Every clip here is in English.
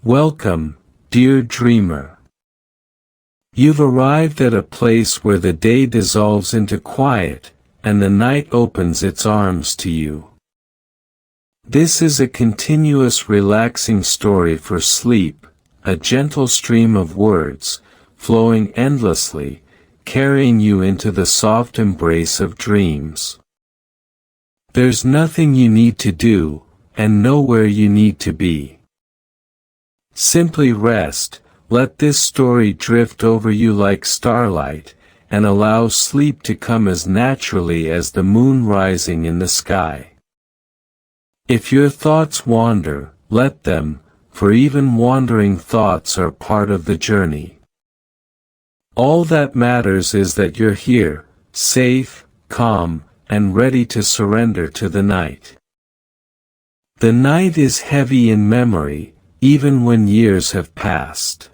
Welcome, dear dreamer. You've arrived at a place where the day dissolves into quiet, and the night opens its arms to you. This is a continuous relaxing story for sleep, a gentle stream of words, flowing endlessly, carrying you into the soft embrace of dreams. There's nothing you need to do, and nowhere you need to be. Simply rest, let this story drift over you like starlight, and allow sleep to come as naturally as the moon rising in the sky. If your thoughts wander, let them, for even wandering thoughts are part of the journey. All that matters is that you're here, safe, calm, and ready to surrender to the night. The night is heavy in memory, even when years have passed.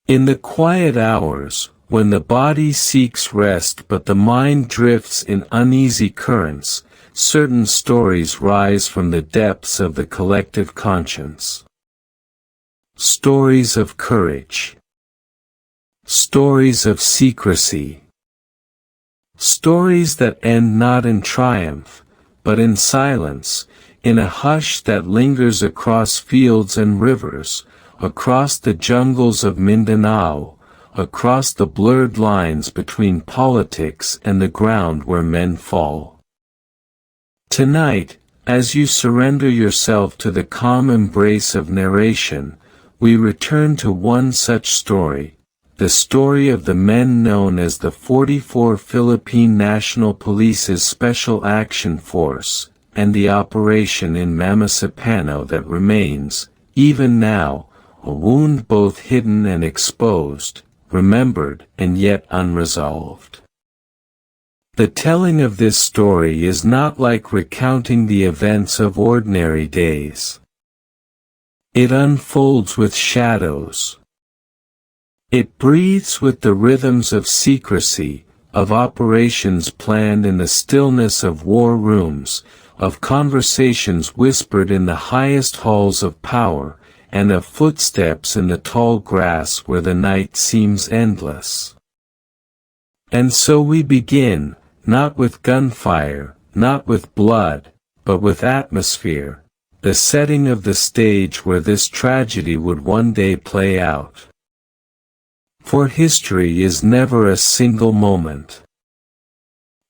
In the quiet hours, when the body seeks rest but the mind drifts in uneasy currents, certain stories rise from the depths of the collective conscience. Stories of courage. Stories of secrecy. Stories that end not in triumph, but in silence, in a hush that lingers across fields and rivers, across the jungles of Mindanao, across the blurred lines between politics and the ground where men fall. Tonight, as you surrender yourself to the calm embrace of narration, we return to one such story, the story of the men known as the 44 Philippine National Police's Special Action Force, and the operation in Mamasapano that remains, even now, a wound both hidden and exposed, remembered and yet unresolved. The telling of this story is not like recounting the events of ordinary days. It unfolds with shadows. It breathes with the rhythms of secrecy, of operations planned in the stillness of war rooms, of conversations whispered in the highest halls of power, and of footsteps in the tall grass where the night seems endless. And so we begin, not with gunfire, not with blood, but with atmosphere, the setting of the stage where this tragedy would one day play out. For history is never a single moment.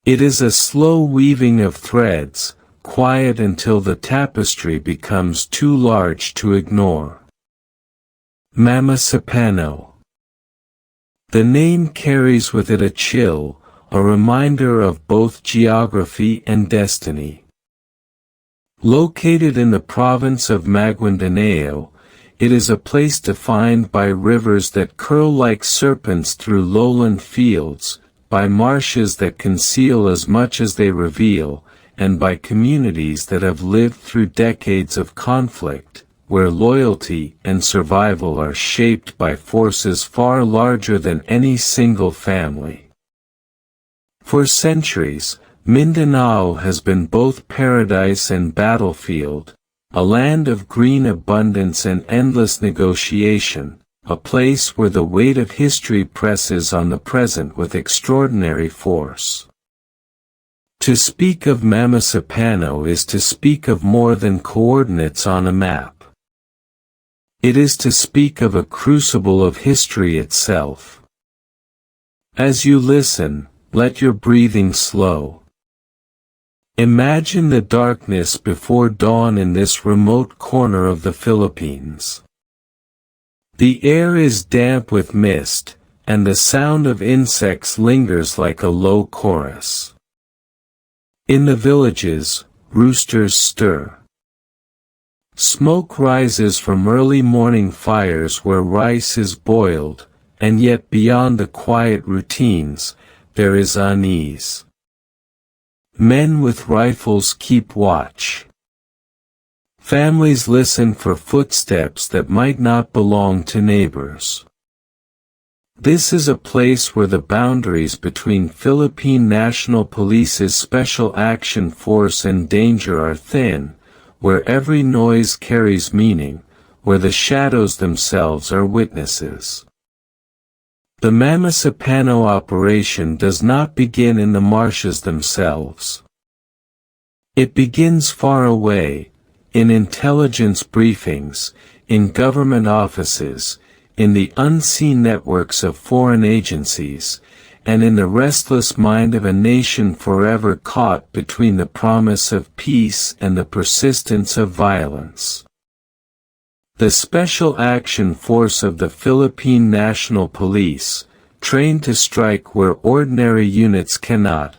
It is a slow weaving of threads, quiet until the tapestry becomes too large to ignore. Mamasapano. The name carries with it a chill, a reminder of both geography and destiny. Located in the province of Maguindanao, it is a place defined by rivers that curl like serpents through lowland fields, by marshes that conceal as much as they reveal, and by communities that have lived through decades of conflict, where loyalty and survival are shaped by forces far larger than any single family. For centuries, Mindanao has been both paradise and battlefield, a land of green abundance and endless negotiation, a place where the weight of history presses on the present with extraordinary force. To speak of Mamasapano is to speak of more than coordinates on a map. It is to speak of a crucible of history itself. As you listen, let your breathing slow. Imagine the darkness before dawn in this remote corner of the Philippines. The air is damp with mist, and the sound of insects lingers like a low chorus. In the villages, roosters stir. Smoke rises from early morning fires where rice is boiled, and yet beyond the quiet routines, there is unease. Men with rifles keep watch. Families listen for footsteps that might not belong to neighbors. This is a place where the boundaries between Philippine National Police's Special Action Force and danger are thin, where every noise carries meaning, where the shadows themselves are witnesses. The Mamasapano Operation does not begin in the marshes themselves. It begins far away, in intelligence briefings, in government offices, in the unseen networks of foreign agencies, and in the restless mind of a nation forever caught between the promise of peace and the persistence of violence. The Special Action Force of the Philippine National Police, trained to strike where ordinary units cannot,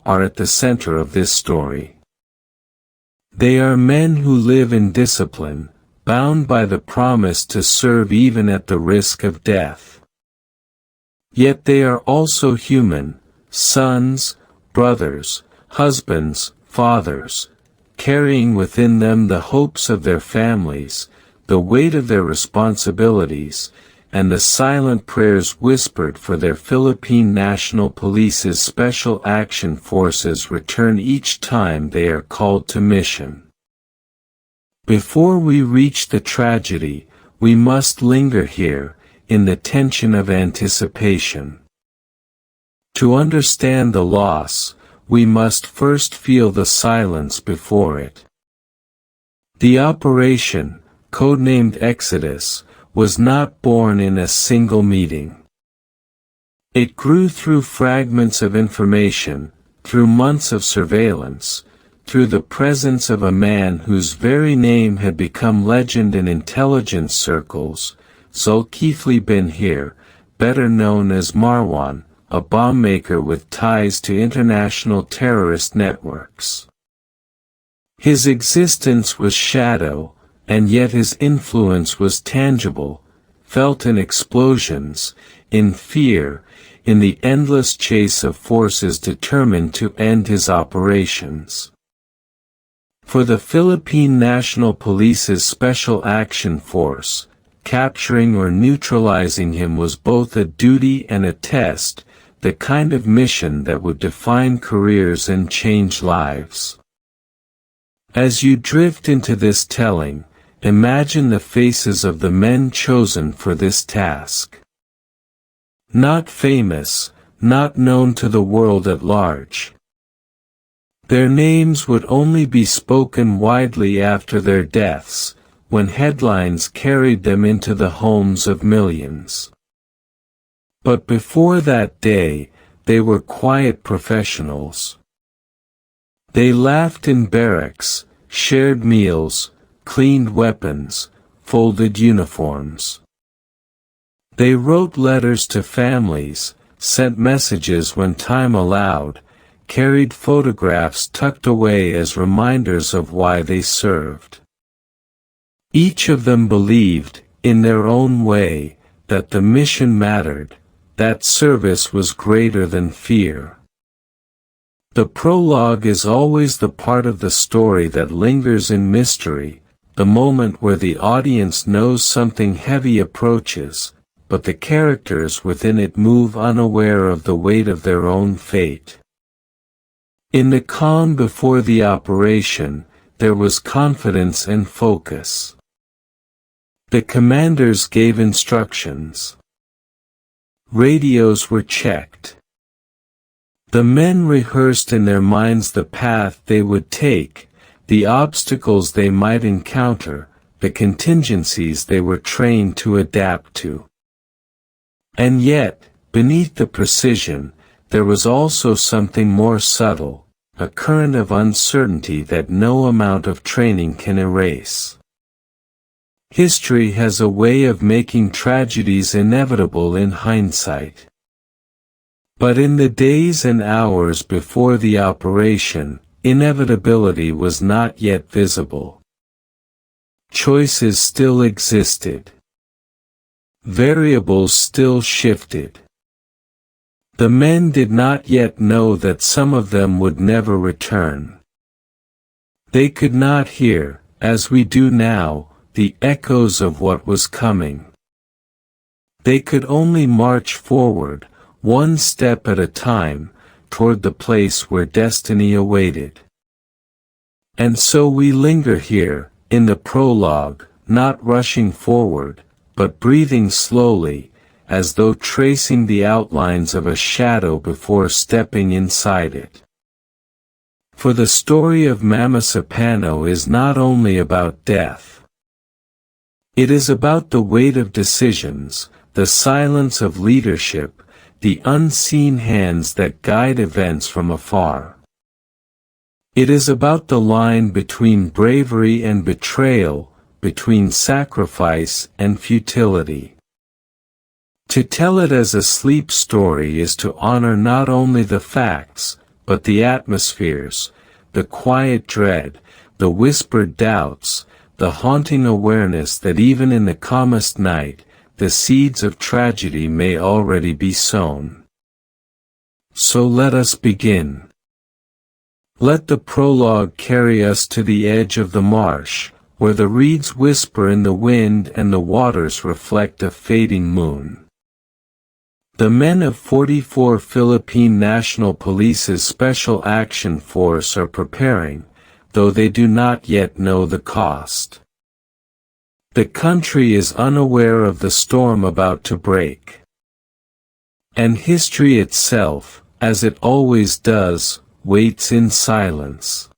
are at the center of this story. They are men who live in discipline, bound by the promise to serve even at the risk of death. Yet they are also human, sons, brothers, husbands, fathers, carrying within them the hopes of their families, the weight of their responsibilities, and the silent prayers whispered for their Philippine National Police's Special Action Forces return each time they are called to mission. Before we reach the tragedy, we must linger here, in the tension of anticipation. To understand the loss, we must first feel the silence before it. The operation, codenamed Exodus, was not born in a single meeting. It grew through fragments of information, through months of surveillance, through the presence of a man whose very name had become legend in intelligence circles, Zulkifli Abdhir, better known as Marwan, a bomb maker with ties to international terrorist networks. His existence was shadow, and yet his influence was tangible, felt in explosions, in fear, in the endless chase of forces determined to end his operations. For the Philippine National Police's Special Action Force, capturing or neutralizing him was both a duty and a test, the kind of mission that would define careers and change lives. As you drift into this telling, imagine the faces of the men chosen for this task. Not famous, not known to the world at large. Their names would only be spoken widely after their deaths, when headlines carried them into the homes of millions. But before that day, they were quiet professionals. They laughed in barracks, shared meals, cleaned weapons, folded uniforms. They wrote letters to families, sent messages when time allowed, carried photographs tucked away as reminders of why they served. Each of them believed, in their own way, that the mission mattered, that service was greater than fear. The prologue is always the part of the story that lingers in mystery, the moment where the audience knows something heavy approaches, but the characters within it move unaware of the weight of their own fate. In the calm before the operation, there was confidence and focus. The commanders gave instructions. Radios were checked. The men rehearsed in their minds the path they would take, the obstacles they might encounter, the contingencies they were trained to adapt to. And yet, beneath the precision, there was also something more subtle, a current of uncertainty that no amount of training can erase. History has a way of making tragedies inevitable in hindsight. But in the days and hours before the operation, inevitability was not yet visible. Choices still existed. Variables still shifted. The men did not yet know that some of them would never return. They could not hear, as we do now, the echoes of what was coming. They could only march forward, one step at a time, toward the place where destiny awaited. And so we linger here, in the prologue, not rushing forward, but breathing slowly, as though tracing the outlines of a shadow before stepping inside it. For the story of Mamasapano is not only about death. It is about the weight of decisions, the silence of leadership, the unseen hands that guide events from afar. It is about the line between bravery and betrayal, between sacrifice and futility. To tell it as a sleep story is to honor not only the facts, but the atmospheres, the quiet dread, the whispered doubts, the haunting awareness that even in the calmest night, the seeds of tragedy may already be sown. So let us begin. Let the prologue carry us to the edge of the marsh, where the reeds whisper in the wind and the waters reflect a fading moon. The men of 44 Philippine National Police's Special Action Force are preparing, though they do not yet know the cost. The country is unaware of the storm about to break. And history itself, as it always does, waits in silence.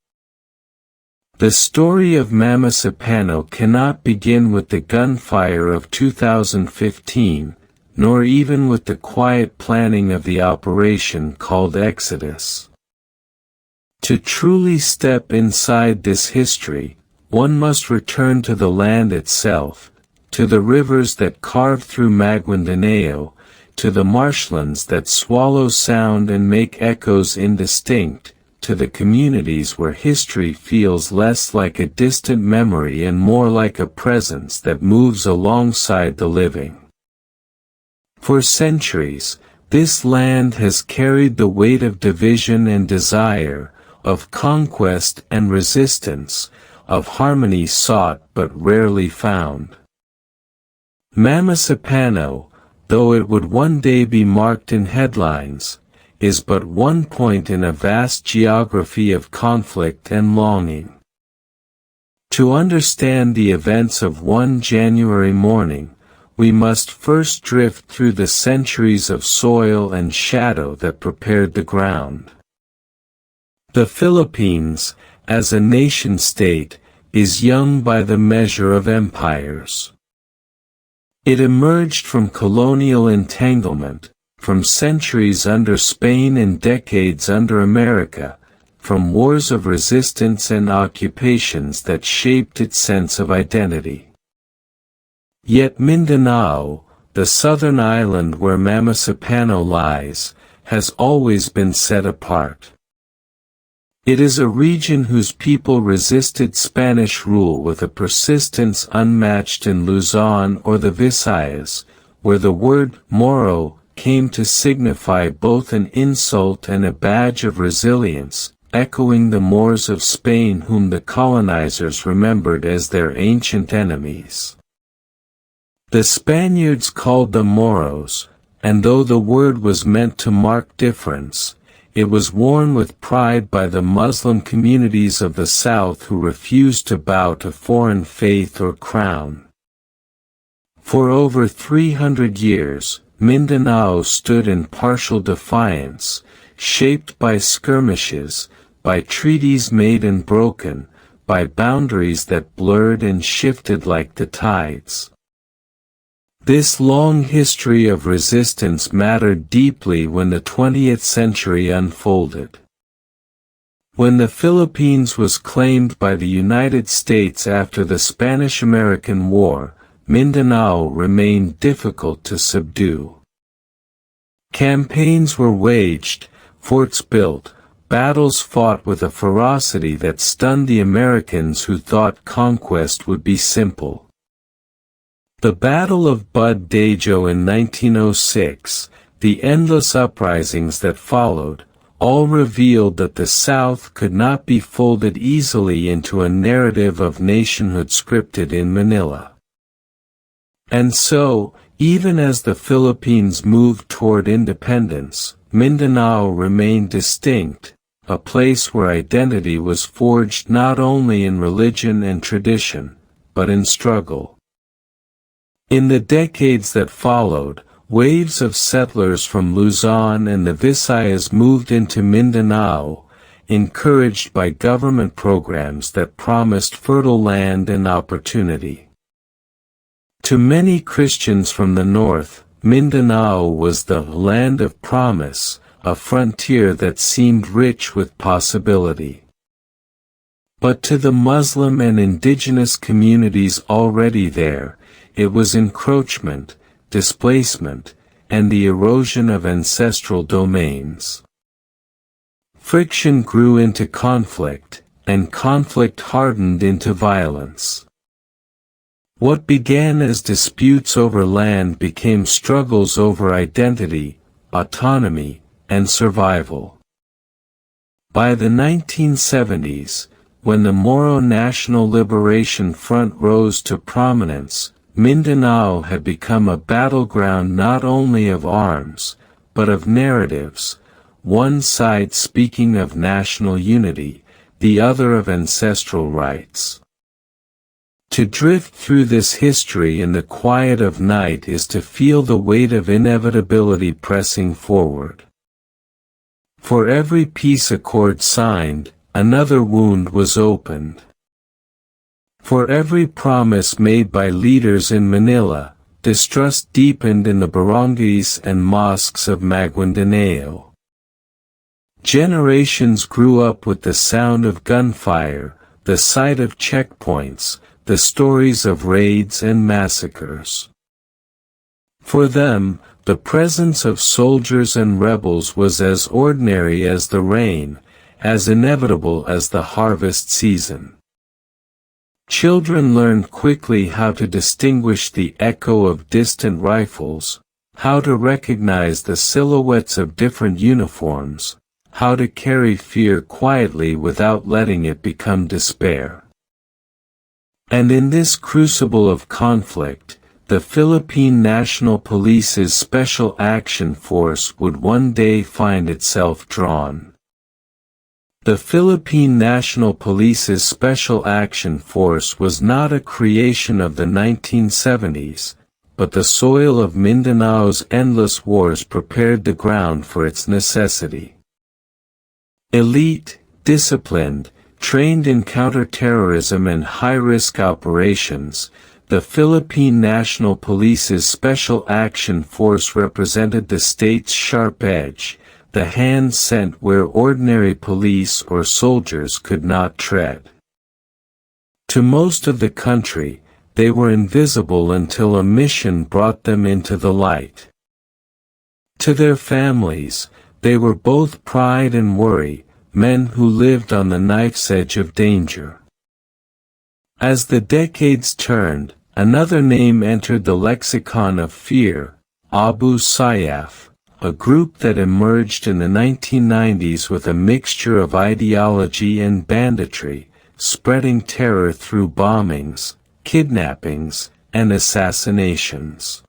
The story of Mamasapano cannot begin with the gunfire of 2015, nor even with the quiet planning of the operation called Exodus. To truly step inside this history, one must return to the land itself, to the rivers that carve through Maguindanao, to the marshlands that swallow sound and make echoes indistinct, to the communities where history feels less like a distant memory and more like a presence that moves alongside the living. For centuries, this land has carried the weight of division and desire, of conquest and resistance, of harmony sought but rarely found. Mamasapano, though it would one day be marked in headlines, is but one point in a vast geography of conflict and longing. To understand the events of one January morning, we must first drift through the centuries of soil and shadow that prepared the ground. The Philippines, as a nation-state, is young by the measure of empires. It emerged from colonial entanglement, from centuries under Spain and decades under America, from wars of resistance and occupations that shaped its sense of identity. Yet Mindanao, the southern island where Mamasapano lies, has always been set apart. It is a region whose people resisted Spanish rule with a persistence unmatched in Luzon or the Visayas, where the word Moro came to signify both an insult and a badge of resilience, echoing the Moors of Spain whom the colonizers remembered as their ancient enemies. The Spaniards called them Moros, and though the word was meant to mark difference, it was worn with pride by the Muslim communities of the South who refused to bow to foreign faith or crown. For over 300 years, Mindanao stood in partial defiance, shaped by skirmishes, by treaties made and broken, by boundaries that blurred and shifted like the tides. This long history of resistance mattered deeply when the 20th century unfolded. When the Philippines was claimed by the United States after the Spanish-American War, Mindanao remained difficult to subdue. Campaigns were waged, forts built, battles fought with a ferocity that stunned the Americans who thought conquest would be simple. The Battle of Bud Dajo in 1906, the endless uprisings that followed, all revealed that the South could not be folded easily into a narrative of nationhood scripted in Manila. And so, even as the Philippines moved toward independence, Mindanao remained distinct, a place where identity was forged not only in religion and tradition, but in struggle. In the decades that followed, waves of settlers from Luzon and the Visayas moved into Mindanao, encouraged by government programs that promised fertile land and opportunity. To many Christians from the north, Mindanao was the land of promise, a frontier that seemed rich with possibility. But to the Muslim and indigenous communities already there, it was encroachment, displacement, and the erosion of ancestral domains. Friction grew into conflict, and conflict hardened into violence. What began as disputes over land became struggles over identity, autonomy, and survival. By the 1970s, when the Moro National Liberation Front rose to prominence, Mindanao had become a battleground not only of arms, but of narratives, one side speaking of national unity, the other of ancestral rights. To drift through this history in the quiet of night is to feel the weight of inevitability pressing forward. For every peace accord signed, another wound was opened. For every promise made by leaders in Manila, distrust deepened in the barangays and mosques of Maguindanao. Generations grew up with the sound of gunfire, the sight of checkpoints, the stories of raids and massacres. For them, the presence of soldiers and rebels was as ordinary as the rain, as inevitable as the harvest season. Children learned quickly how to distinguish the echo of distant rifles, how to recognize the silhouettes of different uniforms, how to carry fear quietly without letting it become despair. And in this crucible of conflict, the Philippine National Police's Special Action Force would one day find itself drawn. The Philippine National Police's Special Action Force was not a creation of the 1970s, but the soil of Mindanao's endless wars prepared the ground for its necessity. Elite, disciplined, trained in counterterrorism and high-risk operations, the Philippine National Police's Special Action Force represented the state's sharp edge, the hand sent where ordinary police or soldiers could not tread. To most of the country, they were invisible until a mission brought them into the light. To their families, they were both pride and worry, men who lived on the knife's edge of danger. As the decades turned, another name entered the lexicon of fear, Abu Sayyaf, a group that emerged in the 1990s with a mixture of ideology and banditry, spreading terror through bombings, kidnappings, and assassinations.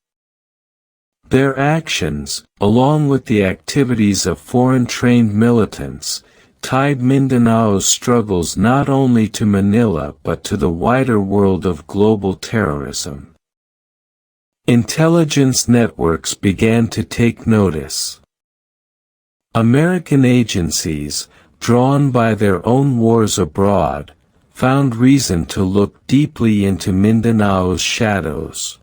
Their actions, along with the activities of foreign-trained militants, tied Mindanao's struggles not only to Manila but to the wider world of global terrorism. Intelligence networks began to take notice. American agencies, drawn by their own wars abroad, found reason to look deeply into Mindanao's shadows.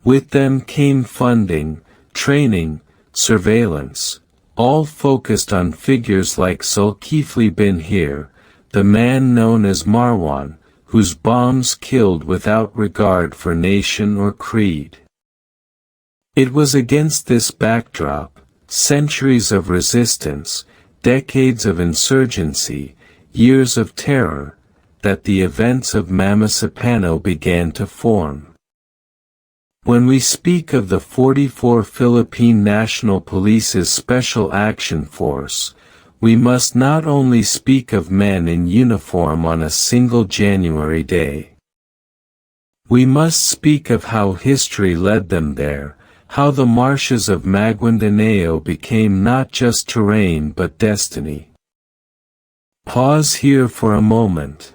With them came funding, training, surveillance, all focused on figures like Zulkifli Abdhir, the man known as Marwan, whose bombs killed without regard for nation or creed. It was against this backdrop, centuries of resistance, decades of insurgency, years of terror, that the events of Mamasapano began to form. When we speak of the 44 Philippine National Police's Special Action Force, we must not only speak of men in uniform on a single January day. We must speak of how history led them there, how the marshes of Maguindanao became not just terrain but destiny. Pause here for a moment.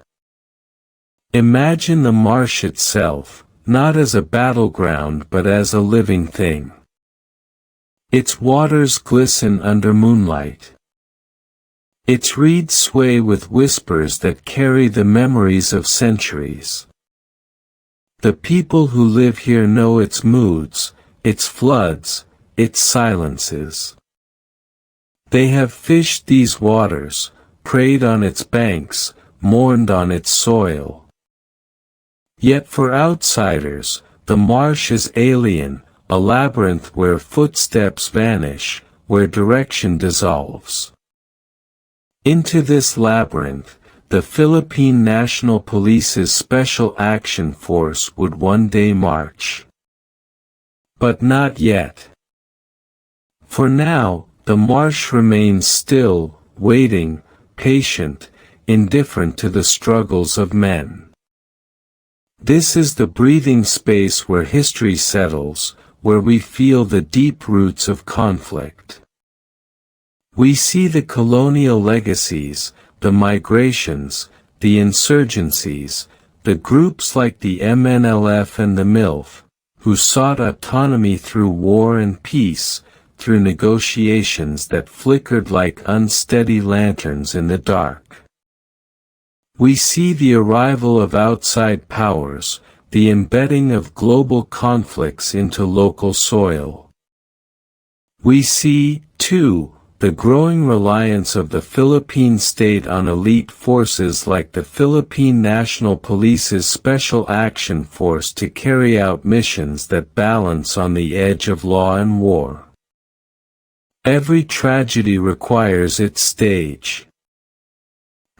Imagine the marsh itself, not as a battleground but as a living thing. Its waters glisten under moonlight. Its reeds sway with whispers that carry the memories of centuries. The people who live here know its moods, its floods, its silences. They have fished these waters, prayed on its banks, mourned on its soil. Yet for outsiders, the marsh is alien, a labyrinth where footsteps vanish, where direction dissolves. Into this labyrinth, the Philippine National Police's Special Action Force would one day march. But not yet. For now, the marsh remains still, waiting, patient, indifferent to the struggles of men. This is the breathing space where history settles, where we feel the deep roots of conflict. We see the colonial legacies, the migrations, the insurgencies, the groups like the MNLF and the MILF, who sought autonomy through war and peace, through negotiations that flickered like unsteady lanterns in the dark. We see the arrival of outside powers, the embedding of global conflicts into local soil. We see, too, the growing reliance of the Philippine state on elite forces like the Philippine National Police's Special Action Force to carry out missions that balance on the edge of law and war. Every tragedy requires its stage.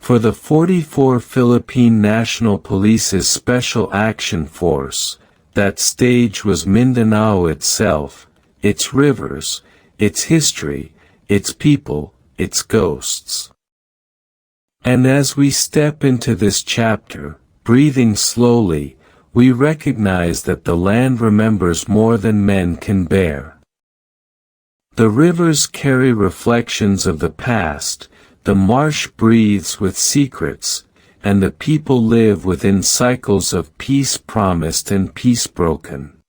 For the 44 Philippine National Police's Special Action Force, that stage was Mindanao itself, its rivers, its history, its people, its ghosts. And as we step into this chapter, breathing slowly, we recognize that the land remembers more than men can bear. The rivers carry reflections of the past, the marsh breathes with secrets, and the people live within cycles of peace promised and peace broken.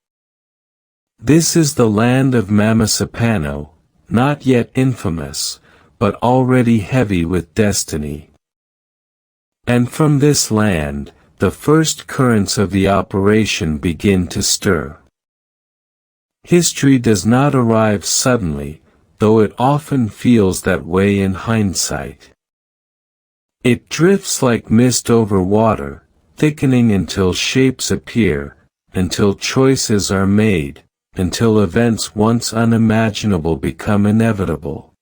This is the land of Mamasapano, not yet infamous, but already heavy with destiny. And from this land, the first currents of the operation begin to stir. History does not arrive suddenly, though it often feels that way in hindsight. It drifts like mist over water, thickening until shapes appear, until choices are made, until events once unimaginable become inevitable.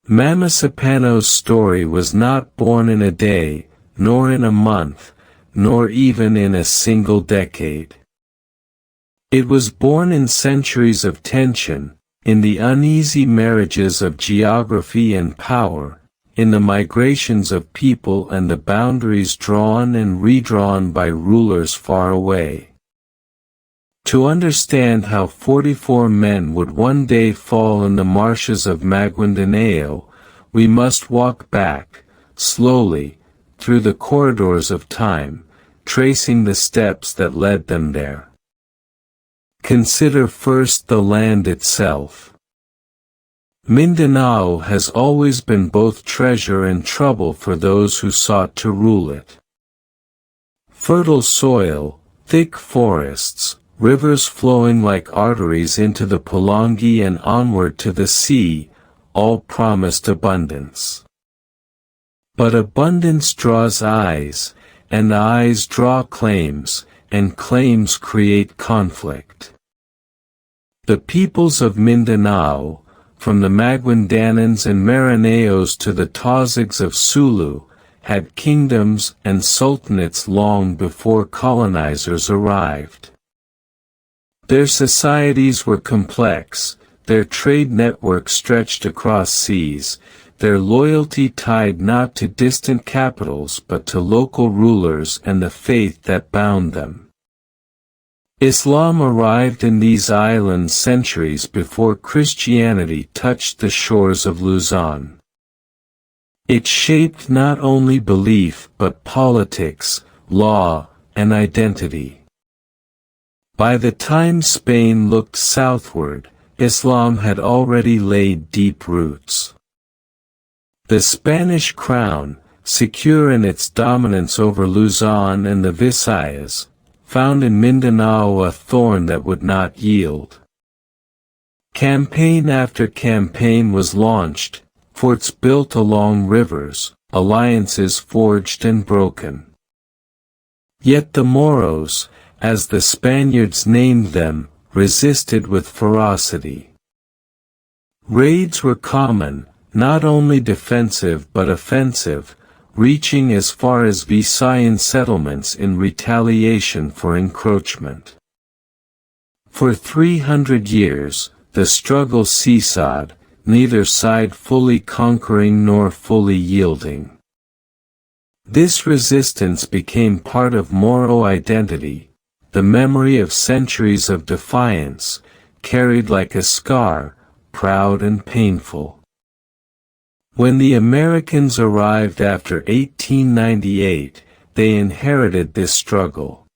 Mamasapano's story was not born in a day, nor in a month, nor even in a single decade. It was born in centuries of tension, in the uneasy marriages of geography and power, in the migrations of people and the boundaries drawn and redrawn by rulers far away. To understand how 44 men would one day fall in the marshes of Maguindanao, we must walk back, slowly, through the corridors of time, tracing the steps that led them there. Consider first the land itself. Mindanao has always been both treasure and trouble for those who sought to rule it. Fertile soil, thick forests, rivers flowing like arteries into the Pulangi and onward to the sea, all promised abundance. But abundance draws eyes, and eyes draw claims, and claims create conflict. The peoples of Mindanao, from the Maguindanans and Marineos to the Tazags of Sulu, had kingdoms and sultanates long before colonizers arrived. Their societies were complex, their trade network stretched across seas, their loyalty tied not to distant capitals but to local rulers and the faith that bound them. Islam arrived in these islands centuries before Christianity touched the shores of Luzon. It shaped not only belief but politics, law, and identity. By the time Spain looked southward, Islam had already laid deep roots. The Spanish crown, secure in its dominance over Luzon and the Visayas, found in Mindanao a thorn that would not yield. Campaign after campaign was launched, forts built along rivers, alliances forged and broken. Yet the Moros, as the Spaniards named them, resisted with ferocity. Raids were common, not only defensive but offensive, reaching as far as Visayan settlements in retaliation for encroachment. For 300 years, the struggle seesawed, neither side fully conquering nor fully yielding. This resistance became part of Moro identity, the memory of centuries of defiance, carried like a scar, proud and painful. When the Americans arrived after 1898, they inherited this struggle.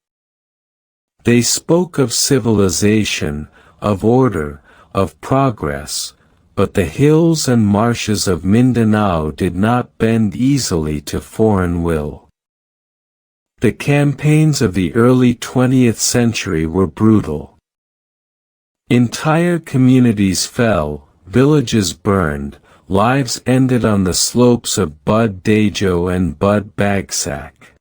They spoke of civilization, of order, of progress, but the hills and marshes of Mindanao did not bend easily to foreign will. The campaigns of the early 20th century were brutal. Entire communities fell, villages burned, lives ended on the slopes of Bud Dajo and Bud Bagsak.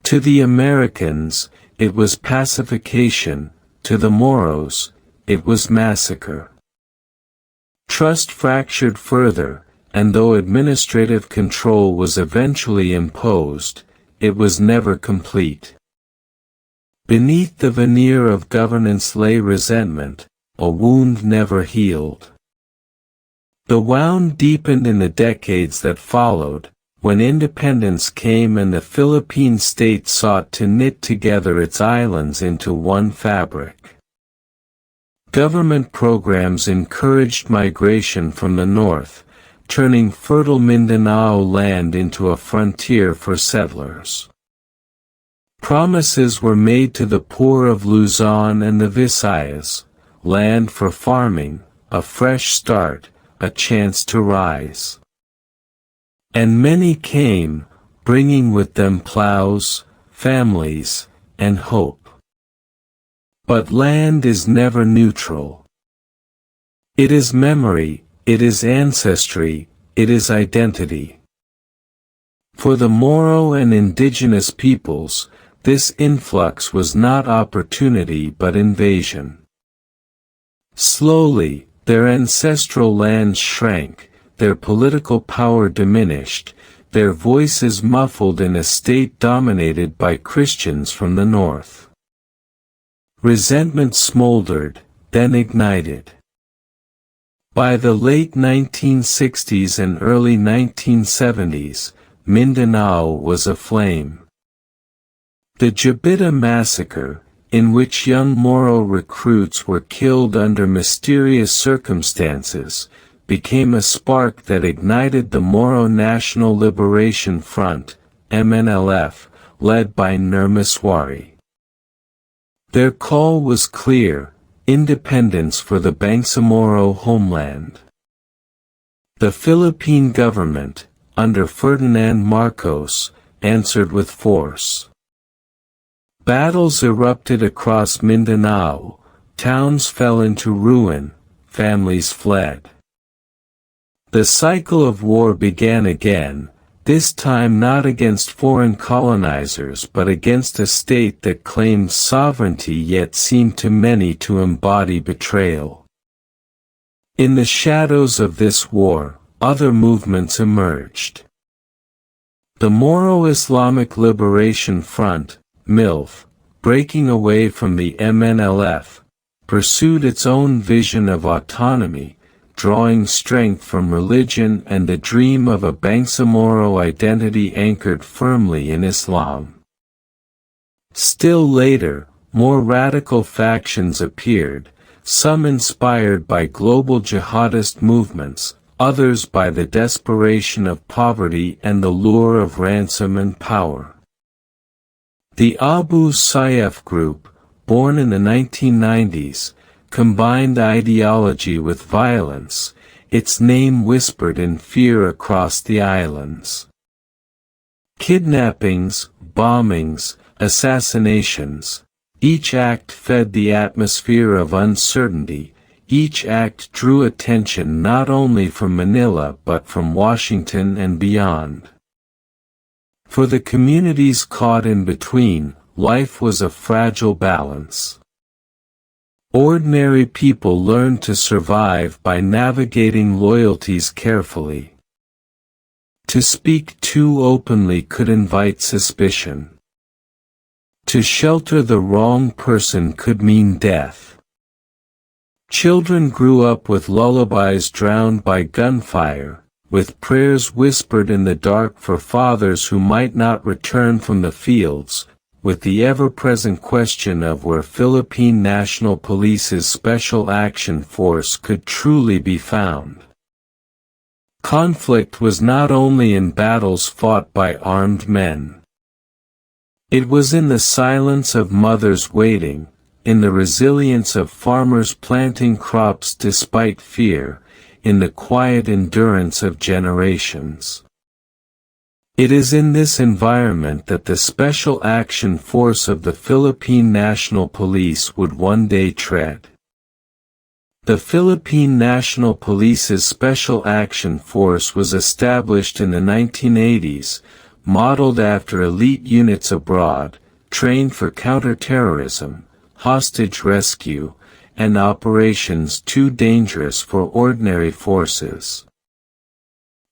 To the Americans, it was pacification; to the Moros, it was massacre. Trust fractured further, and though administrative control was eventually imposed, it was never complete. Beneath the veneer of governance lay resentment, a wound never healed. The wound deepened in the decades that followed, when independence came and the Philippine state sought to knit together its islands into one fabric. Government programs encouraged migration from the north, turning fertile Mindanao land into a frontier for settlers. Promises were made to the poor of Luzon and the Visayas: land for farming, a fresh start, a chance to rise. And many came, bringing with them plows, families, and hope. But land is never neutral. It is memory, it is ancestry, it is identity. For the Moro and indigenous peoples, this influx was not opportunity but invasion. Slowly, their ancestral lands shrank, their political power diminished, their voices muffled in a state dominated by Christians from the north. Resentment smoldered, then ignited. By the late 1960s and early 1970s, Mindanao was aflame. The Jabita massacre, in which young Moro recruits were killed under mysterious circumstances, became a spark that ignited the Moro National Liberation Front, MNLF, led by Nirmaswari. Their call was clear: independence for the Bangsamoro homeland. The Philippine government, under Ferdinand Marcos, answered with force. Battles erupted across Mindanao, towns fell into ruin, families fled. The cycle of war began again, this time not against foreign colonizers but against a state that claimed sovereignty yet seemed to many to embody betrayal. In the shadows of this war, other movements emerged. The Moro Islamic Liberation Front, MILF, breaking away from the MNLF, pursued its own vision of autonomy, drawing strength from religion and the dream of a Bangsamoro identity anchored firmly in Islam. Still later, more radical factions appeared, some inspired by global jihadist movements, others by the desperation of poverty and the lure of ransom and power. The Abu Sayyaf group, born in the 1990s, combined ideology with violence, its name whispered in fear across the islands. Kidnappings, bombings, assassinations. Each act fed the atmosphere of uncertainty, each act drew attention not only from Manila but from Washington and beyond. For the communities caught in between, life was a fragile balance. Ordinary people learned to survive by navigating loyalties carefully. To speak too openly could invite suspicion. To shelter the wrong person could mean death. Children grew up with lullabies drowned by gunfire, with prayers whispered in the dark for fathers who might not return from the fields, with the ever-present question of where Philippine National Police's Special Action Force could truly be found. Conflict was not only in battles fought by armed men. It was in the silence of mothers waiting, in the resilience of farmers planting crops despite fear, in the quiet endurance of generations. It is in this environment that the Special Action Force of the Philippine National Police would one day tread. The Philippine National Police's Special Action Force was established in the 1980s, modeled after elite units abroad, trained for counterterrorism, hostage rescue, and operations too dangerous for ordinary forces.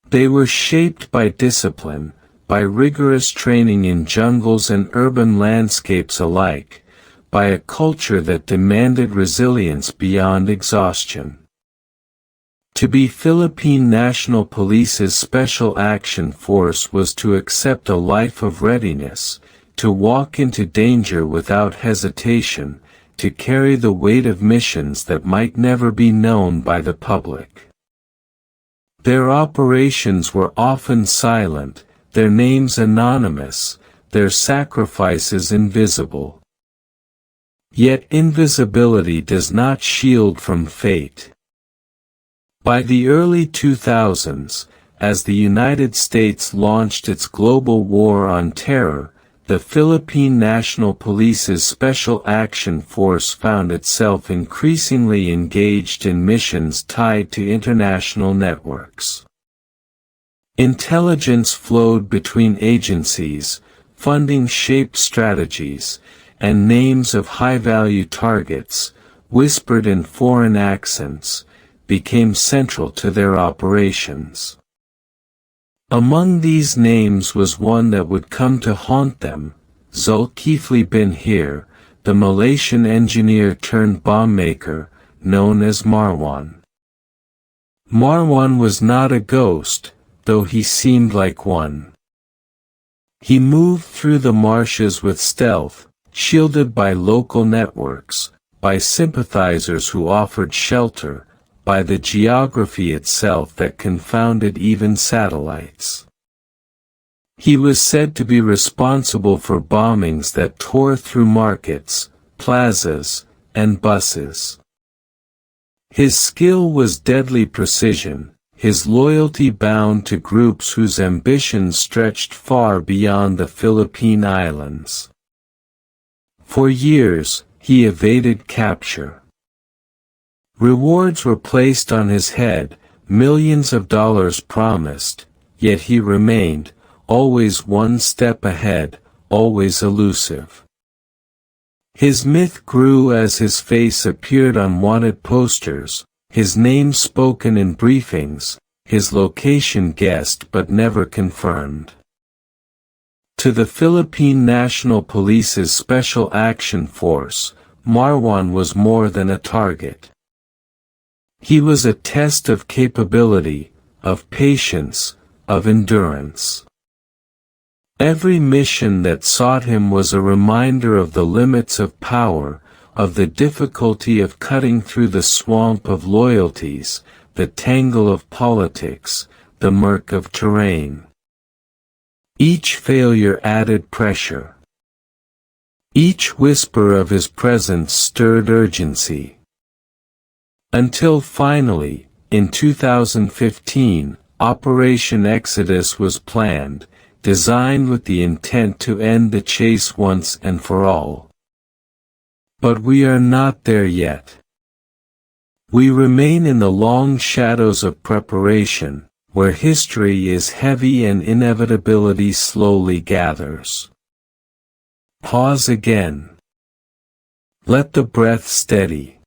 They were shaped by discipline, by rigorous training in jungles and urban landscapes alike, by a culture that demanded resilience beyond exhaustion. To be Philippine National Police's Special Action Force was to accept a life of readiness, to walk into danger without hesitation, to carry the weight of missions that might never be known by the public. Their operations were often silent, their names anonymous, their sacrifices invisible. Yet invisibility does not shield from fate. By the early 2000s, as the United States launched its global war on terror, the Philippine National Police's Special Action Force found itself increasingly engaged in missions tied to international networks. Intelligence flowed between agencies, funding shaped strategies, and names of high-value targets, whispered in foreign accents, became central to their operations. Among these names was one that would come to haunt them, Zulkifli Abdhir, the Malaysian engineer turned bomb maker, known as Marwan. Marwan was not a ghost, though he seemed like one. He moved through the marshes with stealth, shielded by local networks, by sympathizers who offered shelter, by the geography itself that confounded even satellites. He was said to be responsible for bombings that tore through markets, plazas, and buses. His skill was deadly precision, his loyalty bound to groups whose ambitions stretched far beyond the Philippine Islands. For years, he evaded capture. Rewards were placed on his head, millions of dollars promised, yet he remained, always one step ahead, always elusive. His myth grew as his face appeared on wanted posters, his name spoken in briefings, his location guessed but never confirmed. To the Philippine National Police's Special Action Force, Marwan was more than a target. He was a test of capability, of patience, of endurance. Every mission that sought him was a reminder of the limits of power, of the difficulty of cutting through the swamp of loyalties, the tangle of politics, the murk of terrain. Each failure added pressure. Each whisper of his presence stirred urgency. Until finally, in 2015, Operation Exodus was planned, designed with the intent to end the chase once and for all. But we are not there yet. We remain in the long shadows of preparation, where history is heavy and inevitability slowly gathers. Pause again. Let the breath steady.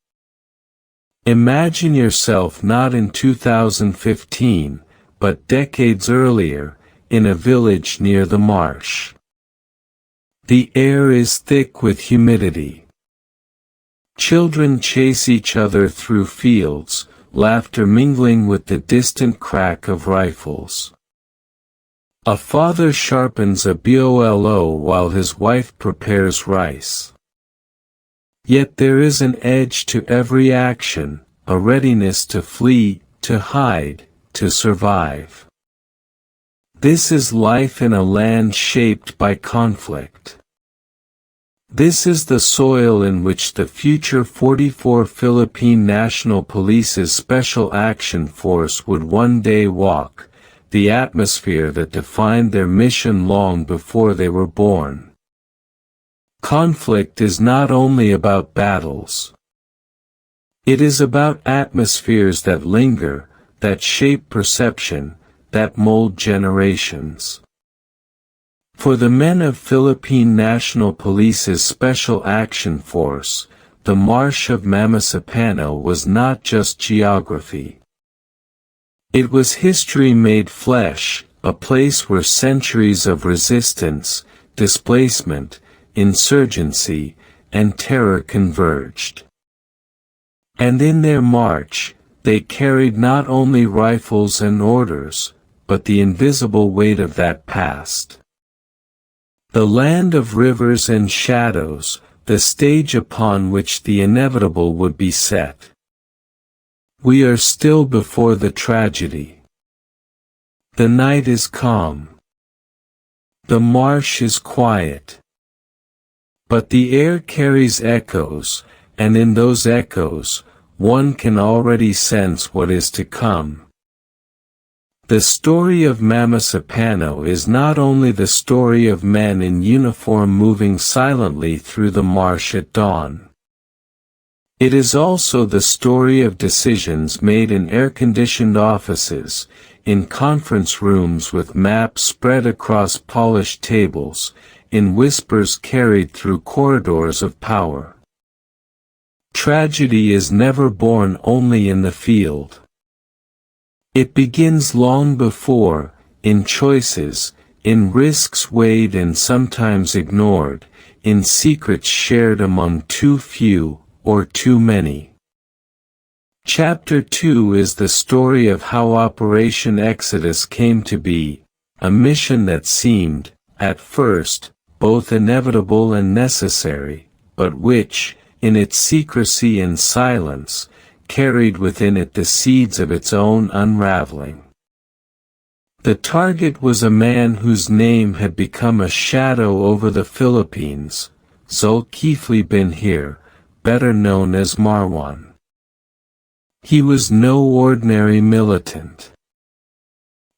Imagine yourself not in 2015, but decades earlier, in a village near the marsh. The air is thick with humidity. Children chase each other through fields, laughter mingling with the distant crack of rifles. A father sharpens a bolo while his wife prepares rice. Yet there is an edge to every action, a readiness to flee, to hide, to survive. This is life in a land shaped by conflict. This is the soil in which the future 44 Philippine National Police's Special Action Force would one day walk, the atmosphere that defined their mission long before they were born. Conflict is not only about battles. It is about atmospheres that linger, that shape perception, that mold generations. For the men of Philippine National Police's Special Action Force, the Marsh of Mamasapano was not just geography. It was history made flesh, a place where centuries of resistance, displacement, insurgency, and terror converged. And in their march, they carried not only rifles and orders, but the invisible weight of that past. The land of rivers and shadows, the stage upon which the inevitable would be set. We are still before the tragedy. The night is calm. The marsh is quiet. But the air carries echoes, and in those echoes, one can already sense what is to come. The story of Mamasapano is not only the story of men in uniform moving silently through the marsh at dawn. It is also the story of decisions made in air-conditioned offices, in conference rooms with maps spread across polished tables, in whispers carried through corridors of power. Tragedy is never born only in the field. It begins long before, in choices, in risks weighed and sometimes ignored, in secrets shared among too few, or too many. Chapter 2 is the story of how Operation Exodus came to be, a mission that seemed, at first, both inevitable and necessary, but which, in its secrecy and silence, carried within it the seeds of its own unraveling. The target was a man whose name had become a shadow over the Philippines, Zulkifli Abdhir, better known as Marwan. He was no ordinary militant.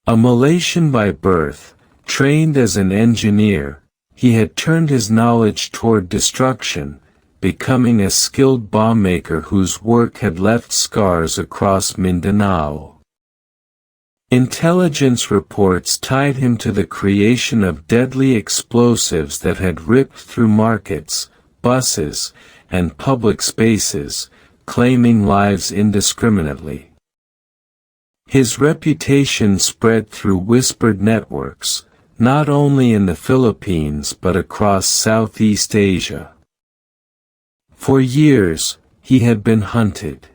A Malaysian by birth, trained as an engineer, he had turned his knowledge toward destruction, becoming a skilled bomb maker whose work had left scars across Mindanao. Intelligence reports tied him to the creation of deadly explosives that had ripped through markets, buses, and public spaces, claiming lives indiscriminately. His reputation spread through whispered networks, not only in the Philippines but across Southeast Asia. For years, he had been hunted.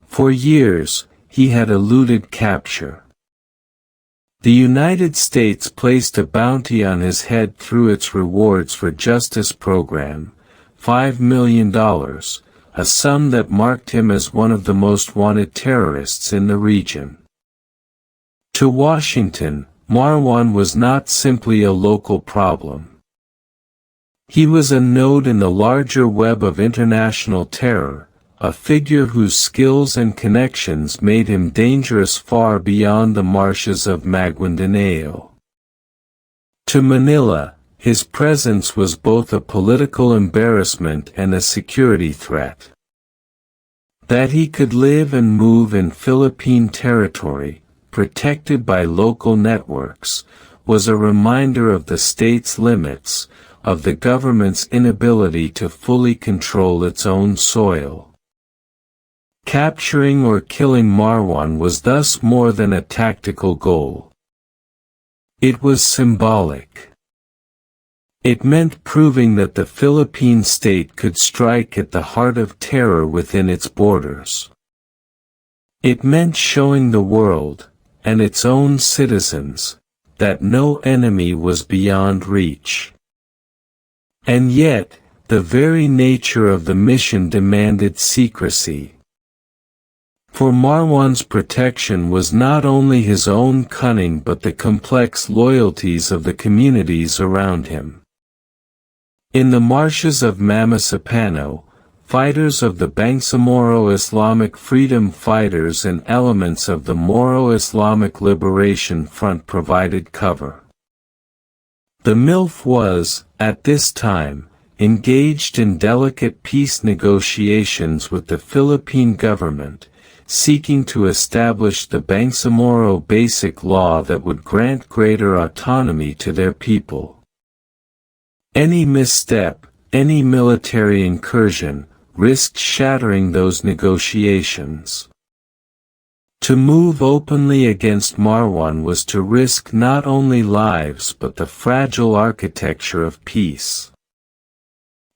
For years, he had eluded capture. The United States placed a bounty on his head through its Rewards for Justice program, $5 million, a sum that marked him as one of the most wanted terrorists in the region. To Washington, Marwan was not simply a local problem. He was a node in the larger web of international terror, a figure whose skills and connections made him dangerous far beyond the marshes of Maguindanao. To Manila, his presence was both a political embarrassment and a security threat. That he could live and move in Philippine territory, protected by local networks, was a reminder of the state's limits, of the government's inability to fully control its own soil. Capturing or killing Marwan was thus more than a tactical goal. It was symbolic. It meant proving that the Philippine state could strike at the heart of terror within its borders. It meant showing the world, and its own citizens, that no enemy was beyond reach. And yet, the very nature of the mission demanded secrecy. For Marwan's protection was not only his own cunning but the complex loyalties of the communities around him. In the marshes of Mamasapano, fighters of the Bangsamoro Islamic Freedom Fighters and elements of the Moro Islamic Liberation Front provided cover. The MILF was, at this time, engaged in delicate peace negotiations with the Philippine government, seeking to establish the Bangsamoro Basic Law that would grant greater autonomy to their people. Any misstep, any military incursion, risked shattering those negotiations. To move openly against Marwan was to risk not only lives but the fragile architecture of peace.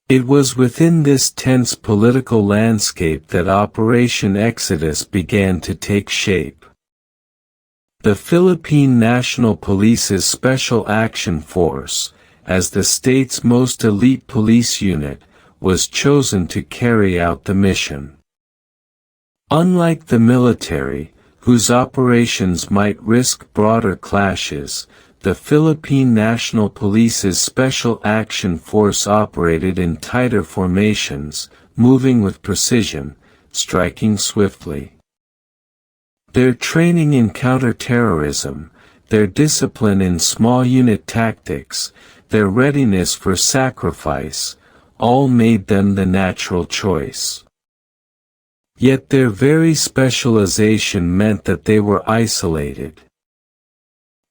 It was within this tense political landscape that Operation Exodus began to take shape. The Philippine National Police's Special Action Force, as the state's most elite police unit, was chosen to carry out the mission. Unlike the military, whose operations might risk broader clashes, the Philippine National Police's Special Action Force operated in tighter formations, moving with precision, striking swiftly. Their training in counterterrorism, their discipline in small unit tactics, their readiness for sacrifice, all made them the natural choice. Yet their very specialization meant that they were isolated.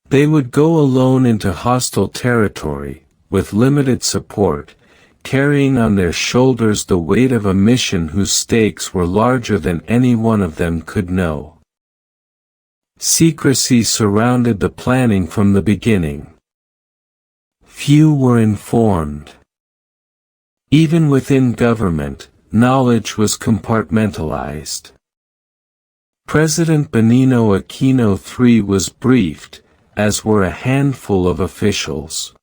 They would go alone into hostile territory, with limited support, carrying on their shoulders the weight of a mission whose stakes were larger than any one of them could know. Secrecy surrounded the planning from the beginning. Few were informed. Even within government, knowledge was compartmentalized. President Benigno Aquino III was briefed, as were a handful of officials.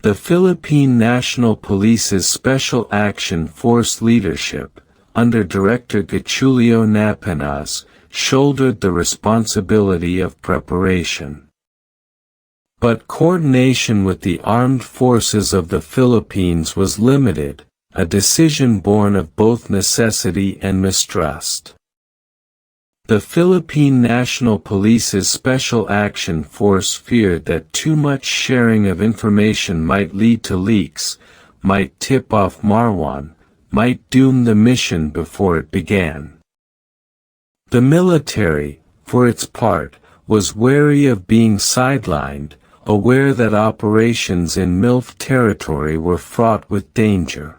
The Philippine National Police's Special Action Force leadership, under Director Gatchulio Napenas, shouldered the responsibility of preparation. But coordination with the armed forces of the Philippines was limited, a decision born of both necessity and mistrust. The Philippine National Police's Special Action Force feared that too much sharing of information might lead to leaks, might tip off Marwan, might doom the mission before it began. The military, for its part, was wary of being sidelined, aware that operations in MILF territory were fraught with danger.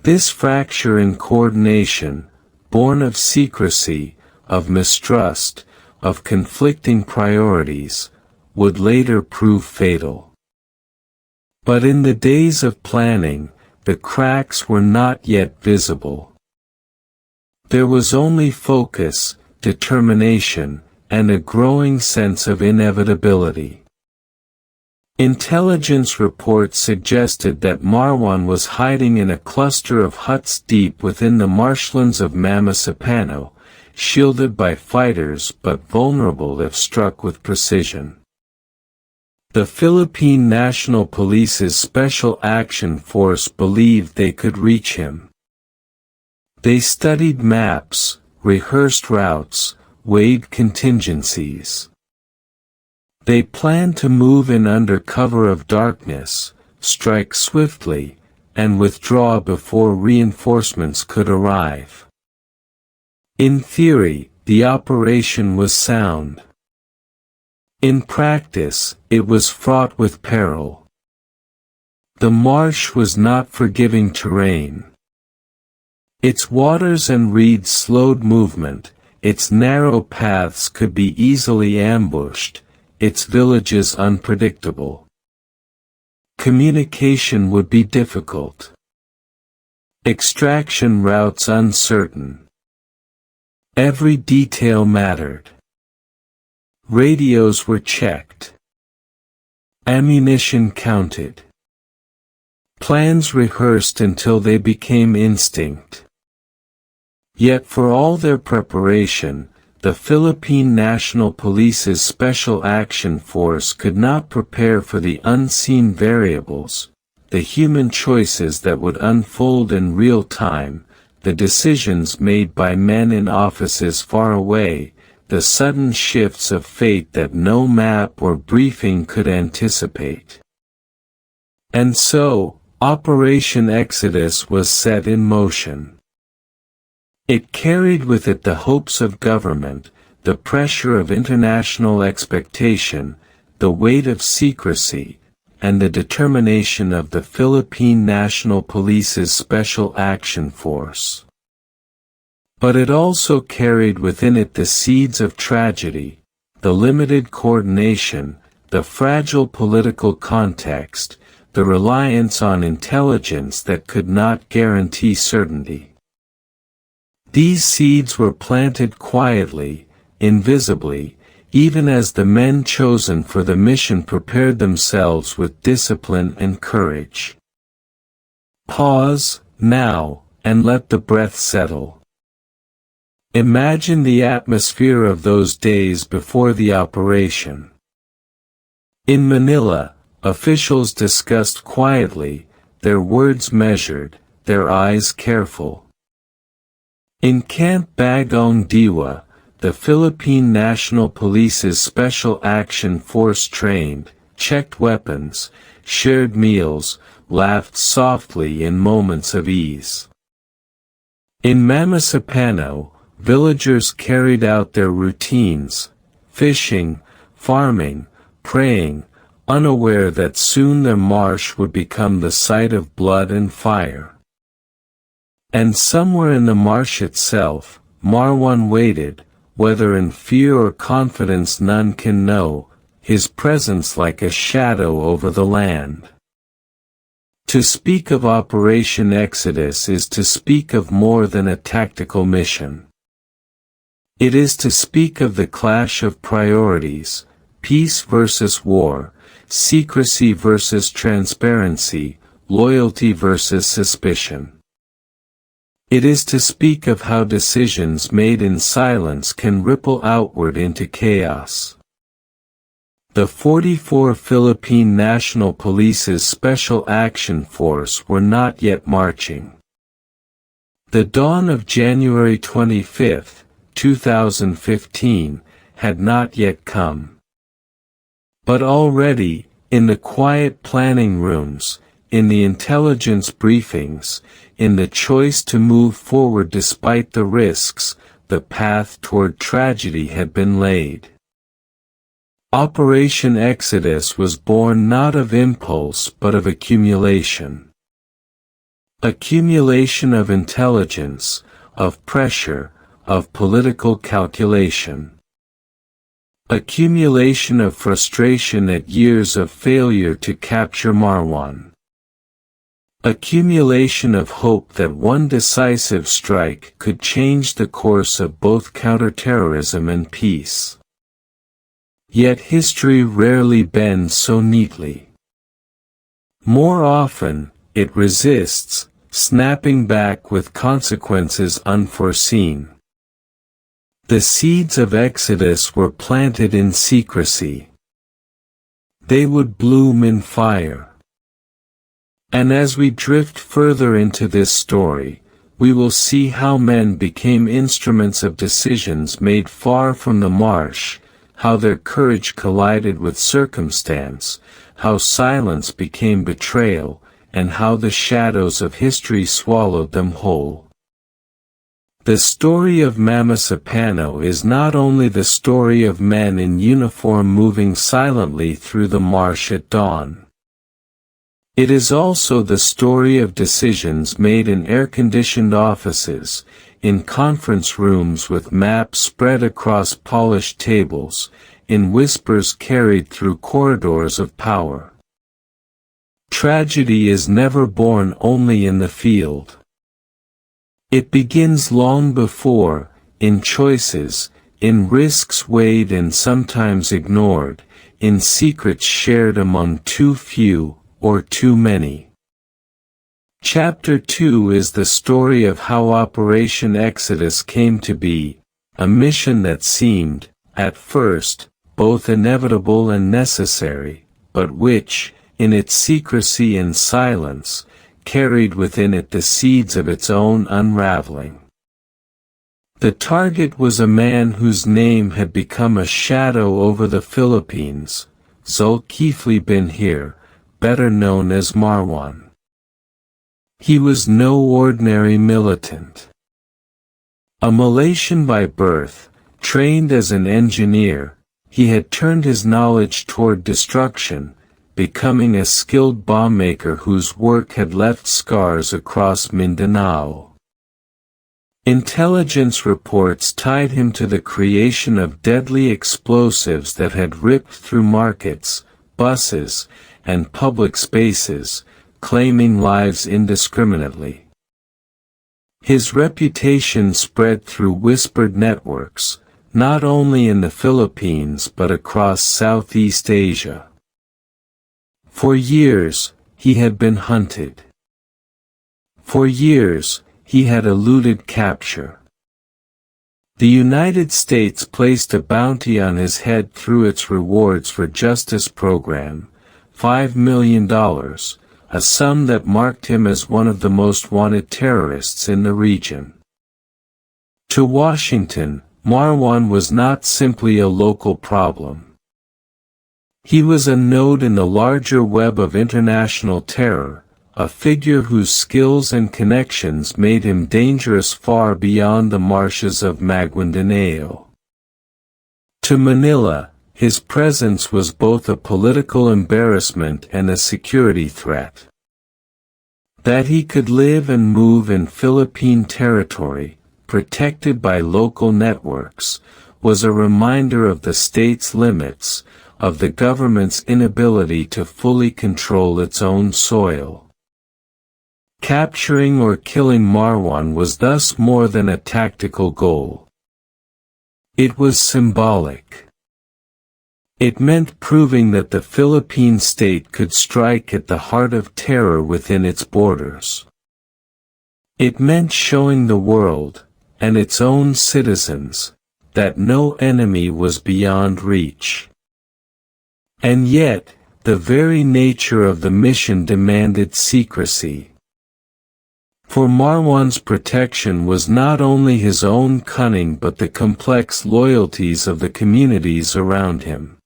This fracture in coordination, born of secrecy, of mistrust, of conflicting priorities, would later prove fatal. But in the days of planning, the cracks were not yet visible. There was only focus, determination, and a growing sense of inevitability. Intelligence reports suggested that Marwan was hiding in a cluster of huts deep within the marshlands of Mamasapano, shielded by fighters but vulnerable if struck with precision. The Philippine National Police's Special Action Force believed they could reach him. They studied maps, rehearsed routes, weighed contingencies. They planned to move in under cover of darkness, strike swiftly, and withdraw before reinforcements could arrive. In theory, the operation was sound. In practice, it was fraught with peril. The marsh was not forgiving terrain. Its waters and reeds slowed movement, its narrow paths could be easily ambushed, its villages unpredictable. Communication would be difficult. Extraction routes uncertain. Every detail mattered. Radios were checked. Ammunition counted. Plans rehearsed until they became instinct. Yet for all their preparation, the Philippine National Police's Special Action Force could not prepare for the unseen variables, the human choices that would unfold in real time, the decisions made by men in offices far away, the sudden shifts of fate that no map or briefing could anticipate. And so, Operation Exodus was set in motion. It carried with it the hopes of government, the pressure of international expectation, the weight of secrecy, and the determination of the Philippine National Police's Special Action Force. But it also carried within it the seeds of tragedy, the limited coordination, the fragile political context, the reliance on intelligence that could not guarantee certainty. These seeds were planted quietly, invisibly, even as the men chosen for the mission prepared themselves with discipline and courage. Pause, now, and let the breath settle. Imagine the atmosphere of those days before the operation. In Manila, officials discussed quietly, their words measured, their eyes careful. In Camp Bagong Diwa, the Philippine National Police's Special Action Force trained, checked weapons, shared meals, laughed softly in moments of ease. In Mamasapano, villagers carried out their routines, fishing, farming, praying, unaware that soon their marsh would become the site of blood and fire. And somewhere in the marsh itself, Marwan waited, whether in fear or confidence none can know, his presence like a shadow over the land. To speak of Operation Exodus is to speak of more than a tactical mission. It is to speak of the clash of priorities, peace versus war, secrecy versus transparency, loyalty versus suspicion. It is to speak of how decisions made in silence can ripple outward into chaos. The 44 Philippine National Police's Special Action Force were not yet marching. The dawn of January 25, 2015, had not yet come. But already, in the quiet planning rooms, in the intelligence briefings, in the choice to move forward despite the risks, the path toward tragedy had been laid. Operation Exodus was born not of impulse but of accumulation. Accumulation of intelligence, of pressure, of political calculation. Accumulation of frustration at years of failure to capture Marwan. Accumulation of hope that one decisive strike could change the course of both counterterrorism and peace. Yet history rarely bends so neatly. More often, it resists, snapping back with consequences unforeseen. The seeds of Exodus were planted in secrecy. they would bloom in fire. And as we drift further into this story, we will see how men became instruments of decisions made far from the marsh, how their courage collided with circumstance, how silence became betrayal, and how the shadows of history swallowed them whole. The story of Mamasapano is not only the story of men in uniform moving silently through the marsh at dawn. It is also the story of decisions made in air-conditioned offices, in conference rooms with maps spread across polished tables, in whispers carried through corridors of power. Tragedy is never born only in the field. It begins long before, in choices, in risks weighed and sometimes ignored, in secrets shared among too few, or too many. Chapter 2 is the story of how Operation Exodus came to be, a mission that seemed, at first, both inevitable and necessary, but which, in its secrecy and silence, carried within it the seeds of its own unraveling. The target was a man whose name had become a shadow over the Philippines, Zulkifli Abdhir, better known as Marwan. He was no ordinary militant. A Malaysian by birth, trained as an engineer, he had turned his knowledge toward destruction, becoming a skilled bomb maker whose work had left scars across Mindanao. Intelligence reports tied him to the creation of deadly explosives that had ripped through markets, buses, and public spaces, claiming lives indiscriminately. His reputation spread through whispered networks, not only in the Philippines but across Southeast Asia. For years, he had been hunted. For years, he had eluded capture. The United States placed a bounty on his head through its Rewards for Justice program, $5 million, a sum that marked him as one of the most wanted terrorists in the region. To Washington, Marwan was not simply a local problem. He was a node in the larger web of international terror, a figure whose skills and connections made him dangerous far beyond the marshes of Maguindanao. To Manila, his presence was both a political embarrassment and a security threat. That he could live and move in Philippine territory, protected by local networks, was a reminder of the state's limits, of the government's inability to fully control its own soil. Capturing or killing Marwan was thus more than a tactical goal. It was symbolic. It meant proving that the Philippine state could strike at the heart of terror within its borders. It meant showing the world, and its own citizens, that no enemy was beyond reach. And yet, the very nature of the mission demanded secrecy. For Marwan's protection was not only his own cunning but the complex loyalties of the communities around him.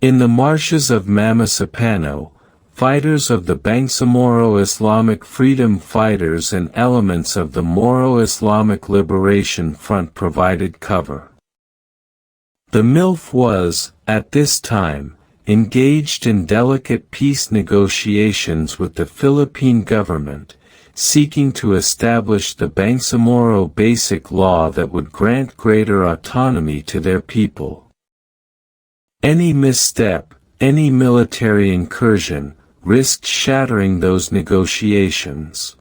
In the marshes of Mamasapano, fighters of the Bangsamoro Islamic Freedom Fighters and elements of the Moro Islamic Liberation Front provided cover. The MILF was, at this time, engaged in delicate peace negotiations with the Philippine government, seeking to establish the Bangsamoro Basic Law that would grant greater autonomy to their people. Any misstep, any military incursion, risked shattering those negotiations.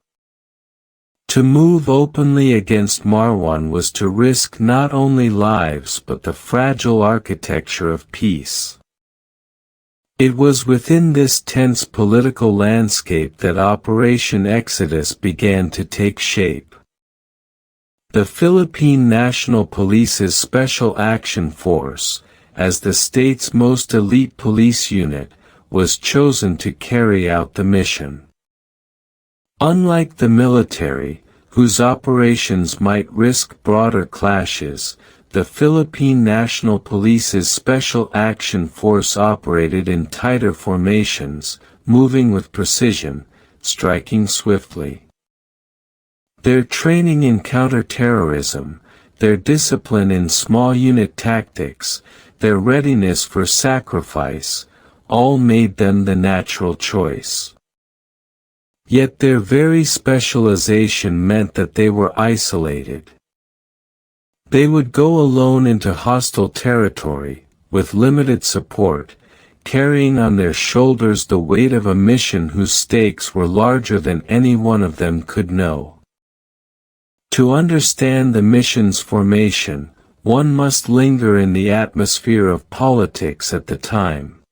To move openly against Marwan was to risk not only lives but the fragile architecture of peace. It was within this tense political landscape that Operation Exodus began to take shape. The Philippine National Police's Special Action Force, as the state's most elite police unit, was chosen to carry out the mission. Unlike the military, whose operations might risk broader clashes, the Philippine National Police's Special Action Force operated in tighter formations, moving with precision, striking swiftly. Their training in counterterrorism, their discipline in small unit tactics, their readiness for sacrifice, all made them the natural choice. Yet their very specialization meant that they were isolated. They would go alone into hostile territory, with limited support, carrying on their shoulders the weight of a mission whose stakes were larger than any one of them could know. To understand the mission's formation, one must linger in the atmosphere of politics at the time.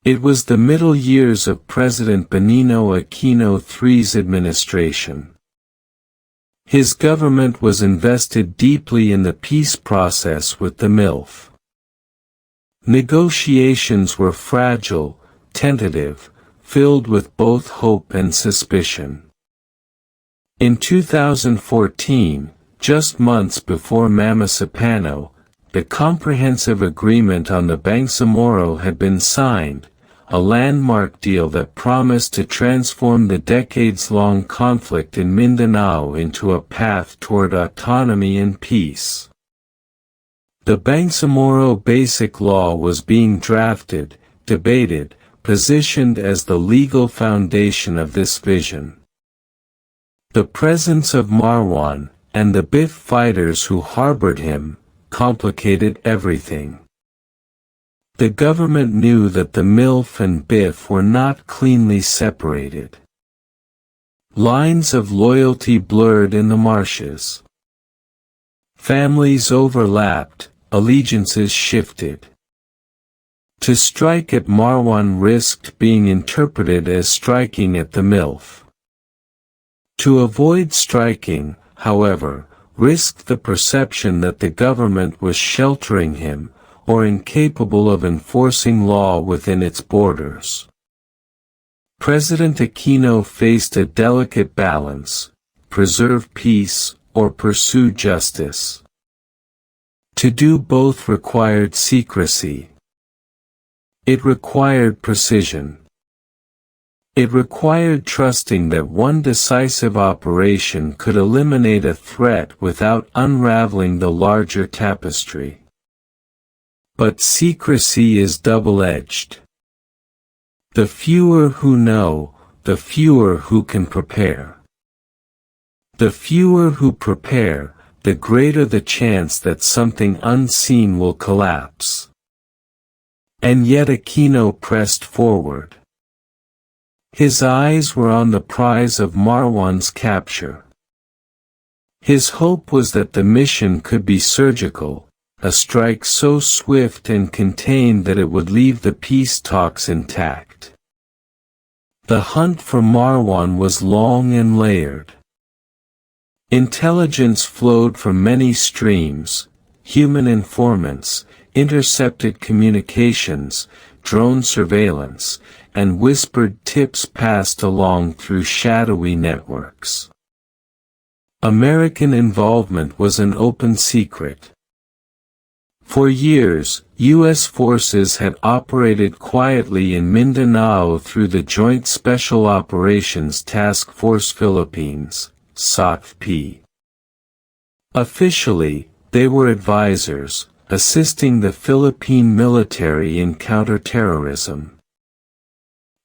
It was the middle years of President Benigno Aquino III's administration. His government was invested deeply in the peace process with the MILF. Negotiations were fragile, tentative, filled with both hope and suspicion. In 2014, just months before Mamasapano, the comprehensive agreement on the Bangsamoro had been signed, a landmark deal that promised to transform the decades-long conflict in Mindanao into a path toward autonomy and peace. The Bangsamoro Basic Law was being drafted, debated, positioned as the legal foundation of this vision. The presence of Marwan, and the BIF fighters who harbored him, complicated everything. The government knew that the MILF and BIF were not cleanly separated. Lines of loyalty blurred in the marshes. Families overlapped, allegiances shifted. To strike at Marwan risked being interpreted as striking at the MILF. To avoid striking, however, risked the perception that the government was sheltering him, or incapable of enforcing law within its borders. President Aquino faced a delicate balance: preserve peace, or pursue justice. To do both required secrecy. It required precision. It required trusting that one decisive operation could eliminate a threat without unraveling the larger tapestry. But secrecy is double-edged. The fewer who know, the fewer who can prepare. The fewer who prepare, the greater the chance that something unseen will collapse. And yet Aquino pressed forward. His eyes were on the prize of Marwan's capture. His hope was that the mission could be surgical, a strike so swift and contained that it would leave the peace talks intact. The hunt for Marwan was long and layered. Intelligence flowed from many streams: human informants, intercepted communications, drone surveillance, and whispered tips passed along through shadowy networks. American involvement was an open secret. For years, U.S. forces had operated quietly in Mindanao through the Joint Special Operations Task Force Philippines, SAF44. Officially, they were advisors, assisting the Philippine military in counterterrorism.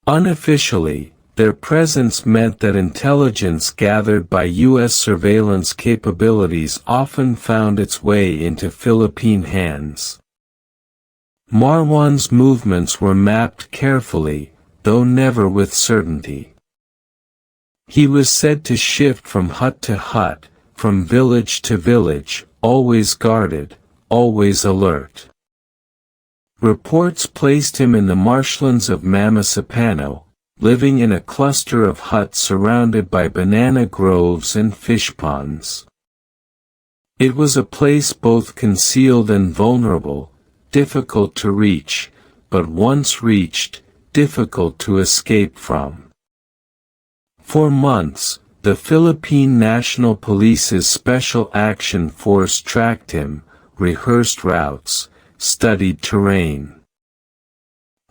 Unofficially, their presence meant that intelligence gathered by U.S. surveillance capabilities often found its way into Philippine hands. Marwan's movements were mapped carefully, though never with certainty. He was said to shift from hut to hut, from village to village, always guarded, always alert. Reports placed him in the marshlands of Mamasapano, living in a cluster of huts surrounded by banana groves and fish ponds. It was a place both concealed and vulnerable, difficult to reach, but once reached, difficult to escape from. For months, the Philippine National Police's Special Action Force tracked him, rehearsed routes, studied terrain.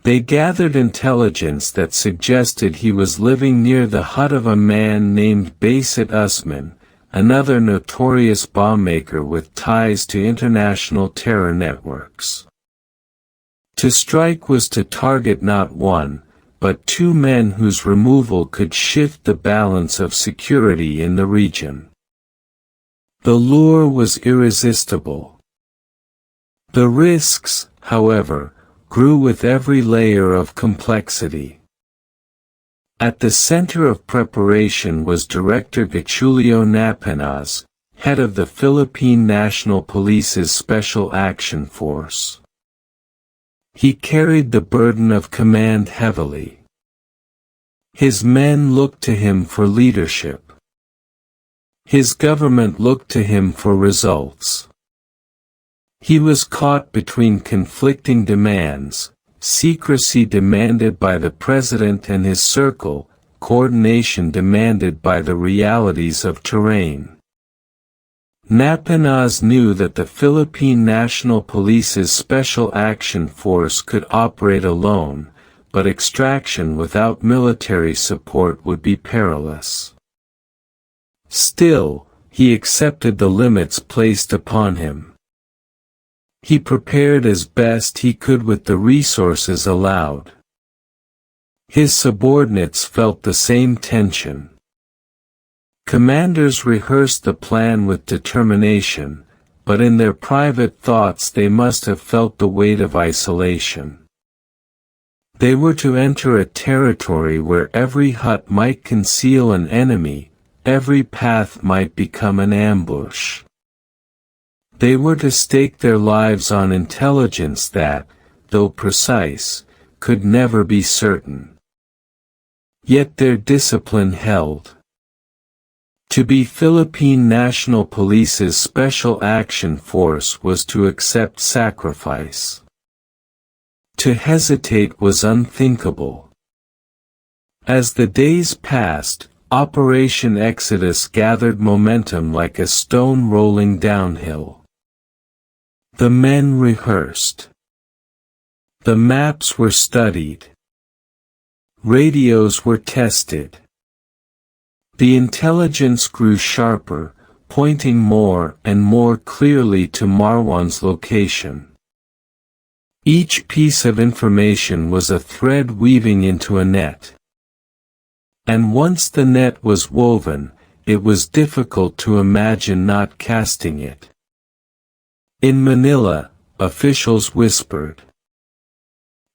They gathered intelligence that suggested he was living near the hut of a man named Basit Usman, another notorious bombmaker with ties to international terror networks. To strike was to target not one, but two men whose removal could shift the balance of security in the region. The lure was irresistible. The risks, however, grew with every layer of complexity. At the center of preparation was Director Gachulio Napanaz, head of the Philippine National Police's Special Action Force. He carried the burden of command heavily. His men looked to him for leadership. His government looked to him for results. He was caught between conflicting demands: secrecy demanded by the president and his circle, coordination demanded by the realities of terrain. Napanaz knew that the Philippine National Police's Special Action Force could operate alone, but extraction without military support would be perilous. Still, he accepted the limits placed upon him. He prepared as best he could with the resources allowed. His subordinates felt the same tension. Commanders rehearsed the plan with determination, but in their private thoughts they must have felt the weight of isolation. They were to enter a territory where every hut might conceal an enemy, every path might become an ambush. They were to stake their lives on intelligence that, though precise, could never be certain. Yet their discipline held. To be Philippine National Police's Special Action Force was to accept sacrifice. To hesitate was unthinkable. As the days passed, Operation Exodus gathered momentum like a stone rolling downhill. The men rehearsed. The maps were studied. Radios were tested. The intelligence grew sharper, pointing more and more clearly to Marwan's location. Each piece of information was a thread weaving into a net. And once the net was woven, it was difficult to imagine not casting it. In Manila, officials whispered.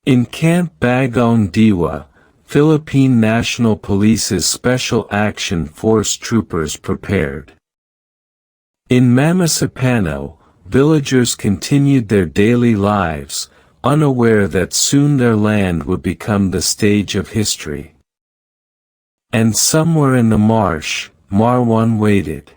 In Camp Bagong Diwa, Philippine National Police's Special Action Force troopers prepared. In Mamasapano, villagers continued their daily lives, unaware that soon their land would become the stage of history. And somewhere in the marsh, Marwan waited.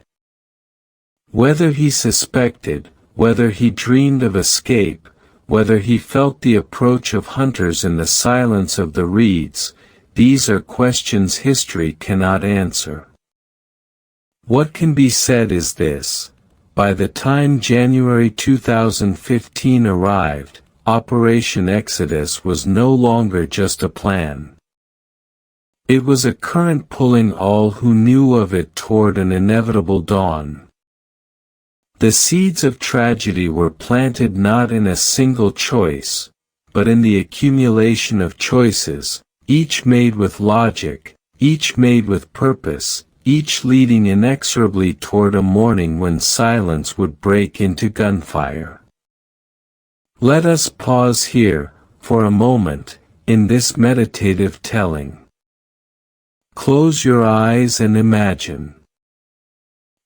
Whether he suspected, whether he dreamed of escape, whether he felt the approach of hunters in the silence of the reeds, these are questions history cannot answer. What can be said is this: by the time January 2015 arrived, Operation Exodus was no longer just a plan. It was a current pulling all who knew of it toward an inevitable dawn. The seeds of tragedy were planted not in a single choice, but in the accumulation of choices, each made with logic, each made with purpose, each leading inexorably toward a morning when silence would break into gunfire. Let us pause here, for a moment, in this meditative telling. Close your eyes and imagine.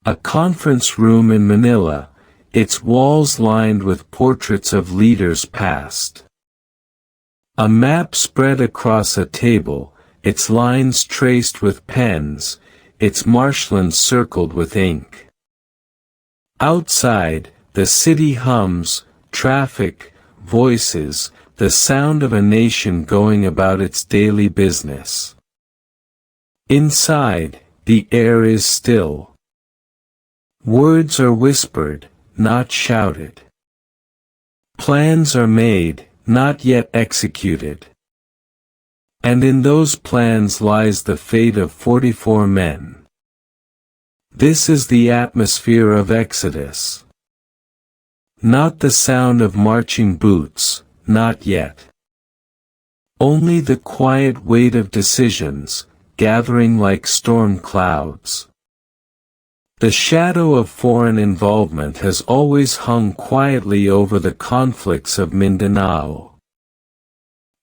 A conference room in Manila, its walls lined with portraits of leaders past. A map spread across a table, its lines traced with pens, its marshlands circled with ink. Outside, the city hums, traffic, voices, the sound of a nation going about its daily business. Inside, the air is still. Words are whispered, not shouted. Plans are made, not yet executed. And in those plans lies the fate of 44 men. This is the atmosphere of Exodus. Not the sound of marching boots, not yet. Only the quiet weight of decisions, gathering like storm clouds. The shadow of foreign involvement has always hung quietly over the conflicts of Mindanao.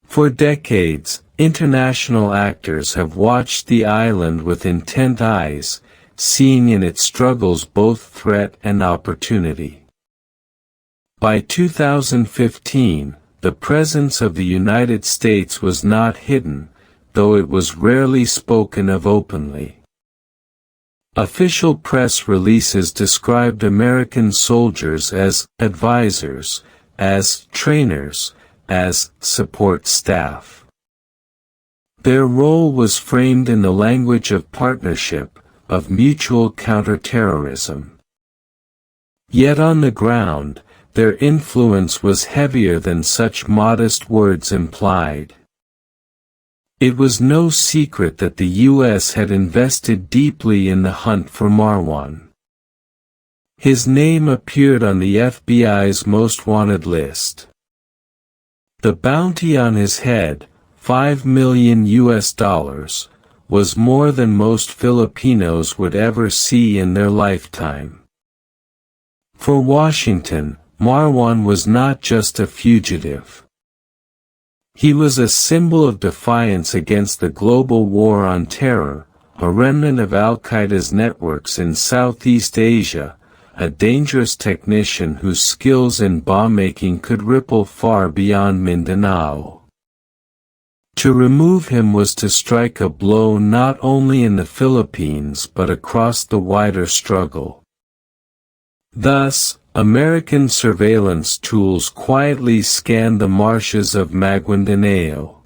For decades, international actors have watched the island with intent eyes, seeing in its struggles both threat and opportunity. By 2015, the presence of the United States was not hidden, though it was rarely spoken of openly. Official press releases described American soldiers as advisors, as trainers, as support staff. Their role was framed in the language of partnership, of mutual counterterrorism. Yet on the ground, their influence was heavier than such modest words implied. It was no secret that the U.S. had invested deeply in the hunt for Marwan. His name appeared on the FBI's most wanted list. The bounty on his head, $5 million, was more than most Filipinos would ever see in their lifetime. For Washington, Marwan was not just a fugitive. He was a symbol of defiance against the global war on terror, a remnant of Al-Qaeda's networks in Southeast Asia, a dangerous technician whose skills in bomb-making could ripple far beyond Mindanao. To remove him was to strike a blow not only in the Philippines but across the wider struggle. Thus, American surveillance tools quietly scanned the marshes of Maguindanao.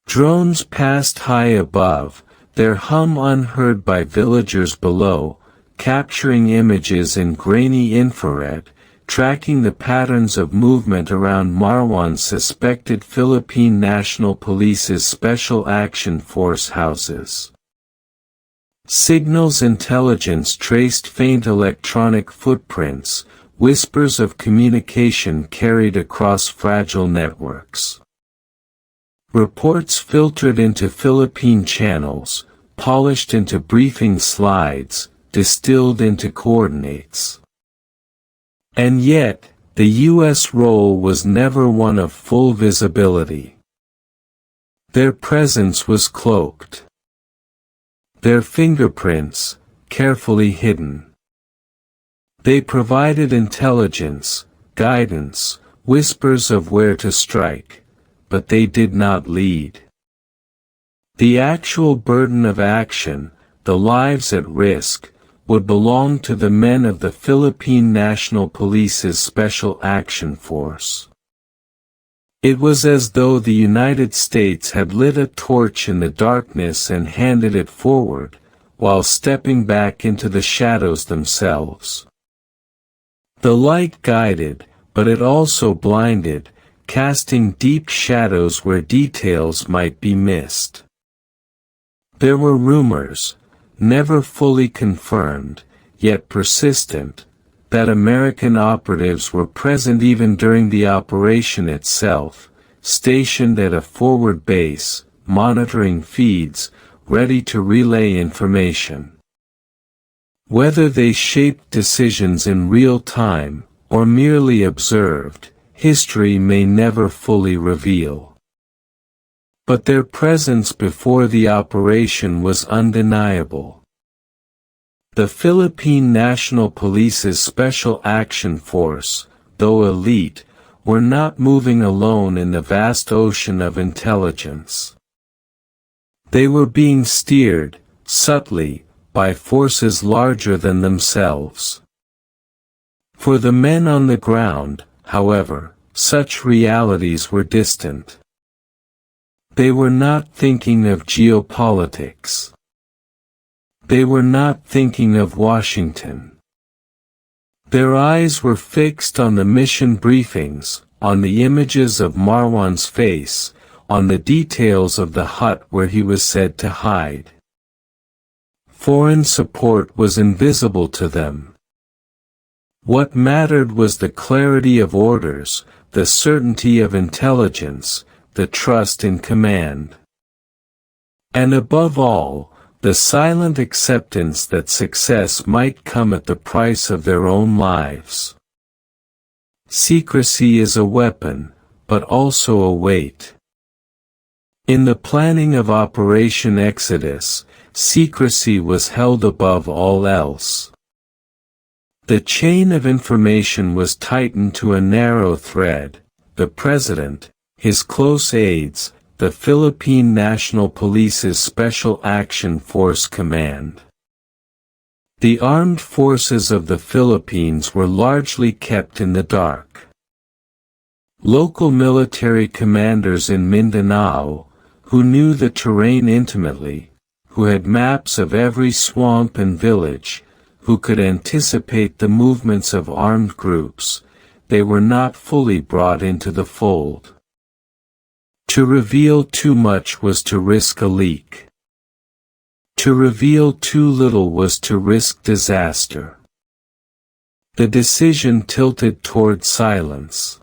Drones passed high above, their hum unheard by villagers below, capturing images in grainy infrared, tracking the patterns of movement around Marwan's suspected Philippine National Police's Special Action Force houses. Signals intelligence traced faint electronic footprints, whispers of communication carried across fragile networks. Reports filtered into Philippine channels, polished into briefing slides, distilled into coordinates. And yet, the U.S. role was never one of full visibility. Their presence was cloaked. Their fingerprints, carefully hidden. They provided intelligence, guidance, whispers of where to strike, but they did not lead. The actual burden of action, the lives at risk, would belong to the men of the Philippine National Police's Special Action Force. It was as though the United States had lit a torch in the darkness and handed it forward, while stepping back into the shadows themselves. The light guided, but it also blinded, casting deep shadows where details might be missed. There were rumors, never fully confirmed, yet persistent, that American operatives were present even during the operation itself, stationed at a forward base, monitoring feeds, ready to relay information. Whether they shaped decisions in real time, or merely observed, history may never fully reveal. But their presence before the operation was undeniable. The Philippine National Police's Special Action Force, though elite, were not moving alone in the vast ocean of intelligence. They were being steered, subtly, by forces larger than themselves. For the men on the ground, however, such realities were distant. They were not thinking of geopolitics. They were not thinking of Washington. Their eyes were fixed on the mission briefings, on the images of Marwan's face, on the details of the hut where he was said to hide. Foreign support was invisible to them. What mattered was the clarity of orders, the certainty of intelligence, the trust in command. And above all, the silent acceptance that success might come at the price of their own lives. Secrecy is a weapon, but also a weight. In the planning of Operation Exodus, secrecy was held above all else. The chain of information was tightened to a narrow thread: the President, his close aides, the Philippine National Police's Special Action Force Command. The armed forces of the Philippines were largely kept in the dark. Local military commanders in Mindanao, who knew the terrain intimately, who had maps of every swamp and village, who could anticipate the movements of armed groups, they were not fully brought into the fold. To reveal too much was to risk a leak. To reveal too little was to risk disaster. The decision tilted toward silence.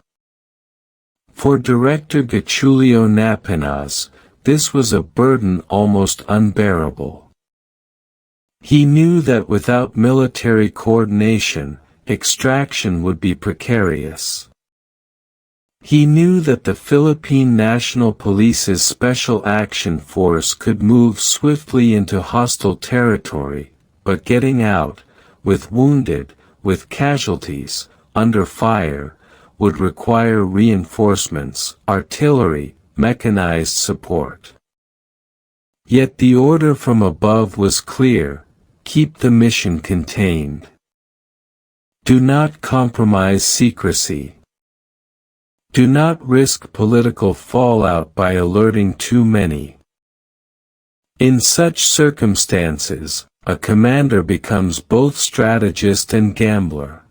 For Director Gachulio Napinas, this was a burden almost unbearable. He knew that without military coordination, extraction would be precarious. He knew that the Philippine National Police's Special Action Force could move swiftly into hostile territory, but getting out, with wounded, with casualties, under fire, would require reinforcements, artillery, mechanized support. Yet the order from above was clear: keep the mission contained. Do not compromise secrecy. Do not risk political fallout by alerting too many. In such circumstances, a commander becomes both strategist and gambler.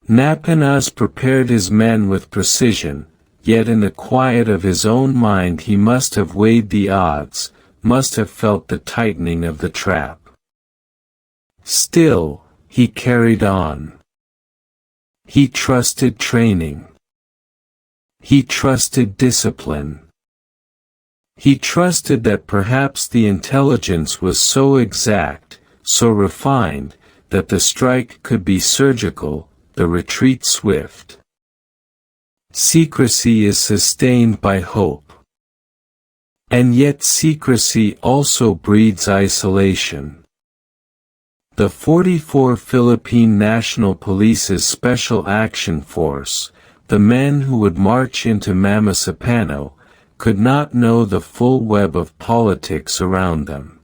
Napinas prepared his men with precision, yet in the quiet of his own mind he must have weighed the odds, must have felt the tightening of the trap. Still, he carried on. He trusted training. He trusted discipline. He trusted that perhaps the intelligence was so exact, so refined, that the strike could be surgical, the retreat swift. Secrecy is sustained by hope. And yet secrecy also breeds isolation. The 44 Philippine National Police's Special Action Force, the men who would march into Mamasapano, could not know the full web of politics around them.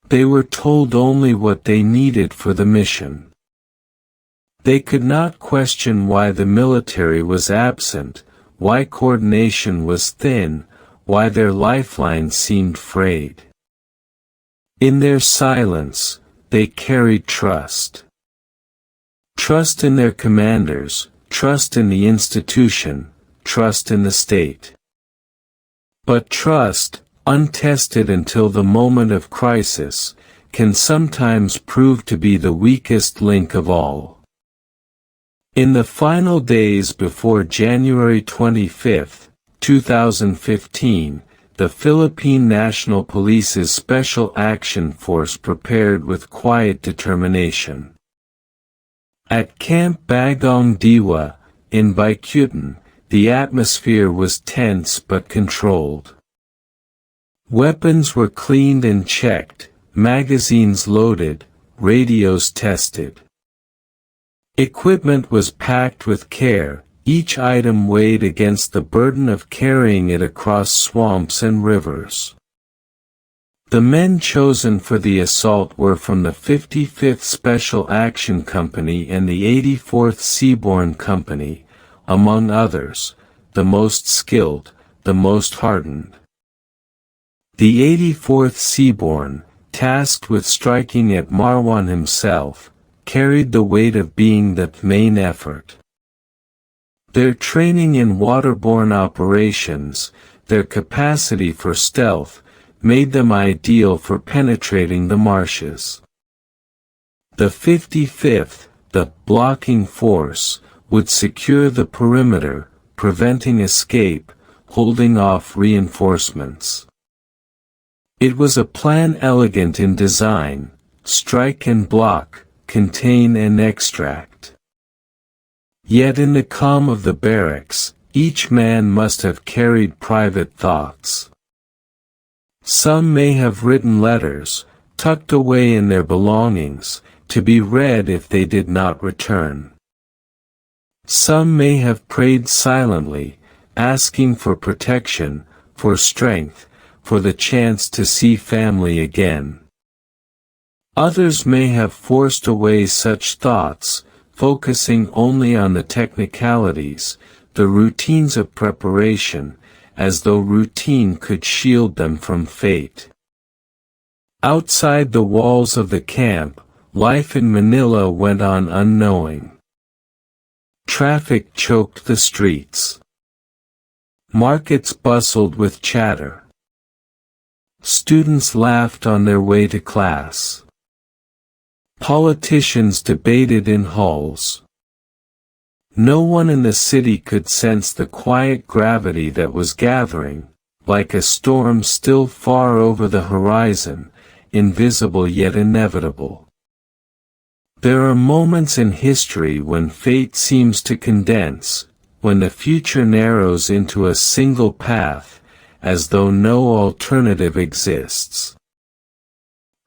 They were told only what they needed for the mission. They could not question why the military was absent, why coordination was thin, why their lifeline seemed frayed. In their silence, they carried trust. Trust in their commanders, trust in the institution, trust in the state. But trust, untested until the moment of crisis, can sometimes prove to be the weakest link of all. In the final days before January 25, 2015, the Philippine National Police's Special Action Force prepared with quiet determination. At Camp Bagong Diwa, in Bicutan, the atmosphere was tense but controlled. Weapons were cleaned and checked, magazines loaded, radios tested. Equipment was packed with care, each item weighed against the burden of carrying it across swamps and rivers. The men chosen for the assault were from the 55th Special Action Company and the 84th Seaborne Company, among others, the most skilled, the most hardened. The 84th Seaborne, tasked with striking at Marwan himself, carried the weight of being the main effort. Their training in waterborne operations, their capacity for stealth, made them ideal for penetrating the marshes. The 55th, the blocking force, would secure the perimeter, preventing escape, holding off reinforcements. It was a plan elegant in design: strike and block, contain and extract. Yet in the calm of the barracks, each man must have carried private thoughts. Some may have written letters, tucked away in their belongings, to be read if they did not return. Some may have prayed silently, asking for protection, for strength, for the chance to see family again. Others may have forced away such thoughts, focusing only on the technicalities, the routines of preparation, as though routine could shield them from fate. Outside the walls of the camp, life in Manila went on unknowing. Traffic choked the streets. Markets bustled with chatter. Students laughed on their way to class. Politicians debated in halls. No one in the city could sense the quiet gravity that was gathering, like a storm still far over the horizon, invisible yet inevitable. There are moments in history when fate seems to condense, when the future narrows into a single path, as though no alternative exists.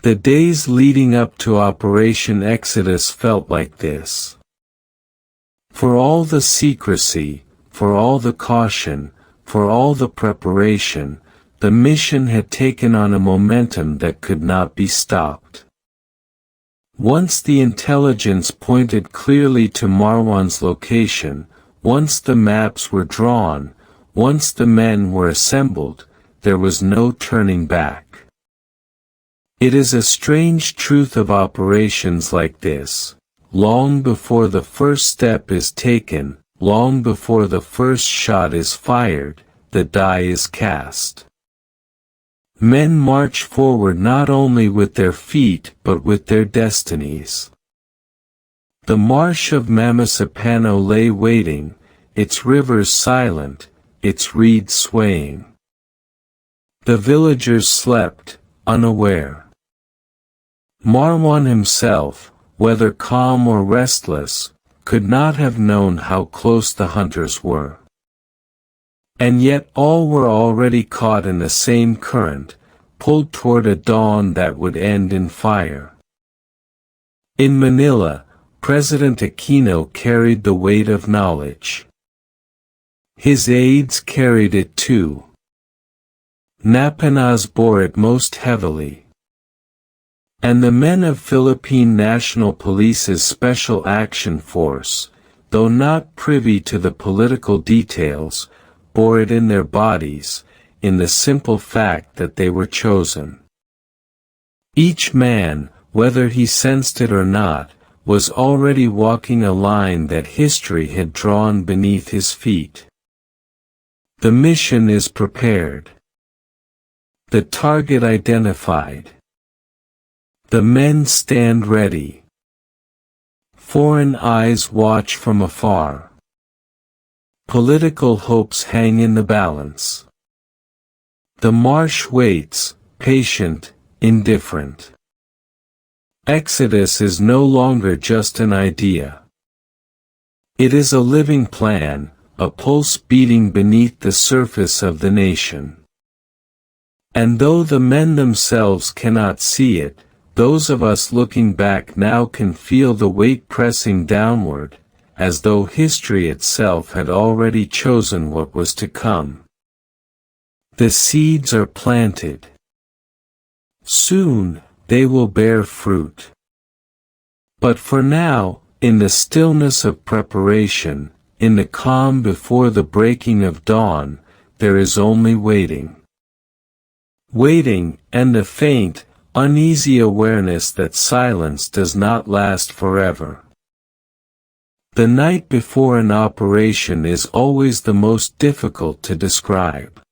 The days leading up to Operation Exodus felt like this. For all the secrecy, for all the caution, for all the preparation, the mission had taken on a momentum that could not be stopped. Once the intelligence pointed clearly to Marwan's location, once the maps were drawn, once the men were assembled, there was no turning back. It is a strange truth of operations like this: long before the first step is taken, long before the first shot is fired, the die is cast. Men march forward not only with their feet but with their destinies. The marsh of Mamasapano lay waiting, its rivers silent, its reeds swaying. The villagers slept, unaware. Marwan himself, whether calm or restless, could not have known how close the hunters were. And yet all were already caught in the same current, pulled toward a dawn that would end in fire. In Manila, President Aquino carried the weight of knowledge. His aides carried it too. Napanas bore it most heavily. And the men of Philippine National Police's Special Action Force, though not privy to the political details, bore it in their bodies, in the simple fact that they were chosen. Each man, whether he sensed it or not, was already walking a line that history had drawn beneath his feet. The mission is prepared. The target identified. The men stand ready. Foreign eyes watch from afar. Political hopes hang in the balance. The marsh waits, patient, indifferent. Exodus is no longer just an idea. It is a living plan, a pulse beating beneath the surface of the nation. And though the men themselves cannot see it, those of us looking back now can feel the weight pressing downward, as though history itself had already chosen what was to come. The seeds are planted. Soon, they will bear fruit. But for now, in the stillness of preparation, in the calm before the breaking of dawn, there is only waiting. Waiting, and the faint, uneasy awareness that silence does not last forever. The night before an operation is always the most difficult to describe.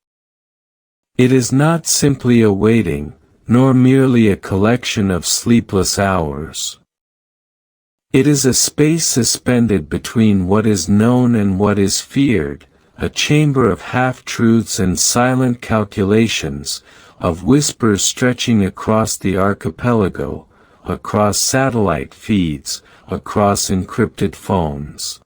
It is not simply a waiting, nor merely a collection of sleepless hours. It is a space suspended between what is known and what is feared, a chamber of half-truths and silent calculations, of whispers stretching across the archipelago, across satellite feeds, across encrypted phones.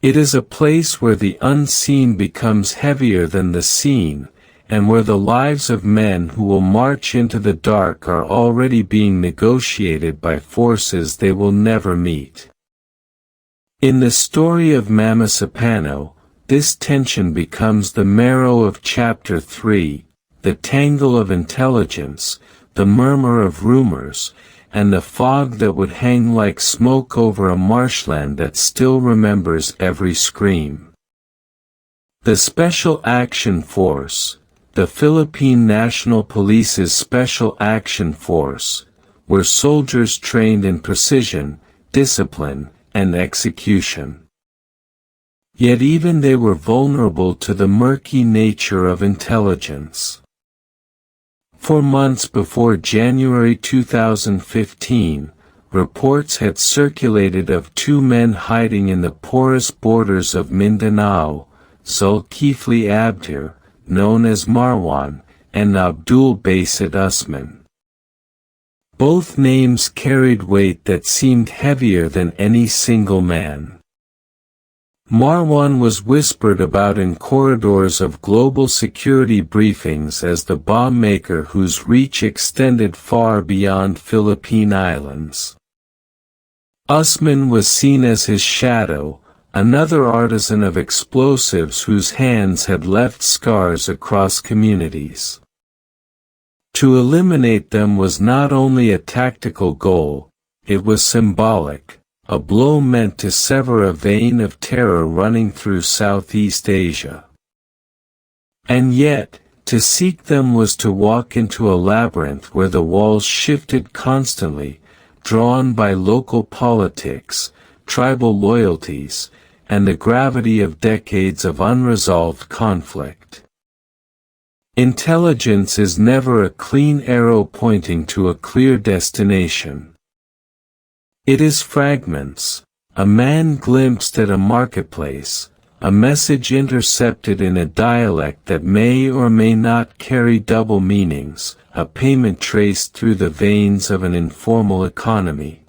It is a place where the unseen becomes heavier than the seen, and where the lives of men who will march into the dark are already being negotiated by forces they will never meet. In the story of Mamasapano, this tension becomes the marrow of Chapter 3, the tangle of intelligence, the murmur of rumors, and the fog that would hang like smoke over a marshland that still remembers every scream. The Special Action Force, the Philippine National Police's Special Action Force, were soldiers trained in precision, discipline, and execution. Yet even they were vulnerable to the murky nature of intelligence. For months before January 2015, reports had circulated of two men hiding in the porous borders of Mindanao, Zulkifli Abdhir, known as Marwan, and Abdul Basit Usman. Both names carried weight that seemed heavier than any single man. Marwan was whispered about in corridors of global security briefings as the bomb maker whose reach extended far beyond Philippine islands. Usman was seen as his shadow, another artisan of explosives whose hands had left scars across communities. To eliminate them was not only a tactical goal, it was symbolic. A blow meant to sever a vein of terror running through Southeast Asia. And yet, to seek them was to walk into a labyrinth where the walls shifted constantly, drawn by local politics, tribal loyalties, and the gravity of decades of unresolved conflict. Intelligence is never a clean arrow pointing to a clear destination. It is fragments, a man glimpsed at a marketplace, a message intercepted in a dialect that may or may not carry double meanings, a payment traced through the veins of an informal economy.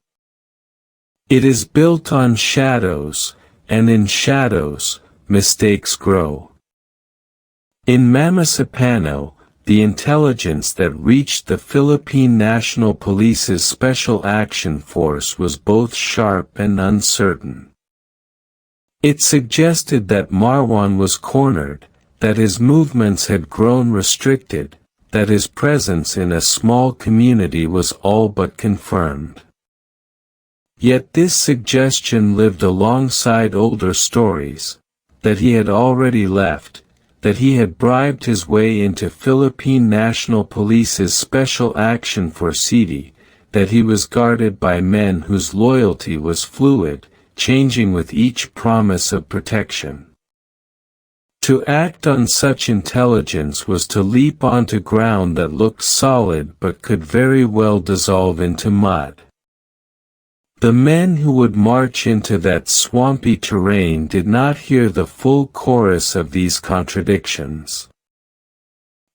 It is built on shadows, and in shadows, mistakes grow. In Mamasapano, the intelligence that reached the Philippine National Police's Special Action Force was both sharp and uncertain. It suggested that Marwan was cornered, that his movements had grown restricted, that his presence in a small community was all but confirmed. Yet this suggestion lived alongside older stories, that he had already left, that he had bribed his way into Philippine National Police's Special Action Force, that he was guarded by men whose loyalty was fluid, changing with each promise of protection. To act on such intelligence was to leap onto ground that looked solid but could very well dissolve into mud. The men who would march into that swampy terrain did not hear the full chorus of these contradictions.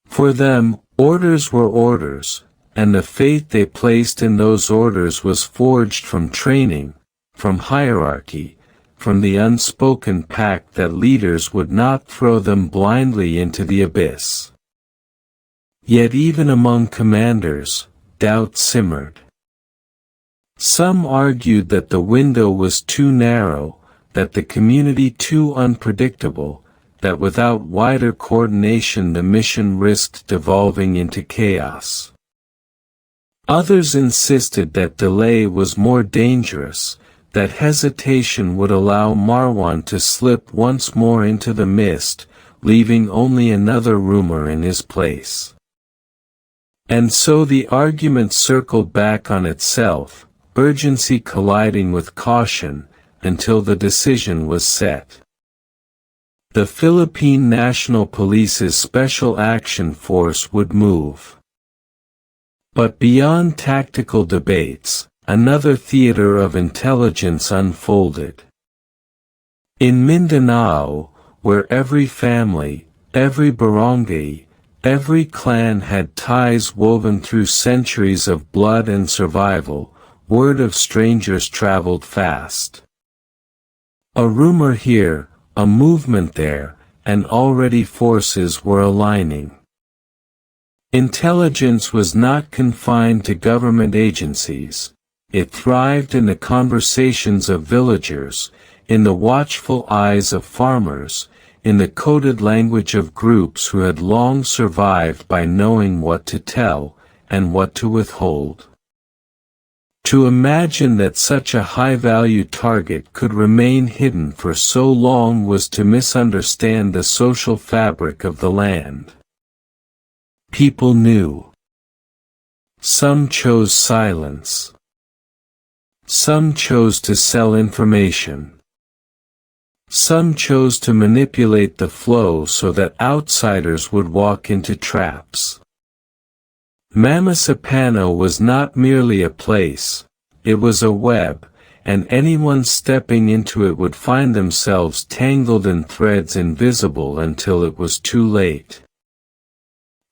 For them, orders were orders, and the faith they placed in those orders was forged from training, from hierarchy, from the unspoken pact that leaders would not throw them blindly into the abyss. Yet even among commanders, doubt simmered. Some argued that the window was too narrow, that the community too unpredictable, that without wider coordination the mission risked devolving into chaos. Others insisted that delay was more dangerous, that hesitation would allow Marwan to slip once more into the mist, leaving only another rumor in his place. And so the argument circled back on itself, urgency colliding with caution, until the decision was set. The Philippine National Police's Special Action Force would move. But beyond tactical debates, another theater of intelligence unfolded. In Mindanao, where every family, every barangay, every clan had ties woven through centuries of blood and survival, word of strangers traveled fast. A rumor here, a movement there, and already forces were aligning. Intelligence was not confined to government agencies. It thrived in the conversations of villagers, in the watchful eyes of farmers, in the coded language of groups who had long survived by knowing what to tell, and what to withhold. To imagine that such a high-value target could remain hidden for so long was to misunderstand the social fabric of the land. People knew. Some chose silence. Some chose to sell information. Some chose to manipulate the flow so that outsiders would walk into traps. Mamasapano was not merely a place, it was a web, and anyone stepping into it would find themselves tangled in threads invisible until it was too late.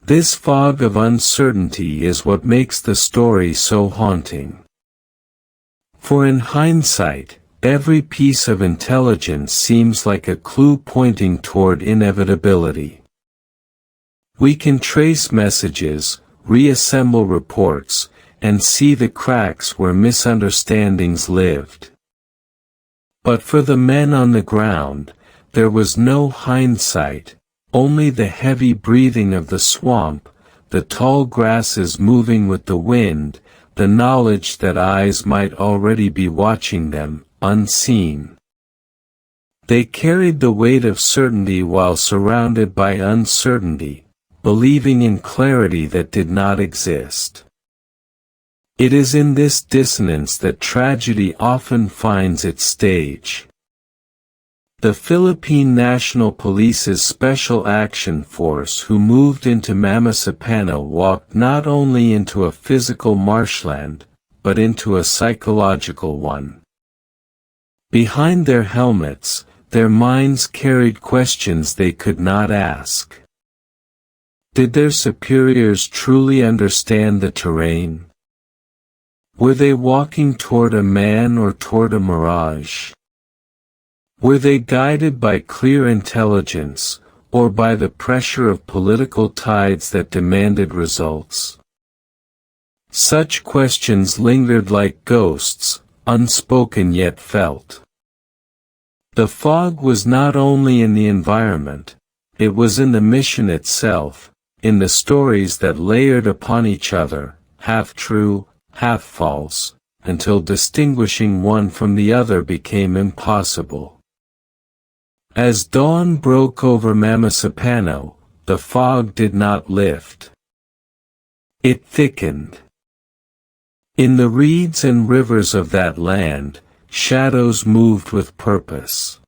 This fog of uncertainty is what makes the story so haunting. For in hindsight, every piece of intelligence seems like a clue pointing toward inevitability. We can trace messages, reassemble reports, and see the cracks where misunderstandings lived. But for the men on the ground, there was no hindsight, only the heavy breathing of the swamp, the tall grasses moving with the wind, the knowledge that eyes might already be watching them, unseen. They carried the weight of certainty while surrounded by uncertainty, believing in clarity that did not exist. It is in this dissonance that tragedy often finds its stage. The Philippine National Police's Special Action Force who moved into Mamasapano walked not only into a physical marshland, but into a psychological one. Behind their helmets, their minds carried questions they could not ask. Did their superiors truly understand the terrain? Were they walking toward a man or toward a mirage? Were they guided by clear intelligence, or by the pressure of political tides that demanded results? Such questions lingered like ghosts, unspoken yet felt. The fog was not only in the environment, it was in the mission itself, in the stories that layered upon each other, half true, half false, until distinguishing one from the other became impossible. As dawn broke over Mamasapano, the fog did not lift. It thickened. In the reeds and rivers of that land, shadows moved with purpose.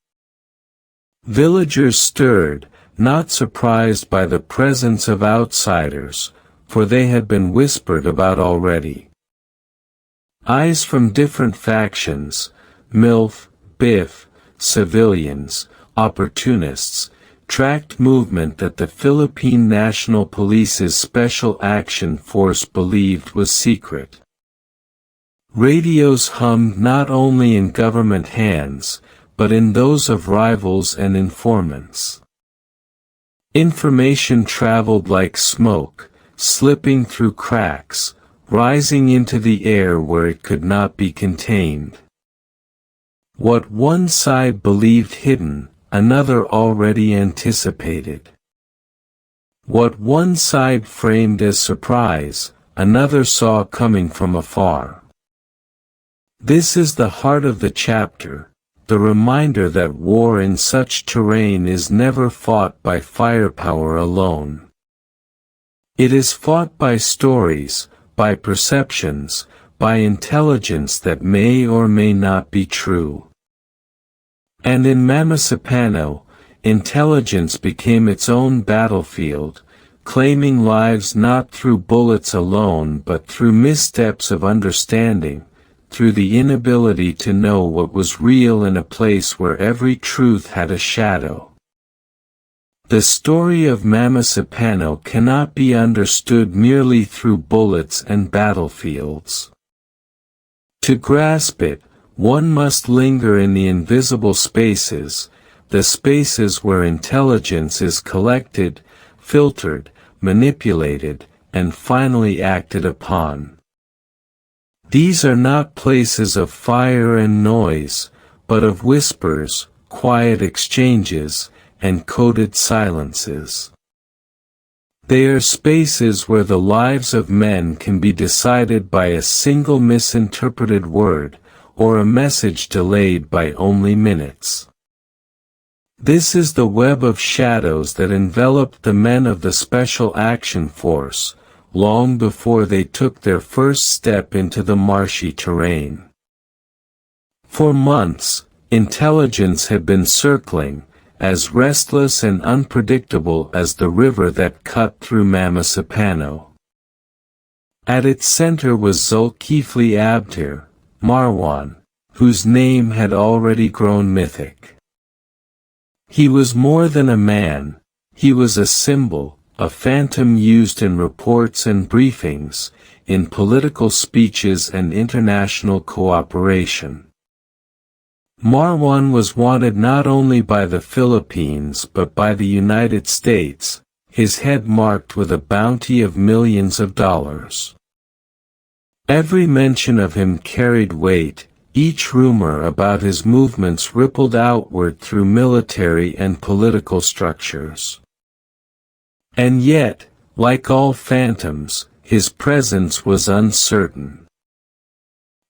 Villagers stirred, not surprised by the presence of outsiders, for they had been whispered about already. Eyes from different factions, MILF, BIF, civilians, opportunists, tracked movement that the Philippine National Police's Special Action Force believed was secret. Radios hummed not only in government hands, but in those of rivals and informants. Information traveled like smoke, slipping through cracks, rising into the air where it could not be contained. What one side believed hidden, another already anticipated. What one side framed as surprise, another saw coming from afar. This is the heart of the chapter, the reminder that war in such terrain is never fought by firepower alone. It is fought by stories, by perceptions, by intelligence that may or may not be true. And in Mamasapano, intelligence became its own battlefield, claiming lives not through bullets alone but through missteps of understanding, through the inability to know what was real in a place where every truth had a shadow. The story of Mamasapano cannot be understood merely through bullets and battlefields. To grasp it, one must linger in the invisible spaces, the spaces where intelligence is collected, filtered, manipulated, and finally acted upon. These are not places of fire and noise, but of whispers, quiet exchanges, and coded silences. They are spaces where the lives of men can be decided by a single misinterpreted word, or a message delayed by only minutes. This is the web of shadows that enveloped the men of the Special Action Force, long before they took their first step into the marshy terrain. For months, intelligence had been circling, as restless and unpredictable as the river that cut through Mamasapano. At its center was Zulkifli Abdhir, Marwan, whose name had already grown mythic. He was more than a man, he was a symbol, a phantom used in reports and briefings, in political speeches and international cooperation. Marwan was wanted not only by the Philippines but by the United States, his head marked with a bounty of millions of dollars. Every mention of him carried weight, each rumor about his movements rippled outward through military and political structures. And yet, like all phantoms, his presence was uncertain.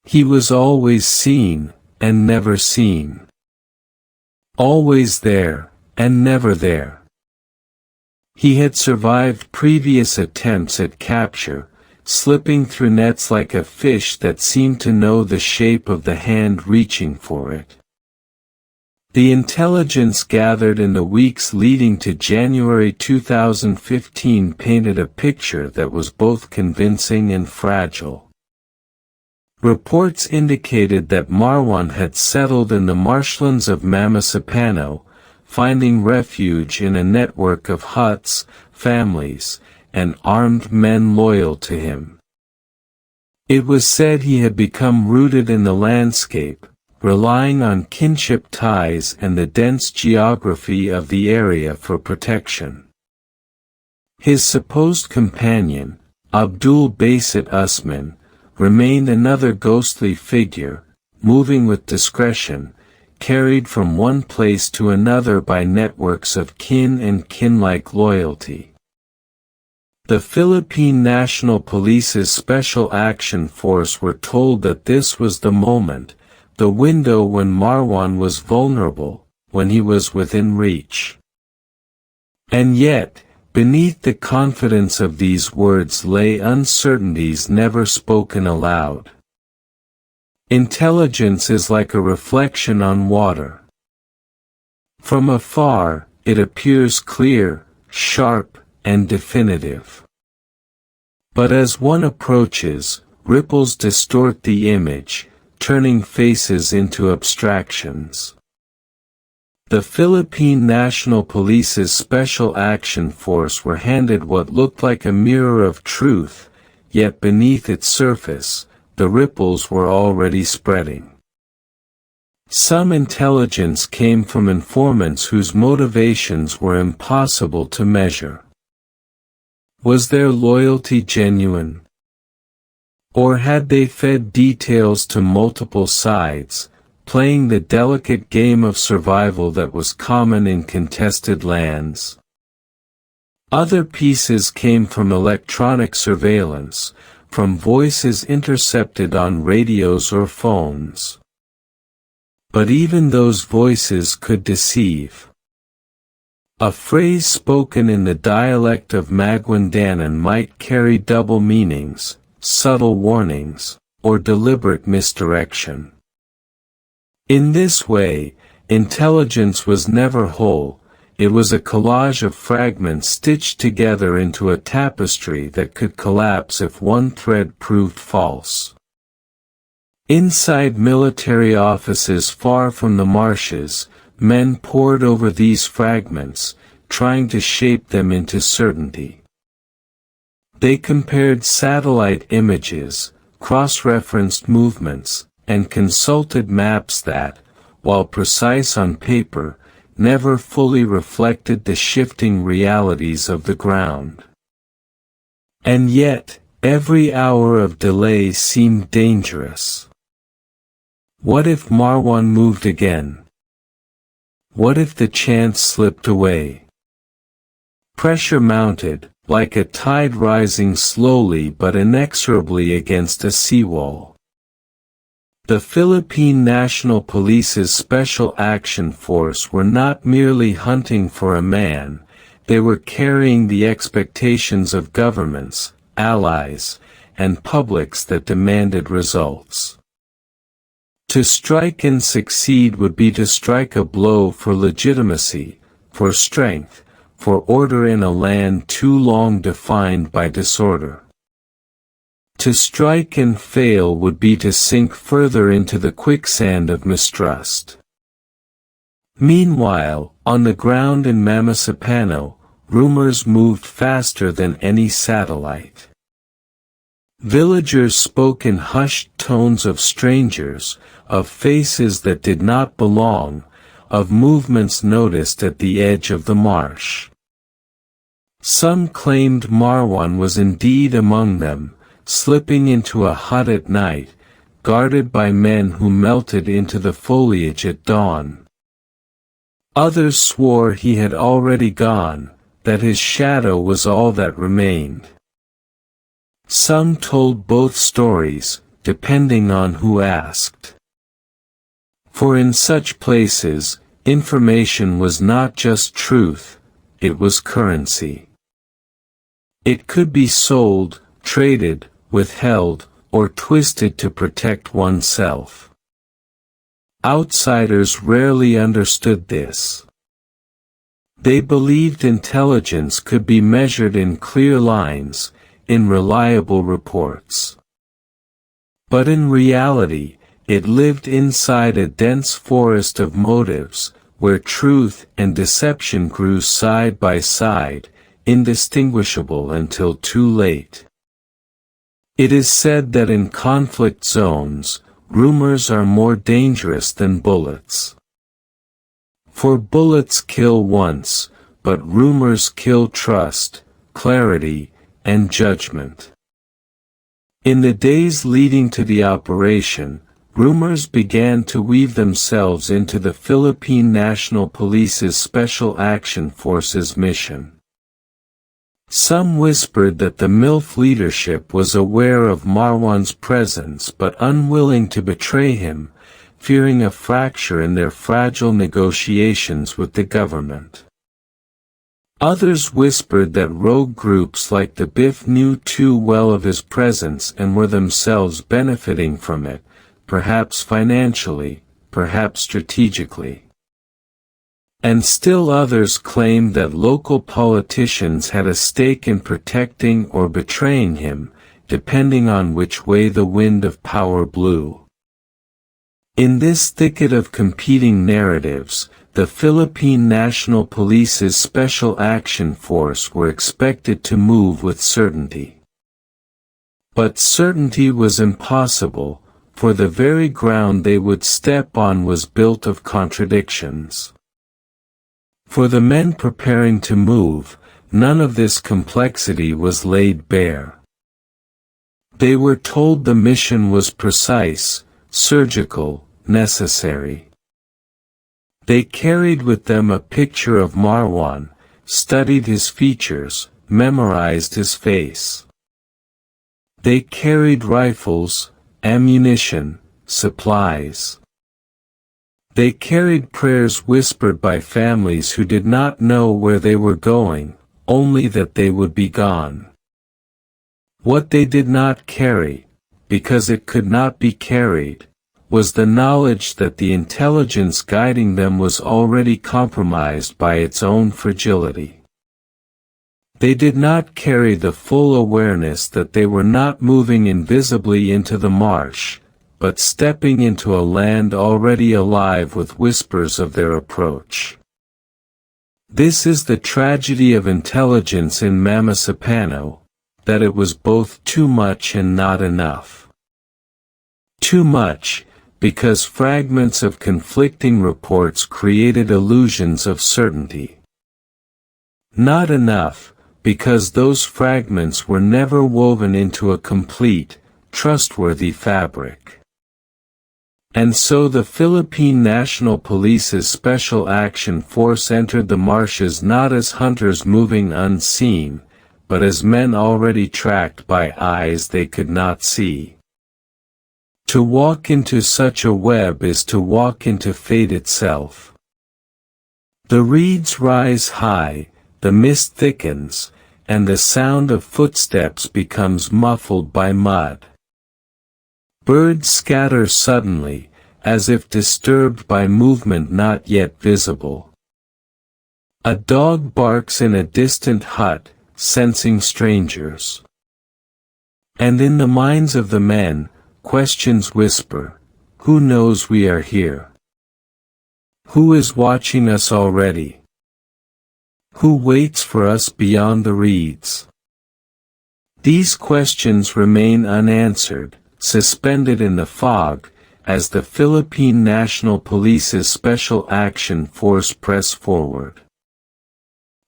He was always seen, and never seen. Always there, and never there. He had survived previous attempts at capture, slipping through nets like a fish that seemed to know the shape of the hand reaching for it. The intelligence gathered in the weeks leading to January 2015 painted a picture that was both convincing and fragile. Reports indicated that Marwan had settled in the marshlands of Mamasapano, finding refuge in a network of huts, families, and armed men loyal to him. It was said he had become rooted in the landscape, relying on kinship ties and the dense geography of the area for protection. His supposed companion, Abdul Basit Usman, remained another ghostly figure, moving with discretion, carried from one place to another by networks of kin and kin-like loyalty. The Philippine National Police's Special Action Force were told that this was the moment, the window when Marwan was vulnerable, when he was within reach. And yet, beneath the confidence of these words lay uncertainties never spoken aloud. Intelligence is like a reflection on water. From afar, it appears clear, sharp, and definitive. But as one approaches, ripples distort the image, turning faces into abstractions. The Philippine National Police's Special Action Force were handed what looked like a mirror of truth, yet beneath its surface, the ripples were already spreading. Some intelligence came from informants whose motivations were impossible to measure. Was their loyalty genuine? Or had they fed details to multiple sides, playing the delicate game of survival that was common in contested lands? Other pieces came from electronic surveillance, from voices intercepted on radios or phones. But even those voices could deceive. A phrase spoken in the dialect of Maguindanao might carry double meanings, subtle warnings, or deliberate misdirection. In this way, intelligence was never whole. It was a collage of fragments stitched together into a tapestry that could collapse if one thread proved false. Inside military offices far from the marshes, men pored over these fragments, trying to shape them into certainty. They compared satellite images, cross-referenced movements, and consulted maps that, while precise on paper, never fully reflected the shifting realities of the ground. And yet, every hour of delay seemed dangerous. What if Marwan moved again? What if the chance slipped away? Pressure mounted, like a tide rising slowly but inexorably against a seawall. The Philippine National Police's Special Action Force were not merely hunting for a man, they were carrying the expectations of governments, allies, and publics that demanded results. To strike and succeed would be to strike a blow for legitimacy, for strength, for order in a land too long defined by disorder. To strike and fail would be to sink further into the quicksand of mistrust. Meanwhile, on the ground in Mamasapano, rumors moved faster than any satellite. Villagers spoke in hushed tones of strangers, of faces that did not belong, of movements noticed at the edge of the marsh. Some claimed Marwan was indeed among them, slipping into a hut at night, guarded by men who melted into the foliage at dawn. Others swore he had already gone, that his shadow was all that remained. Some told both stories, depending on who asked. For in such places, information was not just truth, it was currency. It could be sold, traded, withheld, or twisted to protect oneself. Outsiders rarely understood this. They believed intelligence could be measured in clear lines, in reliable reports. But in reality, it lived inside a dense forest of motives, where truth and deception grew side by side, indistinguishable until too late. It is said that in conflict zones, rumors are more dangerous than bullets. For bullets kill once, but rumors kill trust, clarity, and judgment. In the days leading to the operation, rumors began to weave themselves into the Philippine National Police's Special Action Force's mission. Some whispered that the MILF leadership was aware of Marwan's presence but unwilling to betray him, fearing a fracture in their fragile negotiations with the government. Others whispered that rogue groups like the BIF knew too well of his presence and were themselves benefiting from it, perhaps financially, perhaps strategically. And still others claimed that local politicians had a stake in protecting or betraying him, depending on which way the wind of power blew. In this thicket of competing narratives, the Philippine National Police's Special Action Force were expected to move with certainty. But certainty was impossible, for the very ground they would step on was built of contradictions. For the men preparing to move, none of this complexity was laid bare. They were told the mission was precise, surgical, necessary. They carried with them a picture of Marwan, studied his features, memorized his face. They carried rifles, ammunition, supplies. They carried prayers whispered by families who did not know where they were going, only that they would be gone. What they did not carry, because it could not be carried, was the knowledge that the intelligence guiding them was already compromised by its own fragility. They did not carry the full awareness that they were not moving invisibly into the marsh, but stepping into a land already alive with whispers of their approach. This is the tragedy of intelligence in Mamasapano, that it was both too much and not enough. Too much, because fragments of conflicting reports created illusions of certainty. Not enough, because those fragments were never woven into a complete, trustworthy fabric. And so the Philippine National Police's Special Action Force entered the marshes not as hunters moving unseen, but as men already tracked by eyes they could not see. To walk into such a web is to walk into fate itself. The reeds rise high, the mist thickens, and the sound of footsteps becomes muffled by mud. Birds scatter suddenly, as if disturbed by movement not yet visible. A dog barks in a distant hut, sensing strangers. And in the minds of the men, questions whisper, "Who knows we are here? Who is watching us already? Who waits for us beyond the reeds?" These questions remain unanswered, suspended in the fog, as the Philippine National Police's Special Action Force press forward.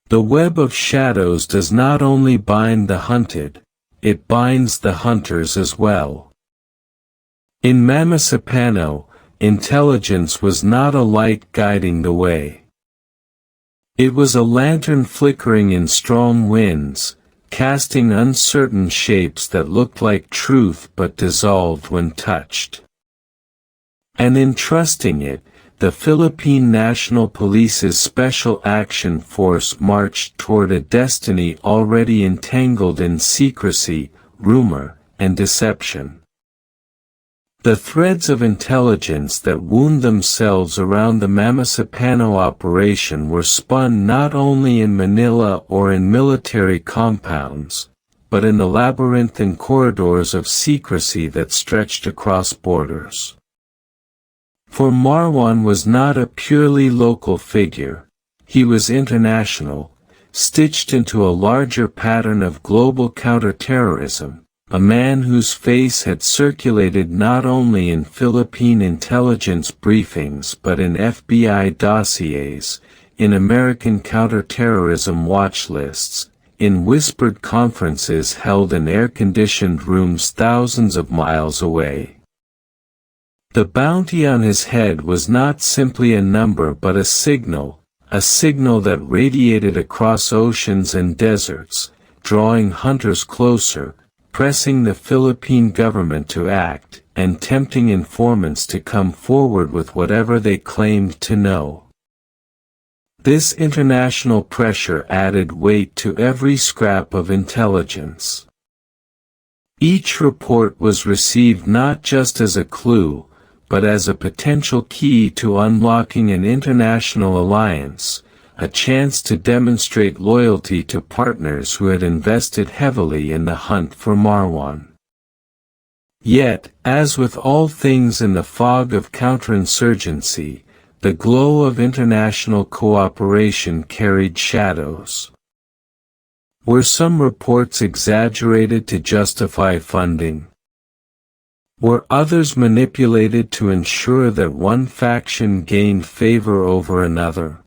The web of shadows does not only bind the hunted, it binds the hunters as well. In Mamasapano, intelligence was not a light guiding the way. It was a lantern flickering in strong winds, casting uncertain shapes that looked like truth but dissolved when touched. And in trusting it, the Philippine National Police's Special Action Force marched toward a destiny already entangled in secrecy, rumor, and deception. The threads of intelligence that wound themselves around the Mamasapano operation were spun not only in Manila or in military compounds, but in the labyrinthine corridors of secrecy that stretched across borders. For Marwan was not a purely local figure, he was international, stitched into a larger pattern of global counterterrorism. A man whose face had circulated not only in Philippine intelligence briefings but in FBI dossiers, in American counterterrorism watch lists, in whispered conferences held in air-conditioned rooms thousands of miles away. The bounty on his head was not simply a number but a signal that radiated across oceans and deserts, drawing hunters closer, pressing the Philippine government to act, and tempting informants to come forward with whatever they claimed to know. This international pressure added weight to every scrap of intelligence. Each report was received not just as a clue, but as a potential key to unlocking an international alliance, a chance to demonstrate loyalty to partners who had invested heavily in the hunt for Marwan. Yet, as with all things in the fog of counterinsurgency, the glow of international cooperation carried shadows. Were some reports exaggerated to justify funding? Were others manipulated to ensure that one faction gained favor over another?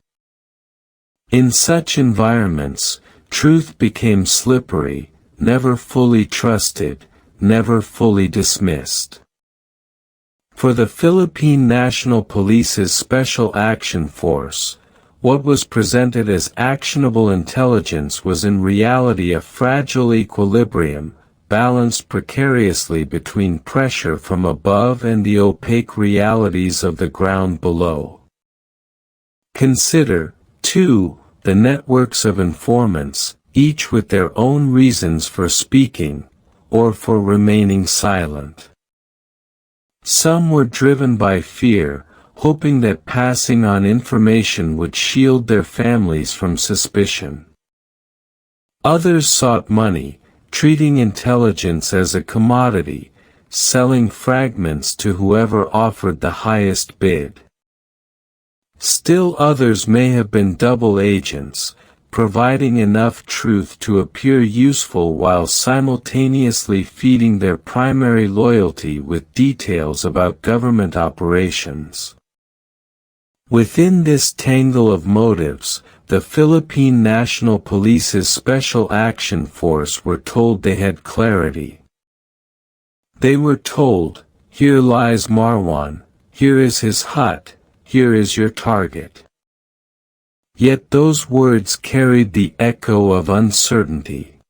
In such environments, truth became slippery, never fully trusted, never fully dismissed. For the Philippine National Police's Special Action Force, what was presented as actionable intelligence was in reality a fragile equilibrium, balanced precariously between pressure from above and the opaque realities of the ground below. Consider, too, the networks of informants, each with their own reasons for speaking, or for remaining silent. Some were driven by fear, hoping that passing on information would shield their families from suspicion. Others sought money, treating intelligence as a commodity, selling fragments to whoever offered the highest bid. Still others may have been double agents, providing enough truth to appear useful while simultaneously feeding their primary loyalty with details about government operations. Within this tangle of motives, the Philippine National Police's Special Action Force were told they had clarity. They were told, "Here lies Marwan, here is his hut, here is your target." Yet those words carried the echo of uncertainty.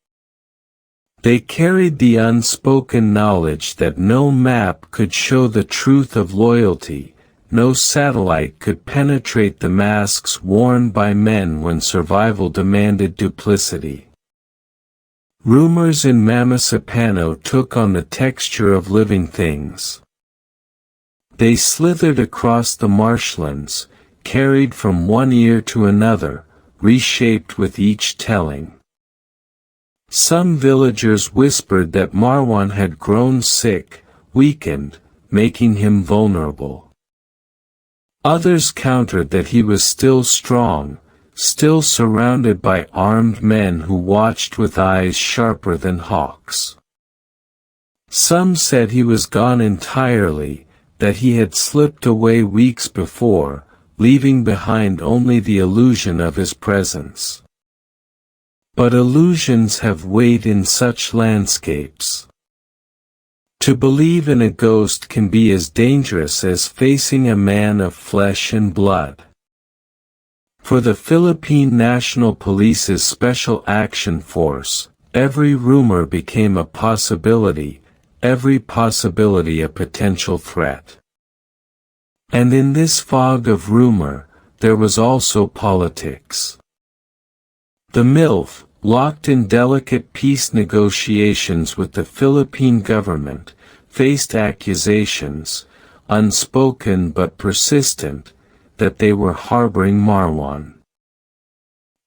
They carried the unspoken knowledge that no map could show the truth of loyalty, no satellite could penetrate the masks worn by men when survival demanded duplicity. Rumors in Mamasapano took on the texture of living things. They slithered across the marshlands, carried from one ear to another, reshaped with each telling. Some villagers whispered that Marwan had grown sick, weakened, making him vulnerable. Others countered that he was still strong, still surrounded by armed men who watched with eyes sharper than hawks. Some said he was gone entirely, that he had slipped away weeks before, leaving behind only the illusion of his presence. But illusions have weight in such landscapes. To believe in a ghost can be as dangerous as facing a man of flesh and blood. For the Philippine National Police's Special Action Force, every rumor became a possibility, every possibility a potential threat. And in this fog of rumor, there was also politics. The MILF, locked in delicate peace negotiations with the Philippine government, faced accusations, unspoken but persistent, that they were harboring Marwan.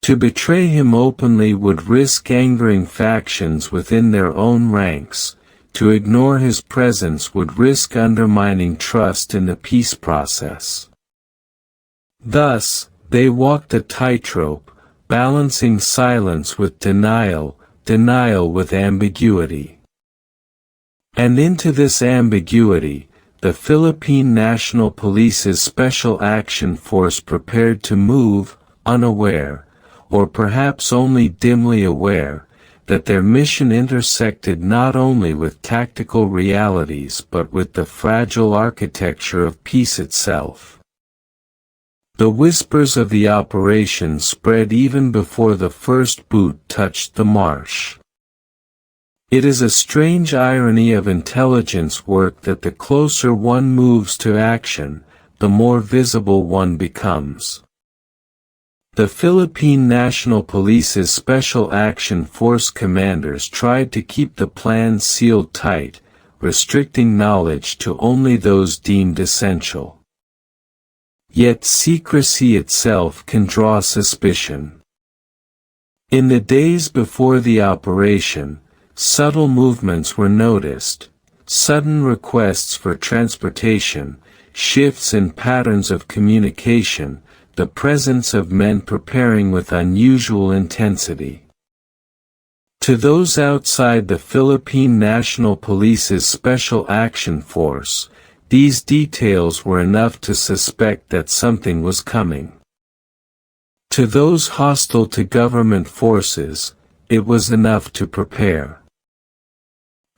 To betray him openly would risk angering factions within their own ranks. To ignore his presence would risk undermining trust in the peace process. Thus, they walked a tightrope, balancing silence with denial, denial with ambiguity. And into this ambiguity, the Philippine National Police's Special Action Force prepared to move, unaware, or perhaps only dimly aware, that their mission intersected not only with tactical realities but with the fragile architecture of peace itself. The whispers of the operation spread even before the first boot touched the marsh. It is a strange irony of intelligence work that the closer one moves to action, the more visible one becomes. The Philippine National Police's Special Action Force commanders tried to keep the plans sealed tight, restricting knowledge to only those deemed essential. Yet secrecy itself can draw suspicion. In the days before the operation, subtle movements were noticed, sudden requests for transportation, shifts in patterns of communication, the presence of men preparing with unusual intensity. To those outside the Philippine National Police's Special Action Force, these details were enough to suspect that something was coming. To those hostile to government forces, it was enough to prepare.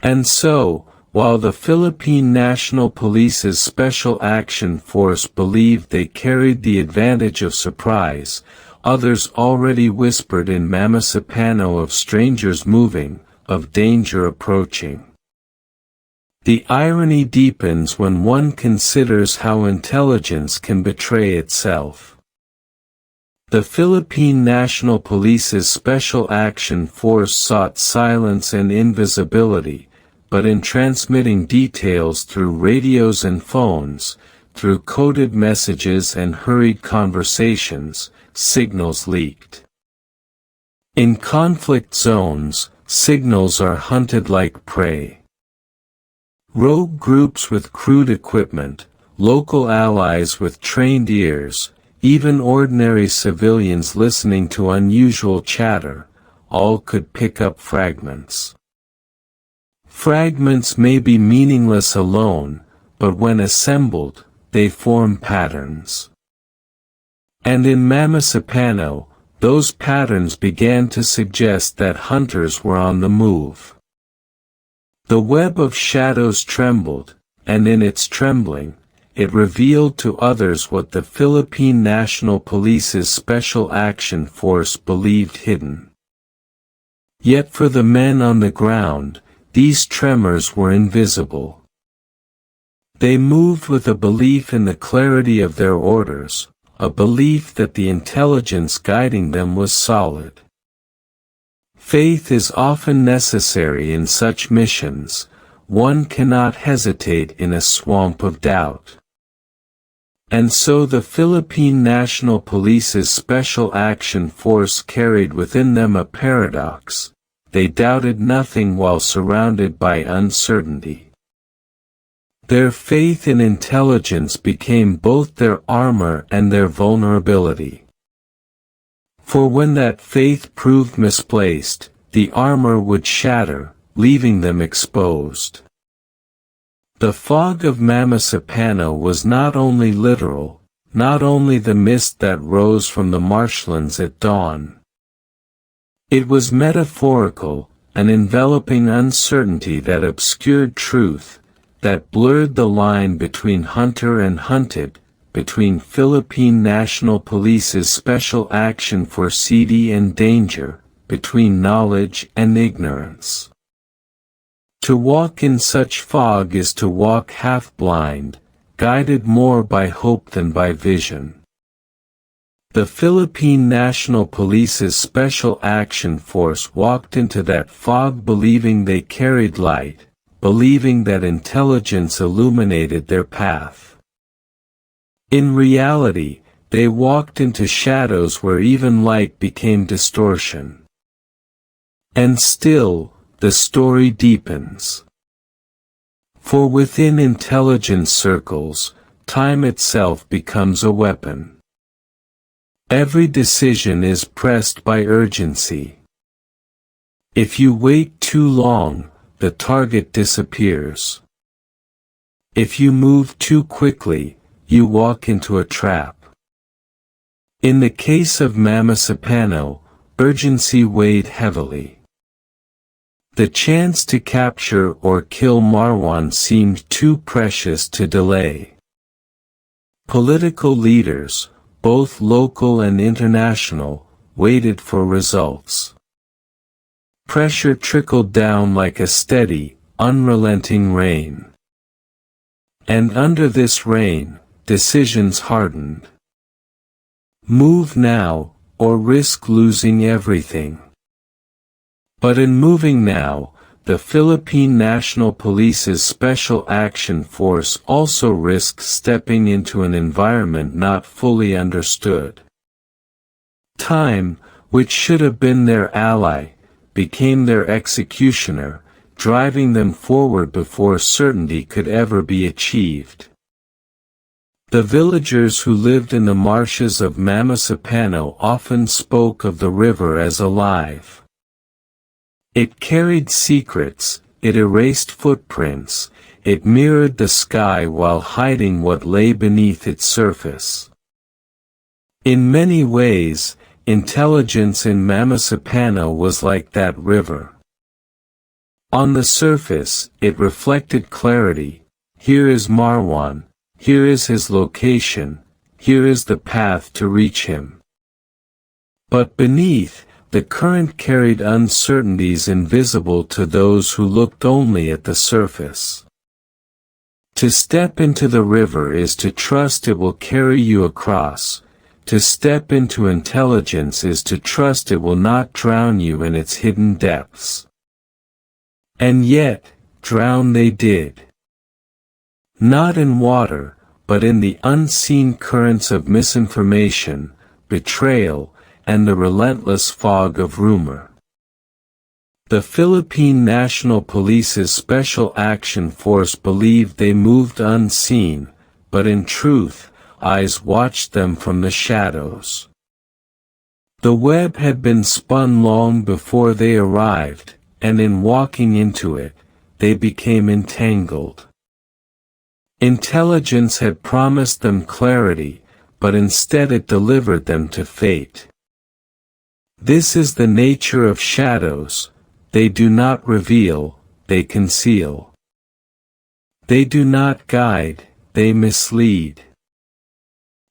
And so, while the Philippine National Police's Special Action Force believed they carried the advantage of surprise, others already whispered in Mamasapano of strangers moving, of danger approaching. The irony deepens when one considers how intelligence can betray itself. The Philippine National Police's Special Action Force sought silence and invisibility, but in transmitting details through radios and phones, through coded messages and hurried conversations, signals leaked. In conflict zones, signals are hunted like prey. Rogue groups with crude equipment, local allies with trained ears, even ordinary civilians listening to unusual chatter, all could pick up fragments. Fragments may be meaningless alone, but when assembled, they form patterns. And in Mamasapano, those patterns began to suggest that hunters were on the move. The web of shadows trembled, and in its trembling, it revealed to others what the Philippine National Police's Special Action Force believed hidden. Yet for the men on the ground, these tremors were invisible. They moved with a belief in the clarity of their orders, a belief that the intelligence guiding them was solid. Faith is often necessary in such missions. One cannot hesitate in a swamp of doubt. And so the Philippine National Police's Special Action Force carried within them a paradox. They doubted nothing while surrounded by uncertainty. Their faith in intelligence became both their armor and their vulnerability. For when that faith proved misplaced, the armor would shatter, leaving them exposed. The fog of Mamasapano was not only literal, not only the mist that rose from the marshlands at dawn. It was metaphorical, an enveloping uncertainty that obscured truth, that blurred the line between hunter and hunted, between Philippine National Police's Special Action for CD and danger, between knowledge and ignorance. To walk in such fog is to walk half-blind, guided more by hope than by vision. The Philippine National Police's Special Action Force walked into that fog believing they carried light, believing that intelligence illuminated their path. In reality, they walked into shadows where even light became distortion. And still, the story deepens. For within intelligence circles, time itself becomes a weapon. Every decision is pressed by urgency. If you wait too long, the target disappears. If you move too quickly, you walk into a trap. In the case of Mamasapano, urgency weighed heavily. The chance to capture or kill Marwan seemed too precious to delay. Political leaders, both local and international, waited for results. Pressure trickled down like a steady, unrelenting rain. And under this rain, decisions hardened. Move now, or risk losing everything. But in moving now, the Philippine National Police's Special Action Force also risked stepping into an environment not fully understood. Time, which should have been their ally, became their executioner, driving them forward before certainty could ever be achieved. The villagers who lived in the marshes of Mamasapano often spoke of the river as alive. It carried secrets, it erased footprints, it mirrored the sky while hiding what lay beneath its surface. In many ways, intelligence in Mamasapano was like that river. On the surface, it reflected clarity. Here is Marwan, here is his location, here is the path to reach him. But beneath, the current carried uncertainties invisible to those who looked only at the surface. To step into the river is to trust it will carry you across. To step into intelligence is to trust it will not drown you in its hidden depths. And yet, drown they did. Not in water, but in the unseen currents of misinformation, betrayal, and the relentless fog of rumor. The Philippine National Police's Special Action Force believed they moved unseen, but in truth, eyes watched them from the shadows. The web had been spun long before they arrived, and in walking into it, they became entangled. Intelligence had promised them clarity, but instead it delivered them to fate. This is the nature of shadows. They do not reveal, they conceal. They do not guide, they mislead.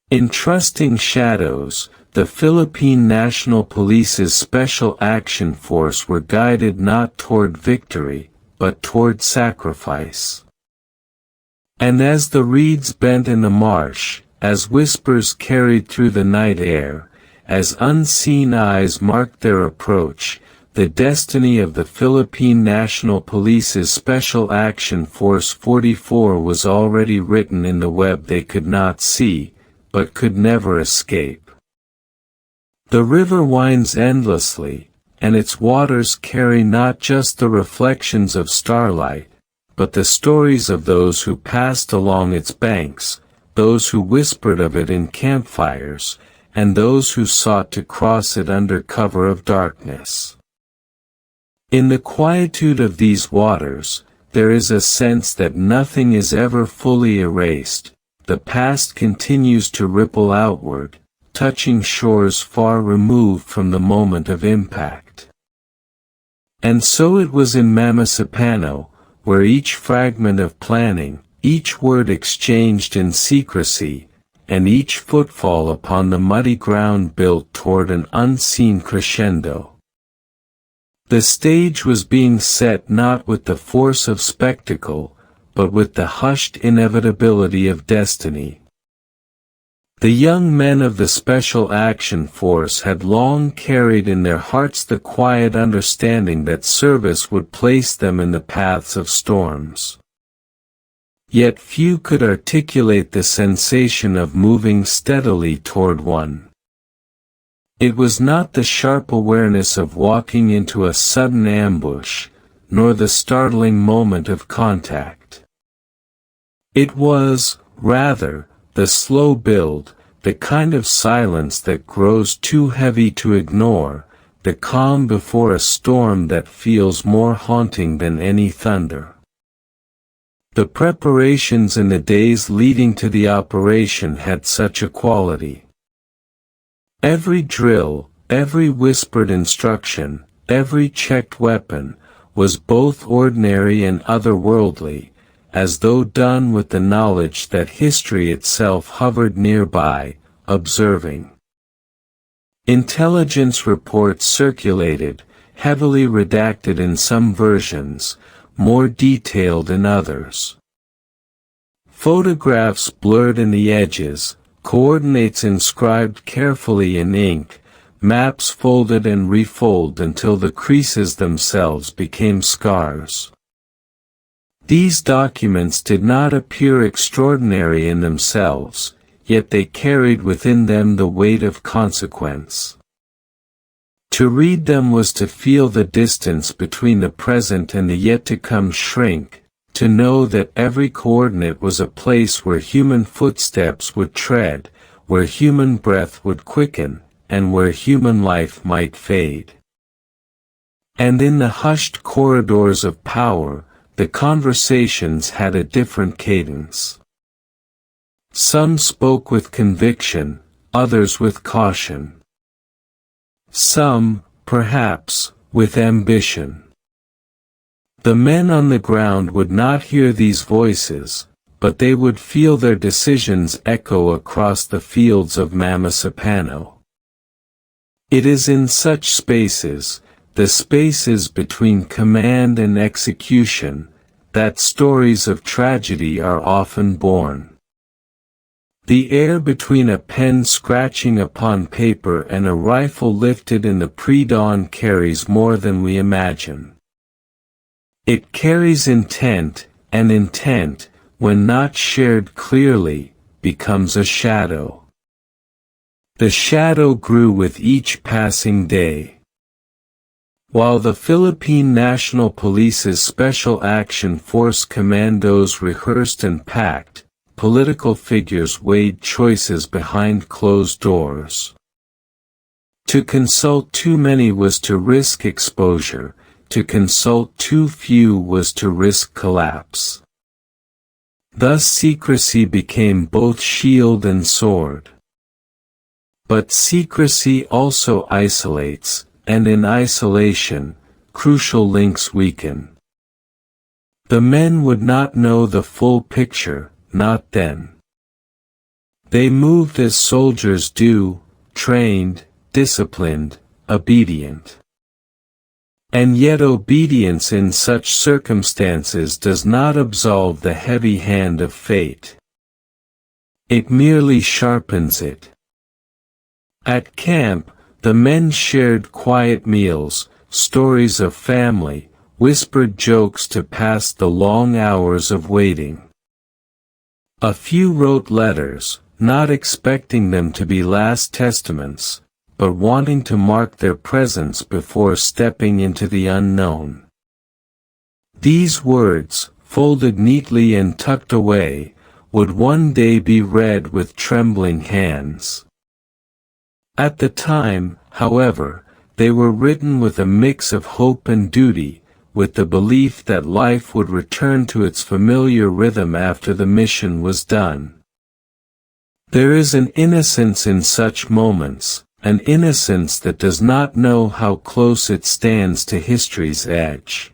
In trusting shadows, the Philippine National Police's Special Action Force were guided not toward victory, but toward sacrifice. And as the reeds bent in the marsh, as whispers carried through the night air, as unseen eyes marked their approach, the destiny of the Philippine National Police's Special Action Force 44 was already written in the web they could not see, but could never escape. The river winds endlessly, and its waters carry not just the reflections of starlight, but the stories of those who passed along its banks, those who whispered of it in campfires, and those who sought to cross it under cover of darkness. In the quietude of these waters, there is a sense that nothing is ever fully erased. The past continues to ripple outward, touching shores far removed from the moment of impact. And so it was in Mamasapano, where each fragment of planning, each word exchanged in secrecy, and each footfall upon the muddy ground built toward an unseen crescendo. The stage was being set not with the force of spectacle, but with the hushed inevitability of destiny. The young men of the Special Action Force had long carried in their hearts the quiet understanding that service would place them in the paths of storms. Yet few could articulate the sensation of moving steadily toward one. It was not the sharp awareness of walking into a sudden ambush, nor the startling moment of contact. It was, rather, the slow build, the kind of silence that grows too heavy to ignore, the calm before a storm that feels more haunting than any thunder. The preparations in the days leading to the operation had such a quality. Every drill, every whispered instruction, every checked weapon, was both ordinary and otherworldly, as though done with the knowledge that history itself hovered nearby, observing. Intelligence reports circulated, heavily redacted in some versions, more detailed in others. Photographs blurred in the edges, coordinates inscribed carefully in ink, maps folded and refolded until the creases themselves became scars. These documents did not appear extraordinary in themselves, yet they carried within them the weight of consequence. To read them was to feel the distance between the present and the yet-to-come shrink, to know that every coordinate was a place where human footsteps would tread, where human breath would quicken, and where human life might fade. And in the hushed corridors of power, the conversations had a different cadence. Some spoke with conviction, others with caution. Some, perhaps, with ambition. The men on the ground would not hear these voices, but they would feel their decisions echo across the fields of Mamasapano. It is in such spaces, the spaces between command and execution, that stories of tragedy are often born. The air between a pen scratching upon paper and a rifle lifted in the pre-dawn carries more than we imagine. It carries intent, and intent, when not shared clearly, becomes a shadow. The shadow grew with each passing day. While the Philippine National Police's Special Action Force Commandos rehearsed and packed, political figures weighed choices behind closed doors. To consult too many was to risk exposure, to consult too few was to risk collapse. Thus secrecy became both shield and sword. But secrecy also isolates, and in isolation, crucial links weaken. The men would not know the full picture, not then. They moved as soldiers do, trained, disciplined, obedient. And yet obedience in such circumstances does not absolve the heavy hand of fate. It merely sharpens it. At camp, the men shared quiet meals, stories of family, whispered jokes to pass the long hours of waiting. A few wrote letters, not expecting them to be last testaments, but wanting to mark their presence before stepping into the unknown. These words, folded neatly and tucked away, would one day be read with trembling hands. At the time, however, they were written with a mix of hope and duty, with the belief that life would return to its familiar rhythm after the mission was done. There is an innocence in such moments, an innocence that does not know how close it stands to history's edge.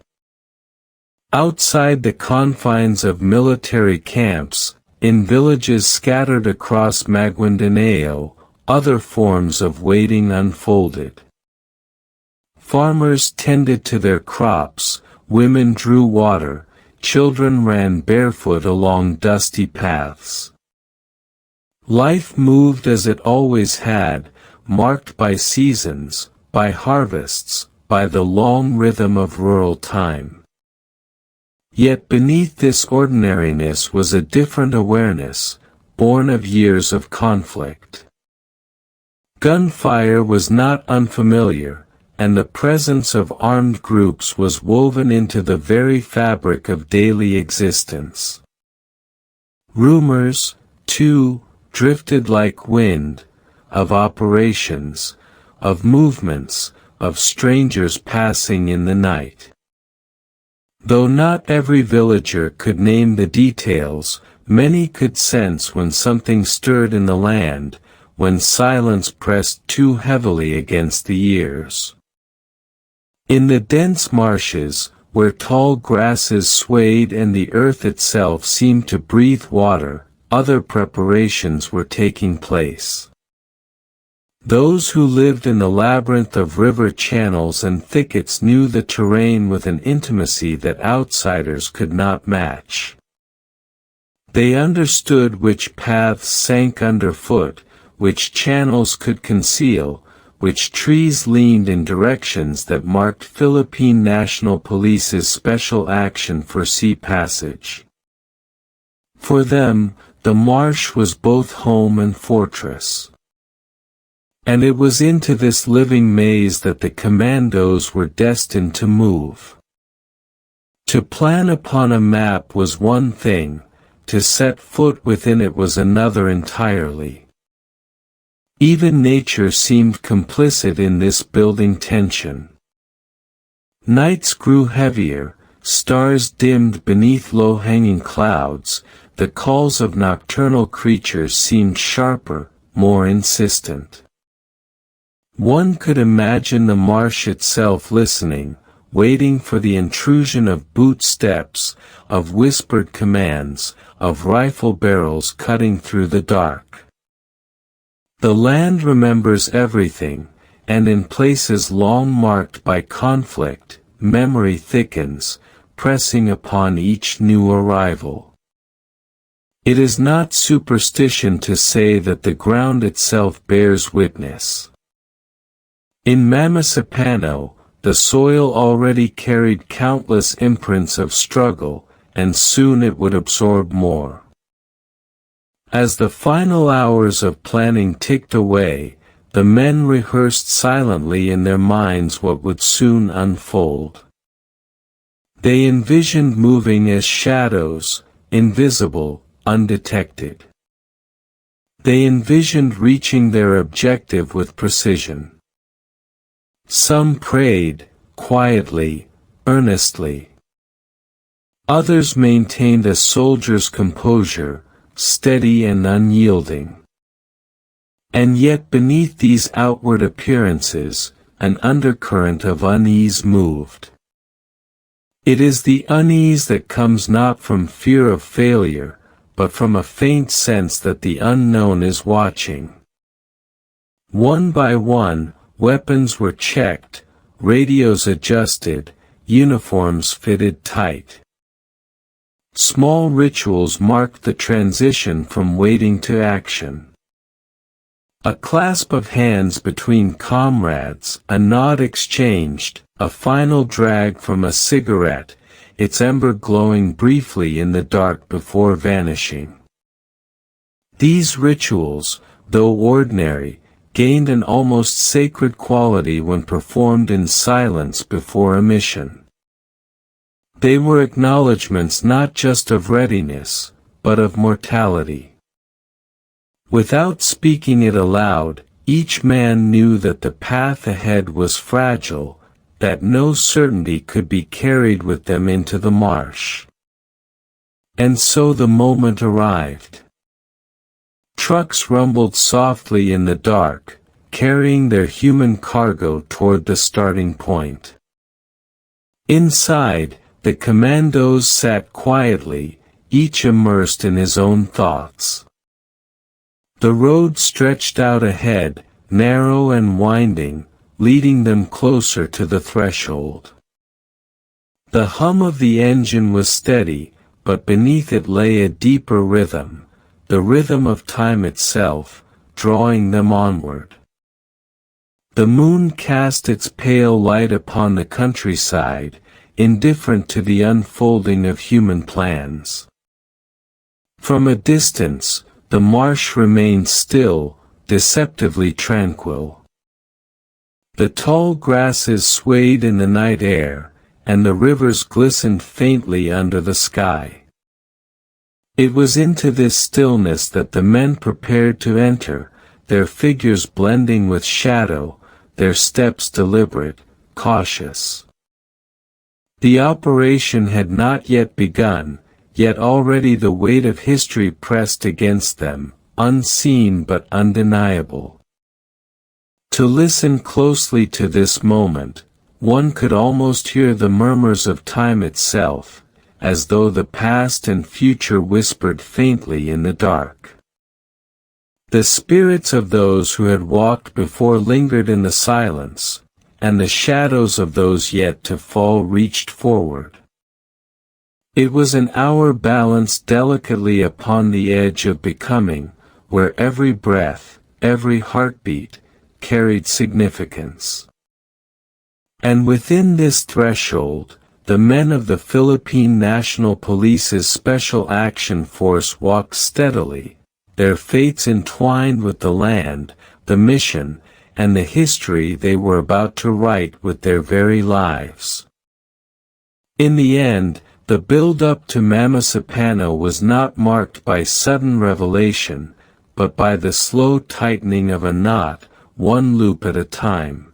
Outside the confines of military camps, in villages scattered across Maguindanao, other forms of waiting unfolded. Farmers tended to their crops, women drew water, children ran barefoot along dusty paths. Life moved as it always had, marked by seasons, by harvests, by the long rhythm of rural time. Yet beneath this ordinariness was a different awareness, born of years of conflict. Gunfire was not unfamiliar, and the presence of armed groups was woven into the very fabric of daily existence. Rumors, too, drifted like wind, of operations, of movements, of strangers passing in the night. Though not every villager could name the details, many could sense when something stirred in the land, when silence pressed too heavily against the ears. In the dense marshes, where tall grasses swayed and the earth itself seemed to breathe water, other preparations were taking place. Those who lived in the labyrinth of river channels and thickets knew the terrain with an intimacy that outsiders could not match. They understood which paths sank underfoot, which channels could conceal, which trees leaned in directions that marked Philippine National Police's special action for sea passage. For them, the marsh was both home and fortress. And it was into this living maze that the Commandos were destined to move. To plan upon a map was one thing, to set foot within it was another entirely. Even nature seemed complicit in this building tension. Nights grew heavier, stars dimmed beneath low-hanging clouds, the calls of nocturnal creatures seemed sharper, more insistent. One could imagine the marsh itself listening, waiting for the intrusion of boot steps, of whispered commands, of rifle barrels cutting through the dark. The land remembers everything, and in places long marked by conflict, memory thickens, pressing upon each new arrival. It is not superstition to say that the ground itself bears witness. In Mamasapano, the soil already carried countless imprints of struggle, and soon it would absorb more. As the final hours of planning ticked away, the men rehearsed silently in their minds what would soon unfold. They envisioned moving as shadows, invisible, undetected. They envisioned reaching their objective with precision. Some prayed, quietly, earnestly. Others maintained a soldier's composure, steady and unyielding. And yet beneath these outward appearances, an undercurrent of unease moved. It is the unease that comes not from fear of failure, but from a faint sense that the unknown is watching. One by one, weapons were checked, radios adjusted, uniforms fitted tight. Small rituals marked the transition from waiting to action. A clasp of hands between comrades, a nod exchanged, a final drag from a cigarette, its ember glowing briefly in the dark before vanishing. These rituals, though ordinary, gained an almost sacred quality when performed in silence before a mission. They were acknowledgments not just of readiness, but of mortality. Without speaking it aloud, each man knew that the path ahead was fragile, that no certainty could be carried with them into the marsh. And so the moment arrived. Trucks rumbled softly in the dark, carrying their human cargo toward the starting point. Inside, the commandos sat quietly, each immersed in his own thoughts. The road stretched out ahead, narrow and winding, leading them closer to the threshold. The hum of the engine was steady, but beneath it lay a deeper rhythm, the rhythm of time itself, drawing them onward. The moon cast its pale light upon the countryside, indifferent to the unfolding of human plans. From a distance, the marsh remained still, deceptively tranquil. The tall grasses swayed in the night air, and the rivers glistened faintly under the sky. It was into this stillness that the men prepared to enter, their figures blending with shadow, their steps deliberate, cautious. The operation had not yet begun, yet already the weight of history pressed against them, unseen but undeniable. To listen closely to this moment, one could almost hear the murmurs of time itself, as though the past and future whispered faintly in the dark. The spirits of those who had walked before lingered in the silence, and the shadows of those yet to fall reached forward. It was an hour balanced delicately upon the edge of becoming, where every breath, every heartbeat, carried significance. And within this threshold, the men of the Philippine National Police's Special Action Force walked steadily, their fates entwined with the land, the mission, and the history they were about to write with their very lives. In the end, the build-up to Mamasapano was not marked by sudden revelation, but by the slow tightening of a knot, one loop at a time.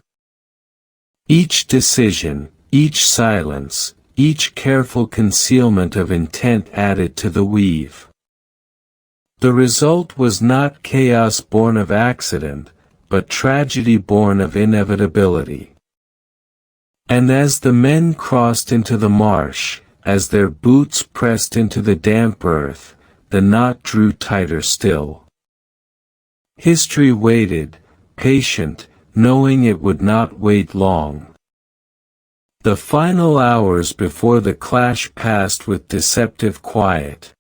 Each decision, each silence, each careful concealment of intent added to the weave. The result was not chaos born of accident, but tragedy born of inevitability. And as the men crossed into the marsh, as their boots pressed into the damp earth, the knot drew tighter still. History waited, patient, knowing it would not wait long. The final hours before the clash passed with deceptive quiet.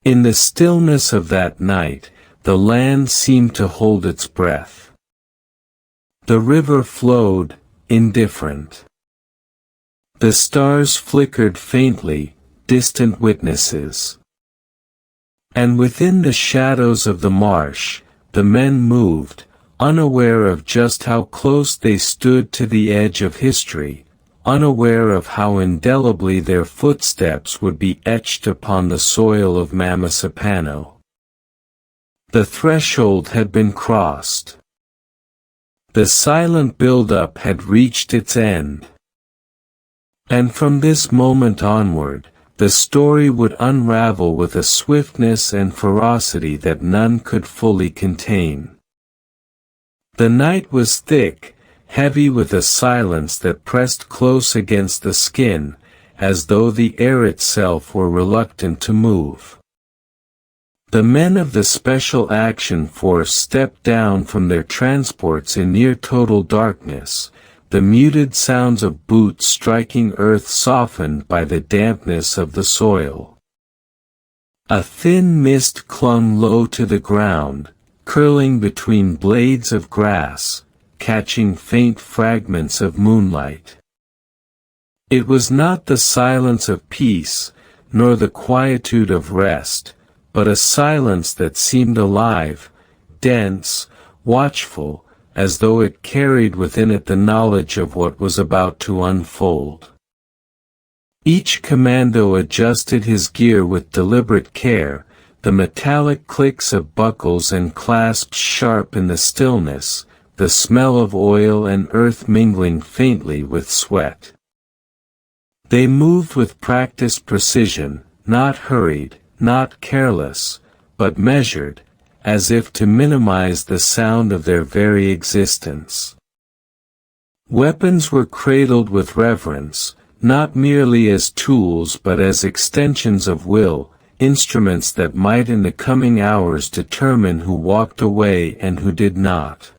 In the stillness of that night, the land seemed to hold its breath. The river flowed, indifferent. The stars flickered faintly, distant witnesses. And within the shadows of the marsh, the men moved, unaware of just how close they stood to the edge of history, unaware of how indelibly their footsteps would be etched upon the soil of Mamasapano. The threshold had been crossed. The silent build-up had reached its end. And from this moment onward, the story would unravel with a swiftness and ferocity that none could fully contain. The night was thick, heavy with a silence that pressed close against the skin, as though the air itself were reluctant to move. The men of the Special Action Force stepped down from their transports in near total darkness, the muted sounds of boots striking earth softened by the dampness of the soil. A thin mist clung low to the ground, curling between blades of grass, catching faint fragments of moonlight. It was not the silence of peace, nor the quietude of rest, but a silence that seemed alive, dense, watchful, as though it carried within it the knowledge of what was about to unfold. Each commando adjusted his gear with deliberate care, the metallic clicks of buckles and clasps sharp in the stillness, the smell of oil and earth mingling faintly with sweat. They moved with practiced precision, not hurried, not careless, but measured, as if to minimize the sound of their very existence. Weapons were cradled with reverence, not merely as tools but as extensions of will, instruments that might in the coming hours determine who walked away and who did not.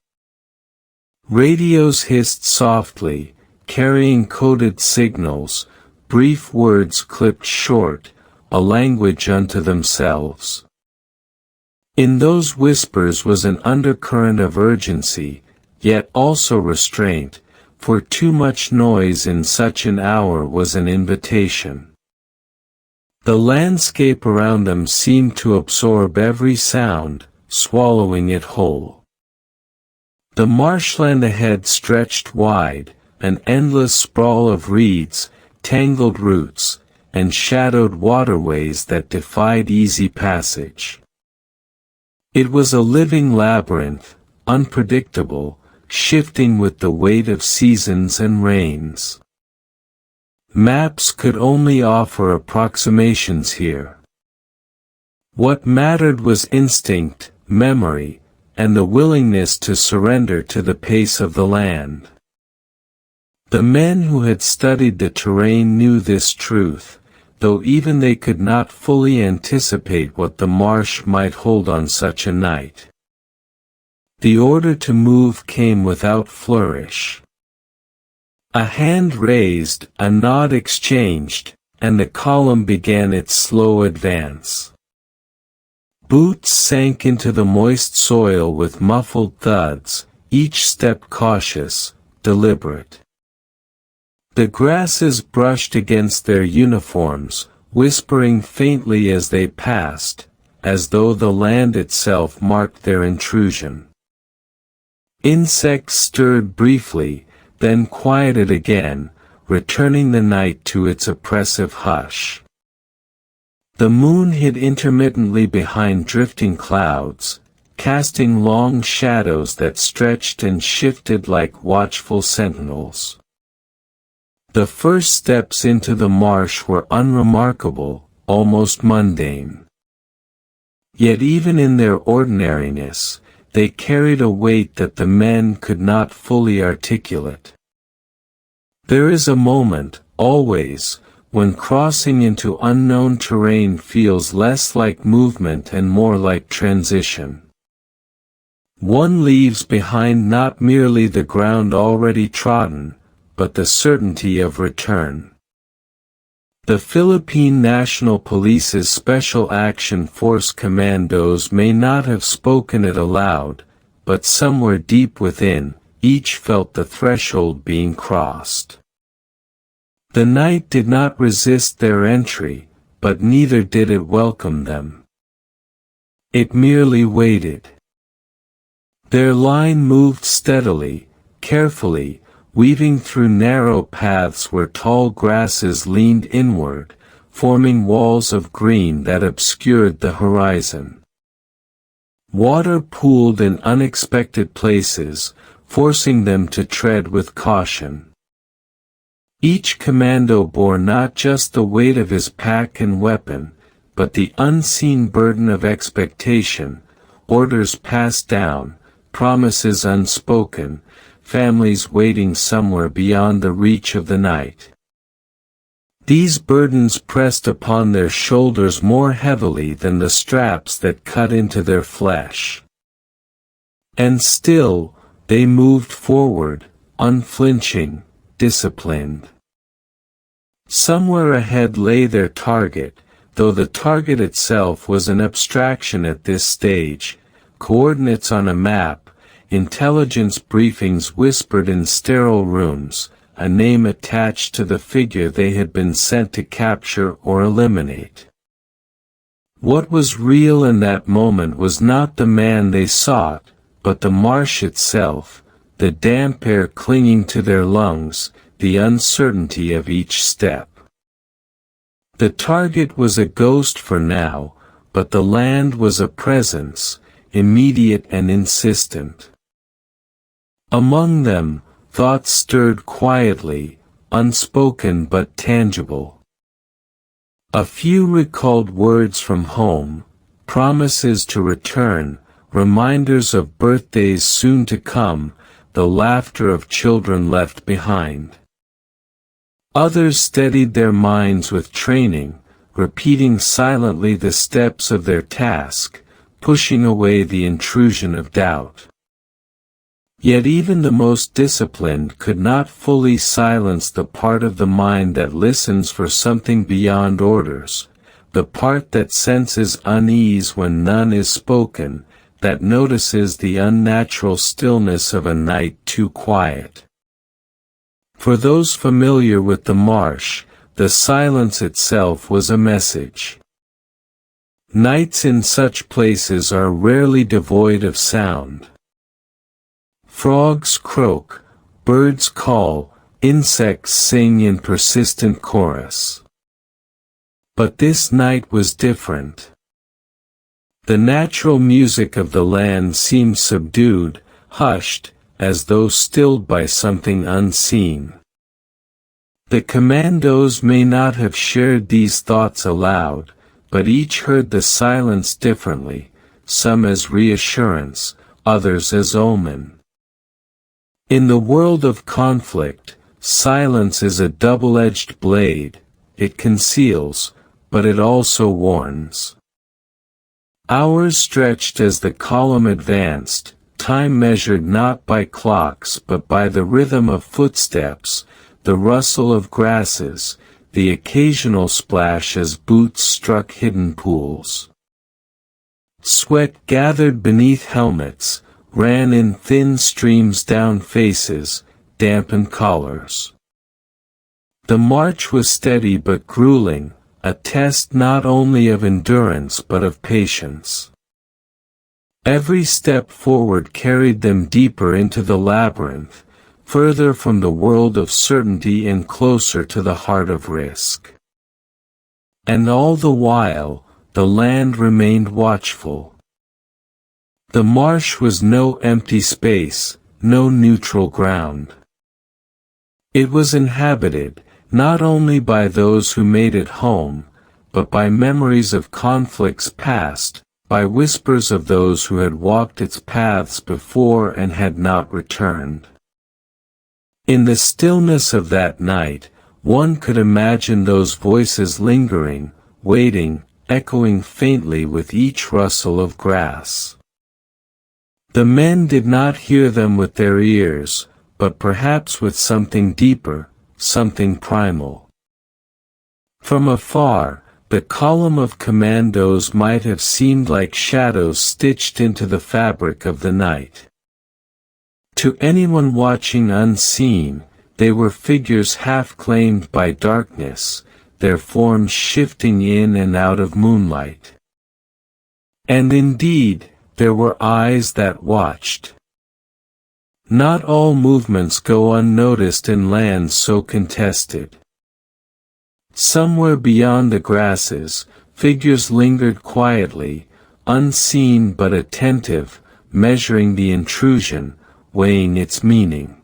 Radios hissed softly, carrying coded signals, brief words clipped short, a language unto themselves. In those whispers was an undercurrent of urgency, yet also restraint, for too much noise in such an hour was an invitation. The landscape around them seemed to absorb every sound, swallowing it whole. The marshland ahead stretched wide, an endless sprawl of reeds, tangled roots, and shadowed waterways that defied easy passage. It was a living labyrinth, unpredictable, shifting with the weight of seasons and rains. Maps could only offer approximations here. What mattered was instinct, memory, and the willingness to surrender to the pace of the land. The men who had studied the terrain knew this truth, though even they could not fully anticipate what the marsh might hold on such a night. The order to move came without flourish. A hand raised, a nod exchanged, and the column began its slow advance. Boots sank into the moist soil with muffled thuds, each step cautious, deliberate. The grasses brushed against their uniforms, whispering faintly as they passed, as though the land itself marked their intrusion. Insects stirred briefly, then quieted again, returning the night to its oppressive hush. The moon hid intermittently behind drifting clouds, casting long shadows that stretched and shifted like watchful sentinels. The first steps into the marsh were unremarkable, almost mundane. Yet even in their ordinariness, they carried a weight that the men could not fully articulate. There is a moment, always, when crossing into unknown terrain feels less like movement and more like transition. One leaves behind not merely the ground already trodden, but the certainty of return. The Philippine National Police's Special Action Force Commandos may not have spoken it aloud, but somewhere deep within, each felt the threshold being crossed. The night did not resist their entry, but neither did it welcome them. It merely waited. Their line moved steadily, carefully, weaving through narrow paths where tall grasses leaned inward, forming walls of green that obscured the horizon. Water pooled in unexpected places, forcing them to tread with caution. Each commando bore not just the weight of his pack and weapon, but the unseen burden of expectation, orders passed down, promises unspoken, families waiting somewhere beyond the reach of the night. These burdens pressed upon their shoulders more heavily than the straps that cut into their flesh. And still, they moved forward, unflinching, disciplined. Somewhere ahead lay their target, though the target itself was an abstraction at this stage, coordinates on a map, intelligence briefings whispered in sterile rooms, a name attached to the figure they had been sent to capture or eliminate. What was real in that moment was not the man they sought, but the marsh itself, the damp air clinging to their lungs, the uncertainty of each step. The target was a ghost for now, but the land was a presence, immediate and insistent. Among them, thoughts stirred quietly, unspoken but tangible. A few recalled words from home, promises to return, reminders of birthdays soon to come, the laughter of children left behind. Others steadied their minds with training, repeating silently the steps of their task, pushing away the intrusion of doubt. Yet even the most disciplined could not fully silence the part of the mind that listens for something beyond orders, the part that senses unease when none is spoken, that notices the unnatural stillness of a night too quiet. For those familiar with the marsh, the silence itself was a message. Nights in such places are rarely devoid of sound. Frogs croak, birds call, insects sing in persistent chorus. But this night was different. The natural music of the land seemed subdued, hushed, as though stilled by something unseen. The commandos may not have shared these thoughts aloud, but each heard the silence differently, some as reassurance, others as omen. In the world of conflict, silence is a double-edged blade, it conceals, but it also warns. Hours stretched as the column advanced, time measured not by clocks but by the rhythm of footsteps, the rustle of grasses, the occasional splash as boots struck hidden pools. Sweat gathered beneath helmets, ran in thin streams down faces, dampened collars. The march was steady but grueling, a test not only of endurance but of patience. Every step forward carried them deeper into the labyrinth, further from the world of certainty and closer to the heart of risk. And all the while, the land remained watchful. The marsh was no empty space, no neutral ground. It was inhabited, not only by those who made it home, but by memories of conflicts past, by whispers of those who had walked its paths before and had not returned. In the stillness of that night, one could imagine those voices lingering, waiting, echoing faintly with each rustle of grass. The men did not hear them with their ears, but perhaps with something deeper, something primal. From afar, the column of commandos might have seemed like shadows stitched into the fabric of the night. To anyone watching unseen, they were figures half-claimed by darkness, their forms shifting in and out of moonlight. And indeed, there were eyes that watched. Not all movements go unnoticed in lands so contested. Somewhere beyond the grasses, figures lingered quietly, unseen but attentive, measuring the intrusion, weighing its meaning.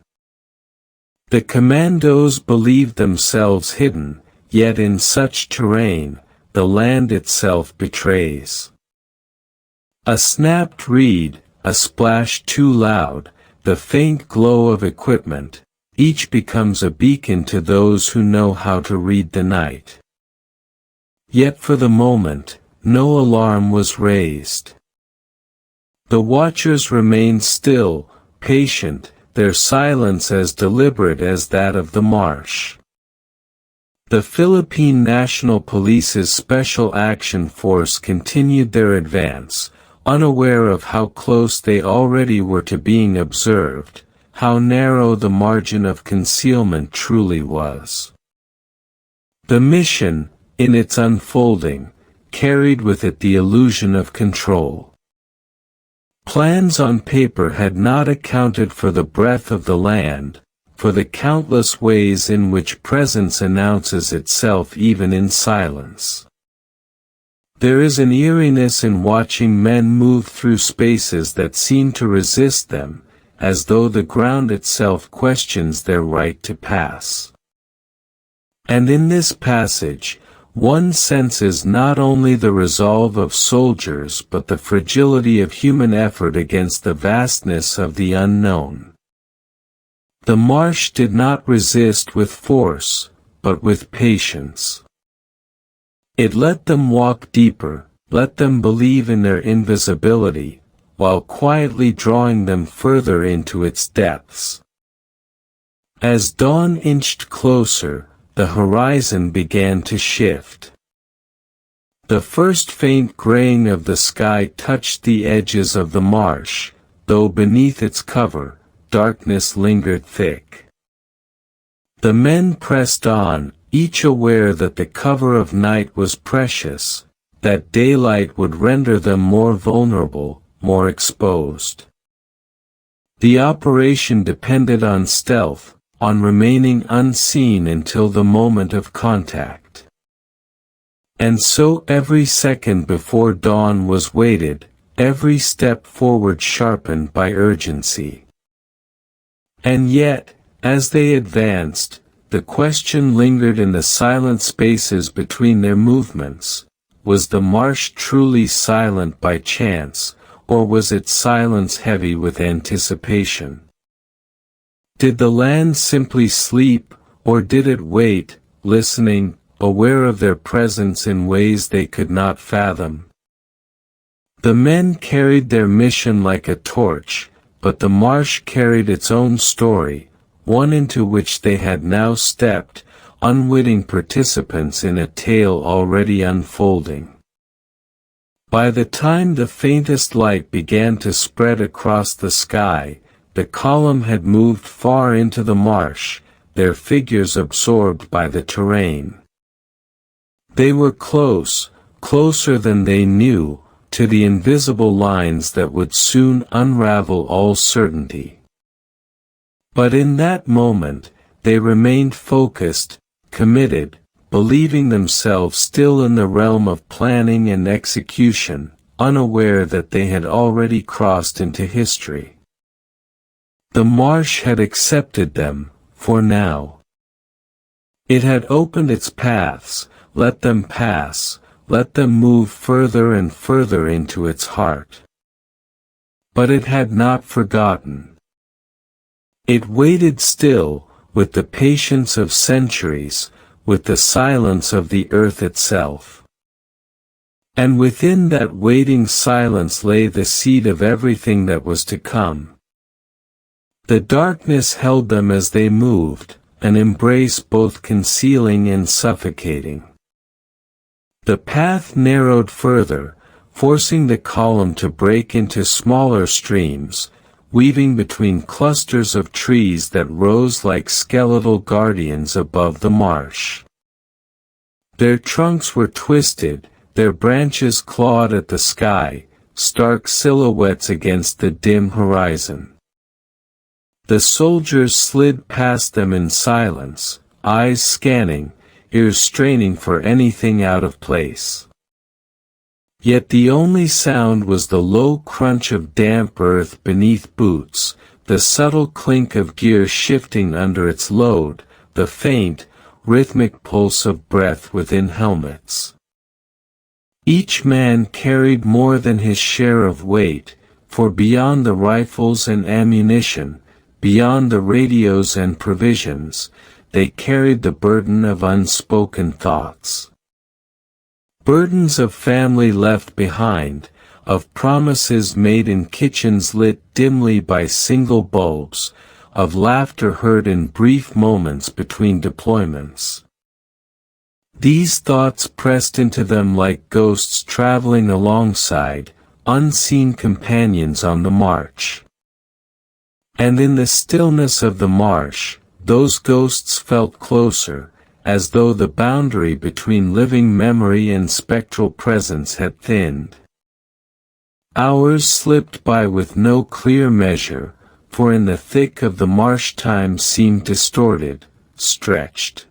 The commandos believed themselves hidden, yet in such terrain, the land itself betrays. A snapped reed, a splash too loud, the faint glow of equipment, each becomes a beacon to those who know how to read the night. Yet for the moment, no alarm was raised. The watchers remained still, patient, their silence as deliberate as that of the marsh. The Philippine National Police's Special Action Force continued their advance, unaware of how close they already were to being observed, how narrow the margin of concealment truly was. The mission, in its unfolding, carried with it the illusion of control. Plans on paper had not accounted for the breadth of the land, for the countless ways in which presence announces itself even in silence. There is an eeriness in watching men move through spaces that seem to resist them, as though the ground itself questions their right to pass. And in this passage, one senses not only the resolve of soldiers but the fragility of human effort against the vastness of the unknown. The marsh did not resist with force, but with patience. It let them walk deeper, let them believe in their invisibility, while quietly drawing them further into its depths. As dawn inched closer, the horizon began to shift. The first faint graying of the sky touched the edges of the marsh, though beneath its cover, darkness lingered thick. The men pressed on, each aware that the cover of night was precious, that daylight would render them more vulnerable, more exposed. The operation depended on stealth, on remaining unseen until the moment of contact. And so every second before dawn was weighted, every step forward sharpened by urgency. And yet, as they advanced, the question lingered in the silent spaces between their movements: was the marsh truly silent by chance, or was its silence heavy with anticipation? Did the land simply sleep, or did it wait, listening, aware of their presence in ways they could not fathom? The men carried their mission like a torch, but the marsh carried its own story, one into which they had now stepped, unwitting participants in a tale already unfolding. By the time the faintest light began to spread across the sky, the column had moved far into the marsh, their figures absorbed by the terrain. They were close, closer than they knew, to the invisible lines that would soon unravel all certainty. But in that moment, they remained focused, committed, believing themselves still in the realm of planning and execution, unaware that they had already crossed into history. The marsh had accepted them, for now. It had opened its paths, let them pass, let them move further and further into its heart. But it had not forgotten. It waited still, with the patience of centuries, with the silence of the earth itself. And within that waiting silence lay the seed of everything that was to come. The darkness held them as they moved, an embrace both concealing and suffocating. The path narrowed further, forcing the column to break into smaller streams, weaving between clusters of trees that rose like skeletal guardians above the marsh. Their trunks were twisted, their branches clawed at the sky, stark silhouettes against the dim horizon. The soldiers slid past them in silence, eyes scanning, ears straining for anything out of place. Yet the only sound was the low crunch of damp earth beneath boots, the subtle clink of gear shifting under its load, the faint, rhythmic pulse of breath within helmets. Each man carried more than his share of weight, for beyond the rifles and ammunition, beyond the radios and provisions, they carried the burden of unspoken thoughts. Burdens of family left behind, of promises made in kitchens lit dimly by single bulbs, of laughter heard in brief moments between deployments. These thoughts pressed into them like ghosts traveling alongside, unseen companions on the march. And in the stillness of the marsh, those ghosts felt closer, as though the boundary between living memory and spectral presence had thinned. Hours slipped by with no clear measure, for in the thick of the marsh time seemed distorted, stretched.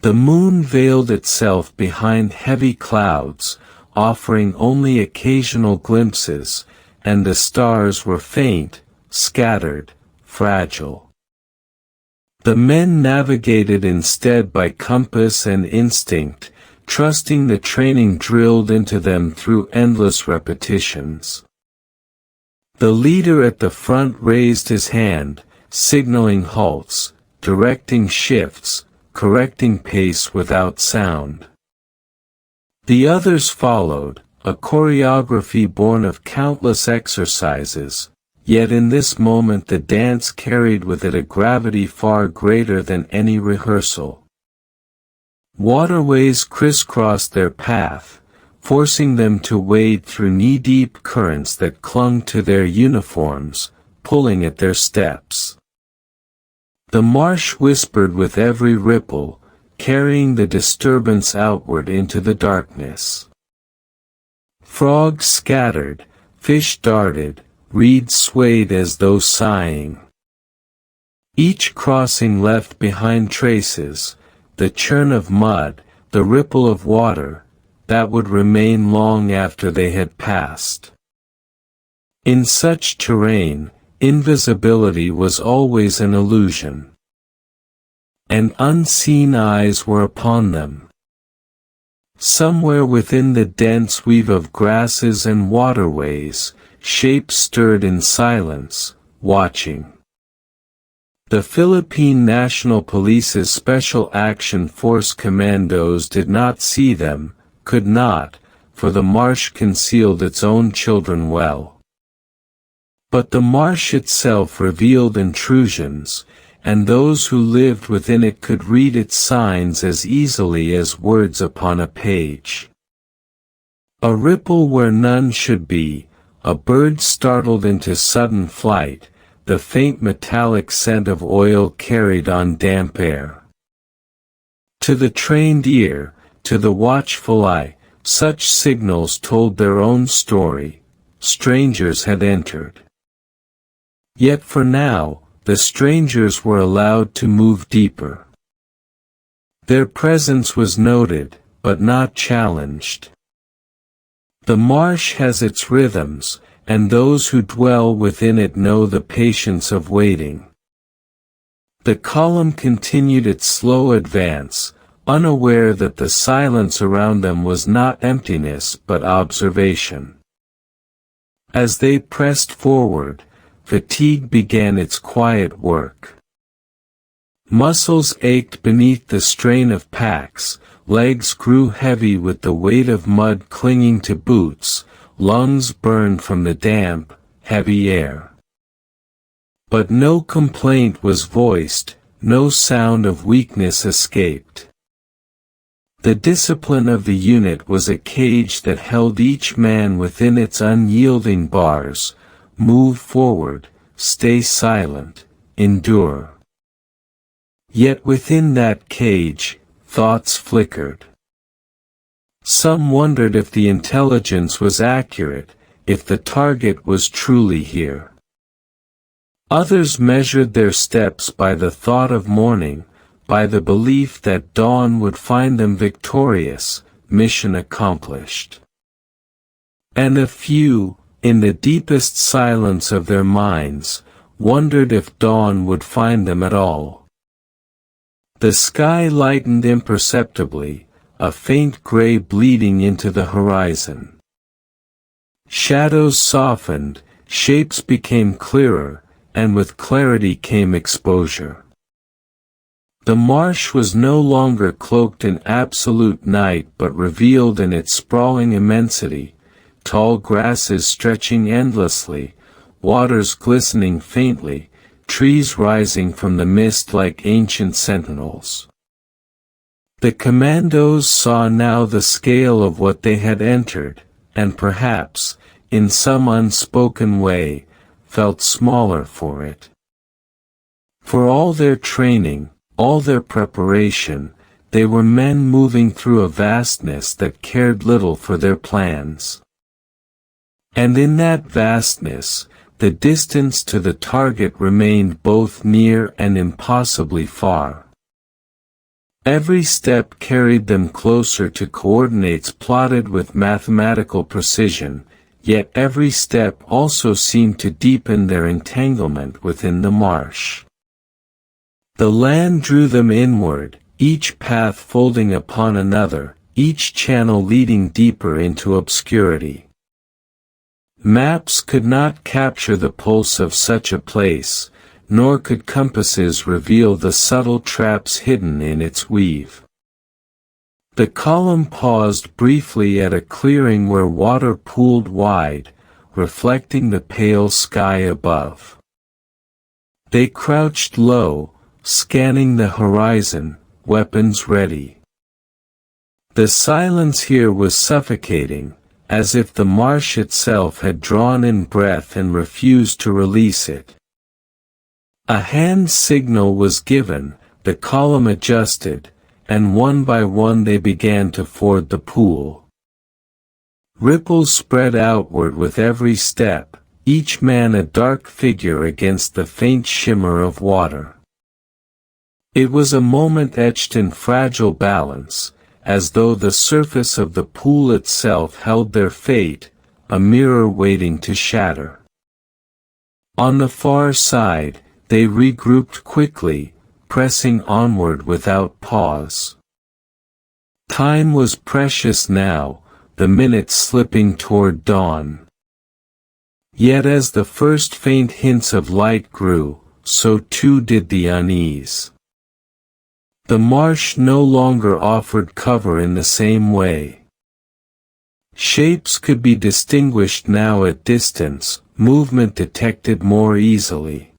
The moon veiled itself behind heavy clouds, offering only occasional glimpses, and the stars were faint, scattered, fragile. The men navigated instead by compass and instinct, trusting the training drilled into them through endless repetitions. The leader at the front raised his hand, signaling halts, directing shifts, correcting pace without sound. The others followed, a choreography born of countless exercises, yet in this moment the dance carried with it a gravity far greater than any rehearsal. Waterways crisscrossed their path, forcing them to wade through knee-deep currents that clung to their uniforms, pulling at their steps. The marsh whispered with every ripple, carrying the disturbance outward into the darkness. Frogs scattered, fish darted, reeds swayed as though sighing. Each crossing left behind traces, the churn of mud, the ripple of water, that would remain long after they had passed. In such terrain, invisibility was always an illusion. And unseen eyes were upon them. Somewhere within the dense weave of grasses and waterways, shapes stirred in silence, watching. The Philippine National Police's Special Action Force Commandos did not see them, could not, for the marsh concealed its own children well. But the marsh itself revealed intrusions, and those who lived within it could read its signs as easily as words upon a page. A ripple where none should be, a bird startled into sudden flight, the faint metallic scent of oil carried on damp air. To the trained ear, to the watchful eye, such signals told their own story. Strangers had entered. Yet for now, the strangers were allowed to move deeper. Their presence was noted, but not challenged. The marsh has its rhythms, and those who dwell within it know the patience of waiting. The column continued its slow advance, unaware that the silence around them was not emptiness but observation. As they pressed forward, fatigue began its quiet work. Muscles ached beneath the strain of packs, legs grew heavy with the weight of mud clinging to boots, lungs burned from the damp, heavy air. But no complaint was voiced, no sound of weakness escaped. The discipline of the unit was a cage that held each man within its unyielding bars: move forward, stay silent, endure. Yet within that cage, thoughts flickered. Some wondered if the intelligence was accurate, if the target was truly here. Others measured their steps by the thought of morning, by the belief that dawn would find them victorious, mission accomplished. And a few, in the deepest silence of their minds, wondered if dawn would find them at all. The sky lightened imperceptibly, a faint gray bleeding into the horizon. Shadows softened, shapes became clearer, and with clarity came exposure. The marsh was no longer cloaked in absolute night but revealed in its sprawling immensity, tall grasses stretching endlessly, waters glistening faintly, trees rising from the mist like ancient sentinels. The Commandos saw now the scale of what they had entered, and perhaps, in some unspoken way, felt smaller for it. For all their training, all their preparation, they were men moving through a vastness that cared little for their plans. And in that vastness, the distance to the target remained both near and impossibly far. Every step carried them closer to coordinates plotted with mathematical precision, yet every step also seemed to deepen their entanglement within the marsh. The land drew them inward, each path folding upon another, each channel leading deeper into obscurity. Maps could not capture the pulse of such a place, nor could compasses reveal the subtle traps hidden in its weave. The column paused briefly at a clearing where water pooled wide, reflecting the pale sky above. They crouched low, scanning the horizon, weapons ready. The silence here was suffocating, as if the marsh itself had drawn in breath and refused to release it. A hand signal was given, the column adjusted, and one by one they began to ford the pool. Ripples spread outward with every step, each man a dark figure against the faint shimmer of water. It was a moment etched in fragile balance, as though the surface of the pool itself held their fate, a mirror waiting to shatter. On the far side, they regrouped quickly, pressing onward without pause. Time was precious now, the minutes slipping toward dawn. Yet as the first faint hints of light grew, so too did the unease. The marsh no longer offered cover in the same way. Shapes could be distinguished now at distance, movement detected more easily.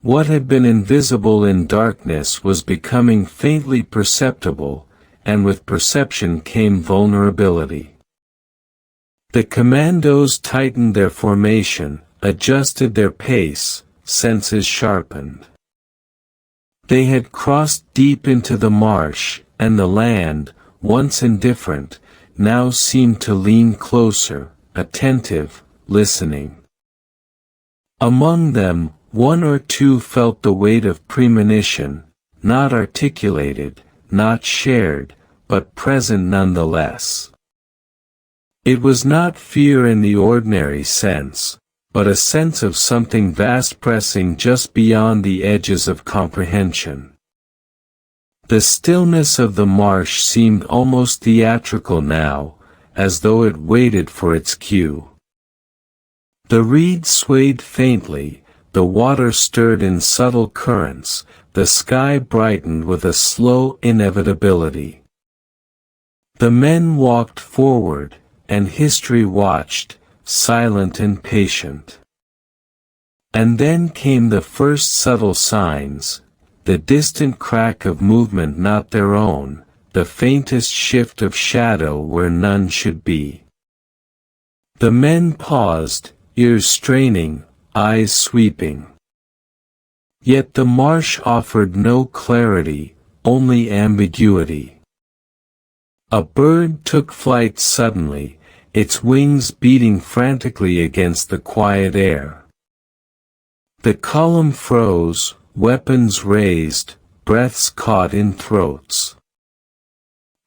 What had been invisible in darkness was becoming faintly perceptible, and with perception came vulnerability. The Commandos tightened their formation, adjusted their pace, senses sharpened. They had crossed deep into the marsh, and the land, once indifferent, now seemed to lean closer, attentive, listening. Among them, one or two felt the weight of premonition, not articulated, not shared, but present nonetheless. It was not fear in the ordinary sense, but a sense of something vast pressing just beyond the edges of comprehension. The stillness of the marsh seemed almost theatrical now, as though it waited for its cue. The reeds swayed faintly, the water stirred in subtle currents, the sky brightened with a slow inevitability. The men walked forward, and history watched, silent and patient. And then came the first subtle signs, the distant crack of movement not their own, the faintest shift of shadow where none should be. The men paused, ears straining, eyes sweeping. Yet the marsh offered no clarity, only ambiguity. A bird took flight suddenly, its wings beating frantically against the quiet air. The column froze, weapons raised, breaths caught in throats.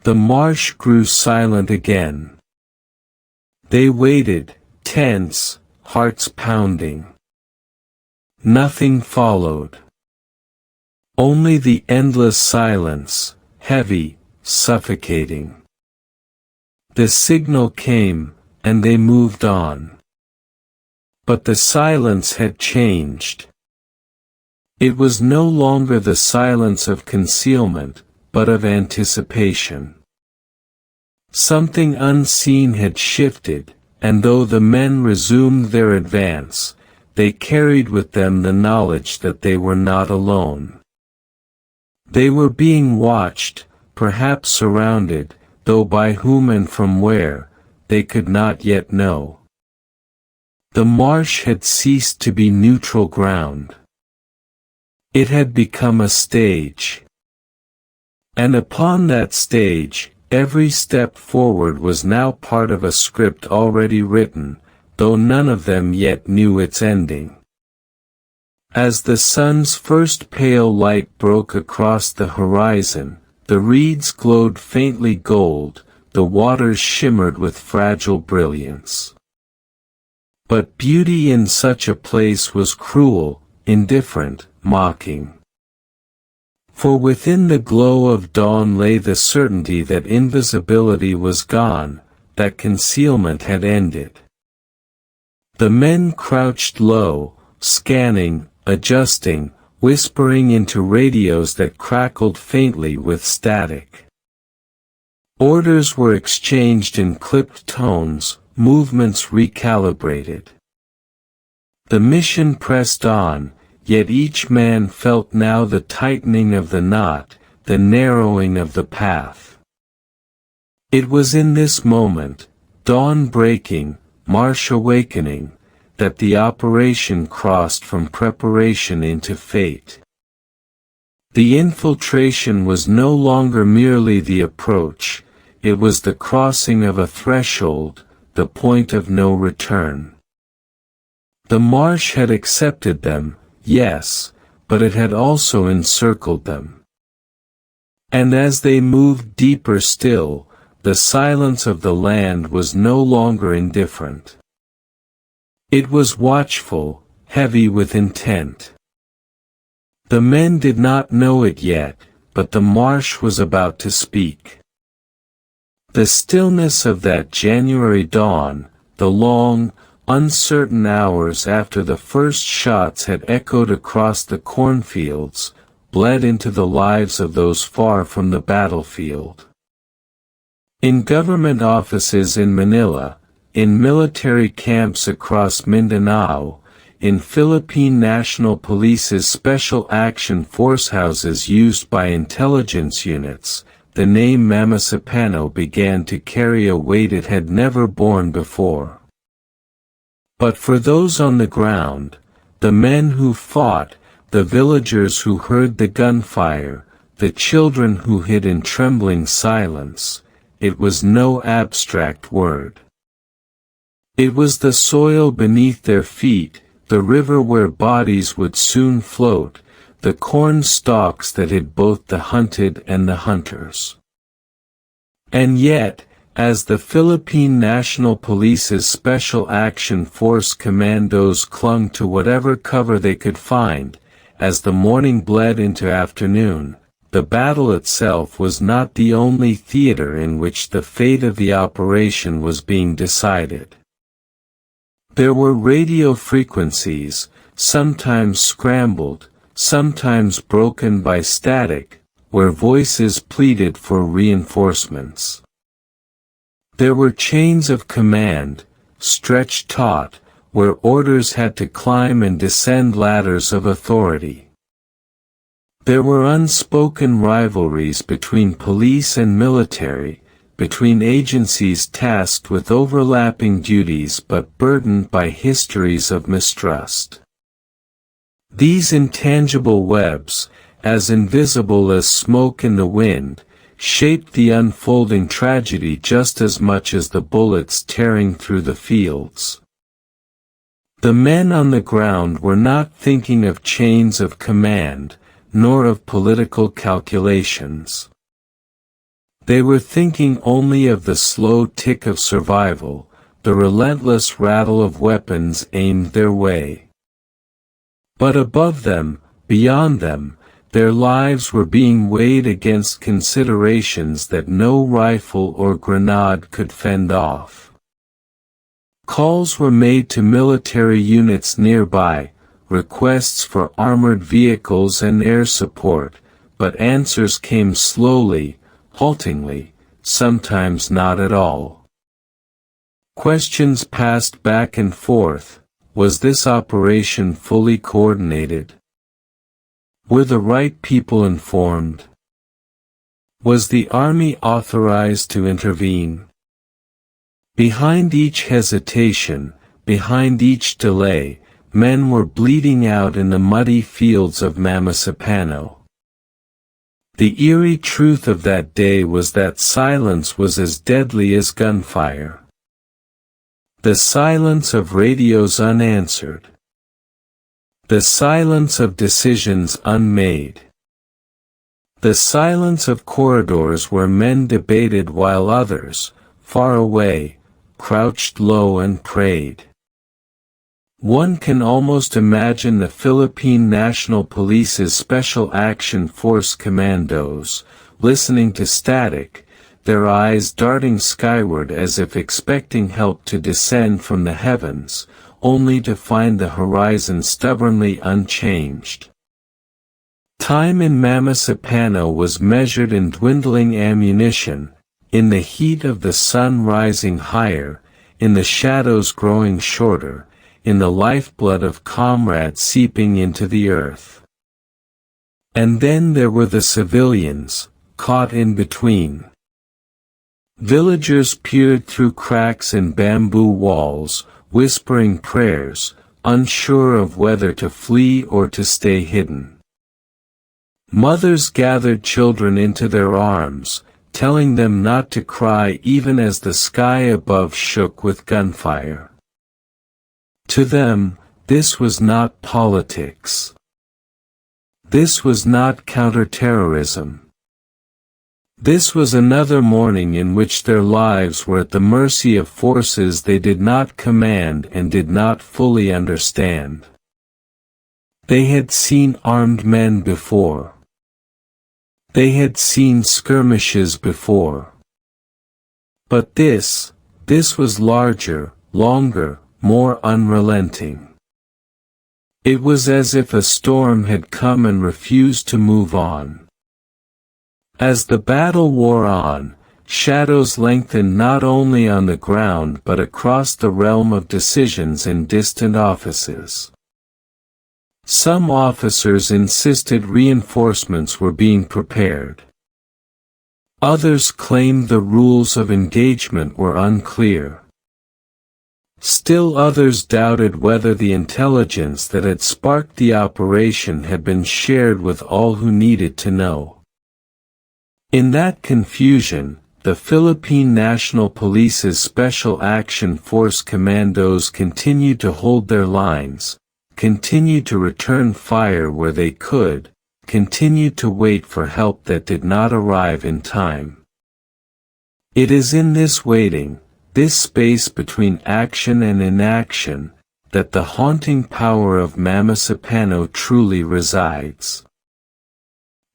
The marsh grew silent again. They waited, tense, hearts pounding. Nothing followed. Only the endless silence, heavy, suffocating. The signal came, and they moved on. But the silence had changed. It was no longer the silence of concealment, but of anticipation. Something unseen had shifted, and though the men resumed their advance, they carried with them the knowledge that they were not alone. They were being watched, perhaps surrounded, though by whom and from where, they could not yet know. The marsh had ceased to be neutral ground. It had become a stage. And upon that stage, every step forward was now part of a script already written, though none of them yet knew its ending. As the sun's first pale light broke across the horizon, the reeds glowed faintly gold, the waters shimmered with fragile brilliance. But beauty in such a place was cruel, indifferent, mocking. For within the glow of dawn lay the certainty that invisibility was gone, that concealment had ended. The men crouched low, scanning, adjusting, whispering into radios that crackled faintly with static. Orders were exchanged in clipped tones, movements recalibrated. The mission pressed on, yet each man felt now the tightening of the knot, the narrowing of the path. It was in this moment, dawn breaking, marsh awakening, that the operation crossed from preparation into fate. The infiltration was no longer merely the approach, it was the crossing of a threshold, the point of no return. The marsh had accepted them, yes, but it had also encircled them. And as they moved deeper still, the silence of the land was no longer indifferent. It was watchful, heavy with intent. The men did not know it yet, but the marsh was about to speak. The stillness of that January dawn, the long, uncertain hours after the first shots had echoed across the cornfields, bled into the lives of those far from the battlefield. In government offices in Manila, in military camps across Mindanao, in Philippine National Police's Special Action Force houses used by intelligence units, the name Mamasapano began to carry a weight it had never borne before. But for those on the ground, the men who fought, the villagers who heard the gunfire, the children who hid in trembling silence, it was no abstract word. It was the soil beneath their feet, the river where bodies would soon float, the corn stalks that hid both the hunted and the hunters. And yet, as the Philippine National Police's Special Action Force Commandos clung to whatever cover they could find, as the morning bled into afternoon, the battle itself was not the only theater in which the fate of the operation was being decided. There were radio frequencies, sometimes scrambled, sometimes broken by static, where voices pleaded for reinforcements. There were chains of command, stretched taut, where orders had to climb and descend ladders of authority. There were unspoken rivalries between police and military, between agencies tasked with overlapping duties but burdened by histories of mistrust. These intangible webs, as invisible as smoke in the wind, shaped the unfolding tragedy just as much as the bullets tearing through the fields. The men on the ground were not thinking of chains of command, nor of political calculations. They were thinking only of the slow tick of survival, the relentless rattle of weapons aimed their way. But above them, beyond them, their lives were being weighed against considerations that no rifle or grenade could fend off. Calls were made to military units nearby, requests for armored vehicles and air support, but answers came slowly, haltingly, sometimes not at all. Questions passed back and forth. Was this operation fully coordinated? Were the right people informed? Was the army authorized to intervene? Behind each hesitation, behind each delay, men were bleeding out in the muddy fields of Mamasapano. The eerie truth of that day was that silence was as deadly as gunfire. The silence of radios unanswered. The silence of decisions unmade. The silence of corridors where men debated while others, far away, crouched low and prayed. One can almost imagine the Philippine National Police's Special Action Force Commandos, listening to static, their eyes darting skyward as if expecting help to descend from the heavens, only to find the horizon stubbornly unchanged. Time in Mamasapano was measured in dwindling ammunition, in the heat of the sun rising higher, in the shadows growing shorter, in the lifeblood of comrades seeping into the earth. And then there were the civilians, caught in between. Villagers peered through cracks in bamboo walls, whispering prayers, unsure of whether to flee or to stay hidden. Mothers gathered children into their arms, telling them not to cry even as the sky above shook with gunfire. To them, this was not politics. This was not counterterrorism. This was another morning in which their lives were at the mercy of forces they did not command and did not fully understand. They had seen armed men before. They had seen skirmishes before. But this was larger, longer, more unrelenting. It was as if a storm had come and refused to move on. As the battle wore on, shadows lengthened not only on the ground but across the realm of decisions in distant offices. Some officers insisted reinforcements were being prepared. Others claimed the rules of engagement were unclear. Still others doubted whether the intelligence that had sparked the operation had been shared with all who needed to know. In that confusion, the Philippine National Police's Special Action Force Commandos continued to hold their lines, continued to return fire where they could, continued to wait for help that did not arrive in time. It is in this waiting, this space between action and inaction, that the haunting power of Mamasapano truly resides.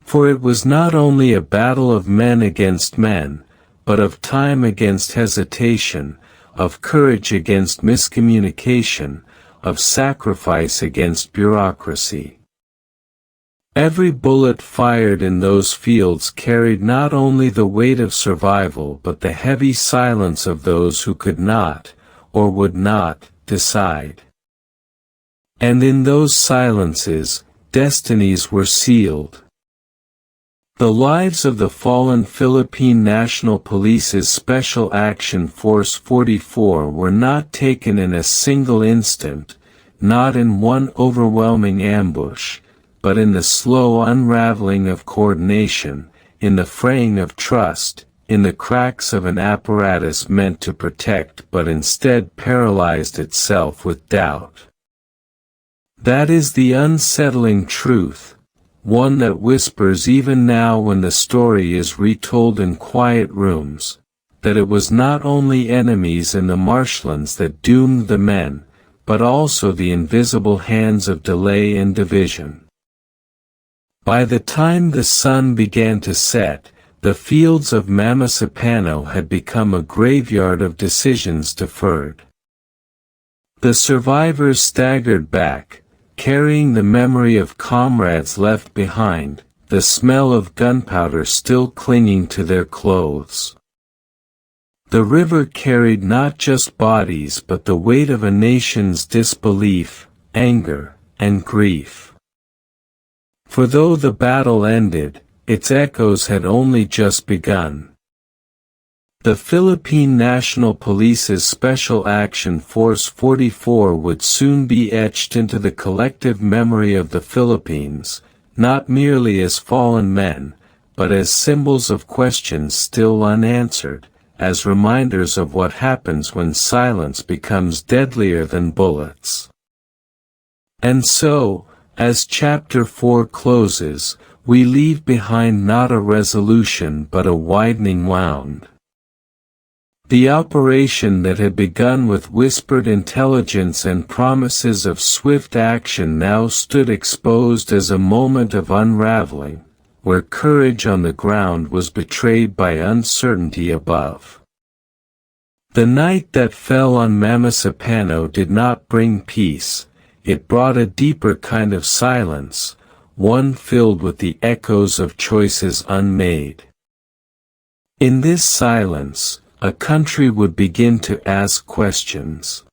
For it was not only a battle of men against men, but of time against hesitation, of courage against miscommunication, of sacrifice against bureaucracy. Every bullet fired in those fields carried not only the weight of survival but the heavy silence of those who could not, or would not, decide. And in those silences, destinies were sealed. The lives of the fallen Philippine National Police's Special Action Force 44 were not taken in a single instant, not in one overwhelming ambush, but in the slow unraveling of coordination, in the fraying of trust, in the cracks of an apparatus meant to protect but instead paralyzed itself with doubt. That is the unsettling truth, one that whispers even now when the story is retold in quiet rooms, that it was not only enemies in the marshlands that doomed the men, but also the invisible hands of delay and division. By the time the sun began to set, the fields of Mamasapano had become a graveyard of decisions deferred. The survivors staggered back, carrying the memory of comrades left behind, the smell of gunpowder still clinging to their clothes. The river carried not just bodies but the weight of a nation's disbelief, anger, and grief. For though the battle ended, its echoes had only just begun. The Philippine National Police's Special Action Force 44 would soon be etched into the collective memory of the Philippines, not merely as fallen men, but as symbols of questions still unanswered, as reminders of what happens when silence becomes deadlier than bullets. And so, as Chapter 4 closes, we leave behind not a resolution but a widening wound. The operation that had begun with whispered intelligence and promises of swift action now stood exposed as a moment of unraveling, where courage on the ground was betrayed by uncertainty above. The night that fell on Mamasapano did not bring peace, it brought a deeper kind of silence, one filled with the echoes of choices unmade. In this silence, a country would begin to ask questions.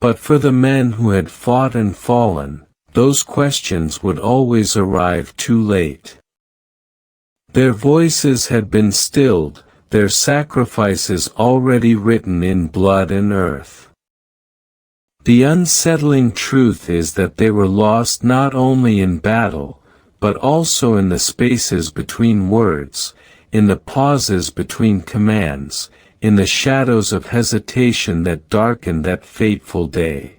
But for the men who had fought and fallen, those questions would always arrive too late. Their voices had been stilled, their sacrifices already written in blood and earth. The unsettling truth is that they were lost not only in battle, but also in the spaces between words, in the pauses between commands, in the shadows of hesitation that darkened that fateful day.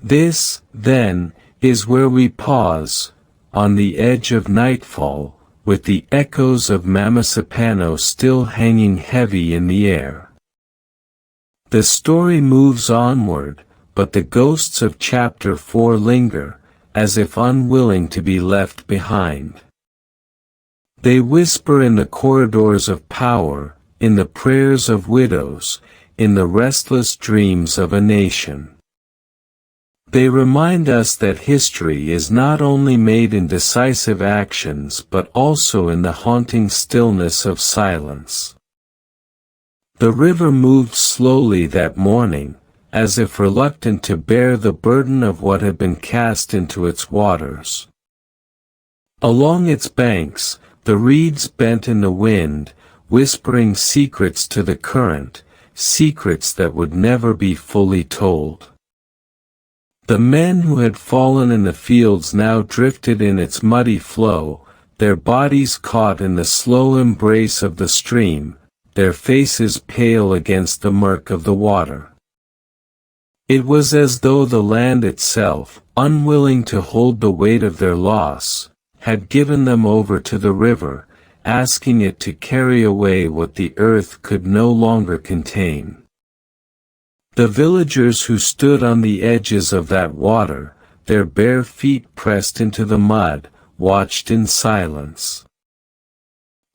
This, then, is where we pause, on the edge of nightfall, with the echoes of Mamasapano still hanging heavy in the air. The story moves onward, but the ghosts of Chapter 4 linger, as if unwilling to be left behind. They whisper in the corridors of power, in the prayers of widows, in the restless dreams of a nation. They remind us that history is not only made in decisive actions but also in the haunting stillness of silence. The river moved slowly that morning, as if reluctant to bear the burden of what had been cast into its waters. Along its banks, the reeds bent in the wind, whispering secrets to the current, secrets that would never be fully told. The men who had fallen in the fields now drifted in its muddy flow, their bodies caught in the slow embrace of the stream, their faces pale against the murk of the water. It was as though the land itself, unwilling to hold the weight of their loss, had given them over to the river, asking it to carry away what the earth could no longer contain. The villagers who stood on the edges of that water, their bare feet pressed into the mud, watched in silence.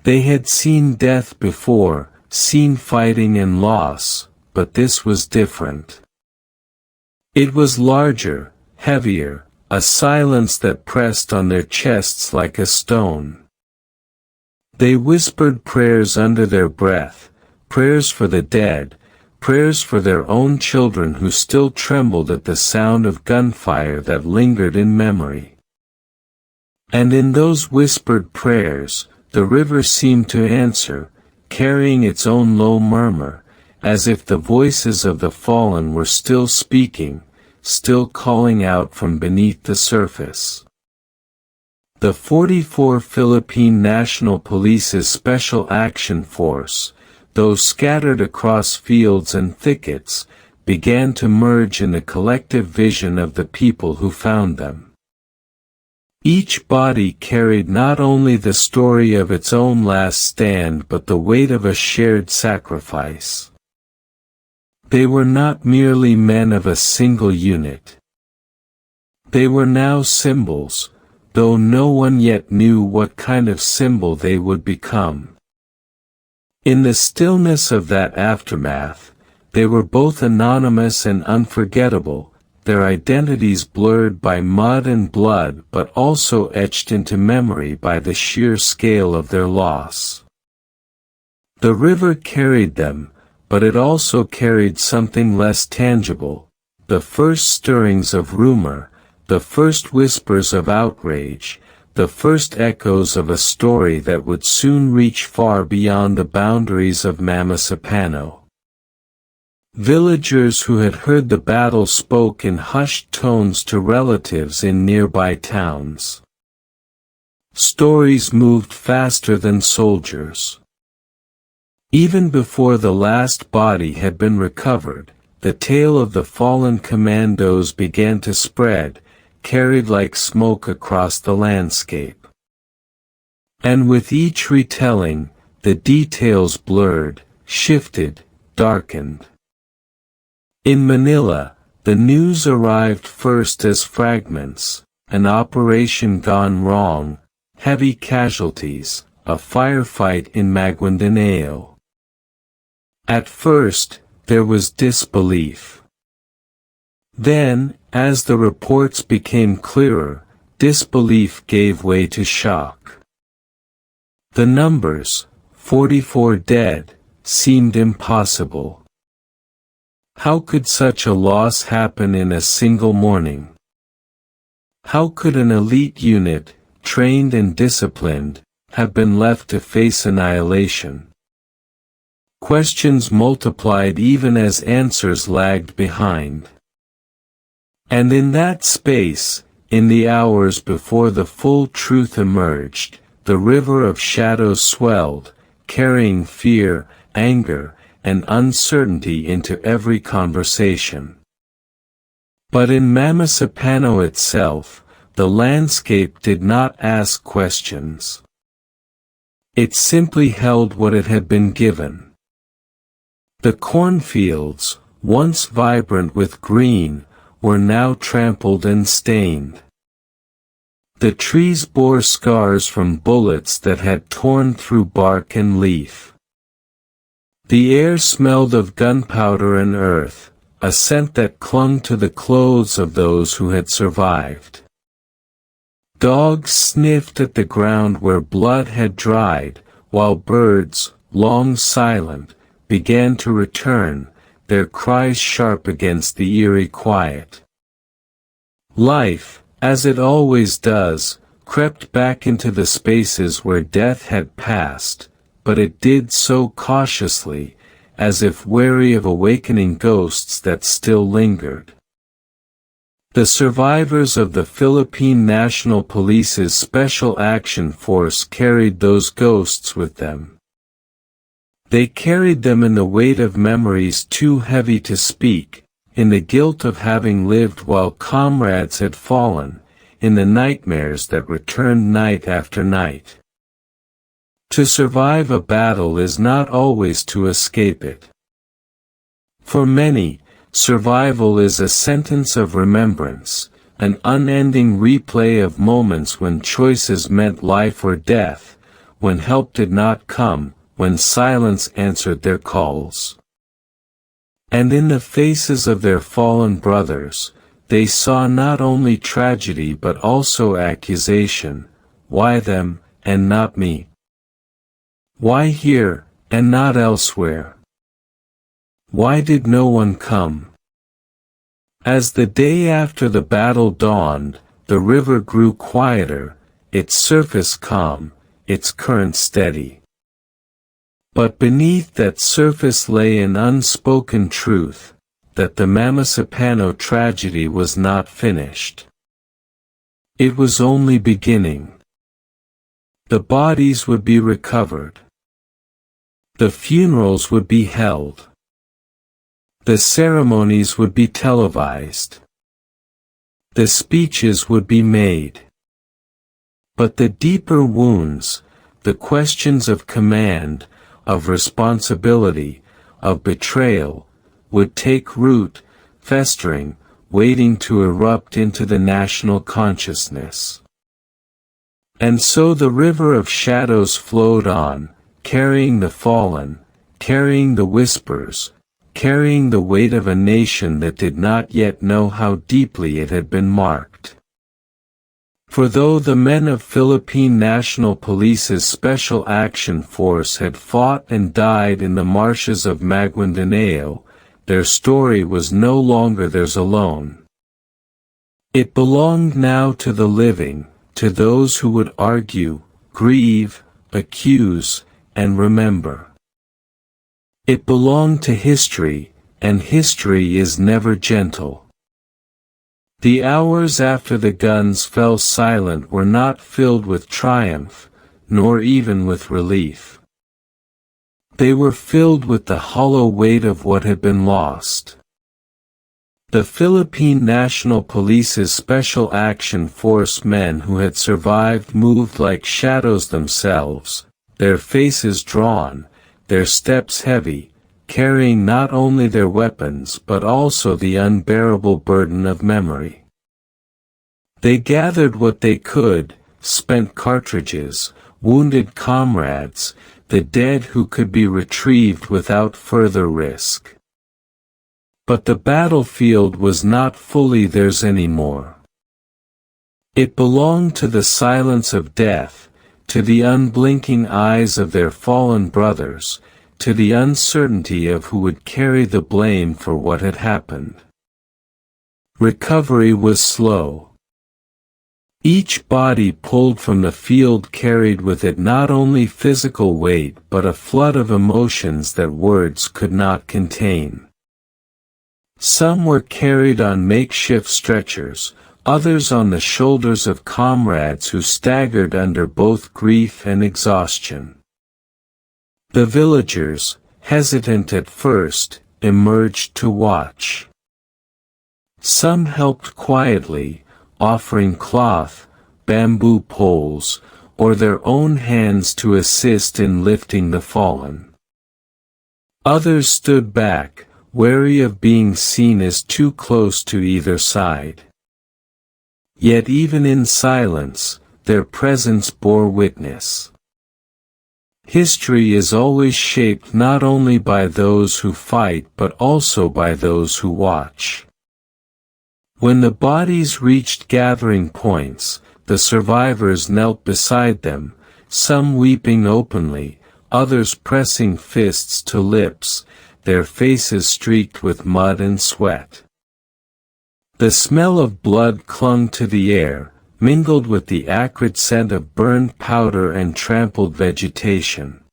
They had seen death before, seen fighting and loss, but this was different. It was larger, heavier, a silence that pressed on their chests like a stone. They whispered prayers under their breath, prayers for the dead, prayers for their own children who still trembled at the sound of gunfire that lingered in memory. And in those whispered prayers, the river seemed to answer, carrying its own low murmur, as if the voices of the fallen were still speaking, still calling out from beneath the surface. The 44 Philippine National Police's Special Action Force, though scattered across fields and thickets, began to merge in the collective vision of the people who found them. Each body carried not only the story of its own last stand but the weight of a shared sacrifice. They were not merely men of a single unit. They were now symbols, though no one yet knew what kind of symbol they would become. In the stillness of that aftermath, they were both anonymous and unforgettable, their identities blurred by mud and blood but also etched into memory by the sheer scale of their loss. The river carried them, but it also carried something less tangible, the first stirrings of rumor, the first whispers of outrage, the first echoes of a story that would soon reach far beyond the boundaries of Mamasapano. Villagers who had heard the battle spoke in hushed tones to relatives in nearby towns. Stories moved faster than soldiers. Even before the last body had been recovered, the tale of the fallen commandos began to spread, carried like smoke across the landscape. And with each retelling, the details blurred, shifted, darkened. In Manila, the news arrived first as fragments, an operation gone wrong, heavy casualties, a firefight in Maguindanao. At first, there was disbelief. Then, as the reports became clearer, disbelief gave way to shock. The numbers, 44 dead, seemed impossible. How could such a loss happen in a single morning? How could an elite unit, trained and disciplined, have been left to face annihilation? Questions multiplied even as answers lagged behind. And in that space, in the hours before the full truth emerged, the river of shadows swelled, carrying fear, anger, and uncertainty into every conversation. But in Mamasapano itself, the landscape did not ask questions. It simply held what it had been given. The cornfields, once vibrant with green, were now trampled and stained. The trees bore scars from bullets that had torn through bark and leaf. The air smelled of gunpowder and earth, a scent that clung to the clothes of those who had survived. Dogs sniffed at the ground where blood had dried, while birds, long silent, began to return, their cries sharp against the eerie quiet. Life, as it always does, crept back into the spaces where death had passed, but it did so cautiously, as if wary of awakening ghosts that still lingered. The survivors of the Philippine National Police's Special Action Force carried those ghosts with them. They carried them in the weight of memories too heavy to speak, in the guilt of having lived while comrades had fallen, in the nightmares that returned night after night. To survive a battle is not always to escape it. For many, survival is a sentence of remembrance, an unending replay of moments when choices meant life or death, when help did not come, when silence answered their calls. And in the faces of their fallen brothers, they saw not only tragedy but also accusation. Why them, and not me? Why here, and not elsewhere? Why did no one come? As the day after the battle dawned, the river grew quieter, its surface calm, its current steady. But beneath that surface lay an unspoken truth, that the Mamasapano tragedy was not finished. It was only beginning. The bodies would be recovered. The funerals would be held. The ceremonies would be televised. The speeches would be made. But the deeper wounds, the questions of command, of responsibility, of betrayal, would take root, festering, waiting to erupt into the national consciousness. And so the river of shadows flowed on, carrying the fallen, carrying the whispers, carrying the weight of a nation that did not yet know how deeply it had been marked. For though the men of Philippine National Police's Special Action Force had fought and died in the marshes of Maguindanao, their story was no longer theirs alone. It belonged now to the living, to those who would argue, grieve, accuse, and remember. It belonged to history, and history is never gentle. The hours after the guns fell silent were not filled with triumph, nor even with relief. They were filled with the hollow weight of what had been lost. The Philippine National Police's Special Action Force men who had survived moved like shadows themselves, their faces drawn, their steps heavy, carrying not only their weapons but also the unbearable burden of memory. They gathered what they could, spent cartridges, wounded comrades, the dead who could be retrieved without further risk. But the battlefield was not fully theirs anymore. It belonged to the silence of death, to the unblinking eyes of their fallen brothers, to the uncertainty of who would carry the blame for what had happened. Recovery was slow. Each body pulled from the field carried with it not only physical weight but a flood of emotions that words could not contain. Some were carried on makeshift stretchers, others on the shoulders of comrades who staggered under both grief and exhaustion. The villagers, hesitant at first, emerged to watch. Some helped quietly, offering cloth, bamboo poles, or their own hands to assist in lifting the fallen. Others stood back, wary of being seen as too close to either side. Yet even in silence, their presence bore witness. History is always shaped not only by those who fight but also by those who watch. When the bodies reached gathering points, the survivors knelt beside them, some weeping openly, others pressing fists to lips, their faces streaked with mud and sweat. The smell of blood clung to the air, mingled with the acrid scent of burned powder and trampled vegetation.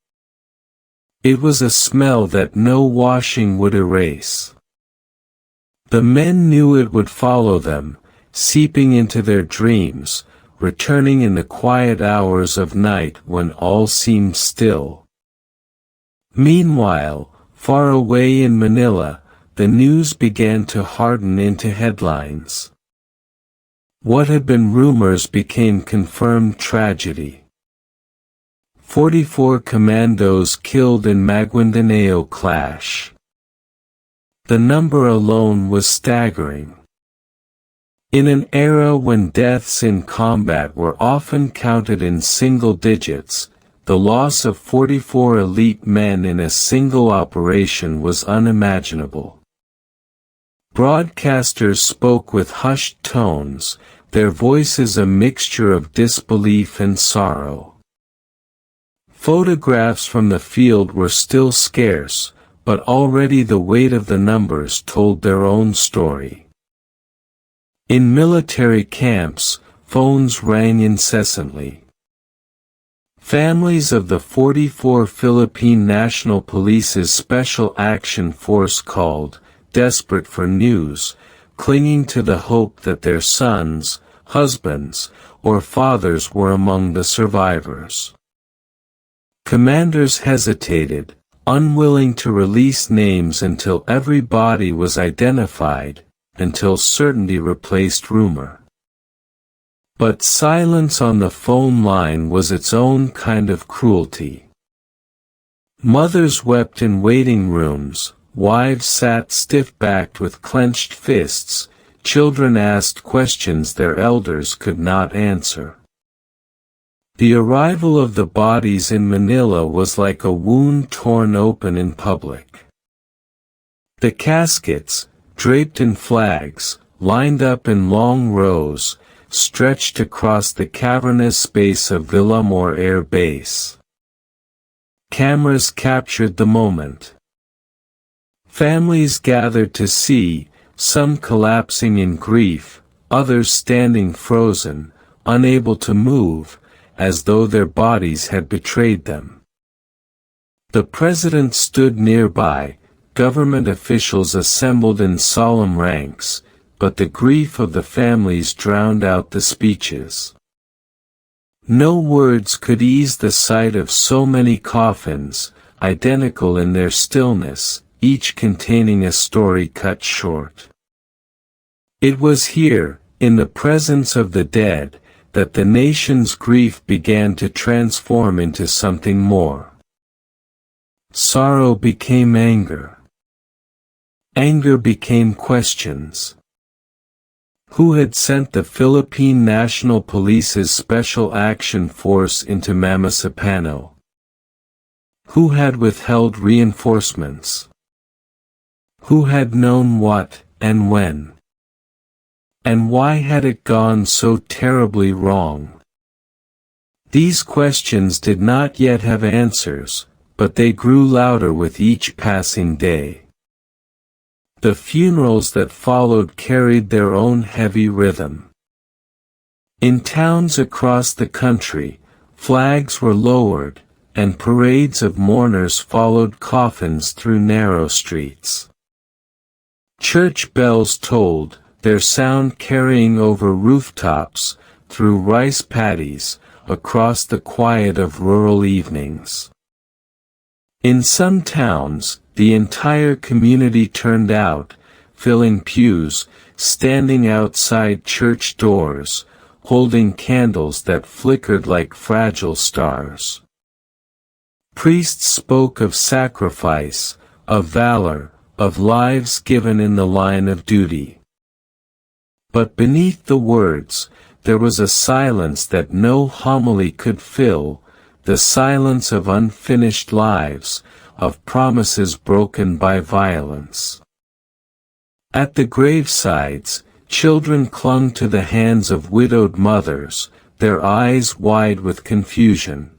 It was a smell that no washing would erase. The men knew it would follow them, seeping into their dreams, returning in the quiet hours of night when all seemed still. Meanwhile, far away in Manila, the news began to harden into headlines. What had been rumors became confirmed tragedy. 44 Commandos killed in Maguindanao clash. The number alone was staggering. In an era when deaths in combat were often counted in single digits, the loss of 44 elite men in a single operation was unimaginable. Broadcasters spoke with hushed tones, their voices a mixture of disbelief and sorrow. Photographs from the field were still scarce, but already the weight of the numbers told their own story. In military camps, phones rang incessantly. Families of the 44 Philippine National Police's Special Action Force called, desperate for news, clinging to the hope that their sons, husbands, or fathers were among the survivors. Commanders hesitated, unwilling to release names until every body was identified, until certainty replaced rumor. But silence on the phone line was its own kind of cruelty. Mothers wept in waiting rooms, wives sat stiff-backed with clenched fists, children asked questions their elders could not answer. The arrival of the bodies in Manila was like a wound torn open in public. The caskets, draped in flags, lined up in long rows, stretched across the cavernous space of Villamor Air Base. Cameras captured the moment. Families gathered to see, some collapsing in grief, others standing frozen, unable to move, as though their bodies had betrayed them. The president stood nearby, government officials assembled in solemn ranks, but the grief of the families drowned out the speeches. No words could ease the sight of so many coffins, identical in their stillness, each containing a story cut short. It was here, in the presence of the dead, that the nation's grief began to transform into something more. Sorrow became anger. Anger became questions. Who had sent the Philippine National Police's Special Action Force into Mamasapano? Who had withheld reinforcements? Who had known what, and when? And why had it gone so terribly wrong? These questions did not yet have answers, but they grew louder with each passing day. The funerals that followed carried their own heavy rhythm. In towns across the country, flags were lowered, and parades of mourners followed coffins through narrow streets. Church bells tolled, their sound carrying over rooftops, through rice paddies, across the quiet of rural evenings. In some towns, the entire community turned out, filling pews, standing outside church doors, holding candles that flickered like fragile stars. Priests spoke of sacrifice, of valor, of lives given in the line of duty. But beneath the words, there was a silence that no homily could fill, the silence of unfinished lives, of promises broken by violence. At the gravesides, children clung to the hands of widowed mothers, their eyes wide with confusion.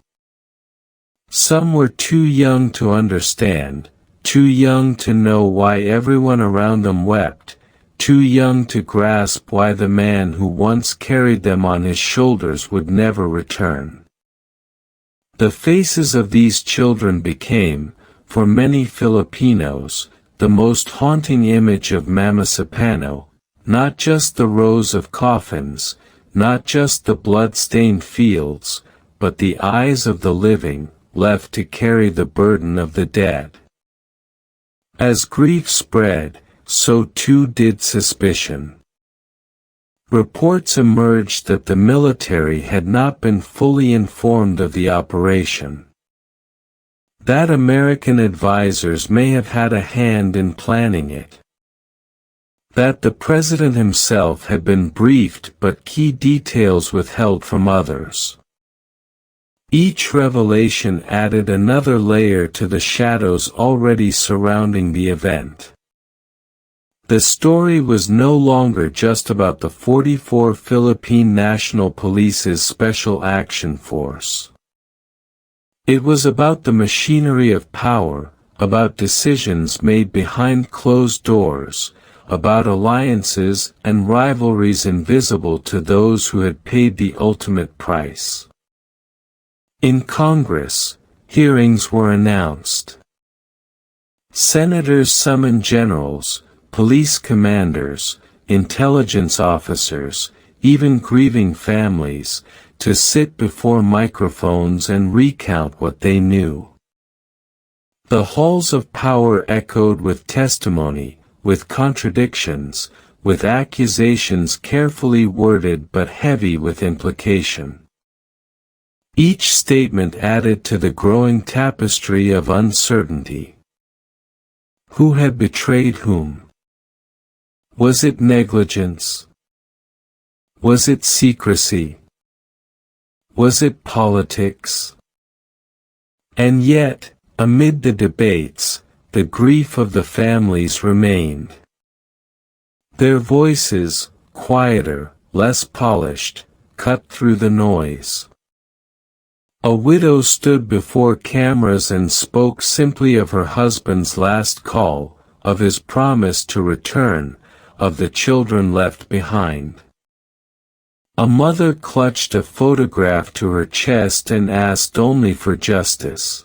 Some were too young to understand, too young to know why everyone around them wept, too young to grasp why the man who once carried them on his shoulders would never return. The faces of these children became, for many Filipinos, the most haunting image of Mamasapano, not just the rows of coffins, not just the blood-stained fields, but the eyes of the living, left to carry the burden of the dead. As grief spread, so too did suspicion. Reports emerged that the military had not been fully informed of the operation. That American advisors may have had a hand in planning it. That the president himself had been briefed but key details withheld from others. Each revelation added another layer to the shadows already surrounding the event. The story was no longer just about the 44 Philippine National Police's Special Action Force. It was about the machinery of power, about decisions made behind closed doors, about alliances and rivalries invisible to those who had paid the ultimate price. In Congress, hearings were announced. Senators summoned generals, police commanders, intelligence officers, even grieving families, to sit before microphones and recount what they knew. The halls of power echoed with testimony, with contradictions, with accusations carefully worded but heavy with implication. Each statement added to the growing tapestry of uncertainty. Who had betrayed whom? Was it negligence? Was it secrecy? Was it politics? And yet, amid the debates, the grief of the families remained. Their voices, quieter, less polished, cut through the noise. A widow stood before cameras and spoke simply of her husband's last call, of his promise to return, of the children left behind. A mother clutched a photograph to her chest and asked only for justice.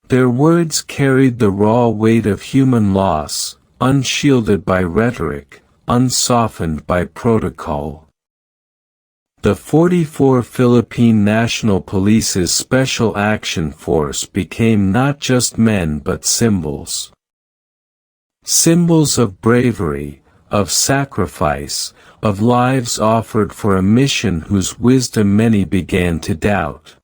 Their words carried the raw weight of human loss, unshielded by rhetoric, unsoftened by protocol. The 44 Philippine National Police's Special Action Force became not just men but symbols. Symbols of bravery, of sacrifice, of lives offered for a mission whose wisdom many began to doubt.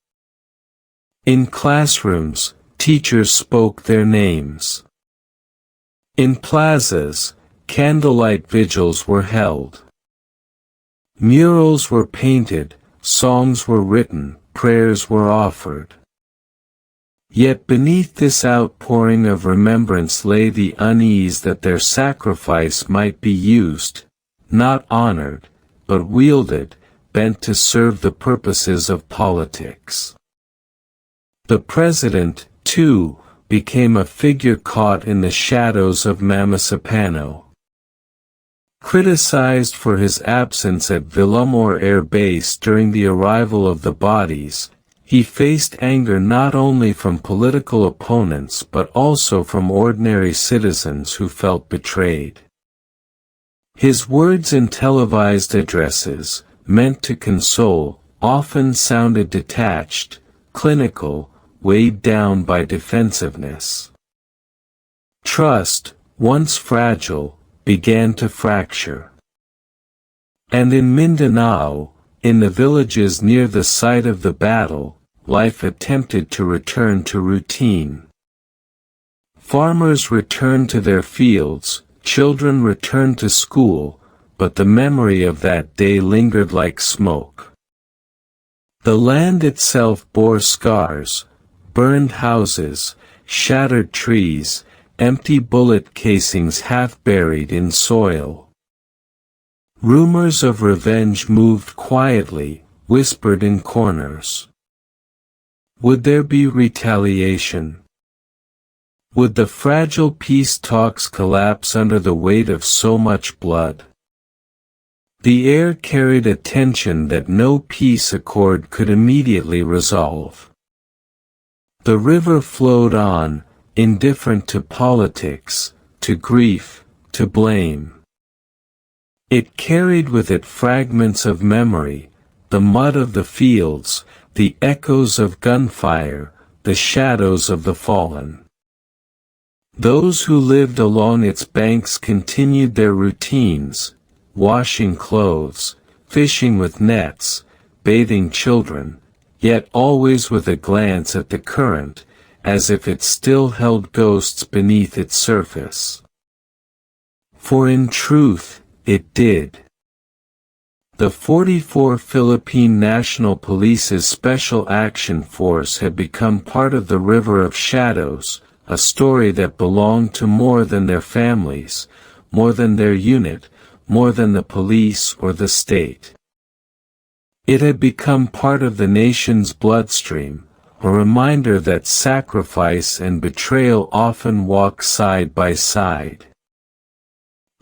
In classrooms, teachers spoke their names. In plazas, candlelight vigils were held. Murals were painted, songs were written, prayers were offered. Yet beneath this outpouring of remembrance lay the unease that their sacrifice might be used, not honored, but wielded, bent to serve the purposes of politics. The president, too, became a figure caught in the shadows of Mamasapano. Criticized for his absence at Villamor Air Base during the arrival of the bodies, he faced anger not only from political opponents but also from ordinary citizens who felt betrayed. His words in televised addresses, meant to console, often sounded detached, clinical, weighed down by defensiveness. Trust, once fragile, began to fracture. And in Mindanao, in the villages near the site of the battle, life attempted to return to routine. Farmers returned to their fields, children returned to school, but the memory of that day lingered like smoke. The land itself bore scars, burned houses, shattered trees, empty bullet casings half buried in soil. Rumors of revenge moved quietly, whispered in corners. Would there be retaliation? Would the fragile peace talks collapse under the weight of so much blood? The air carried a tension that no peace accord could immediately resolve. The river flowed on, indifferent to politics, to grief, to blame. It carried with it fragments of memory, the mud of the fields, the echoes of gunfire, the shadows of the fallen. Those who lived along its banks continued their routines, washing clothes, fishing with nets, bathing children, yet always with a glance at the current, as if it still held ghosts beneath its surface. For in truth, it did. The 44 Philippine National Police's Special Action Force had become part of the River of Shadows, a story that belonged to more than their families, more than their unit, more than the police or the state. It had become part of the nation's bloodstream, a reminder that sacrifice and betrayal often walk side by side.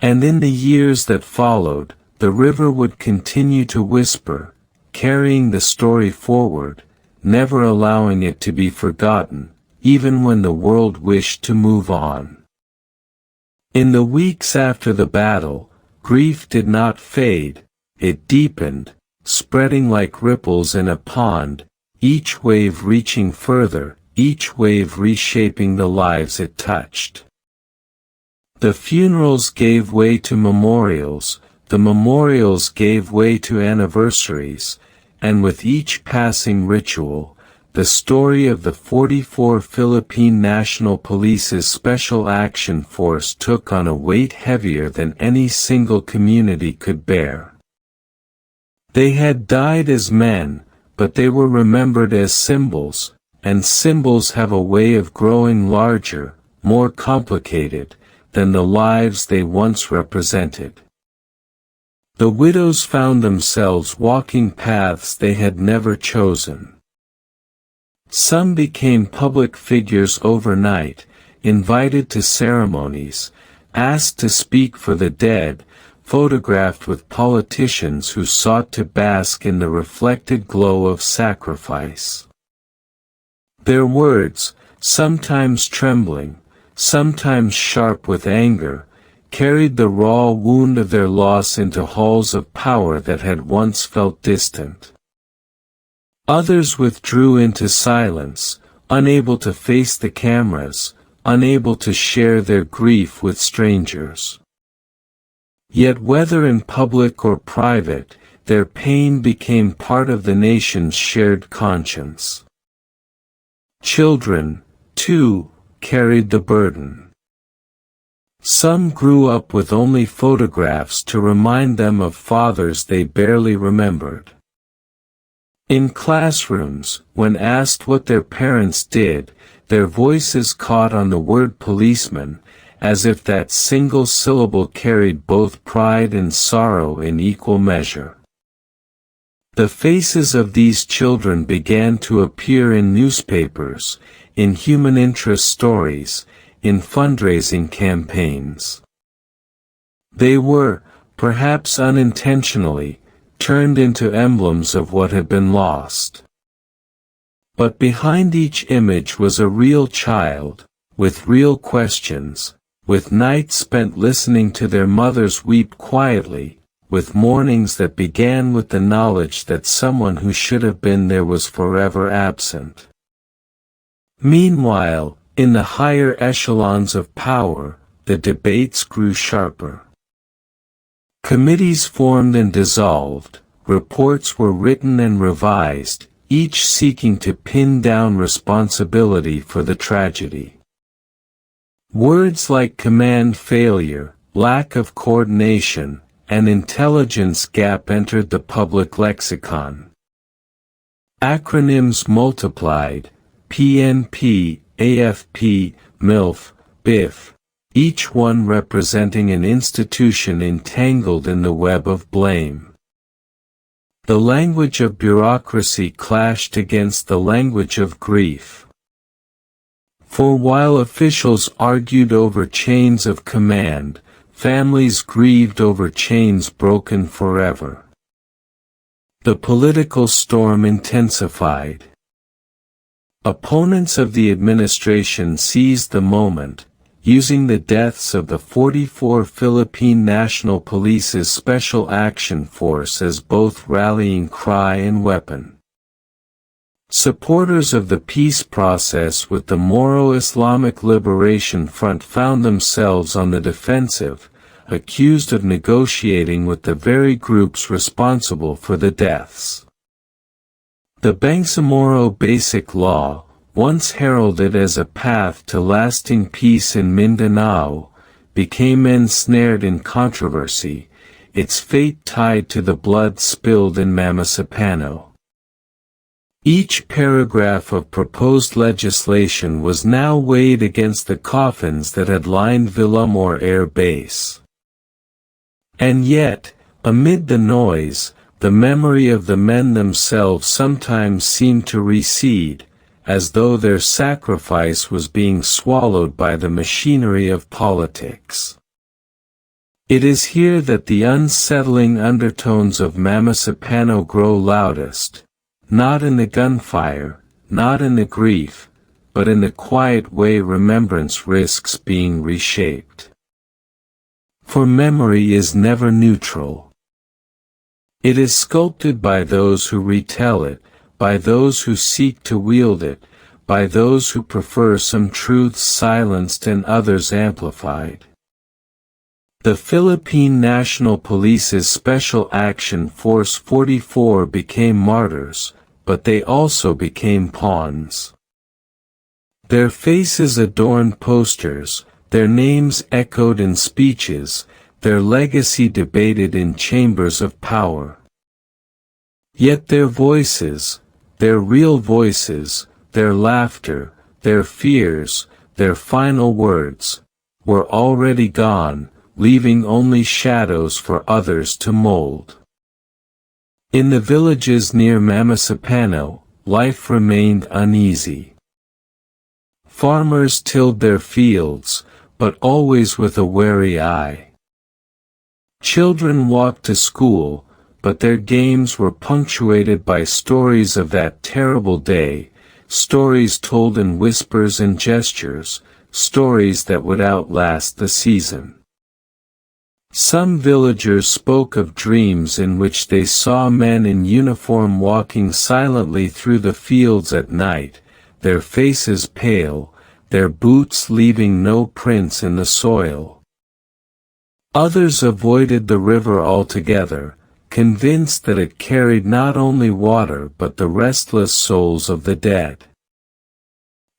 And in the years that followed, the river would continue to whisper, carrying the story forward, never allowing it to be forgotten, even when the world wished to move on. In the weeks after the battle, grief did not fade, it deepened, spreading like ripples in a pond, each wave reaching further, each wave reshaping the lives it touched. The funerals gave way to memorials, the memorials gave way to anniversaries, and with each passing ritual, the story of the 44 Philippine National Police's Special Action Force took on a weight heavier than any single community could bear. They had died as men, but they were remembered as symbols, and symbols have a way of growing larger, more complicated, than the lives they once represented. The widows found themselves walking paths they had never chosen. Some became public figures overnight, invited to ceremonies, asked to speak for the dead, photographed with politicians who sought to bask in the reflected glow of sacrifice. Their words, sometimes trembling, sometimes sharp with anger, carried the raw wound of their loss into halls of power that had once felt distant. Others withdrew into silence, unable to face the cameras, unable to share their grief with strangers. Yet whether in public or private, their pain became part of the nation's shared conscience. Children, too, carried the burden. Some grew up with only photographs to remind them of fathers they barely remembered. In classrooms, when asked what their parents did, their voices caught on the word policeman, as if that single syllable carried both pride and sorrow in equal measure. The faces of these children began to appear in newspapers, in human interest stories, in fundraising campaigns. They were, perhaps unintentionally, turned into emblems of what had been lost. But behind each image was a real child, with real questions, with nights spent listening to their mothers weep quietly, with mornings that began with the knowledge that someone who should have been there was forever absent. Meanwhile, in the higher echelons of power, the debates grew sharper. Committees formed and dissolved, reports were written and revised, each seeking to pin down responsibility for the tragedy. Words like command failure, lack of coordination, and intelligence gap entered the public lexicon. Acronyms multiplied, PNP, AFP, MILF, BIF, each one representing an institution entangled in the web of blame. The language of bureaucracy clashed against the language of grief. For while officials argued over chains of command, families grieved over chains broken forever. The political storm intensified. Opponents of the administration seized the moment, using the deaths of the 44 Philippine National Police's Special Action Force as both rallying cry and weapon. Supporters of the peace process with the Moro-Islamic Liberation Front found themselves on the defensive, accused of negotiating with the very groups responsible for the deaths. The Bangsamoro Basic Law, once heralded as a path to lasting peace in Mindanao, became ensnared in controversy, its fate tied to the blood spilled in Mamasapano. Each paragraph of proposed legislation was now weighed against the coffins that had lined Villamor Air Base. And yet, amid the noise, the memory of the men themselves sometimes seemed to recede, as though their sacrifice was being swallowed by the machinery of politics. It is here that the unsettling undertones of Mamasapano grow loudest, not in the gunfire, not in the grief, but in the quiet way remembrance risks being reshaped. For memory is never neutral. It is sculpted by those who retell it, by those who seek to wield it, by those who prefer some truths silenced and others amplified. The Philippine National Police's Special Action Force 44 became martyrs, but they also became pawns. Their faces adorned posters, their names echoed in speeches, their legacy debated in chambers of power. Yet their voices, their real voices, their laughter, their fears, their final words, were already gone, leaving only shadows for others to mold. In the villages near Mamasapano, life remained uneasy. Farmers tilled their fields, but always with a wary eye. Children walked to school, but their games were punctuated by stories of that terrible day, stories told in whispers and gestures, stories that would outlast the season. Some villagers spoke of dreams in which they saw men in uniform walking silently through the fields at night, their faces pale, their boots leaving no prints in the soil. Others avoided the river altogether, convinced that it carried not only water but the restless souls of the dead.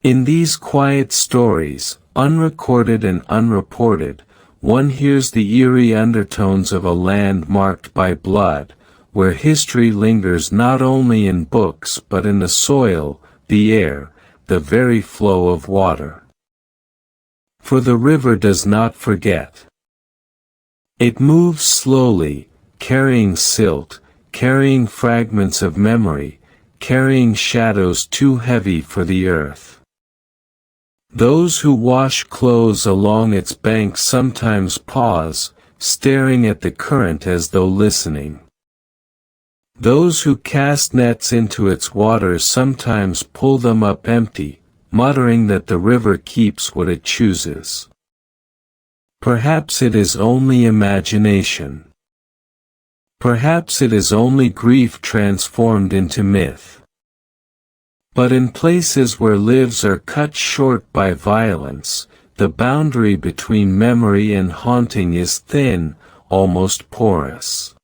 In these quiet stories, unrecorded and unreported, one hears the eerie undertones of a land marked by blood, where history lingers not only in books but in the soil, the air, the very flow of water. For the river does not forget. It moves slowly, carrying silt, carrying fragments of memory, carrying shadows too heavy for the earth. Those who wash clothes along its banks sometimes pause, staring at the current as though listening. Those who cast nets into its waters sometimes pull them up empty, muttering that the river keeps what it chooses. Perhaps it is only imagination. Perhaps it is only grief transformed into myth. But in places where lives are cut short by violence, the boundary between memory and haunting is thin, almost porous.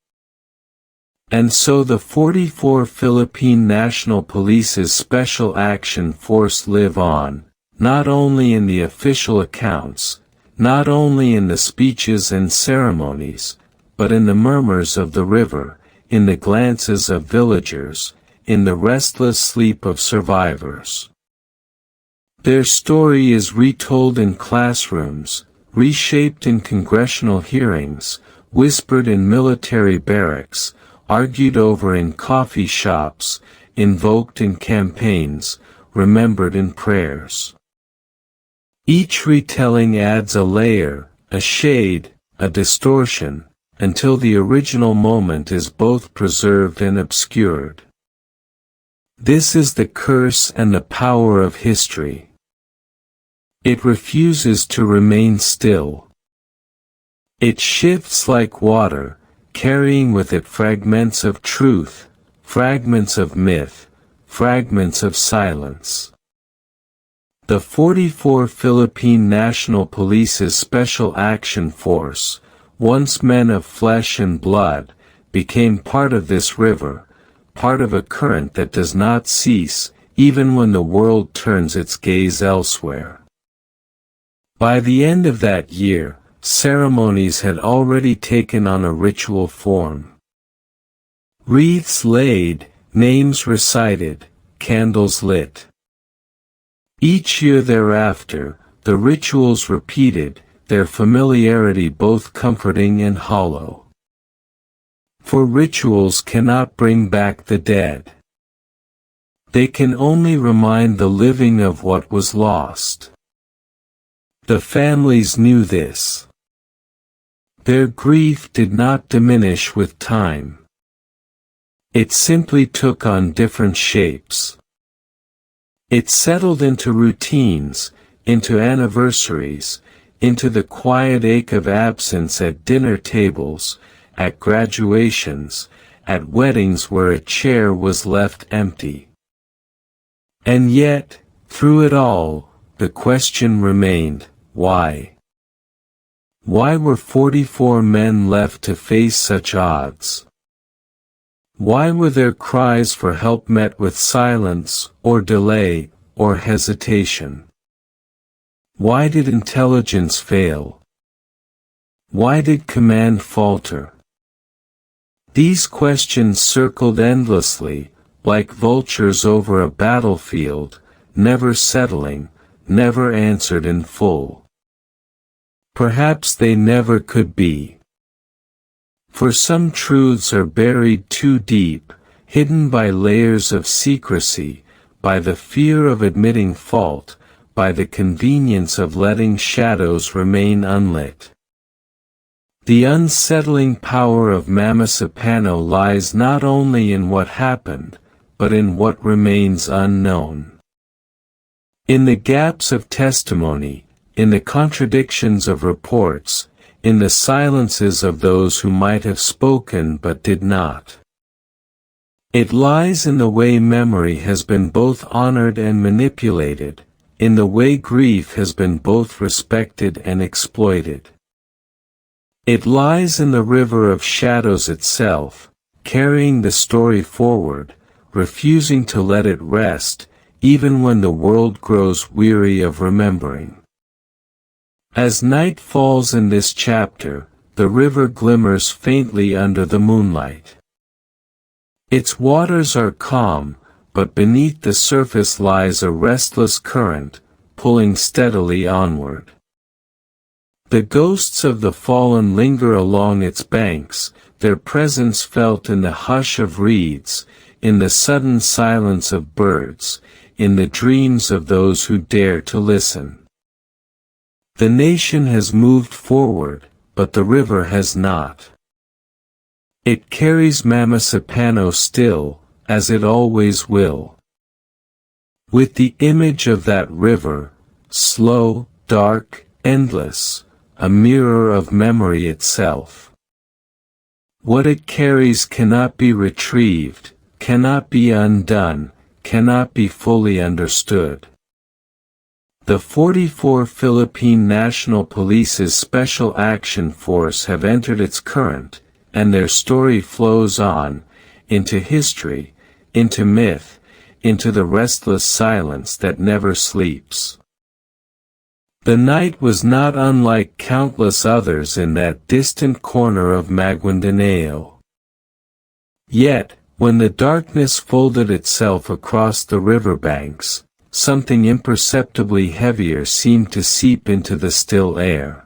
And so the 44 Philippine National Police's Special Action Force live on, not only in the official accounts, not only in the speeches and ceremonies, but in the murmurs of the river, in the glances of villagers, in the restless sleep of survivors. Their story is retold in classrooms, reshaped in congressional hearings, whispered in military barracks, argued over in coffee shops, invoked in campaigns, remembered in prayers. Each retelling adds a layer, a shade, a distortion, until the original moment is both preserved and obscured. This is the curse and the power of history. It refuses to remain still. It shifts like water, carrying with it fragments of truth, fragments of myth, fragments of silence. The 44 Philippine National Police's Special Action Force, once men of flesh and blood, became part of this river, part of a current that does not cease, even when the world turns its gaze elsewhere. By the end of that year, ceremonies had already taken on a ritual form. Wreaths laid, names recited, candles lit. Each year thereafter, the rituals repeated, their familiarity both comforting and hollow. For rituals cannot bring back the dead. They can only remind the living of what was lost. The families knew this. Their grief did not diminish with time. It simply took on different shapes. It settled into routines, into anniversaries, into the quiet ache of absence at dinner tables, at graduations, at weddings where a chair was left empty. And yet, through it all, the question remained, why? Why were 44 men left to face such odds? Why were their cries for help met with silence, or delay, or hesitation? Why did intelligence fail? Why did command falter? These questions circled endlessly, like vultures over a battlefield, never settling, never answered in full. Perhaps they never could be. For some truths are buried too deep, hidden by layers of secrecy, by the fear of admitting fault, by the convenience of letting shadows remain unlit. The unsettling power of Mamasapano lies not only in what happened, but in what remains unknown. In the gaps of testimony, in the contradictions of reports, in the silences of those who might have spoken but did not. It lies in the way memory has been both honored and manipulated, in the way grief has been both respected and exploited. It lies in the river of shadows itself, carrying the story forward, refusing to let it rest, even when the world grows weary of remembering. As night falls in this chapter, the river glimmers faintly under the moonlight. Its waters are calm, but beneath the surface lies a restless current, pulling steadily onward. The ghosts of the fallen linger along its banks, their presence felt in the hush of reeds, in the sudden silence of birds, in the dreams of those who dare to listen. The nation has moved forward, but the river has not. It carries Mamasapano still, as it always will. With the image of that river, slow, dark, endless, a mirror of memory itself. What it carries cannot be retrieved, cannot be undone, cannot be fully understood. The 44 Philippine National Police's Special Action Force have entered its current, and their story flows on, into history, into myth, into the restless silence that never sleeps. The night was not unlike countless others in that distant corner of Maguindanao. Yet, when the darkness folded itself across the riverbanks, something imperceptibly heavier seemed to seep into the still air.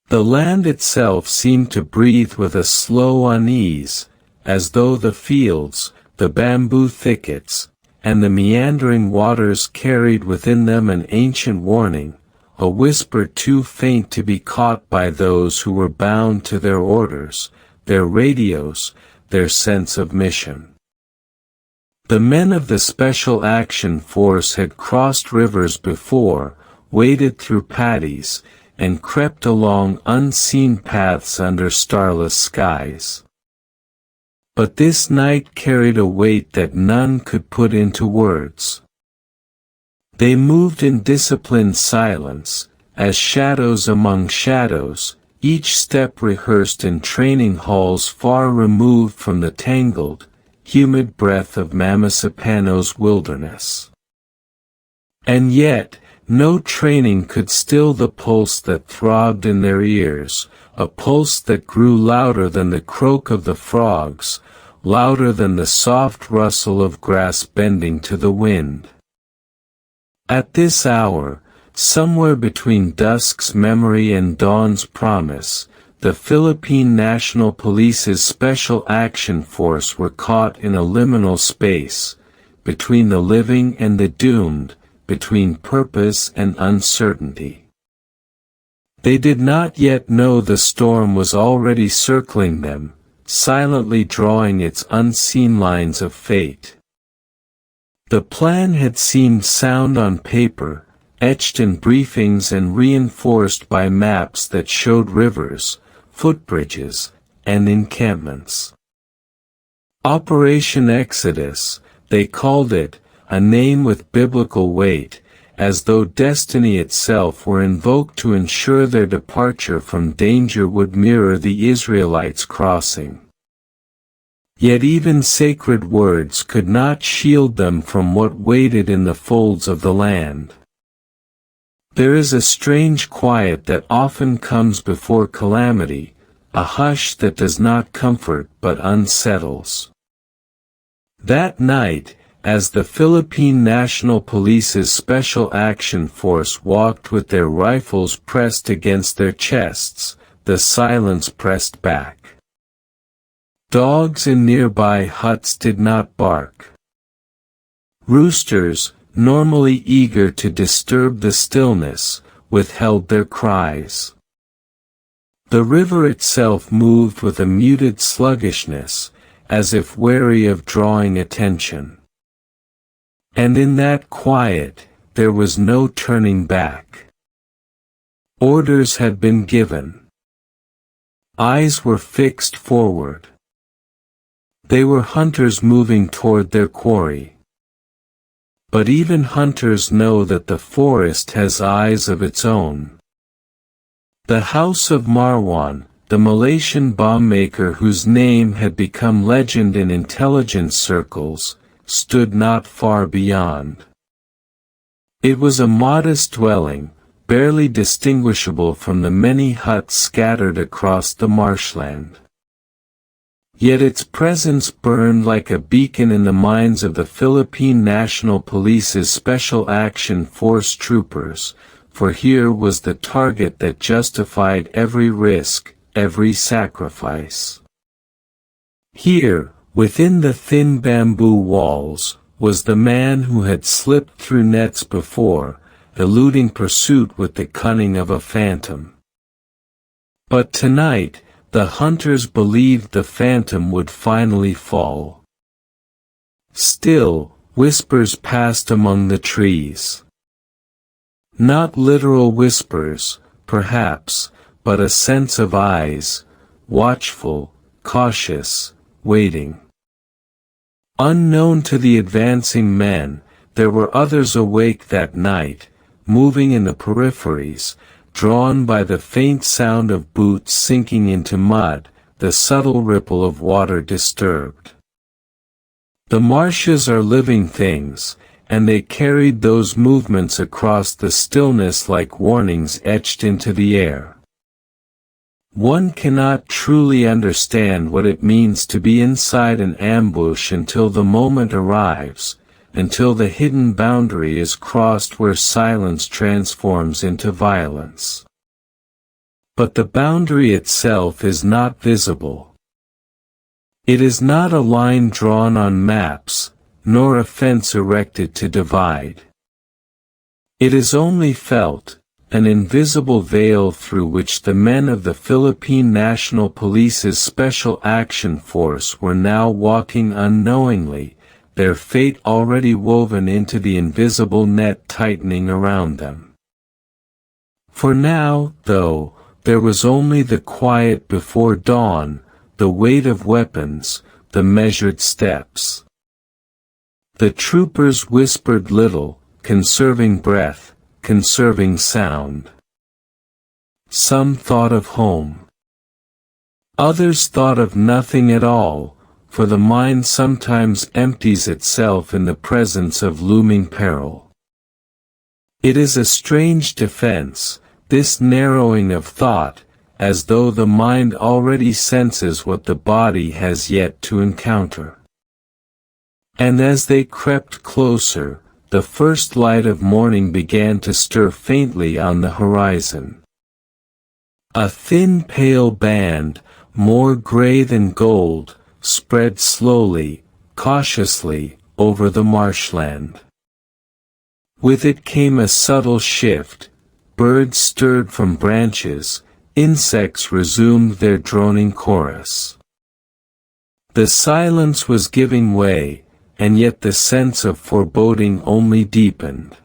The land itself seemed to breathe with a slow unease, as though the fields, the bamboo thickets, and the meandering waters carried within them an ancient warning, a whisper too faint to be caught by those who were bound to their orders, their radios, their sense of mission. The men of the Special Action Force had crossed rivers before, waded through paddies, and crept along unseen paths under starless skies. But this night carried a weight that none could put into words. They moved in disciplined silence, as shadows among shadows, each step rehearsed in training halls far removed from the tangled, humid breath of Mamasapano's wilderness. And yet, no training could still the pulse that throbbed in their ears, a pulse that grew louder than the croak of the frogs, louder than the soft rustle of grass bending to the wind. At this hour, somewhere between dusk's memory and dawn's promise, the Philippine National Police's Special Action Force were caught in a liminal space, between the living and the doomed, between purpose and uncertainty. They did not yet know the storm was already circling them, silently drawing its unseen lines of fate. The plan had seemed sound on paper, etched in briefings and reinforced by maps that showed rivers, footbridges, and encampments. Operation Exodus, they called it, a name with biblical weight, as though destiny itself were invoked to ensure their departure from danger would mirror the Israelites' crossing. Yet even sacred words could not shield them from what waited in the folds of the land. There is a strange quiet that often comes before calamity, a hush that does not comfort but unsettles. That night, as the Philippine National Police's Special Action Force walked with their rifles pressed against their chests, the silence pressed back. Dogs in nearby huts did not bark. Roosters, normally eager to disturb the stillness, withheld their cries. The river itself moved with a muted sluggishness, as if wary of drawing attention. And in that quiet, there was no turning back. Orders had been given. Eyes were fixed forward. They were hunters moving toward their quarry. But even hunters know that the forest has eyes of its own. The house of Marwan, the Malaysian bomb maker whose name had become legend in intelligence circles, stood not far beyond. It was a modest dwelling, barely distinguishable from the many huts scattered across the marshland. Yet its presence burned like a beacon in the minds of the Philippine National Police's Special Action Force troopers, for here was the target that justified every risk, every sacrifice. Here, within the thin bamboo walls, was the man who had slipped through nets before, eluding pursuit with the cunning of a phantom. But tonight, the hunters believed the phantom would finally fall. Still, whispers passed among the trees. Not literal whispers, perhaps, but a sense of eyes, watchful, cautious, waiting. Unknown to the advancing men, there were others awake that night, moving in the peripheries, drawn by the faint sound of boots sinking into mud, the subtle ripple of water disturbed. The marshes are living things, and they carried those movements across the stillness like warnings etched into the air. One cannot truly understand what it means to be inside an ambush until the moment arrives, until the hidden boundary is crossed where silence transforms into violence. But the boundary itself is not visible. It is not a line drawn on maps, nor a fence erected to divide. It is only felt, an invisible veil through which the men of the Philippine National Police's Special Action Force were now walking unknowingly, their fate already woven into the invisible net tightening around them. For now, though, there was only the quiet before dawn, the weight of weapons, the measured steps. The troopers whispered little, conserving breath, conserving sound. Some thought of home. Others thought of nothing at all, for the mind sometimes empties itself in the presence of looming peril. It is a strange defense, this narrowing of thought, as though the mind already senses what the body has yet to encounter. And as they crept closer, the first light of morning began to stir faintly on the horizon. A thin pale band, more gray than gold, spread slowly, cautiously, over the marshland. With it came a subtle shift. Birds stirred from branches, insects resumed their droning chorus. The silence was giving way, and yet the sense of foreboding only deepened.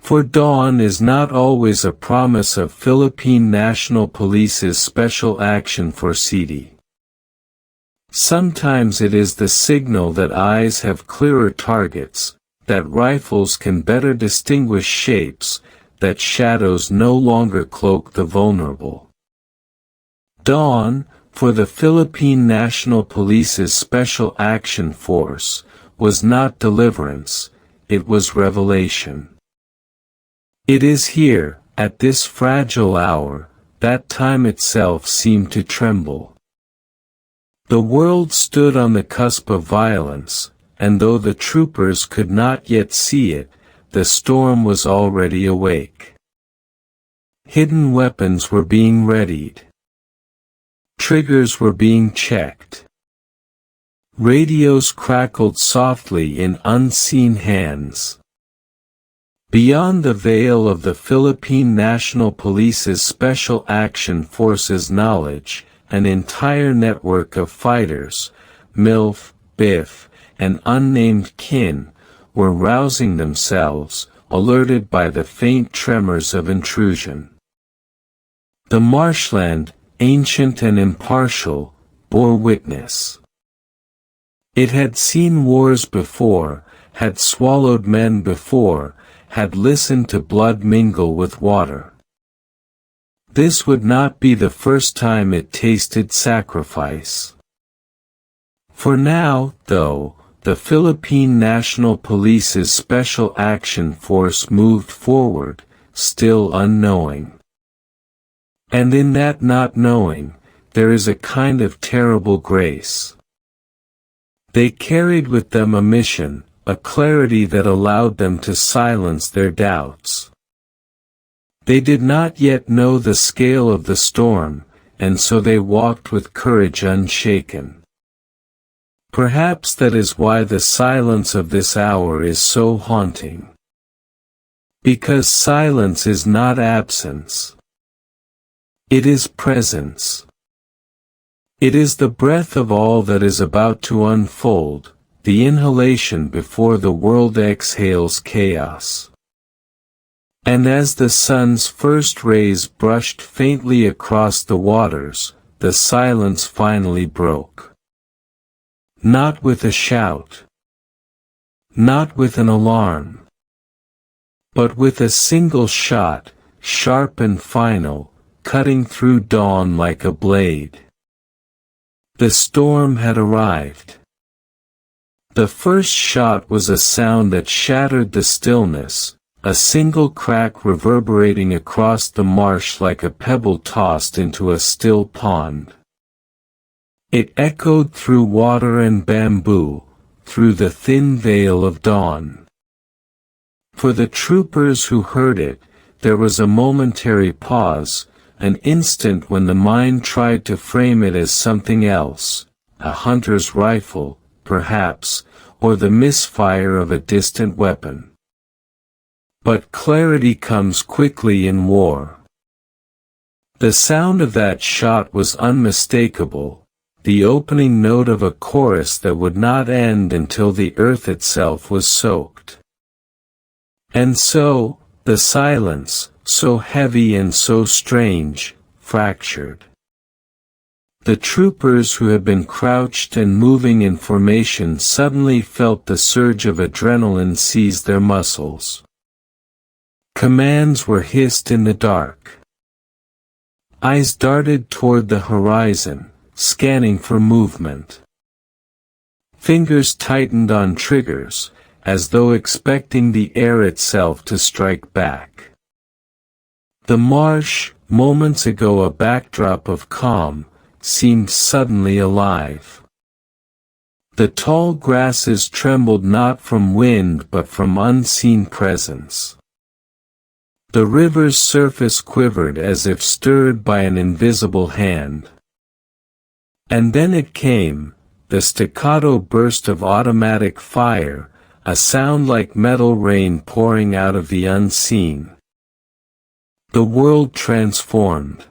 For dawn is not always a promise of Philippine National Police's Special Action Force CD. Sometimes it is the signal that eyes have clearer targets, that rifles can better distinguish shapes, that shadows no longer cloak the vulnerable. Dawn, for the Philippine National Police's Special Action Force, was not deliverance, it was revelation. It is here, at this fragile hour, that time itself seemed to tremble. The world stood on the cusp of violence, and though the troopers could not yet see it, the storm was already awake. Hidden weapons were being readied. Triggers were being checked. Radios crackled softly in unseen hands. Beyond the veil of the Philippine National Police's Special Action Force's knowledge, an entire network of fighters, MILF, BIF, and unnamed kin, were rousing themselves, alerted by the faint tremors of intrusion. The marshland, ancient and impartial, bore witness. It had seen wars before, had swallowed men before, had listened to blood mingle with water. This would not be the first time it tasted sacrifice. For now, though, the Philippine National Police's Special Action Force moved forward, still unknowing. And in that not knowing, there is a kind of terrible grace. They carried with them a mission, a clarity that allowed them to silence their doubts. They did not yet know the scale of the storm, and so they walked with courage unshaken. Perhaps that is why the silence of this hour is so haunting. Because silence is not absence. It is presence. It is the breath of all that is about to unfold, the inhalation before the world exhales chaos. And as the sun's first rays brushed faintly across the waters, the silence finally broke. Not with a shout. Not with an alarm. But with a single shot, sharp and final, cutting through dawn like a blade. The storm had arrived. The first shot was a sound that shattered the stillness, a single crack reverberating across the marsh like a pebble tossed into a still pond. It echoed through water and bamboo, through the thin veil of dawn. For the troopers who heard it, there was a momentary pause, an instant when the mind tried to frame it as something else, a hunter's rifle, perhaps, or the misfire of a distant weapon. But clarity comes quickly in war. The sound of that shot was unmistakable, the opening note of a chorus that would not end until the earth itself was soaked. And so, the silence, so heavy and so strange, fractured. The troopers who had been crouched and moving in formation suddenly felt the surge of adrenaline seize their muscles. Commands were hissed in the dark. Eyes darted toward the horizon, scanning for movement. Fingers tightened on triggers, as though expecting the air itself to strike back. The marsh, moments ago a backdrop of calm, seemed suddenly alive. The tall grasses trembled not from wind but from unseen presence. The river's surface quivered as if stirred by an invisible hand. And then it came, the staccato burst of automatic fire, a sound like metal rain pouring out of the unseen. The world transformed.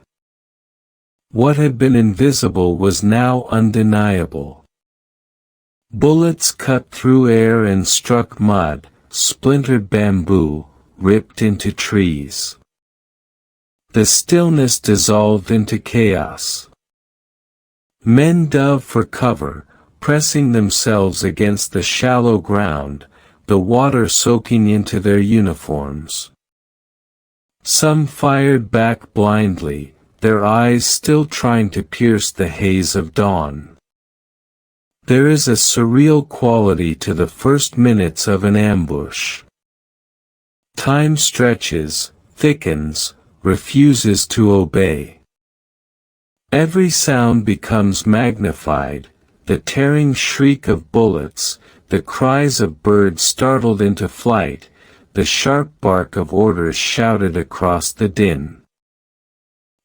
What had been invisible was now undeniable. Bullets cut through air and struck mud, splintered bamboo, ripped into trees. The stillness dissolved into chaos. Men dove for cover, pressing themselves against the shallow ground, the water soaking into their uniforms. Some fired back blindly, their eyes still trying to pierce the haze of dawn. There is a surreal quality to the first minutes of an ambush. Time stretches, thickens, refuses to obey. Every sound becomes magnified, the tearing shriek of bullets, the cries of birds startled into flight, the sharp bark of orders shouted across the din.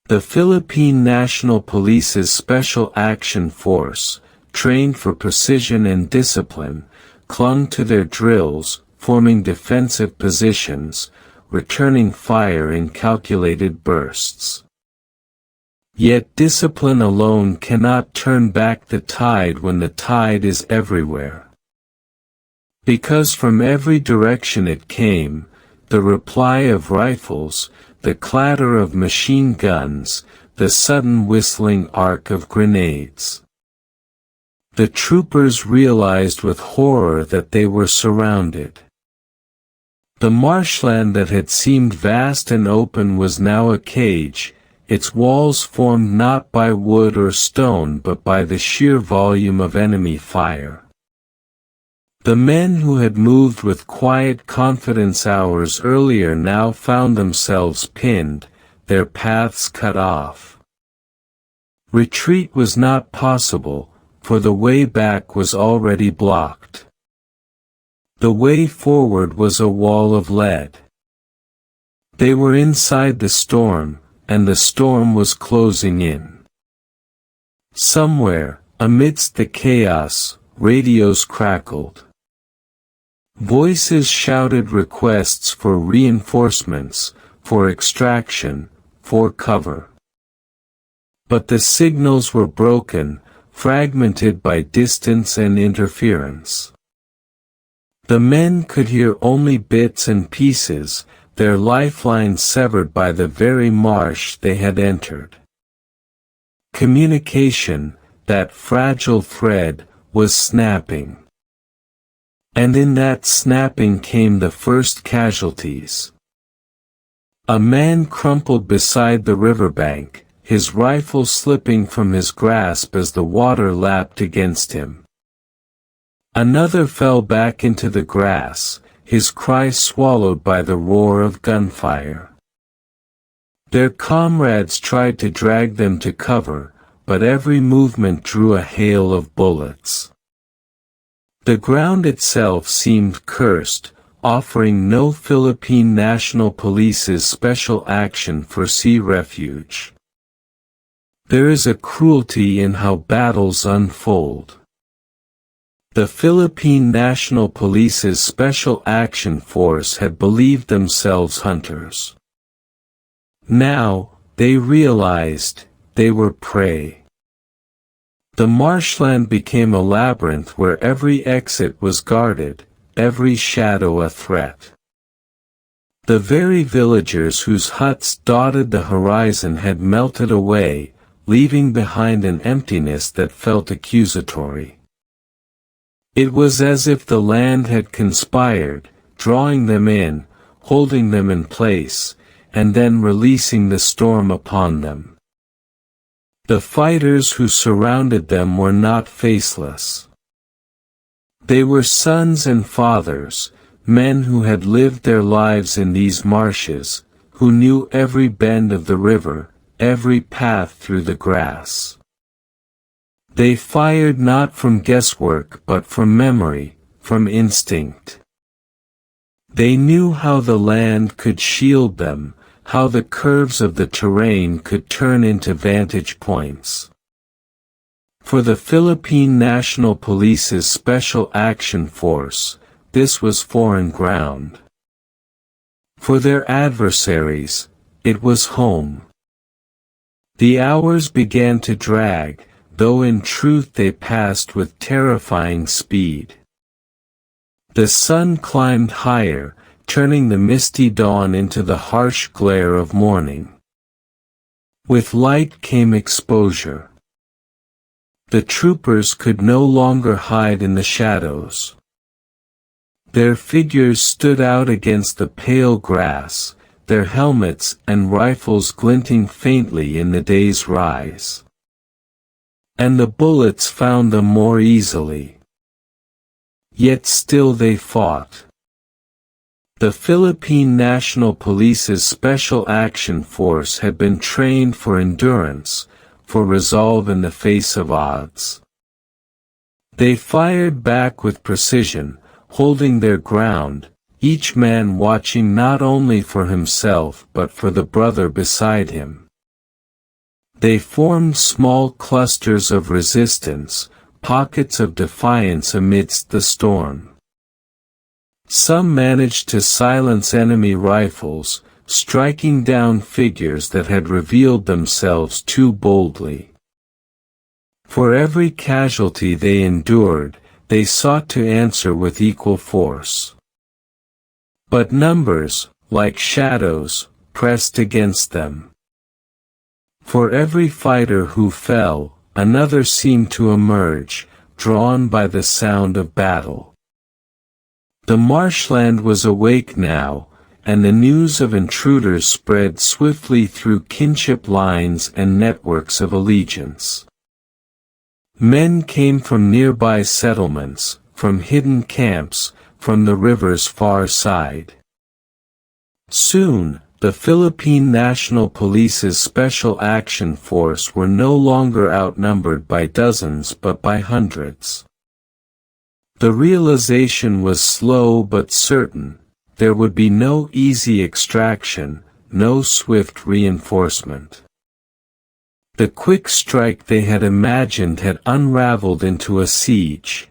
The Philippine National Police's Special Action Force, trained for precision and discipline, clung to their drills, forming defensive positions, returning fire in calculated bursts. Yet discipline alone cannot turn back the tide when the tide is everywhere. Because from every direction it came, the reply of rifles, the clatter of machine guns, the sudden whistling arc of grenades. The troopers realized with horror that they were surrounded. The marshland that had seemed vast and open was now a cage, its walls formed not by wood or stone but by the sheer volume of enemy fire. The men who had moved with quiet confidence hours earlier now found themselves pinned, their paths cut off. Retreat was not possible, for the way back was already blocked. The way forward was a wall of lead. They were inside the storm, and the storm was closing in. Somewhere, amidst the chaos, radios crackled. Voices shouted requests for reinforcements, for extraction, for cover. But the signals were broken, fragmented by distance and interference. The men could hear only bits and pieces, their lifelines severed by the very marsh they had entered. Communication, that fragile thread, was snapping. And in that snapping came the first casualties. A man crumpled beside the riverbank, his rifle slipping from his grasp as the water lapped against him. Another fell back into the grass, his cry swallowed by the roar of gunfire. Their comrades tried to drag them to cover, but every movement drew a hail of bullets. The ground itself seemed cursed, offering no Philippine National Police's special action for sea refuge. There is a cruelty in how battles unfold. The Philippine National Police's Special Action Force had believed themselves hunters. Now, they realized, they were prey. The marshland became a labyrinth where every exit was guarded, every shadow a threat. The very villagers whose huts dotted the horizon had melted away, leaving behind an emptiness that felt accusatory. It was as if the land had conspired, drawing them in, holding them in place, and then releasing the storm upon them. The fighters who surrounded them were not faceless. They were sons and fathers, men who had lived their lives in these marshes, who knew every bend of the river, every path through the grass. They fired not from guesswork but from memory, from instinct. They knew how the land could shield them, how the curves of the terrain could turn into vantage points. For the Philippine National Police's Special Action Force, this was foreign ground. For their adversaries, it was home. The hours began to drag, though in truth they passed with terrifying speed. The sun climbed higher, turning the misty dawn into the harsh glare of morning. With light came exposure. The troopers could no longer hide in the shadows. Their figures stood out against the pale grass, their helmets and rifles glinting faintly in the day's rise. And the bullets found them more easily. Yet still they fought. The Philippine National Police's Special Action Force had been trained for endurance, for resolve in the face of odds. They fired back with precision, holding their ground, each man watching not only for himself but for the brother beside him. They formed small clusters of resistance, pockets of defiance amidst the storm. Some managed to silence enemy rifles, striking down figures that had revealed themselves too boldly. For every casualty they endured, they sought to answer with equal force. But numbers, like shadows, pressed against them. For every fighter who fell, another seemed to emerge, drawn by the sound of battle. The marshland was awake now, and the news of intruders spread swiftly through kinship lines and networks of allegiance. Men came from nearby settlements, from hidden camps, from the river's far side. Soon, the Philippine National Police's Special Action Force were no longer outnumbered by dozens but by hundreds. The realization was slow but certain: there would be no easy extraction, no swift reinforcement. The quick strike they had imagined had unraveled into a siege.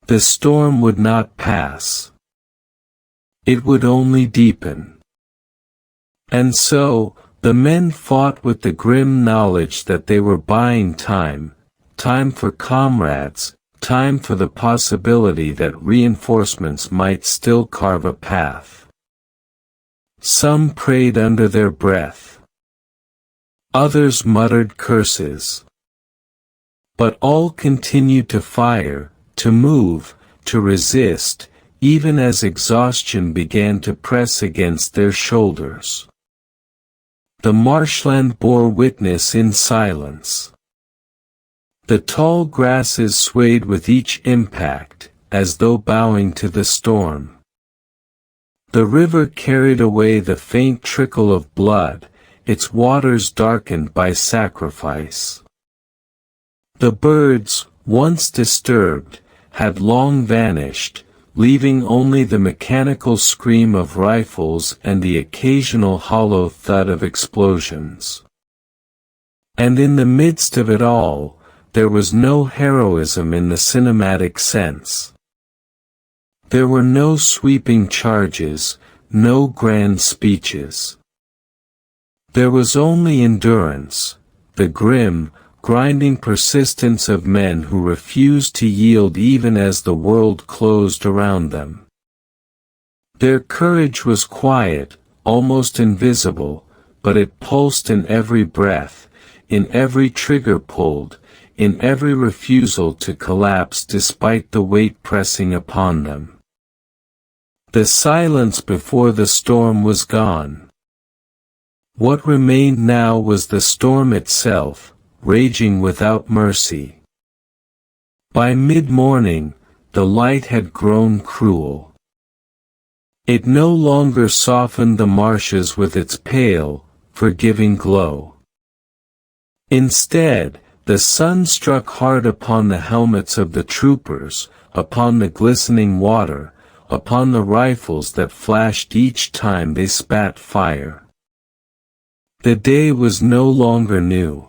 The storm would not pass. It would only deepen. And so, the men fought with the grim knowledge that they were buying time, time for comrades, time for the possibility that reinforcements might still carve a path. Some prayed under their breath. Others muttered curses. But all continued to fire, to move, to resist, even as exhaustion began to press against their shoulders. The marshland bore witness in silence. The tall grasses swayed with each impact, as though bowing to the storm. The river carried away the faint trickle of blood, its waters darkened by sacrifice. The birds, once disturbed, had long vanished, leaving only the mechanical scream of rifles and the occasional hollow thud of explosions. And in the midst of it all, there was no heroism in the cinematic sense. There were no sweeping charges, no grand speeches. There was only endurance, the grim, grinding persistence of men who refused to yield even as the world closed around them. Their courage was quiet, almost invisible, but it pulsed in every breath, in every trigger pulled, in every refusal to collapse despite the weight pressing upon them. The silence before the storm was gone. What remained now was the storm itself, raging without mercy. By mid-morning, the light had grown cruel. It no longer softened the marshes with its pale, forgiving glow. Instead, the sun struck hard upon the helmets of the troopers, upon the glistening water, upon the rifles that flashed each time they spat fire. The day was no longer new.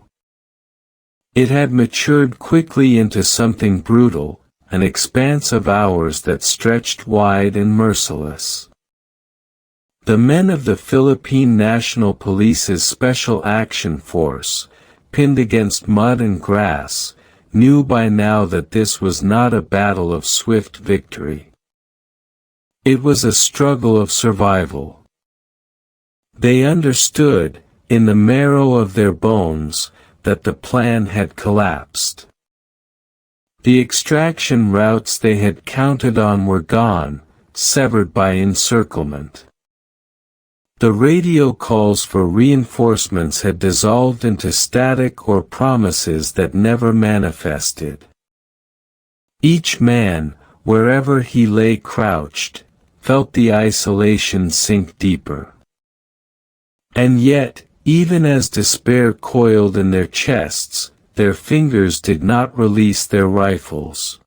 It had matured quickly into something brutal, an expanse of hours that stretched wide and merciless. The men of the Philippine National Police's Special Action Force, pinned against mud and grass, knew by now that this was not a battle of swift victory. It was a struggle of survival. They understood, in the marrow of their bones, that the plan had collapsed. The extraction routes they had counted on were gone, severed by encirclement. The radio calls for reinforcements had dissolved into static or promises that never manifested. Each man, wherever he lay crouched, felt the isolation sink deeper. And yet, even as despair coiled in their chests, their fingers did not release their rifles.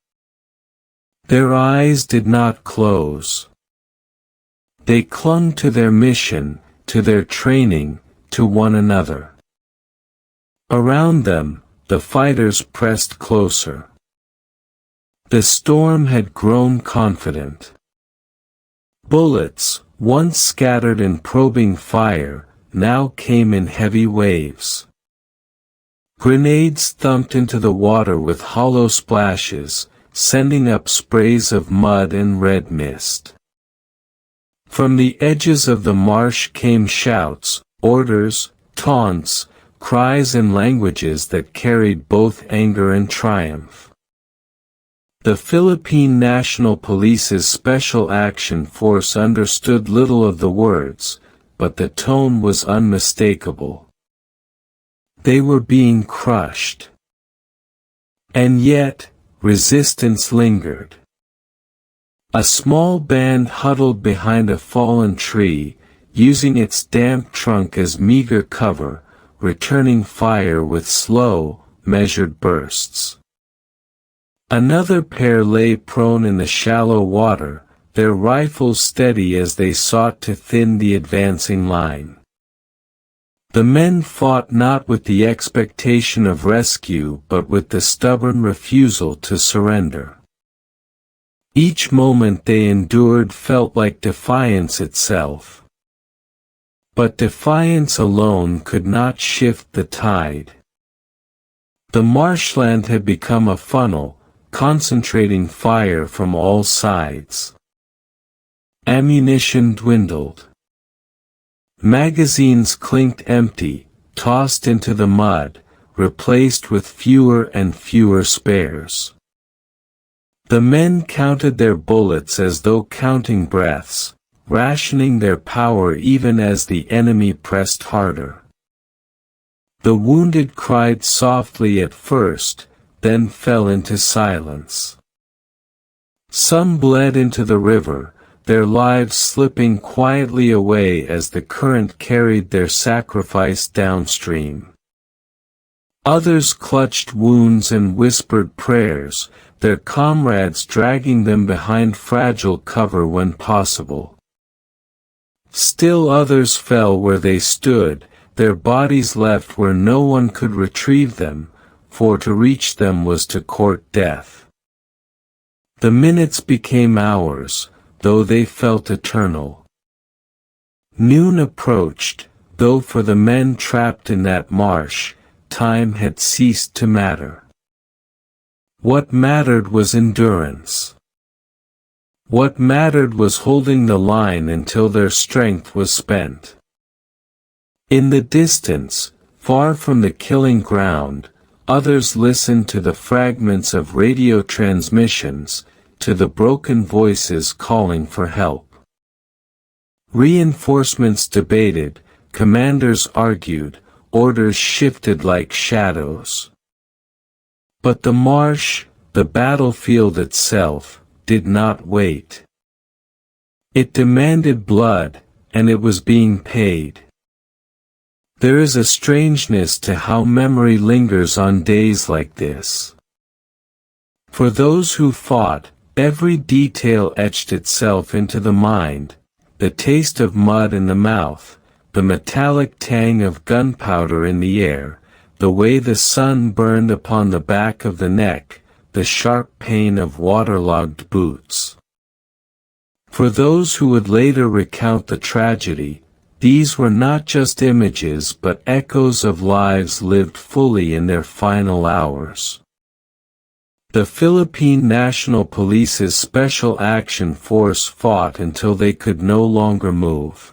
Their eyes did not close. They clung to their mission, to their training, to one another. Around them, the fighters pressed closer. The storm had grown confident. Bullets, once scattered in probing fire, now came in heavy waves. Grenades thumped into the water with hollow splashes, sending up sprays of mud and red mist. From the edges of the marsh came shouts, orders, taunts, cries in languages that carried both anger and triumph. The Philippine National Police's Special Action Force understood little of the words, but the tone was unmistakable. They were being crushed. And yet, resistance lingered. A small band huddled behind a fallen tree, using its damp trunk as meager cover, returning fire with slow, measured bursts. Another pair lay prone in the shallow water, their rifles steady as they sought to thin the advancing line. The men fought not with the expectation of rescue but with the stubborn refusal to surrender. Each moment they endured felt like defiance itself. But defiance alone could not shift the tide. The marshland had become a funnel, concentrating fire from all sides. Ammunition dwindled. Magazines clinked empty, tossed into the mud, replaced with fewer and fewer spares. The men counted their bullets as though counting breaths, rationing their power even as the enemy pressed harder. The wounded cried softly at first, then fell into silence. Some bled into the river, their lives slipping quietly away as the current carried their sacrifice downstream. Others clutched wounds and whispered prayers, their comrades dragging them behind fragile cover when possible. Still others fell where they stood, their bodies left where no one could retrieve them, for to reach them was to court death. The minutes became hours, though they felt eternal. Noon approached, though for the men trapped in that marsh, time had ceased to matter. What mattered was endurance. What mattered was holding the line until their strength was spent. In the distance, far from the killing ground, others listened to the fragments of radio transmissions, to the broken voices calling for help. Reinforcements debated, commanders argued, orders shifted like shadows. But the marsh, the battlefield itself, did not wait. It demanded blood, and it was being paid. There is a strangeness to how memory lingers on days like this. For those who fought, Every detail etched itself into the mind, the taste of mud in the mouth, the metallic tang of gunpowder in the air, the way the sun burned upon the back of the neck, the sharp pain of waterlogged boots. For those who would later recount the tragedy, these were not just images but echoes of lives lived fully in their final hours. The Philippine National Police's Special Action Force fought until they could no longer move.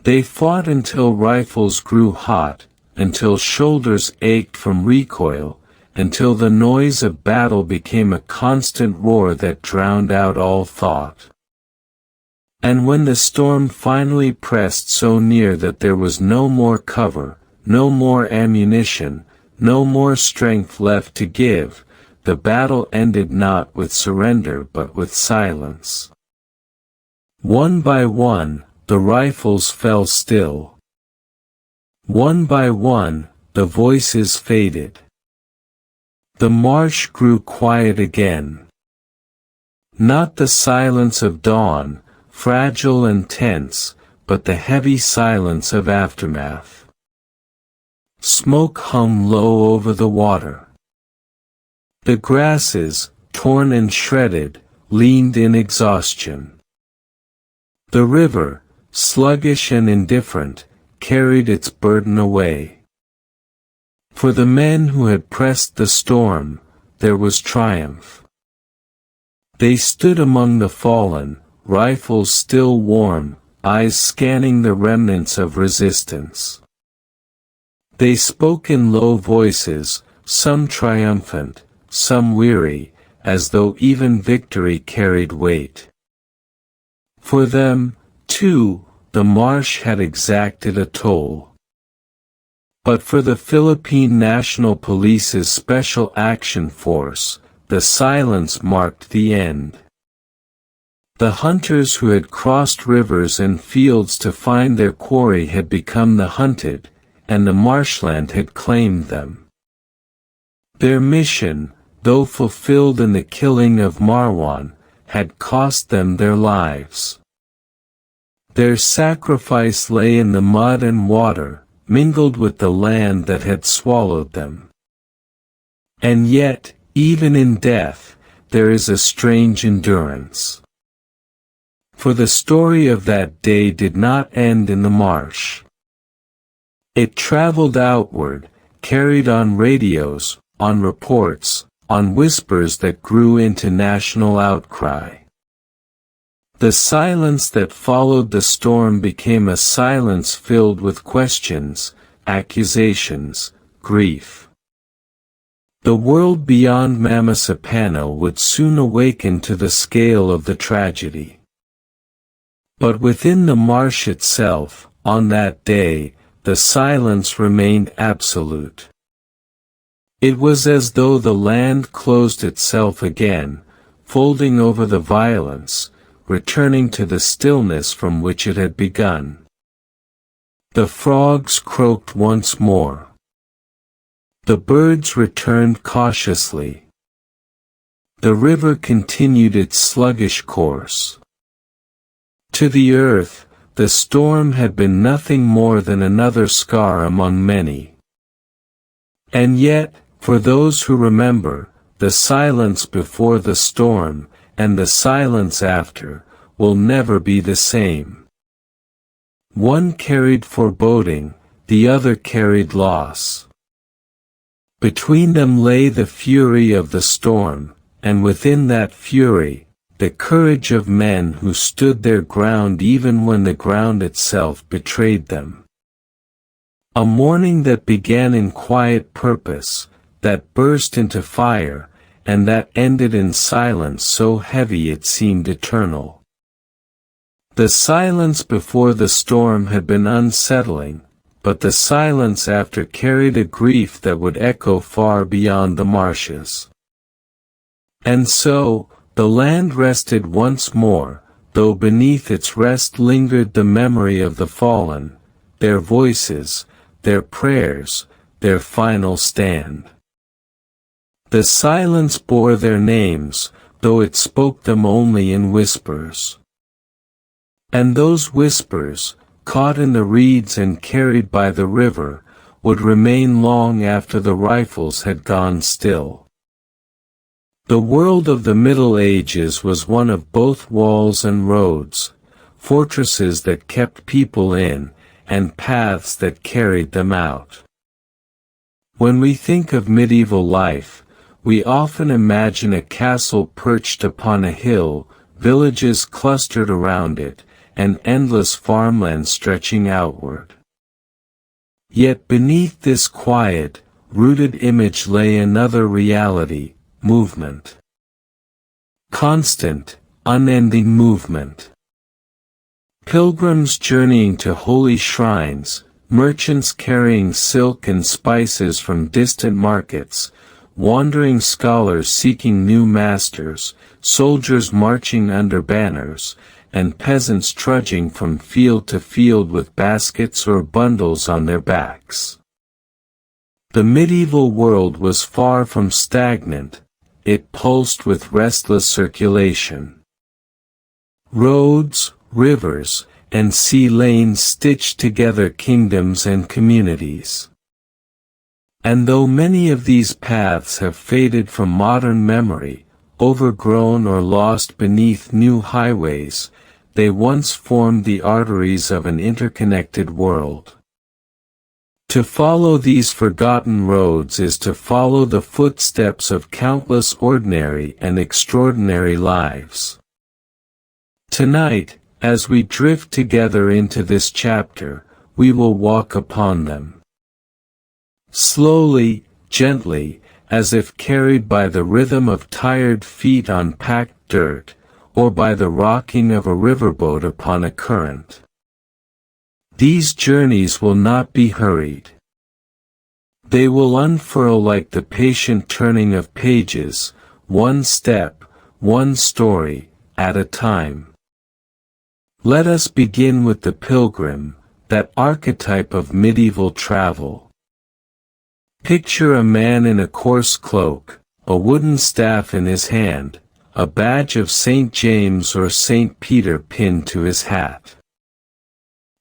They fought until rifles grew hot, until shoulders ached from recoil, until the noise of battle became a constant roar that drowned out all thought. And when the storm finally pressed so near that there was no more cover, no more ammunition, no more strength left to give, the battle ended not with surrender but with silence. One by one, the rifles fell still. One by one, the voices faded. The marsh grew quiet again. Not the silence of dawn, fragile and tense, but the heavy silence of aftermath. Smoke hung low over the water. The grasses, torn and shredded, leaned in exhaustion. The river, sluggish and indifferent, carried its burden away. For the men who had pressed the storm, there was triumph. They stood among the fallen, rifles still warm, eyes scanning the remnants of resistance. They spoke in low voices, some triumphant, some weary, as though even victory carried weight. For them, too, the marsh had exacted a toll. But for the Philippine National Police's Special Action Force, the silence marked the end. The hunters who had crossed rivers and fields to find their quarry had become the hunted, and the marshland had claimed them. Their mission, though fulfilled in the killing of Marwan, had cost them their lives. Their sacrifice lay in the mud and water, mingled with the land that had swallowed them. And yet, even in death, there is a strange endurance. For the story of that day did not end in the marsh. It traveled outward, carried on radios, on reports, on whispers that grew into national outcry. The silence that followed the storm became a silence filled with questions, accusations, grief. The world beyond Mamasapano would soon awaken to the scale of the tragedy. But within the marsh itself, on that day, the silence remained absolute. It was as though the land closed itself again, folding over the violence, returning to the stillness from which it had begun. The frogs croaked once more. The birds returned cautiously. The river continued its sluggish course. To the earth, the storm had been nothing more than another scar among many. And yet, for those who remember, the silence before the storm, and the silence after, will never be the same. One carried foreboding, the other carried loss. Between them lay the fury of the storm, and within that fury, the courage of men who stood their ground even when the ground itself betrayed them. A morning that began in quiet purpose, that burst into fire, and that ended in silence so heavy it seemed eternal. The silence before the storm had been unsettling, but the silence after carried a grief that would echo far beyond the marshes. And so, the land rested once more, though beneath its rest lingered the memory of the fallen, their voices, their prayers, their final stand. The silence bore their names, though it spoke them only in whispers. And those whispers, caught in the reeds and carried by the river, would remain long after the rifles had gone still. The world of the Middle Ages was one of both walls and roads, fortresses that kept people in, and paths that carried them out. When we think of medieval life, we often imagine a castle perched upon a hill, villages clustered around it, and endless farmland stretching outward. Yet beneath this quiet, rooted image lay another reality: movement. Constant, unending movement. Pilgrims journeying to holy shrines, merchants carrying silk and spices from distant markets, wandering scholars seeking new masters, soldiers marching under banners, and peasants trudging from field to field with baskets or bundles on their backs. The medieval world was far from stagnant, it pulsed with restless circulation. Roads, rivers, and sea lanes stitched together kingdoms and communities. And though many of these paths have faded from modern memory, overgrown or lost beneath new highways, they once formed the arteries of an interconnected world. To follow these forgotten roads is to follow the footsteps of countless ordinary and extraordinary lives. Tonight, as we drift together into this chapter, we will walk upon them. Slowly, gently, as if carried by the rhythm of tired feet on packed dirt, or by the rocking of a riverboat upon a current. These journeys will not be hurried. They will unfurl like the patient turning of pages, one step, one story, at a time. Let us begin with the pilgrim, that archetype of medieval travel. Picture a man in a coarse cloak, a wooden staff in his hand, a badge of St. James or St. Peter pinned to his hat.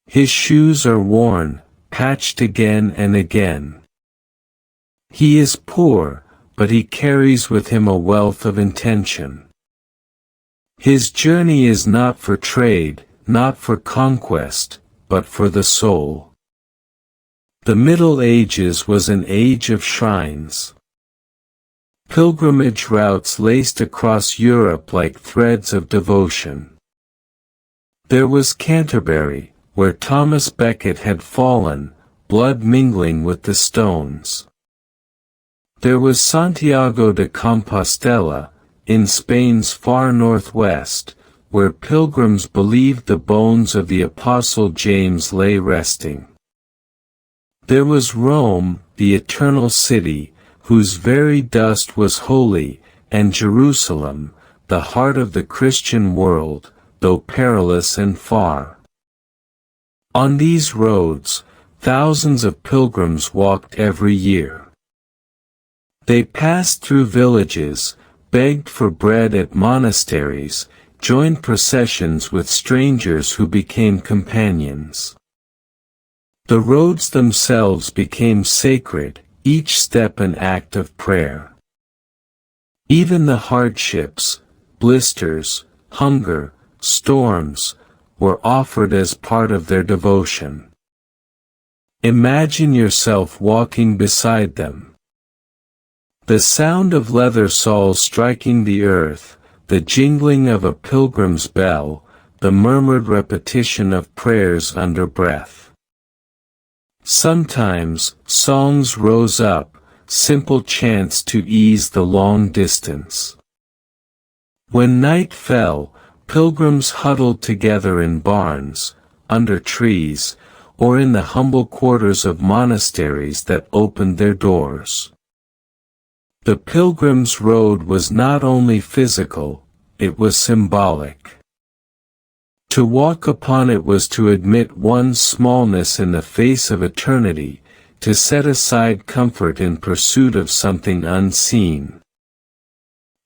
His shoes are worn, patched again and again. He is poor, but he carries with him a wealth of intention. His journey is not for trade, not for conquest, but for the soul. The Middle Ages was an age of shrines. Pilgrimage routes laced across Europe like threads of devotion. There was Canterbury, where Thomas Becket had fallen, blood mingling with the stones. There was Santiago de Compostela, in Spain's far northwest, where pilgrims believed the bones of the Apostle James lay resting. There was Rome, the eternal city, whose very dust was holy, and Jerusalem, the heart of the Christian world, though perilous and far. On these roads, thousands of pilgrims walked every year. They passed through villages, begged for bread at monasteries, joined processions with strangers who became companions. The roads themselves became sacred, each step an act of prayer. Even the hardships, blisters, hunger, storms, were offered as part of their devotion. Imagine yourself walking beside them. The sound of leather soles striking the earth, the jingling of a pilgrim's bell, the murmured repetition of prayers under breath. Sometimes, songs rose up, simple chants to ease the long distance. When night fell, pilgrims huddled together in barns, under trees, or in the humble quarters of monasteries that opened their doors. The pilgrim's road was not only physical, it was symbolic. To walk upon it was to admit one's smallness in the face of eternity, to set aside comfort in pursuit of something unseen.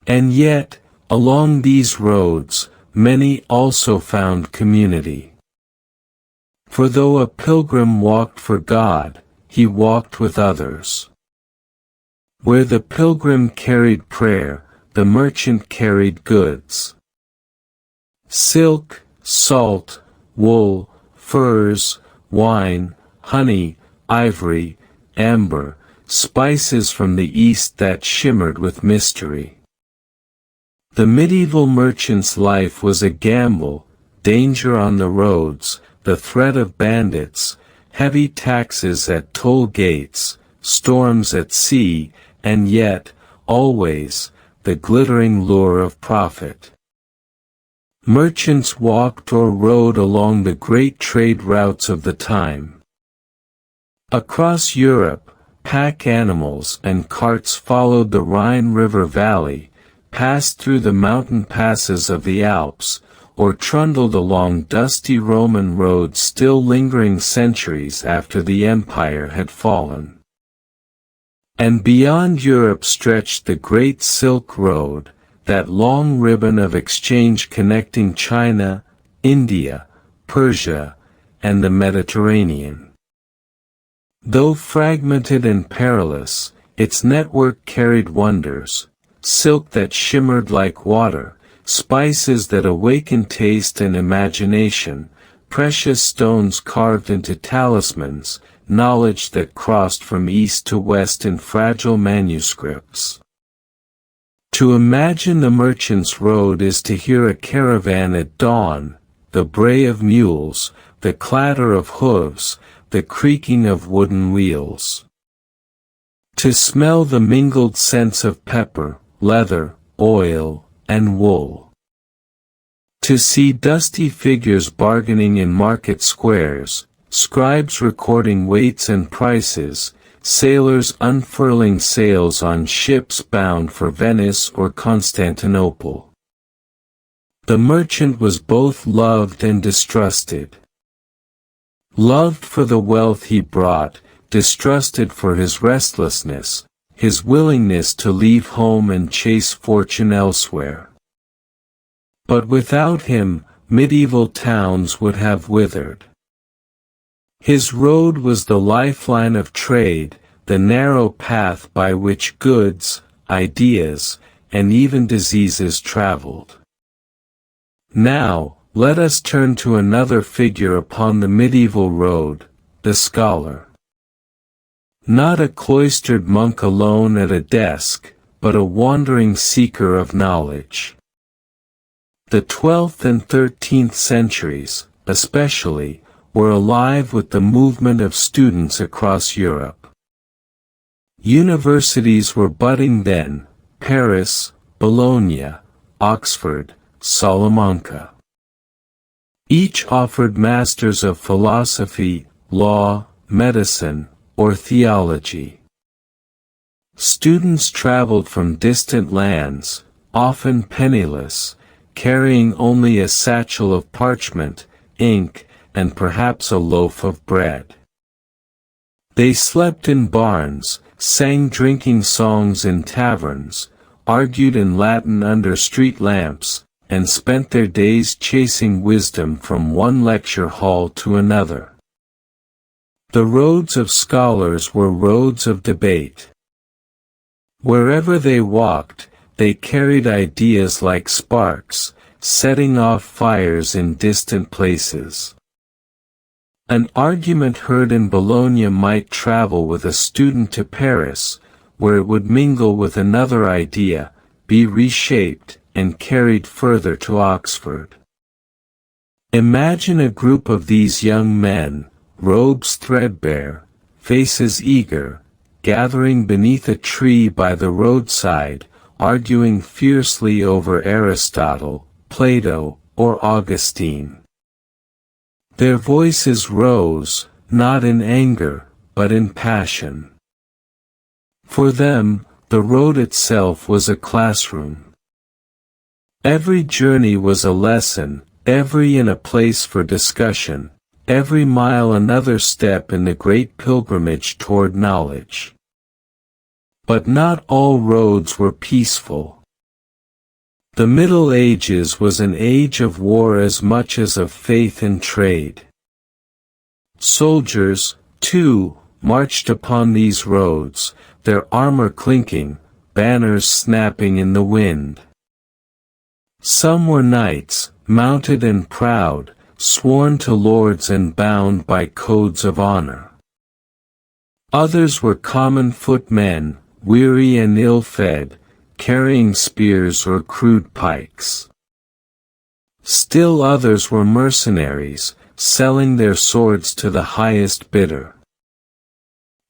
And yet, Along these roads, many also found community. For though a pilgrim walked for God, he walked with others. Where the pilgrim carried prayer, the merchant carried goods. Silk, salt, wool, furs, wine, honey, ivory, amber, spices from the east that shimmered with mystery. The medieval merchant's life was a gamble, danger on the roads, the threat of bandits, heavy taxes at toll gates, storms at sea, and yet, always, the glittering lure of profit. Merchants walked or rode along the great trade routes of the time. Across Europe, pack animals and carts followed the Rhine River valley, passed through the mountain passes of the Alps, or trundled along dusty Roman roads still lingering centuries after the empire had fallen. And beyond Europe stretched the Great Silk Road, that long ribbon of exchange connecting China, India, Persia, and the Mediterranean. Though fragmented and perilous, its network carried wonders, silk that shimmered like water, spices that awakened taste and imagination, precious stones carved into talismans, knowledge that crossed from east to west in fragile manuscripts. To imagine the merchant's road is to hear a caravan at dawn, the bray of mules, the clatter of hooves, the creaking of wooden wheels. To smell the mingled scents of pepper, leather, oil, and wool. To see dusty figures bargaining in market squares, scribes recording weights and prices, sailors unfurling sails on ships bound for Venice or Constantinople. The merchant was both loved and distrusted. Loved for the wealth he brought, distrusted for his restlessness, his willingness to leave home and chase fortune elsewhere. But without him, medieval towns would have withered. His road was the lifeline of trade, the narrow path by which goods, ideas, and even diseases traveled. Now, let us turn to another figure upon the medieval road, the scholar. Not a cloistered monk alone at a desk, but a wandering seeker of knowledge. The 12th and 13th centuries, especially, were alive with the movement of students across Europe. Universities were budding then, Paris, Bologna, Oxford, Salamanca. Each offered masters of philosophy, law, medicine, or theology. Students traveled from distant lands, often penniless, carrying only a satchel of parchment, ink, and perhaps a loaf of bread. They slept in barns, sang drinking songs in taverns, argued in Latin under street lamps, and spent their days chasing wisdom from one lecture hall to another. The roads of scholars were roads of debate. Wherever they walked, they carried ideas like sparks, setting off fires in distant places. An argument heard in Bologna might travel with a student to Paris, where it would mingle with another idea, be reshaped, and carried further to Oxford. Imagine a group of these young men, robes threadbare, faces eager, gathering beneath a tree by the roadside, arguing fiercely over Aristotle, Plato, or Augustine. Their voices rose, not in anger, but in passion. For them, the road itself was a classroom. Every journey was a lesson, every inn a place for discussion, every mile another step in the great pilgrimage toward knowledge. But not all roads were peaceful. The Middle Ages was an age of war as much as of faith and trade. Soldiers, too, marched upon these roads, their armor clinking, banners snapping in the wind. Some were knights, mounted and proud, sworn to lords and bound by codes of honor. Others were common footmen, weary and ill-fed, carrying spears or crude pikes. Still others were mercenaries, selling their swords to the highest bidder.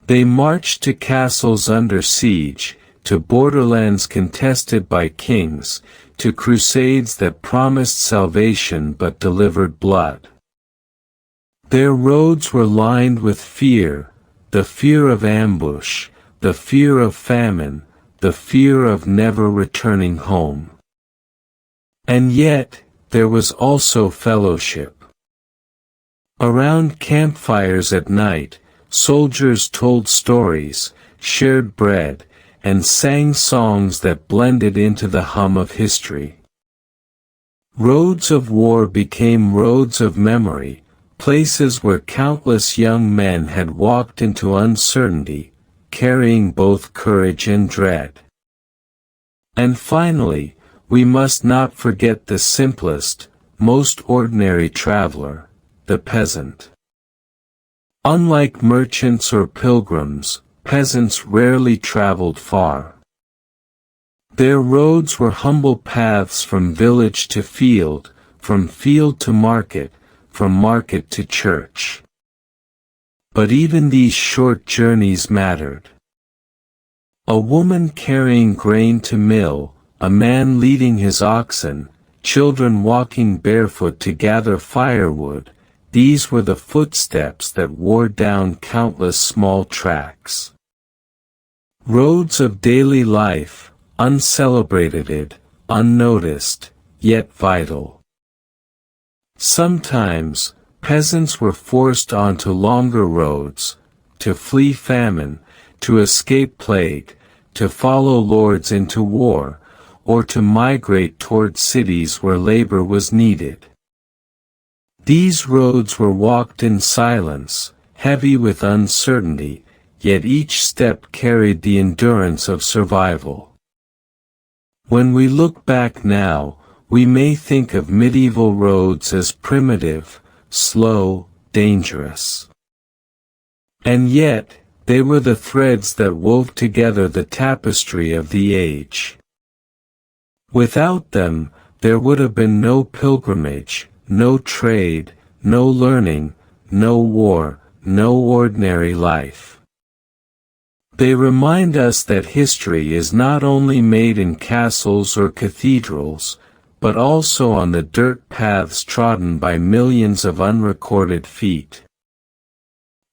They marched to castles under siege, to borderlands contested by kings, to crusades that promised salvation but delivered blood. Their roads were lined with fear, the fear of ambush, the fear of famine, the fear of never returning home. And yet, there was also fellowship. Around campfires at night, soldiers told stories, shared bread, and sang songs that blended into the hum of history. Roads of war became roads of memory, places where countless young men had walked into uncertainty, carrying both courage and dread. And finally, we must not forget the simplest, most ordinary traveler, the peasant. Unlike merchants or pilgrims, peasants rarely traveled far. Their roads were humble paths from village to field, from field to market, from market to church. But even these short journeys mattered. A woman carrying grain to mill, a man leading his oxen, children walking barefoot to gather firewood, these were the footsteps that wore down countless small tracks. Roads of daily life, uncelebrated, unnoticed, yet vital. Sometimes, peasants were forced onto longer roads, to flee famine, to escape plague, to follow lords into war, or to migrate toward cities where labor was needed. These roads were walked in silence, heavy with uncertainty, yet each step carried the endurance of survival. When we look back now, we may think of medieval roads as primitive, slow, dangerous. And yet, they were the threads that wove together the tapestry of the age. Without them, there would have been no pilgrimage, no trade, no learning, no war, no ordinary life. They remind us that history is not only made in castles or cathedrals, but also on the dirt paths trodden by millions of unrecorded feet.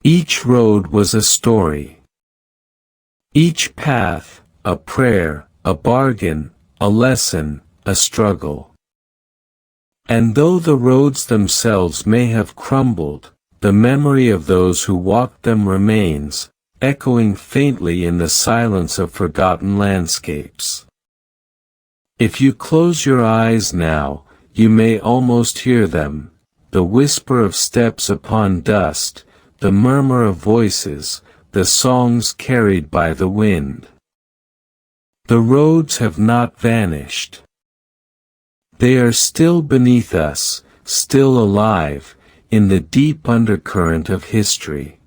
Each road was a story. Each path, a prayer, a bargain, a lesson, a struggle. And though the roads themselves may have crumbled, the memory of those who walked them remains, echoing faintly in the silence of forgotten landscapes. If you close your eyes now, you may almost hear them, the whisper of steps upon dust, the murmur of voices, the songs carried by the wind. The roads have not vanished. They are still beneath us, still alive, in the deep undercurrent of history.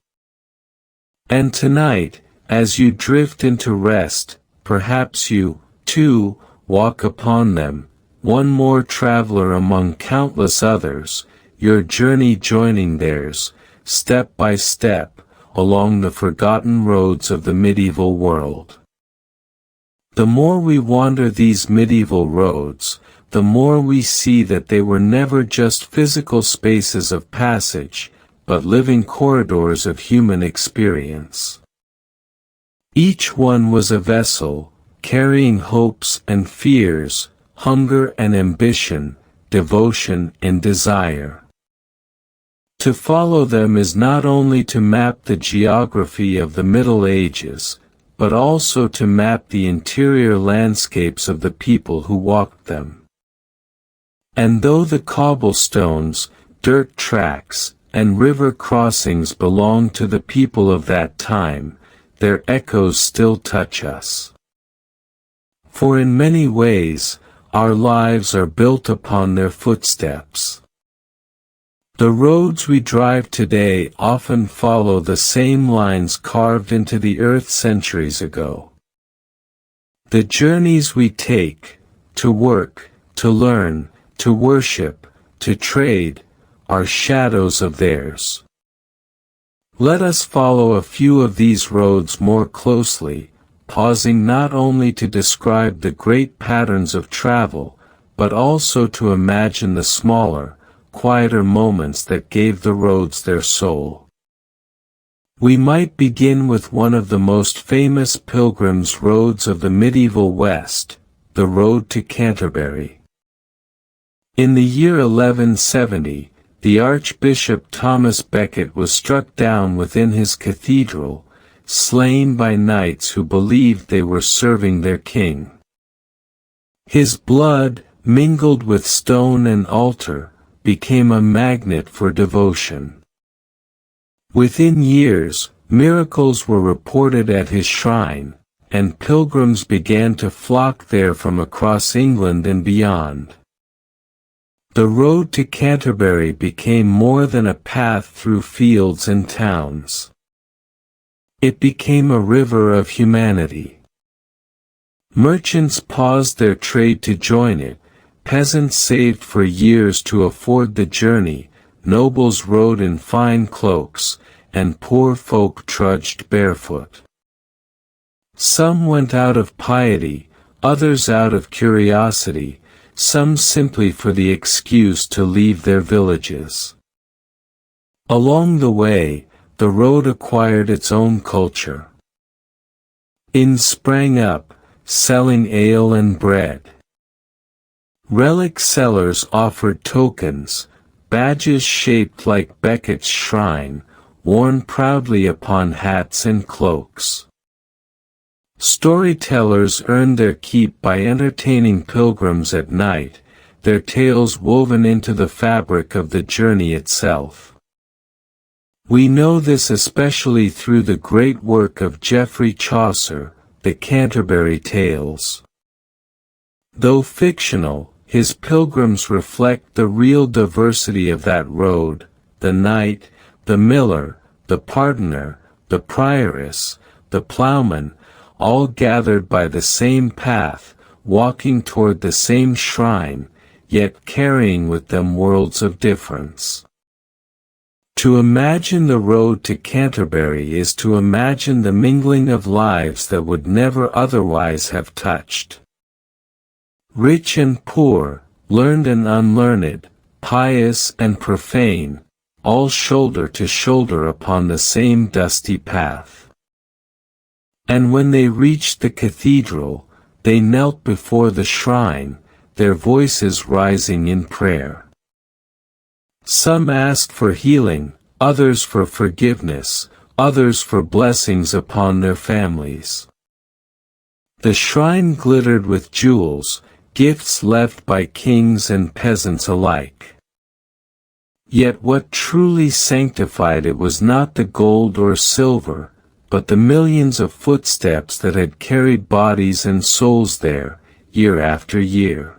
And tonight, as you drift into rest, perhaps you, too, walk upon them, one more traveler among countless others, your journey joining theirs, step by step, along the forgotten roads of the medieval world. The more we wander these medieval roads, the more we see that they were never just physical spaces of passage, but living corridors of human experience. Each one was a vessel, carrying hopes and fears, hunger and ambition, devotion and desire. To follow them is not only to map the geography of the Middle Ages, but also to map the interior landscapes of the people who walked them. And though the cobblestones, dirt tracks, and river crossings belong to the people of that time, their echoes still touch us. For in many ways, our lives are built upon their footsteps. The roads we drive today often follow the same lines carved into the earth centuries ago. The journeys we take, to work, to learn, to worship, to trade, are shadows of theirs. Let us follow a few of these roads more closely, pausing not only to describe the great patterns of travel, but also to imagine the smaller, quieter moments that gave the roads their soul. We might begin with one of the most famous pilgrims' roads of the medieval West, the road to Canterbury. In the year 1170, the Archbishop Thomas Becket was struck down within his cathedral, slain by knights who believed they were serving their king. His blood, mingled with stone and altar, became a magnet for devotion. Within years, miracles were reported at his shrine, and pilgrims began to flock there from across England and beyond. The road to Canterbury became more than a path through fields and towns. It became a river of humanity. Merchants paused their trade to join it, peasants saved for years to afford the journey, nobles rode in fine cloaks, and poor folk trudged barefoot. Some went out of piety, others out of curiosity, some simply for the excuse to leave their villages. Along the way, the road acquired its own culture. Inns sprang up, selling ale and bread. Relic sellers offered tokens, badges shaped like Becket's shrine, worn proudly upon hats and cloaks. Storytellers earned their keep by entertaining pilgrims at night, their tales woven into the fabric of the journey itself. We know this especially through the great work of Geoffrey Chaucer, the Canterbury Tales. Though fictional, his pilgrims reflect the real diversity of that road: the knight, the miller, the pardoner, the prioress, the ploughman, all gathered by the same path, walking toward the same shrine, yet carrying with them worlds of difference. To imagine the road to Canterbury is to imagine the mingling of lives that would never otherwise have touched. Rich and poor, learned and unlearned, pious and profane, all shoulder to shoulder upon the same dusty path. And when they reached the cathedral, they knelt before the shrine, their voices rising in prayer. Some asked for healing, others for forgiveness, others for blessings upon their families. The shrine glittered with jewels, gifts left by kings and peasants alike. Yet what truly sanctified it was not the gold or silver, but the millions of footsteps that had carried bodies and souls there, year after year.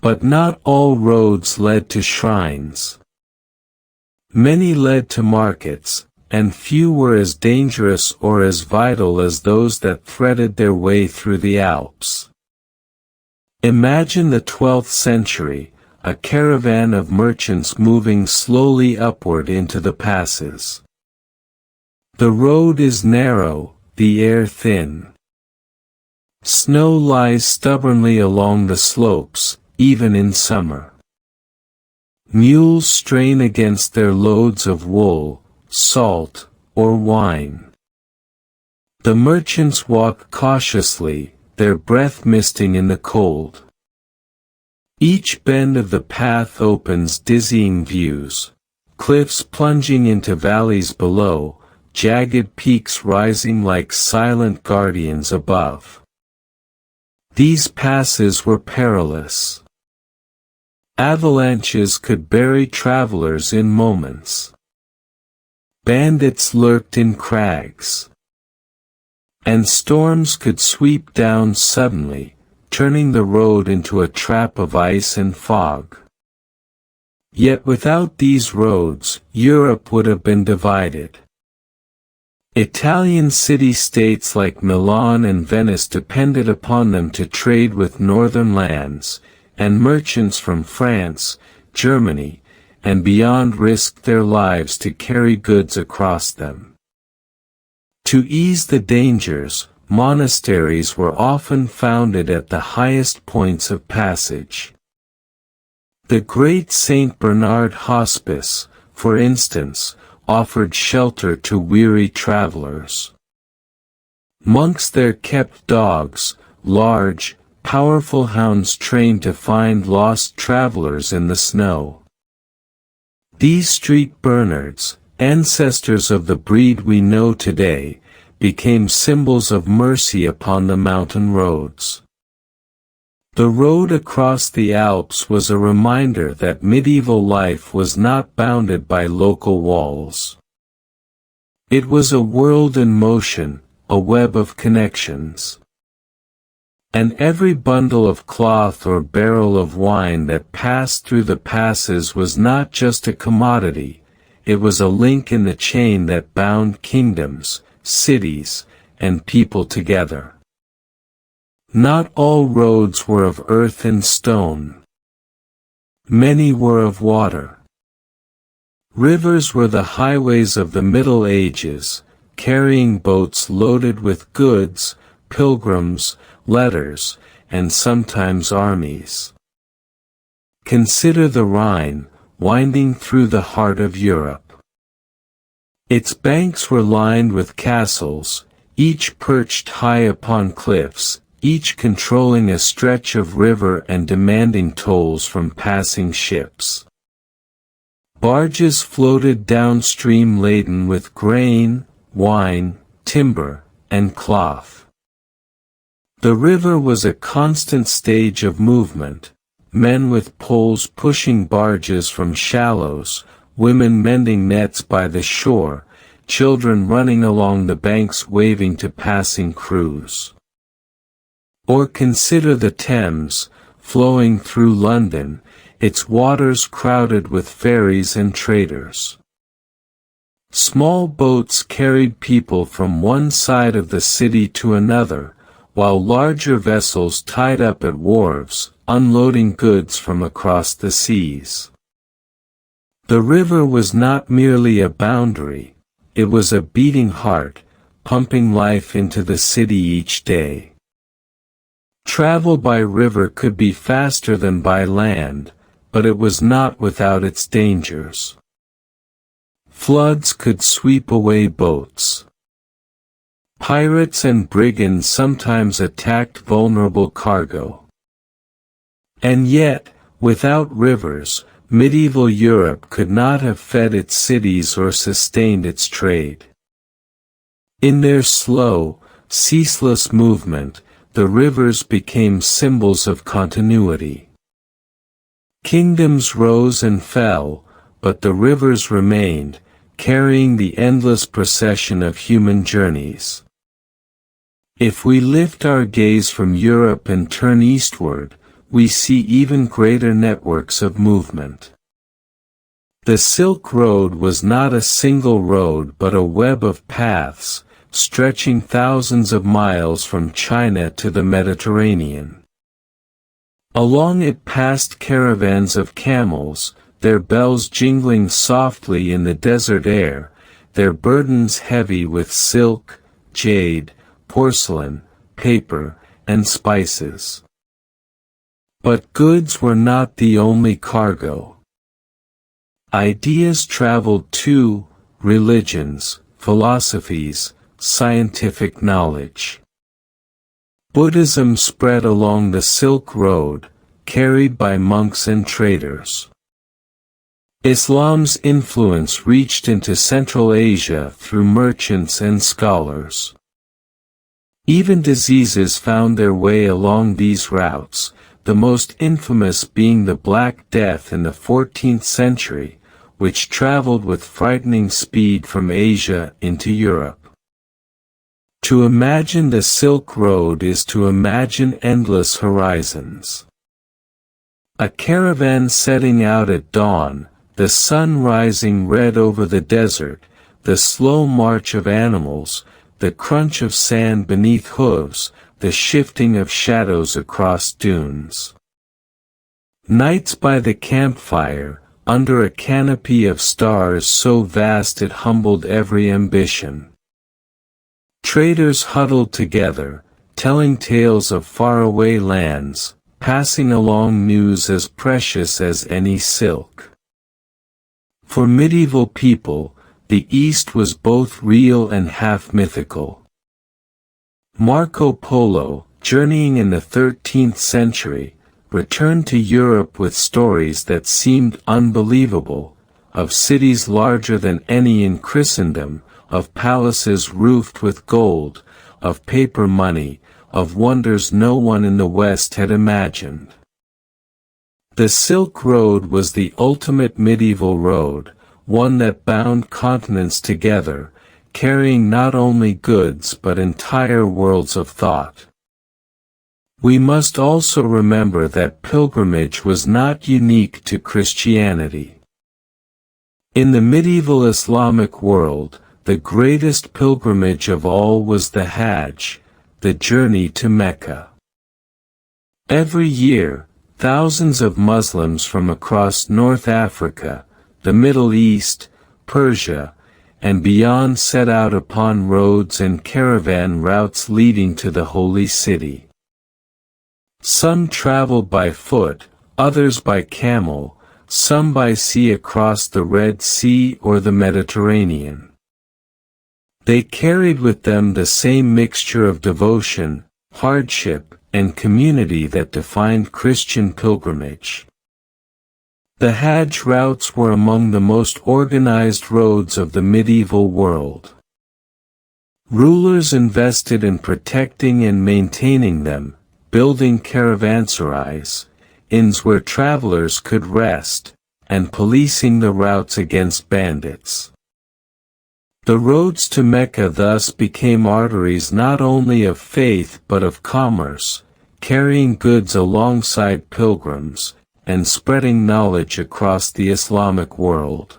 But not all roads led to shrines. Many led to markets, and few were as dangerous or as vital as those that threaded their way through the Alps. Imagine the 12th century, a caravan of merchants moving slowly upward into the passes. The road is narrow, the air thin. Snow lies stubbornly along the slopes, even in summer. Mules strain against their loads of wool, salt, or wine. The merchants walk cautiously, their breath misting in the cold. Each bend of the path opens dizzying views, cliffs plunging into valleys below, jagged peaks rising like silent guardians above. These passes were perilous. Avalanches could bury travelers in moments. Bandits lurked in crags. And storms could sweep down suddenly, turning the road into a trap of ice and fog. Yet without these roads, Europe would have been divided. Italian city-states like Milan and Venice depended upon them to trade with northern lands, and merchants from France, Germany, and beyond risked their lives to carry goods across them. To ease the dangers, monasteries were often founded at the highest points of passage. The great St. Bernard Hospice, for instance, offered shelter to weary travelers. Monks there kept dogs, large, powerful hounds trained to find lost travelers in the snow. These street Bernards, ancestors of the breed we know today, became symbols of mercy upon the mountain roads. The road across the Alps was a reminder that medieval life was not bounded by local walls. It was a world in motion, a web of connections. And every bundle of cloth or barrel of wine that passed through the passes was not just a commodity, it was a link in the chain that bound kingdoms, cities, and people together. Not all roads were of earth and stone. Many were of water. Rivers were the highways of the Middle Ages, carrying boats loaded with goods, pilgrims, letters, and sometimes armies. Consider the Rhine, winding through the heart of Europe. Its banks were lined with castles, each perched high upon cliffs, each controlling a stretch of river and demanding tolls from passing ships. Barges floated downstream laden with grain, wine, timber, and cloth. The river was a constant stage of movement, men with poles pushing barges from shallows, women mending nets by the shore, children running along the banks waving to passing crews. Or consider the Thames, flowing through London, its waters crowded with ferries and traders. Small boats carried people from one side of the city to another, while larger vessels tied up at wharves, unloading goods from across the seas. The river was not merely a boundary, it was a beating heart, pumping life into the city each day. Travel by river could be faster than by land, but it was not without its dangers. Floods could sweep away boats. Pirates and brigands sometimes attacked vulnerable cargo. And yet, without rivers, medieval Europe could not have fed its cities or sustained its trade. In their slow, ceaseless movement, the rivers became symbols of continuity. Kingdoms rose and fell, but the rivers remained, carrying the endless procession of human journeys. If we lift our gaze from Europe and turn eastward, we see even greater networks of movement. The Silk Road was not a single road but a web of paths, stretching thousands of miles from China to the Mediterranean. Along it passed caravans of camels, their bells jingling softly in the desert air, their burdens heavy with silk, jade, porcelain, paper, and spices. But goods were not the only cargo. Ideas traveled too, religions, philosophies, scientific knowledge. Buddhism spread along the Silk Road, carried by monks and traders. Islam's influence reached into Central Asia through merchants and scholars. Even diseases found their way along these routes, the most infamous being the Black Death in the 14th century, which traveled with frightening speed from Asia into Europe. To imagine the Silk Road is to imagine endless horizons. A caravan setting out at dawn, the sun rising red over the desert, the slow march of animals, the crunch of sand beneath hooves, the shifting of shadows across dunes. Nights by the campfire, under a canopy of stars so vast it humbled every ambition. Traders huddled together, telling tales of faraway lands, passing along news as precious as any silk. For medieval people, the East was both real and half mythical. Marco Polo, journeying in the 13th century, returned to Europe with stories that seemed unbelievable, of cities larger than any in Christendom, of palaces roofed with gold, of paper money, of wonders no one in the West had imagined. The Silk Road was the ultimate medieval road, one that bound continents together, carrying not only goods but entire worlds of thought. We must also remember that pilgrimage was not unique to Christianity. In the medieval Islamic world, the greatest pilgrimage of all was the Hajj, the journey to Mecca. Every year, thousands of Muslims from across North Africa, the Middle East, Persia, and beyond set out upon roads and caravan routes leading to the holy city. Some traveled by foot, others by camel, some by sea across the Red Sea or the Mediterranean. They carried with them the same mixture of devotion, hardship, and community that defined Christian pilgrimage. The Hajj routes were among the most organized roads of the medieval world. Rulers invested in protecting and maintaining them, building caravanserais, inns where travelers could rest, and policing the routes against bandits. The roads to Mecca thus became arteries not only of faith but of commerce, carrying goods alongside pilgrims, and spreading knowledge across the Islamic world.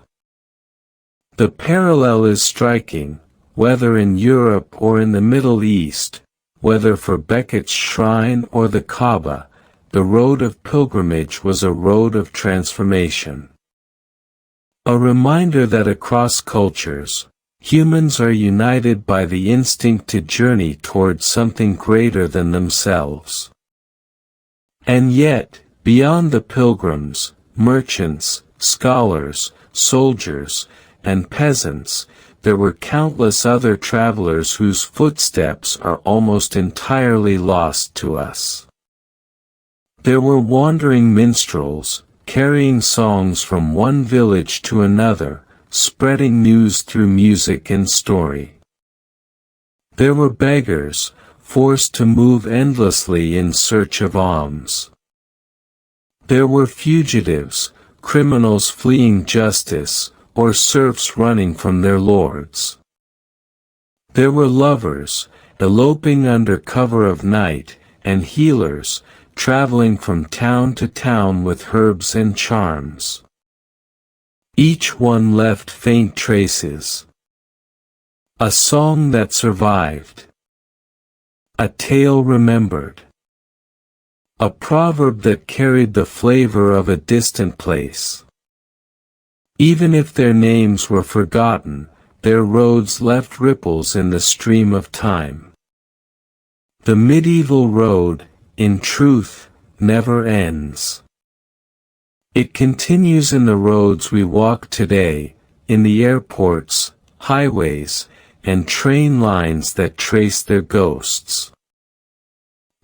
The parallel is striking, whether in Europe or in the Middle East, whether for Becket's shrine or the Kaaba, the road of pilgrimage was a road of transformation. A reminder that across cultures, humans are united by the instinct to journey towards something greater than themselves. And yet, beyond the pilgrims, merchants, scholars, soldiers, and peasants, there were countless other travelers whose footsteps are almost entirely lost to us. There were wandering minstrels, carrying songs from one village to another, spreading news through music and story. There were beggars, forced to move endlessly in search of alms. There were fugitives, criminals fleeing justice, or serfs running from their lords. There were lovers, eloping under cover of night, and healers, traveling from town to town with herbs and charms. Each one left faint traces. A song that survived. A tale remembered. A proverb that carried the flavor of a distant place. Even if their names were forgotten, their roads left ripples in the stream of time. The medieval road, in truth, never ends. It continues in the roads we walk today, in the airports, highways, and train lines that trace their ghosts.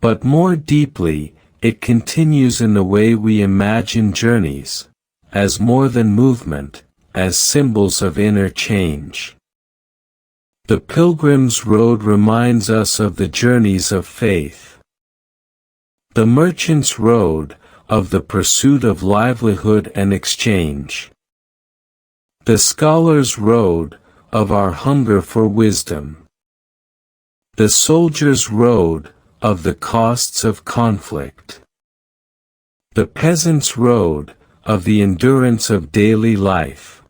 But more deeply, it continues in the way we imagine journeys, as more than movement, as symbols of inner change. The Pilgrim's Road reminds us of the journeys of faith. The Merchant's Road, of the pursuit of livelihood and exchange. The Scholar's Road, of our hunger for wisdom. The Soldier's Road, of the costs of conflict. The Peasant's Road, of the endurance of daily life.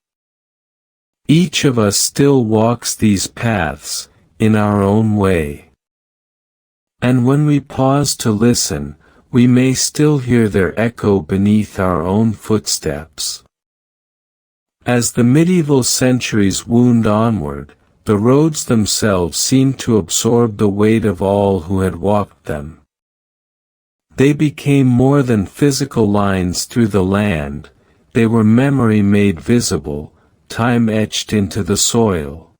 Each of us still walks these paths, in our own way. And when we pause to listen, we may still hear their echo beneath our own footsteps. As the medieval centuries wound onward, the roads themselves seemed to absorb the weight of all who had walked them. They became more than physical lines through the land, they were memory made visible, time etched into the soil.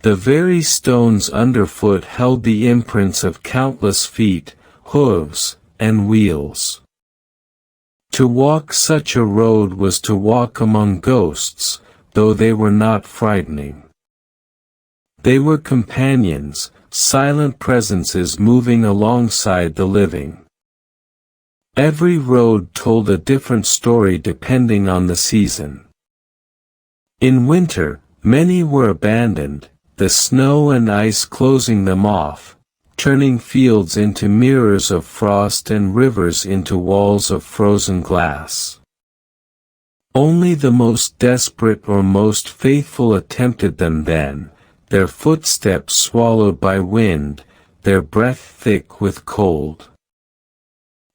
The very stones underfoot held the imprints of countless feet, hooves, and wheels. To walk such a road was to walk among ghosts, though they were not frightening. They were companions, silent presences moving alongside the living. Every road told a different story depending on the season. In winter, many were abandoned, the snow and ice closing them off, turning fields into mirrors of frost and rivers into walls of frozen glass. Only the most desperate or most faithful attempted them then, their footsteps swallowed by wind, their breath thick with cold.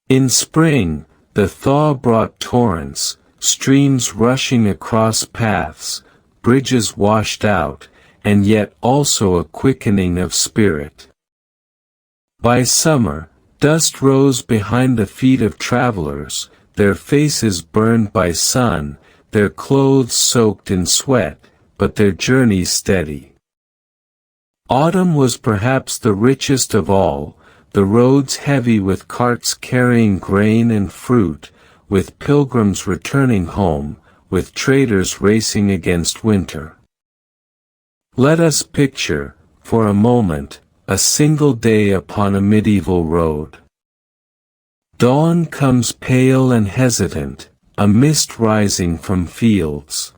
In spring, the thaw brought torrents, streams rushing across paths, bridges washed out, and yet also a quickening of spirit. By summer, dust rose behind the feet of travelers, their faces burned by sun, their clothes soaked in sweat, but their journey steady. Autumn was perhaps the richest of all, the roads heavy with carts carrying grain and fruit, with pilgrims returning home, with traders racing against winter. Let us picture, for a moment, a single day upon a medieval road. Dawn comes pale and hesitant, a mist rising from fields.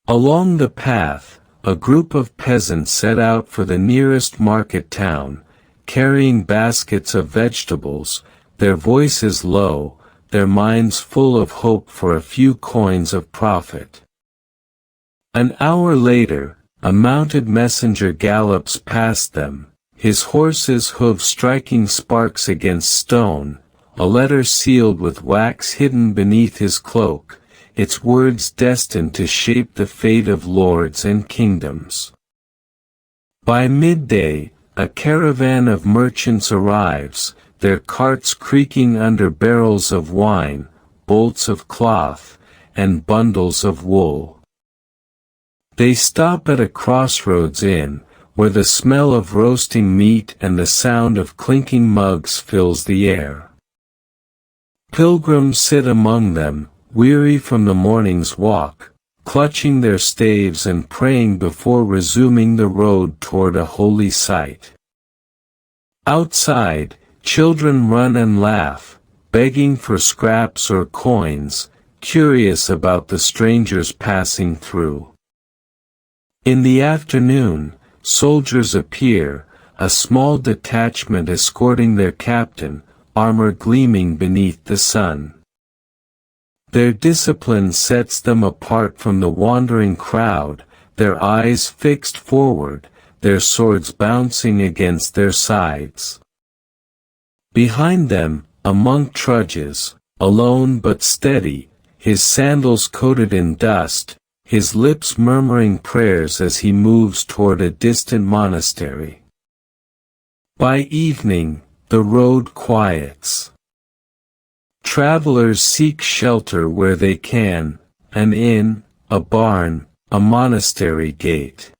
Along the path, a group of peasants set out for the nearest market town, carrying baskets of vegetables, their voices low, their minds full of hope for a few coins of profit. An hour later, a mounted messenger gallops past them, his horse's hooves striking sparks against stone, a letter sealed with wax hidden beneath his cloak, its words destined to shape the fate of lords and kingdoms. By midday, a caravan of merchants arrives, their carts creaking under barrels of wine, bolts of cloth, and bundles of wool. They stop at a crossroads inn, where the smell of roasting meat and the sound of clinking mugs fills the air. Pilgrims sit among them, weary from the morning's walk, clutching their staves and praying before resuming the road toward a holy site. Outside, children run and laugh, begging for scraps or coins, curious about the strangers passing through. In the afternoon, soldiers appear, a small detachment escorting their captain, armor gleaming beneath the sun. Their discipline sets them apart from the wandering crowd, their eyes fixed forward, their swords bouncing against their sides. Behind them, a monk trudges, alone but steady, his sandals coated in dust, his lips murmuring prayers as he moves toward a distant monastery. By evening, the road quiets. Travelers seek shelter where they can, an inn, a barn, a monastery gate.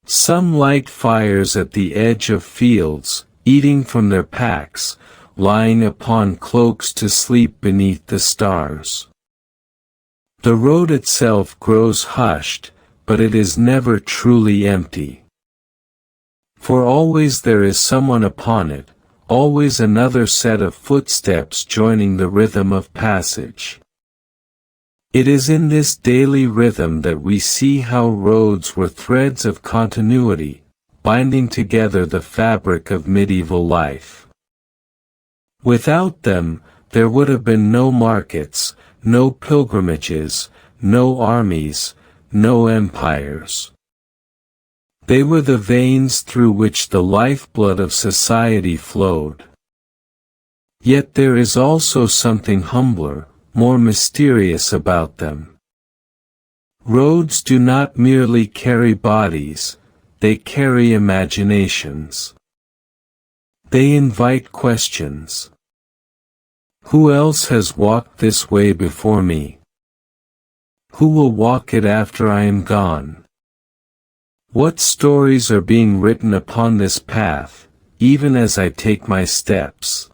Some light fires at the edge of fields, eating from their packs, lying upon cloaks to sleep beneath the stars. The road itself grows hushed, but it is never truly empty. For always there is someone upon it, always another set of footsteps joining the rhythm of passage. It is in this daily rhythm that we see how roads were threads of continuity, binding together the fabric of medieval life. Without them, there would have been no markets, no pilgrimages, no armies, no empires. They were the veins through which the lifeblood of society flowed. Yet there is also something humbler, more mysterious about them. Roads do not merely carry bodies, they carry imaginations. They invite questions. Who else has walked this way before me? Who will walk it after I am gone? What stories are being written upon this path, even as I take my steps?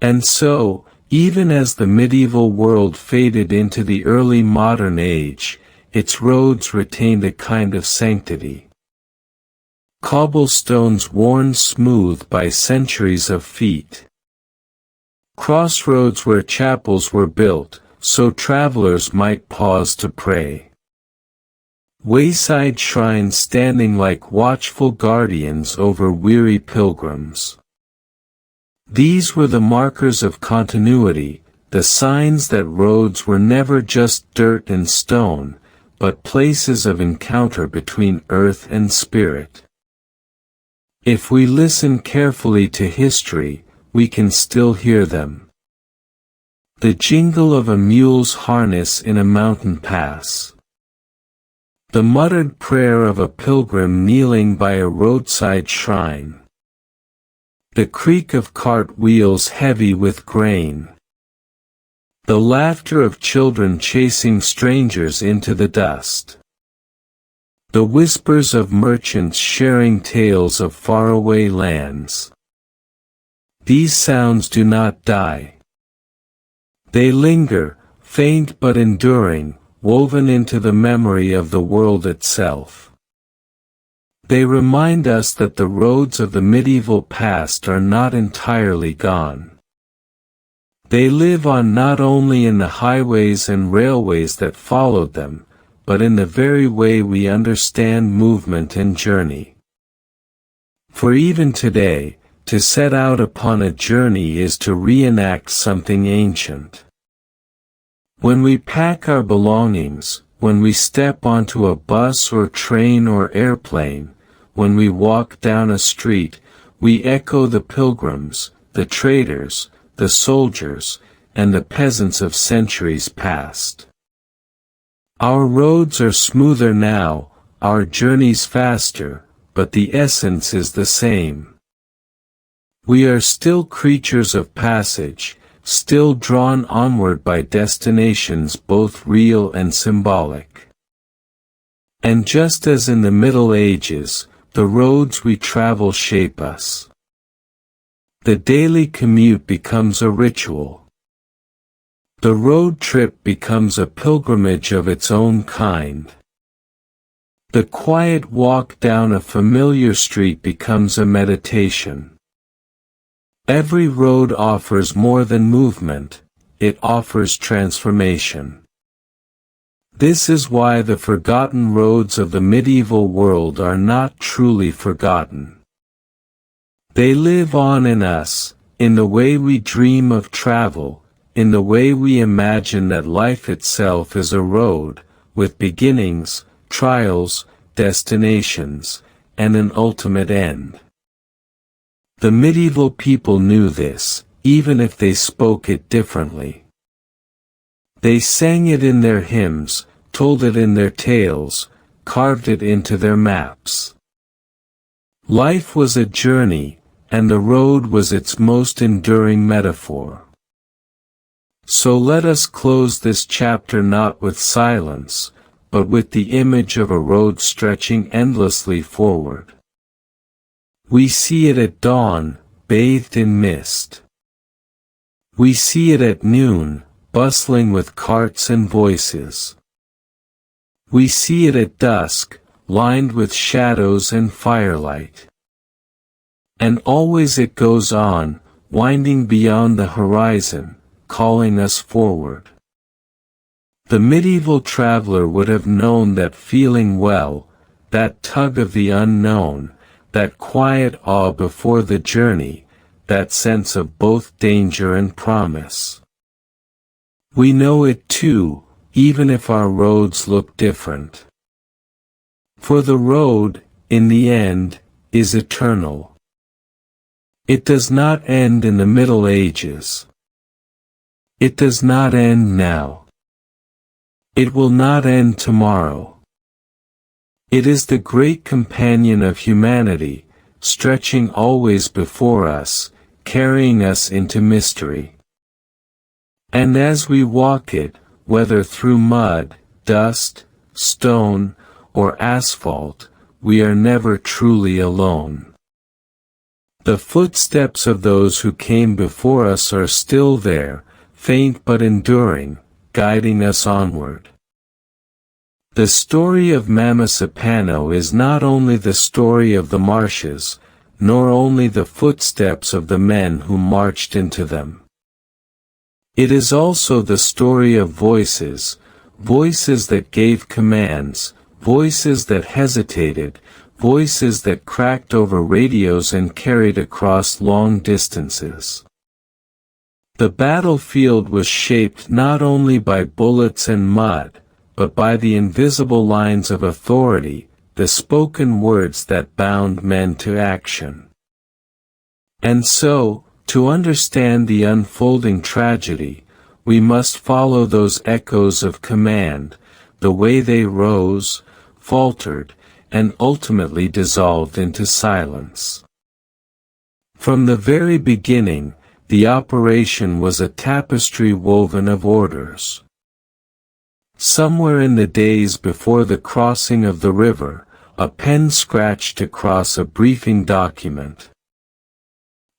And so, even as the medieval world faded into the early modern age, its roads retained a kind of sanctity. Cobblestones worn smooth by centuries of feet. Crossroads where chapels were built, so travelers might pause to pray. Wayside shrines standing like watchful guardians over weary pilgrims. These were the markers of continuity, the signs that roads were never just dirt and stone, but places of encounter between earth and spirit. If we listen carefully to history, we can still hear them. The jingle of a mule's harness in a mountain pass. The muttered prayer of a pilgrim kneeling by a roadside shrine. The creak of cart wheels heavy with grain. The laughter of children chasing strangers into the dust. The whispers of merchants sharing tales of faraway lands. These sounds do not die. They linger, faint but enduring, woven into the memory of the world itself. They remind us that the roads of the medieval past are not entirely gone. They live on not only in the highways and railways that followed them, but in the very way we understand movement and journey. For even today, to set out upon a journey is to reenact something ancient. When we pack our belongings, when we step onto a bus or train or airplane, when we walk down a street, we echo the pilgrims, the traders, the soldiers, and the peasants of centuries past. Our roads are smoother now, our journeys faster, but the essence is the same. We are still creatures of passage, still drawn onward by destinations both real and symbolic. And just as in the Middle Ages, the roads we travel shape us. The daily commute becomes a ritual. The road trip becomes a pilgrimage of its own kind. The quiet walk down a familiar street becomes a meditation. Every road offers more than movement, it offers transformation. This is why the forgotten roads of the medieval world are not truly forgotten. They live on in us, in the way we dream of travel, in the way we imagine that life itself is a road, with beginnings, trials, destinations, and an ultimate end. The medieval people knew this, even if they spoke it differently. They sang it in their hymns, told it in their tales, carved it into their maps. Life was a journey, and the road was its most enduring metaphor. So let us close this chapter not with silence, but with the image of a road stretching endlessly forward. We see it at dawn, bathed in mist. We see it at noon, bustling with carts and voices. We see it at dusk, lined with shadows and firelight. And always it goes on, winding beyond the horizon, calling us forward. The medieval traveler would have known that feeling well, that tug of the unknown, that quiet awe before the journey, that sense of both danger and promise. We know it too, even if our roads look different. For the road, in the end, is eternal. It does not end in the Middle Ages. It does not end now. It will not end tomorrow. It is the great companion of humanity, stretching always before us, carrying us into mystery. And as we walk it, whether through mud, dust, stone, or asphalt, we are never truly alone. The footsteps of those who came before us are still there, faint but enduring, guiding us onward. The story of Mamasapano is not only the story of the marshes, nor only the footsteps of the men who marched into them. It is also the story of voices, voices that gave commands, voices that hesitated, voices that cracked over radios and carried across long distances. The battlefield was shaped not only by bullets and mud, but by the invisible lines of authority, the spoken words that bound men to action. And so, to understand the unfolding tragedy, we must follow those echoes of command, the way they rose, faltered, and ultimately dissolved into silence. From the very beginning, the operation was a tapestry woven of orders. Somewhere in the days before the crossing of the river, a pen scratched across a briefing document.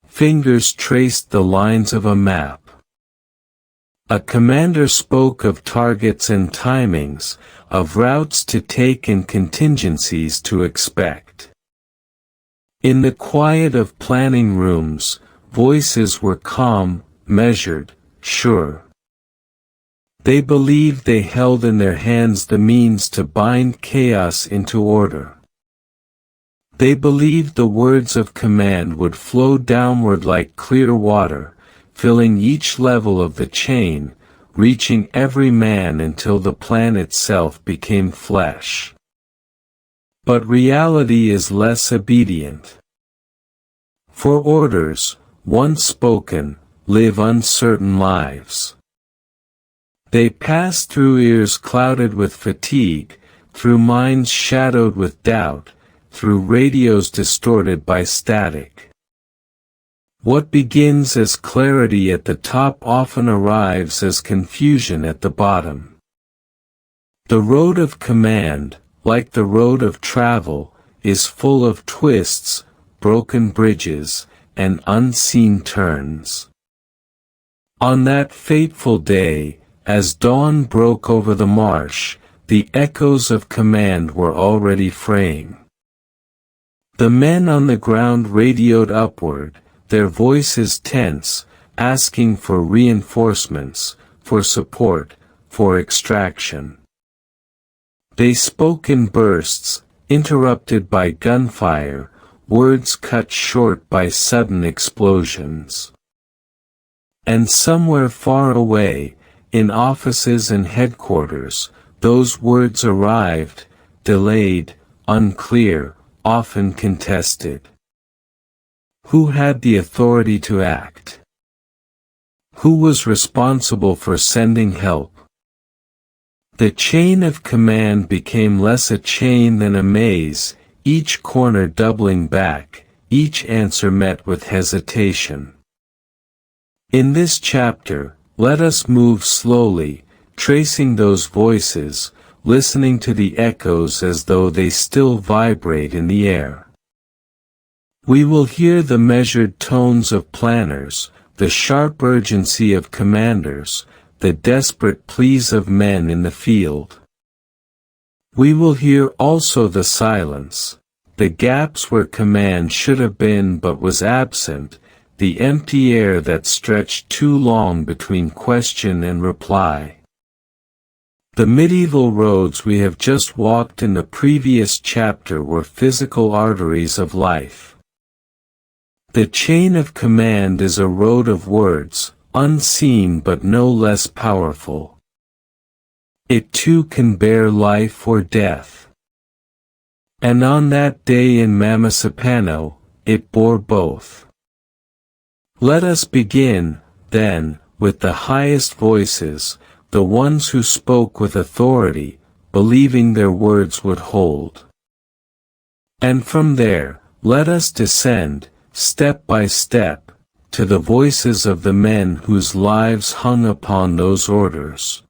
Fingers traced the lines of a map. A commander spoke of targets and timings, of routes to take and contingencies to expect. In the quiet of planning rooms, voices were calm, measured, sure. They believed they held in their hands the means to bind chaos into order. They believed the words of command would flow downward like clear water, filling each level of the chain, reaching every man until the plan itself became flesh. But reality is less obedient. For orders, once spoken, live uncertain lives. They pass through ears clouded with fatigue, through minds shadowed with doubt, through radios distorted by static. What begins as clarity at the top often arrives as confusion at the bottom. The road of command, like the road of travel, is full of twists, broken bridges, and unseen turns. On that fateful day, as dawn broke over the marsh, the echoes of command were already fraying. The men on the ground radioed upward, their voices tense, asking for reinforcements, for support, for extraction. They spoke in bursts, interrupted by gunfire, words cut short by sudden explosions. And somewhere far away, in offices and headquarters, those words arrived, delayed, unclear, often contested. Who had the authority to act? Who was responsible for sending help? The chain of command became less a chain than a maze, each corner doubling back, each answer met with hesitation. In this chapter, let us move slowly, tracing those voices, listening to the echoes as though they still vibrate in the air. We will hear the measured tones of planners, the sharp urgency of commanders, the desperate pleas of men in the field. We will hear also the silence, the gaps where command should have been but was absent, the empty air that stretched too long between question and reply. The medieval roads we have just walked in the previous chapter were physical arteries of life. The chain of command is a road of words, unseen but no less powerful. It too can bear life or death. And on that day in Mamasapano, it bore both. Let us begin, then, with the highest voices, the ones who spoke with authority, believing their words would hold. And from there, let us descend, step by step, to the voices of the men whose lives hung upon those orders.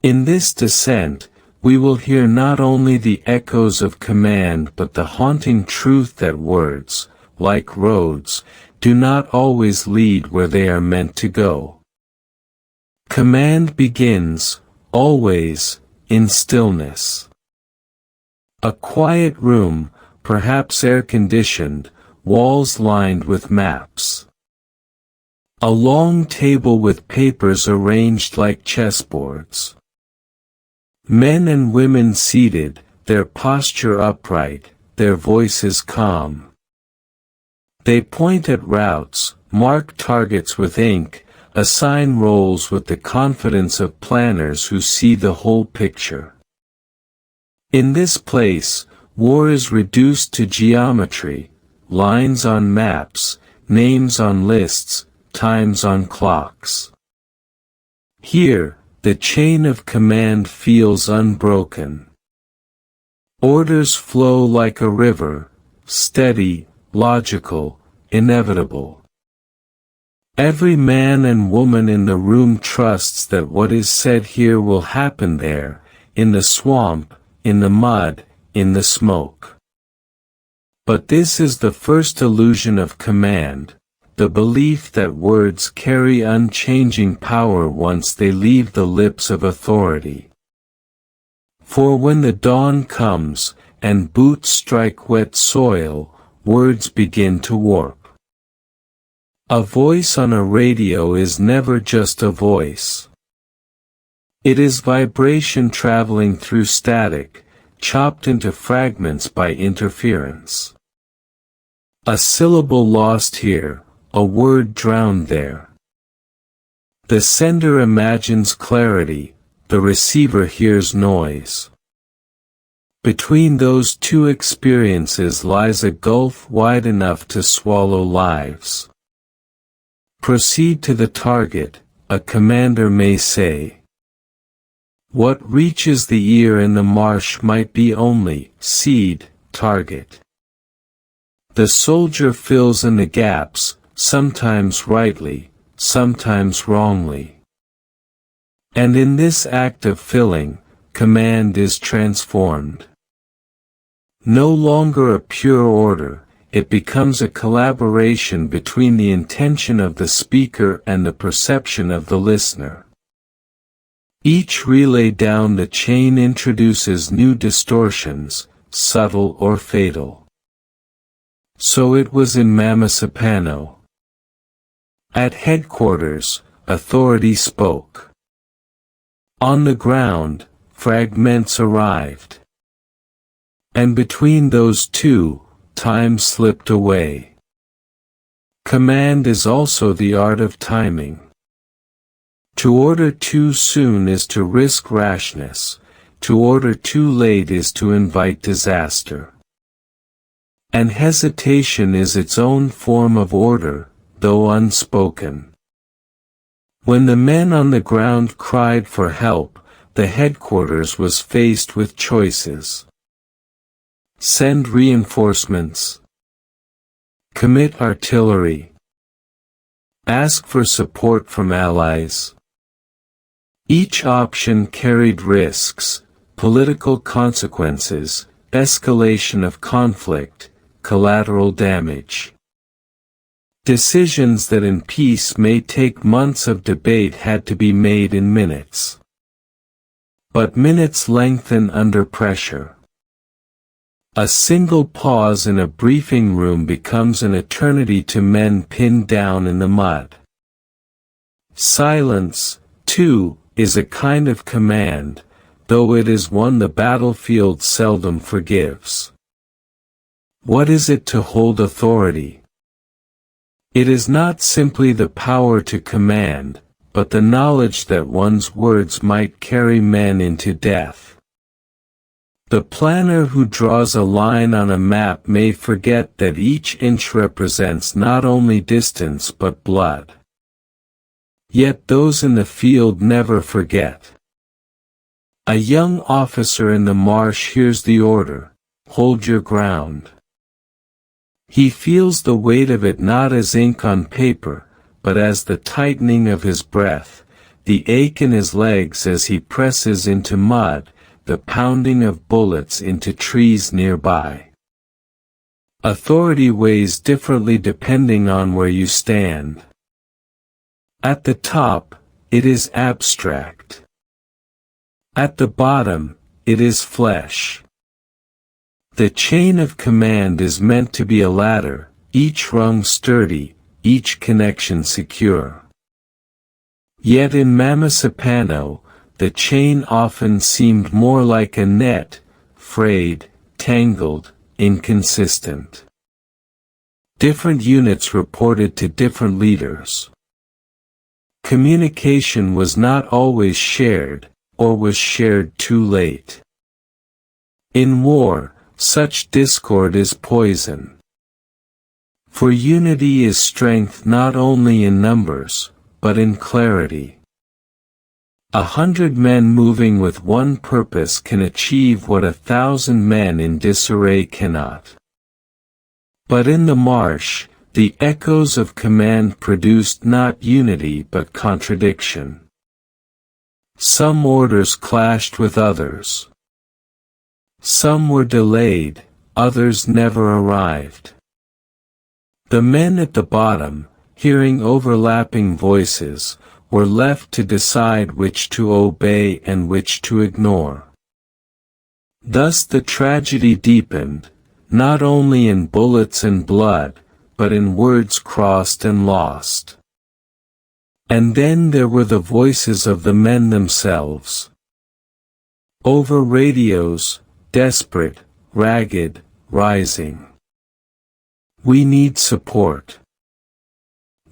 In this descent, we will hear not only the echoes of command but the haunting truth that words, like roads, do not always lead where they are meant to go. Command begins, always, in stillness. A quiet room, perhaps air-conditioned, walls lined with maps. A long table with papers arranged like chessboards. Men and women seated, their posture upright, their voices calm. They point at routes, mark targets with ink, assign roles with the confidence of planners who see the whole picture. In this place, war is reduced to geometry, lines on maps, names on lists, times on clocks. Here, the chain of command feels unbroken. Orders flow like a river, steady, logical, inevitable. Every man and woman in the room trusts that what is said here will happen there, in the swamp, in the mud, in the smoke. But this is the first illusion of command, the belief that words carry unchanging power once they leave the lips of authority. For when the dawn comes, and boots strike wet soil, words begin to warp. A voice on a radio is never just a voice. It is vibration traveling through static, chopped into fragments by interference. A syllable lost here, a word drowned there. The sender imagines clarity, the receiver hears noise. Between those two experiences lies a gulf wide enough to swallow lives. Proceed to the target, a commander may say. What reaches the ear in the marsh might be only seed, target. The soldier fills in the gaps, sometimes rightly, sometimes wrongly. And in this act of filling, command is transformed. No longer a pure order, it becomes a collaboration between the intention of the speaker and the perception of the listener. Each relay down the chain introduces new distortions, subtle or fatal. So it was in Mamasapano. At headquarters, authority spoke. On the ground, fragments arrived. And between those two, time slipped away. Command is also the art of timing. To order too soon is to risk rashness, to order too late is to invite disaster. And hesitation is its own form of order, though unspoken. When the men on the ground cried for help, the headquarters was faced with choices. Send reinforcements. Commit artillery. Ask for support from allies. Each option carried risks, political consequences, escalation of conflict, collateral damage. Decisions that in peace may take months of debate had to be made in minutes. But minutes lengthen under pressure. A single pause in a briefing room becomes an eternity to men pinned down in the mud. Silence, too, is a kind of command, though it is one the battlefield seldom forgives. What is it to hold authority? It is not simply the power to command, but the knowledge that one's words might carry men into death. The planner who draws a line on a map may forget that each inch represents not only distance but blood. Yet those in the field never forget. A young officer in the marsh hears the order, "Hold your ground." He feels the weight of it not as ink on paper, but as the tightening of his breath, the ache in his legs as he presses into mud, the pounding of bullets into trees nearby. Authority weighs differently depending on where you stand. At the top, it is abstract. At the bottom, it is flesh. The chain of command is meant to be a ladder, each rung sturdy, each connection secure. Yet in Mamasapano, the chain often seemed more like a net, frayed, tangled, inconsistent. Different units reported to different leaders. Communication was not always shared, or was shared too late. In war, such discord is poison. For unity is strength not only in numbers, but in clarity. 100 men moving with one purpose can achieve what 1,000 men in disarray cannot. But in the marsh, the echoes of command produced not unity but contradiction. Some orders clashed with others. Some were delayed, others never arrived. The men at the bottom, hearing overlapping voices, were left to decide which to obey and which to ignore. Thus the tragedy deepened, not only in bullets and blood, but in words crossed and lost. And then there were the voices of the men themselves. Over radios, desperate, ragged, rising. We need support.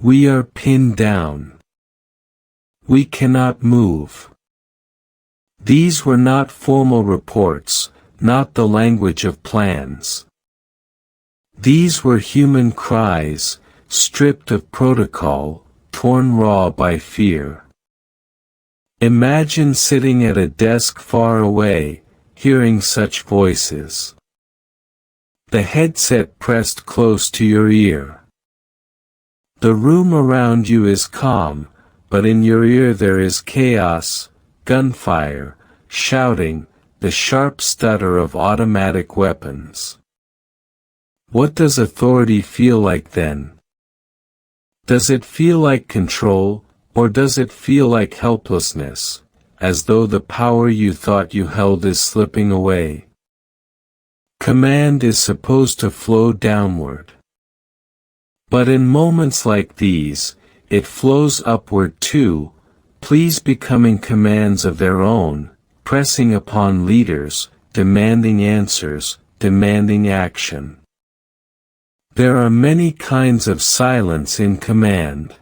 We are pinned down. We cannot move. These were not formal reports, not the language of plans. These were human cries, stripped of protocol, torn raw by fear. Imagine sitting at a desk far away, hearing such voices. The headset pressed close to your ear. The room around you is calm, but in your ear there is chaos, gunfire, shouting, the sharp stutter of automatic weapons. What does authority feel like then? Does it feel like control, or does it feel like helplessness, as though the power you thought you held is slipping away? Command is supposed to flow downward. But in moments like these, it flows upward too, pleas becoming commands of their own, pressing upon leaders, demanding answers, demanding action. There are many kinds of silence in command.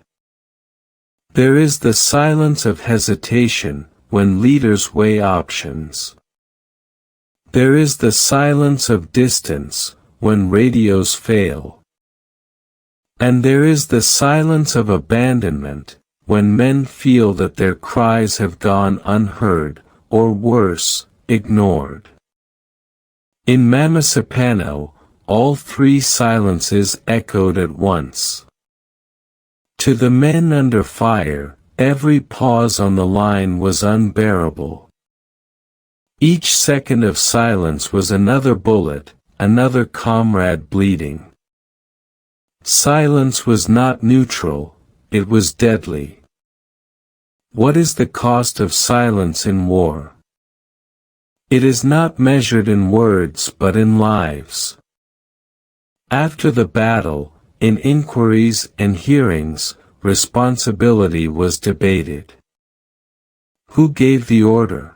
There is the silence of hesitation, when leaders weigh options. There is the silence of distance, when radios fail. And there is the silence of abandonment, when men feel that their cries have gone unheard, or worse, ignored. In Mamasapano, all three silences echoed at once. To the men under fire, every pause on the line was unbearable. Each second of silence was another bullet, another comrade bleeding. Silence was not neutral, it was deadly. What is the cost of silence in war? It is not measured in words but in lives. After the battle, in inquiries and hearings, responsibility was debated. Who gave the order?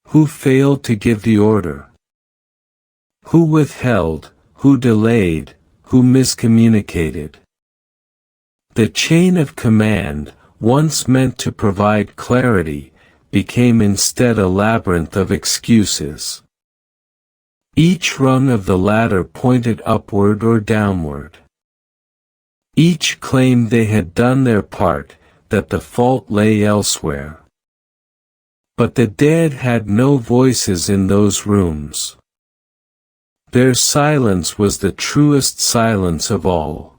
Who failed to give the order? Who withheld, who delayed, who miscommunicated? The chain of command, once meant to provide clarity, became instead a labyrinth of excuses. Each rung of the ladder pointed upward or downward. Each claimed they had done their part, that the fault lay elsewhere. But the dead had no voices in those rooms. Their silence was the truest silence of all.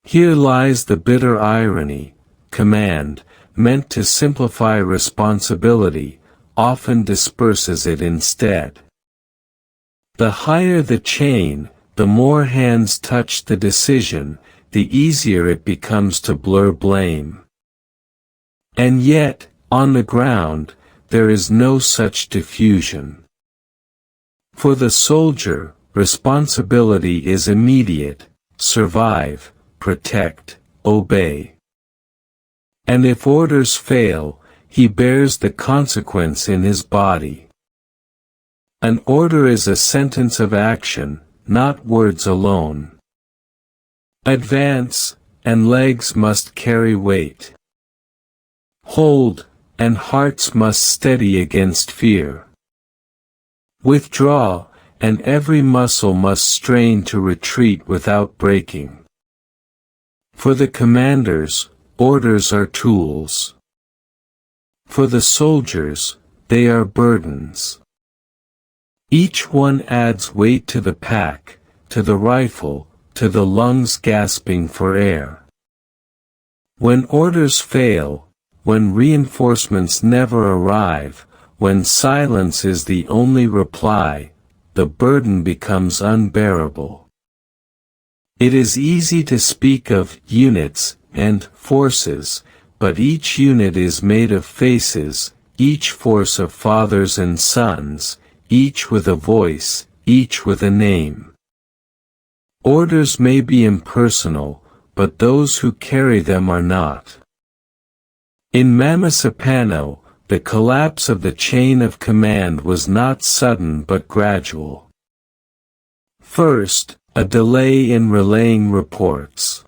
Here lies the bitter irony: command, meant to simplify responsibility, often disperses it instead. The higher the chain, the more hands touch the decision, the easier it becomes to blur blame. And yet, on the ground, there is no such diffusion. For the soldier, responsibility is immediate: survive, protect, obey. And if orders fail, he bears the consequence in his body. An order is a sentence of action, not words alone. Advance, and legs must carry weight. Hold, and hearts must steady against fear. Withdraw, and every muscle must strain to retreat without breaking. For the commanders, orders are tools. For the soldiers, they are burdens. Each one adds weight to the pack, to the rifle, to the lungs gasping for air. When orders fail, when reinforcements never arrive, when silence is the only reply, the burden becomes unbearable. It is easy to speak of units and forces, but each unit is made of faces, each force of fathers and sons, each with a voice, each with a name. Orders may be impersonal, but those who carry them are not. In Mamasapano, the collapse of the chain of command was not sudden but gradual. First, a delay in relaying reports.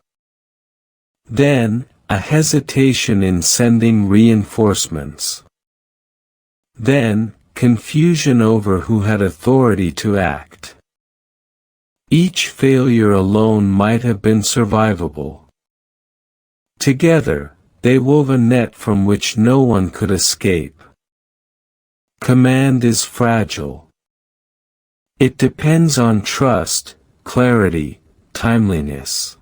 Then, a hesitation in sending reinforcements. Then, confusion over who had authority to act. Each failure alone might have been survivable. Together, they wove a net from which no one could escape. Command is fragile. It depends on trust, clarity, timeliness.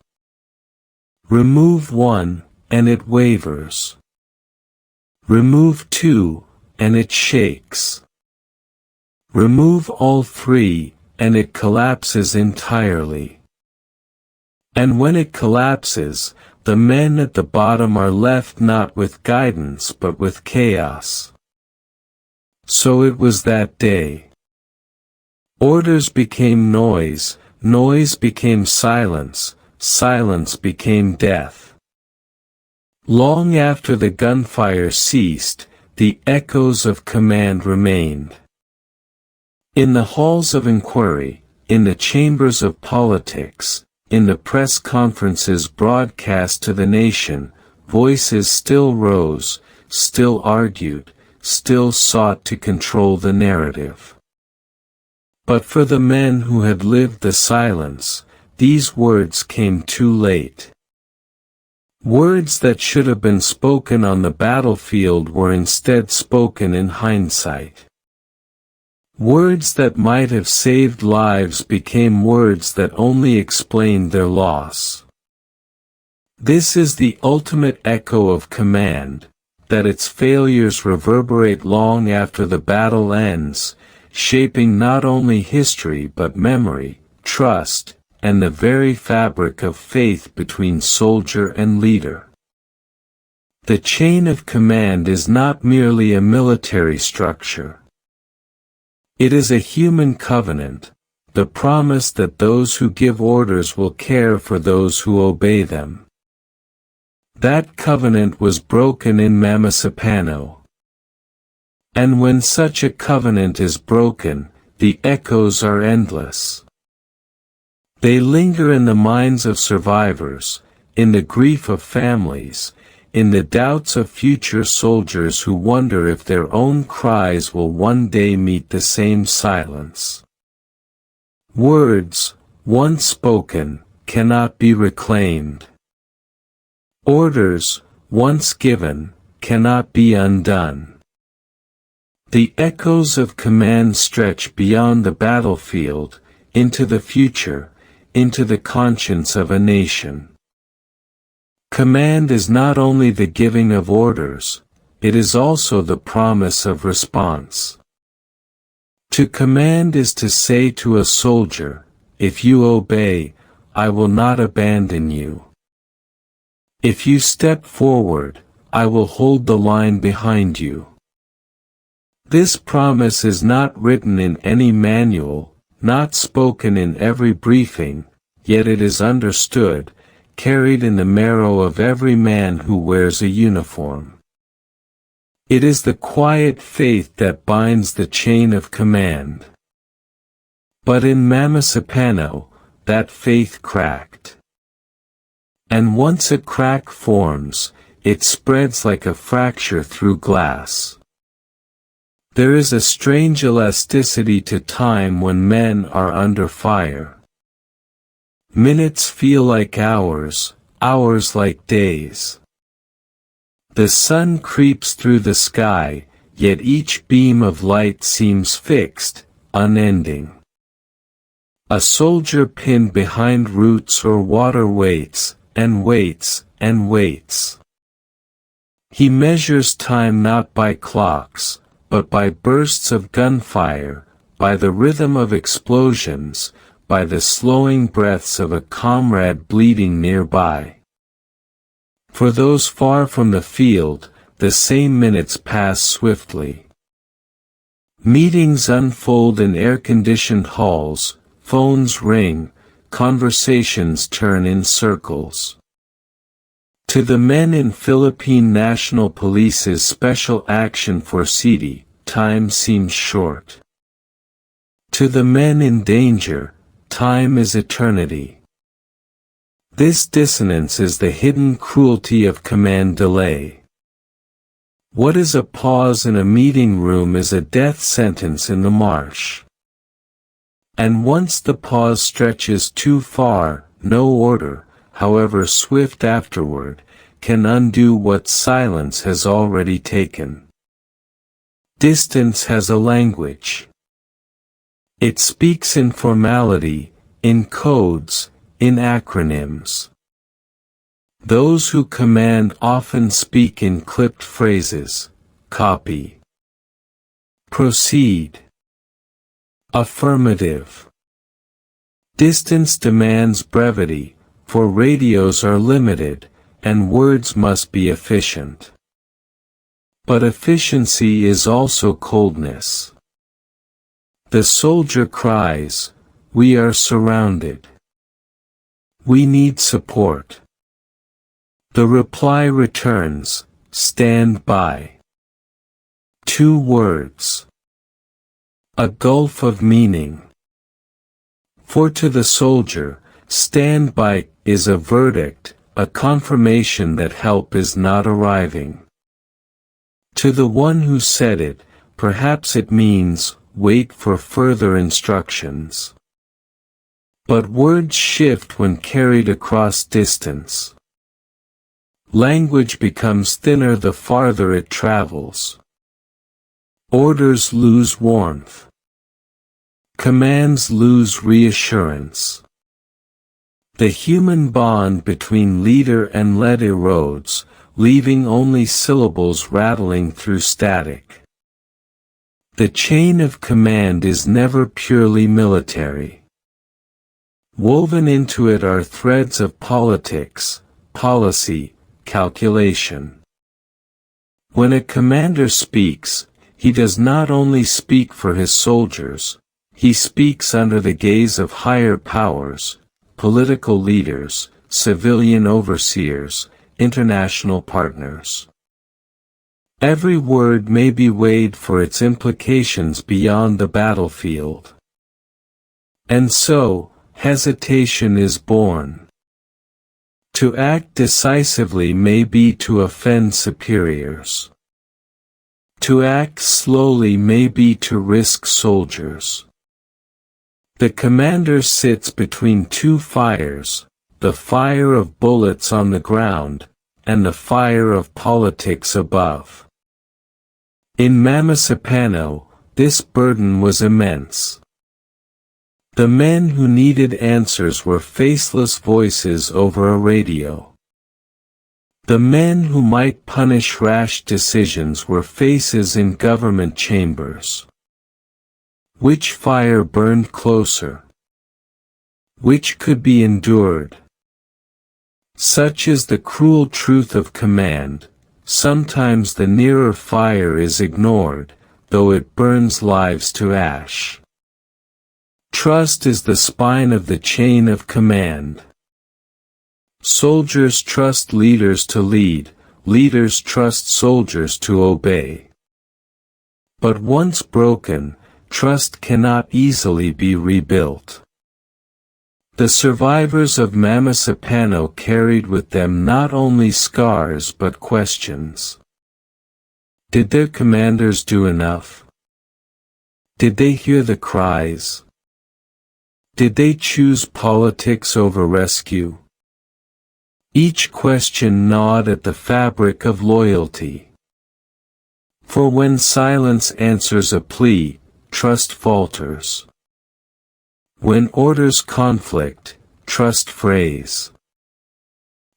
Remove one, and it wavers. Remove two, and it shakes. Remove all three, and it collapses entirely. And when it collapses, the men at the bottom are left not with guidance but with chaos. So it was that day. Orders became noise, noise became silence, silence became death. Long after the gunfire ceased, the echoes of command remained. In the halls of inquiry, in the chambers of politics, in the press conferences broadcast to the nation, voices still rose, still argued, still sought to control the narrative. But for the men who had lived the silence, these words came too late. Words that should have been spoken on the battlefield were instead spoken in hindsight. Words that might have saved lives became words that only explained their loss. This is the ultimate echo of command, that its failures reverberate long after the battle ends, shaping not only history but memory, trust, and the very fabric of faith between soldier and leader. The chain of command is not merely a military structure. It is a human covenant, the promise that those who give orders will care for those who obey them. That covenant was broken in Mamasapano. And when such a covenant is broken, the echoes are endless. They linger in the minds of survivors, in the grief of families, in the doubts of future soldiers who wonder if their own cries will one day meet the same silence. Words, once spoken, cannot be reclaimed. Orders, once given, cannot be undone. The echoes of command stretch beyond the battlefield, into the future, into the conscience of a nation. Command is not only the giving of orders, it is also the promise of response. To command is to say to a soldier, if you obey, I will not abandon you. If you step forward, I will hold the line behind you. This promise is not written in any manual, not spoken in every briefing, yet it is understood, carried in the marrow of every man who wears a uniform. It is the quiet faith that binds the chain of command. But in Mamasapano, that faith cracked. And once a crack forms, it spreads like a fracture through glass. There is a strange elasticity to time when men are under fire. Minutes feel like hours, hours like days. The sun creeps through the sky, yet each beam of light seems fixed, unending. A soldier pinned behind roots or water waits, and waits, and waits. He measures time not by clocks, but by bursts of gunfire, by the rhythm of explosions, by the slowing breaths of a comrade bleeding nearby. For those far from the field, the same minutes pass swiftly. Meetings unfold in air-conditioned halls, phones ring, conversations turn in circles. To the men in Philippine National Police's Special Action Force City, time seems short. To the men in danger, time is eternity. This dissonance is the hidden cruelty of command delay. What is a pause in a meeting room is a death sentence in the marsh. And once the pause stretches too far, no order, however swift afterward, can undo what silence has already taken. Distance has a language. It speaks in formality, in codes, in acronyms. Those who command often speak in clipped phrases: copy, proceed, affirmative. Distance demands brevity, for radios are limited, and words must be efficient. But efficiency is also coldness. The soldier cries, "We are surrounded. We need support." The reply returns, "Stand by." 2 words. A gulf of meaning. For to the soldier, stand by is a verdict, a confirmation that help is not arriving. To the one who said it, perhaps it means, wait for further instructions. But words shift when carried across distance. Language becomes thinner the farther it travels. Orders lose warmth. Commands lose reassurance. The human bond between leader and led erodes, leaving only syllables rattling through static. The chain of command is never purely military. Woven into it are threads of politics, policy, calculation. When a commander speaks, he does not only speak for his soldiers, he speaks under the gaze of higher powers, political leaders, civilian overseers, international partners. Every word may be weighed for its implications beyond the battlefield. And so, hesitation is born. To act decisively may be to offend superiors. To act slowly may be to risk soldiers. The commander sits between two fires, the fire of bullets on the ground, and the fire of politics above. In Mamasapano, this burden was immense. The men who needed answers were faceless voices over a radio. The men who might punish rash decisions were faces in government chambers. Which fire burned closer? Which could be endured? Such is the cruel truth of command. Sometimes the nearer fire is ignored, though it burns lives to ash. Trust is the spine of the chain of command. Soldiers trust leaders to lead, leaders trust soldiers to obey. But once broken, trust cannot easily be rebuilt. The survivors of Mamasapano carried with them not only scars but questions. Did their commanders do enough? Did they hear the cries? Did they choose politics over rescue? Each question gnawed at the fabric of loyalty. For when silence answers a plea, trust falters. When orders conflict, trust frays.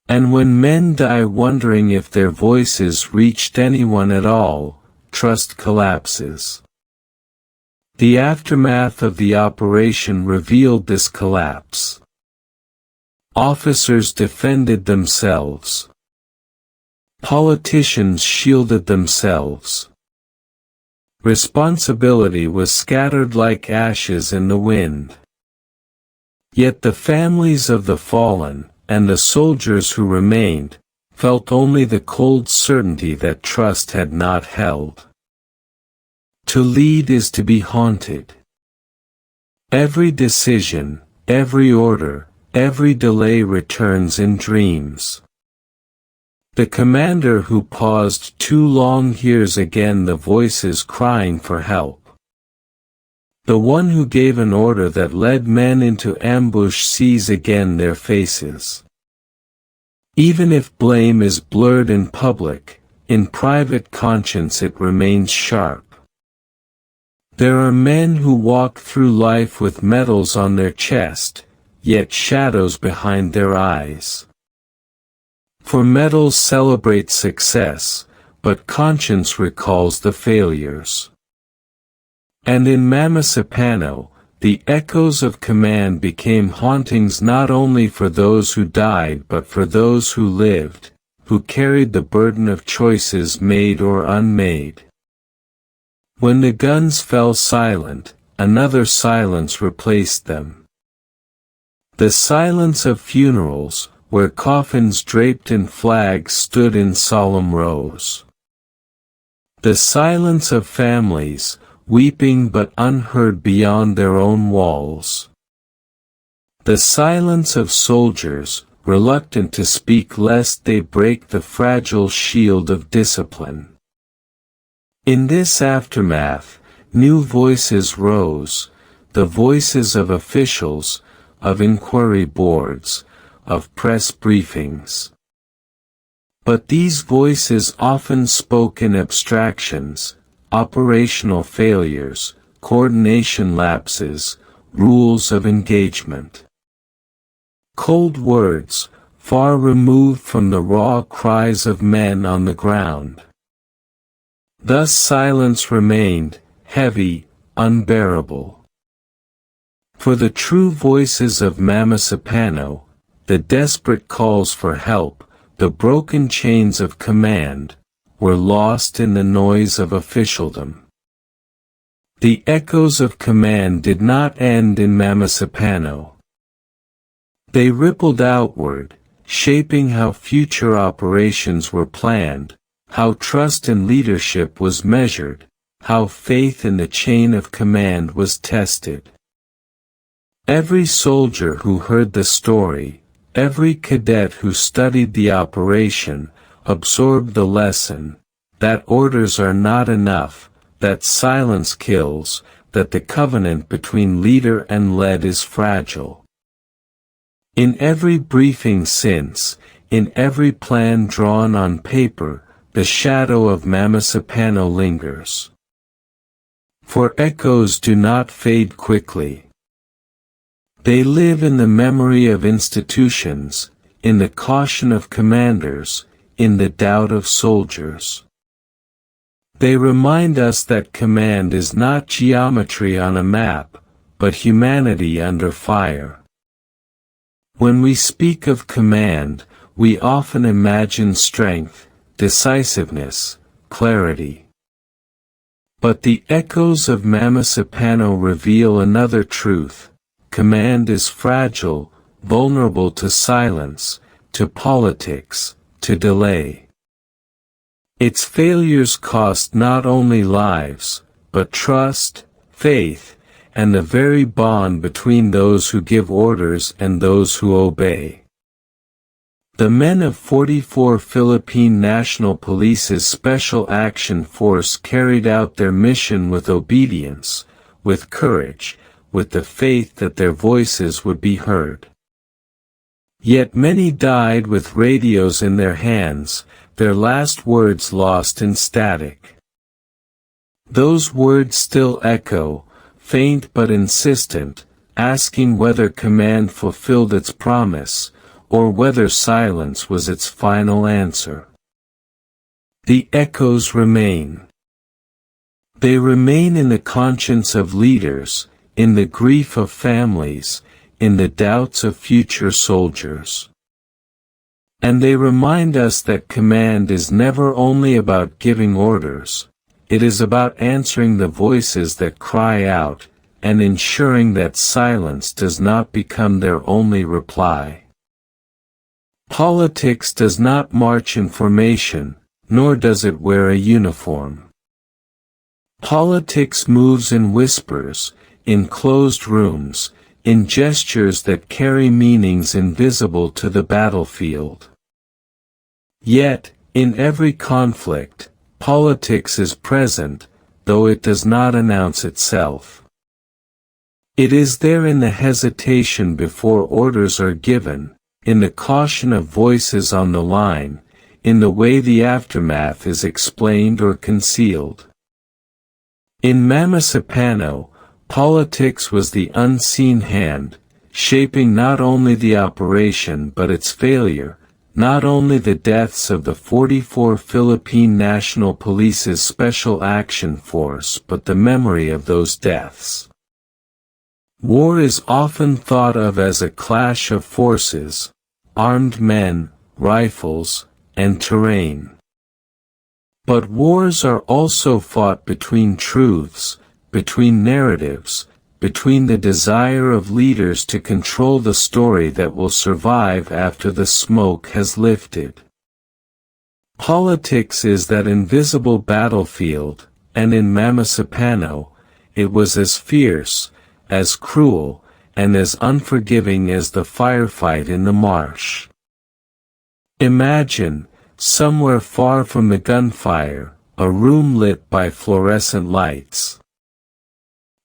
And when men die wondering if their voices reached anyone at all, trust collapses. The aftermath of the operation revealed this collapse. Officers defended themselves. Politicians shielded themselves. Responsibility was scattered like ashes in the wind. Yet the families of the fallen, and the soldiers who remained, felt only the cold certainty that trust had not held. To lead is to be haunted. Every decision, every order, every delay returns in dreams. The commander who paused too long hears again the voices crying for help. The one who gave an order that led men into ambush sees again their faces. Even if blame is blurred in public, in private conscience it remains sharp. There are men who walk through life with medals on their chest, yet shadows behind their eyes. For medals celebrate success, but conscience recalls the failures. And in Mamasapano, the echoes of command became hauntings not only for those who died but for those who lived, who carried the burden of choices made or unmade. When the guns fell silent, another silence replaced them. The silence of funerals, where coffins draped in flags stood in solemn rows. The silence of families, weeping but unheard beyond their own walls. The silence of soldiers, reluctant to speak lest they break the fragile shield of discipline. In this aftermath, new voices rose, the voices of officials, of inquiry boards, of press briefings. But these voices often spoke in abstractions, operational failures, coordination lapses, rules of engagement. Cold words, far removed from the raw cries of men on the ground. Thus silence remained, heavy, unbearable. For the true voices of Mamasapano, the desperate calls for help, the broken chains of command, were lost in the noise of officialdom. The echoes of command did not end in Mamasapano. They rippled outward, shaping how future operations were planned, how trust in leadership was measured, how faith in the chain of command was tested. Every soldier who heard the story, every cadet who studied the operation, absorbed the lesson, that orders are not enough, that silence kills, that the covenant between leader and led is fragile. In every briefing since, in every plan drawn on paper, the shadow of Mamasapano lingers. For echoes do not fade quickly. They live in the memory of institutions, in the caution of commanders, in the doubt of soldiers. They remind us that command is not geometry on a map, but humanity under fire. When we speak of command, we often imagine strength, decisiveness, clarity. But the echoes of Mamasapano reveal another truth: command is fragile, vulnerable to silence, to politics, to delay. Its failures cost not only lives, but trust, faith, and the very bond between those who give orders and those who obey. The men of 44 Philippine National Police's Special Action Force carried out their mission with obedience, with courage, with the faith that their voices would be heard. Yet many died with radios in their hands, their last words lost in static. Those words still echo, faint but insistent, asking whether command fulfilled its promise, or whether silence was its final answer. The echoes remain. They remain in the conscience of leaders, in the grief of families, in the doubts of future soldiers. And they remind us that command is never only about giving orders. It is about answering the voices that cry out, and ensuring that silence does not become their only reply. Politics does not march in formation, nor does it wear a uniform. Politics moves in whispers, in closed rooms, in gestures that carry meanings invisible to the battlefield. Yet, in every conflict, politics is present, though it does not announce itself. It is there in the hesitation before orders are given, in the caution of voices on the line, in the way the aftermath is explained or concealed. In Mamasapano, politics was the unseen hand, shaping not only the operation but its failure, not only the deaths of the 44 Philippine National Police's Special Action Force but the memory of those deaths. War is often thought of as a clash of forces, armed men, rifles, and terrain. But wars are also fought between truths, between narratives, between the desire of leaders to control the story that will survive after the smoke has lifted. Politics is that invisible battlefield, and in Mamasapano, it was as fierce, as cruel, and as unforgiving as the firefight in the marsh. Imagine, somewhere far from the gunfire, a room lit by fluorescent lights.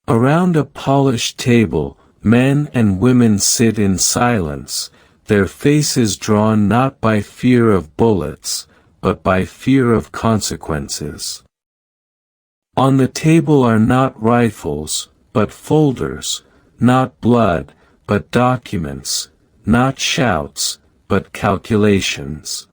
Around a polished table, men and women sit in silence, their faces drawn not by fear of bullets, but by fear of consequences. On the table are not rifles, but folders, not blood, but documents, not shouts, but calculations.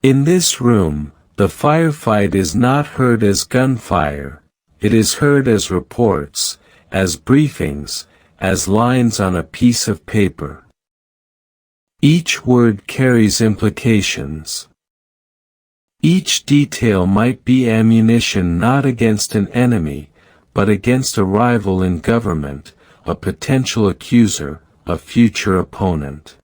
In this room, the firefight is not heard as gunfire, it is heard as reports, as briefings, as lines on a piece of paper. Each word carries implications. Each detail might be ammunition not against an enemy, but against a rival in government, a potential accuser, a future opponent.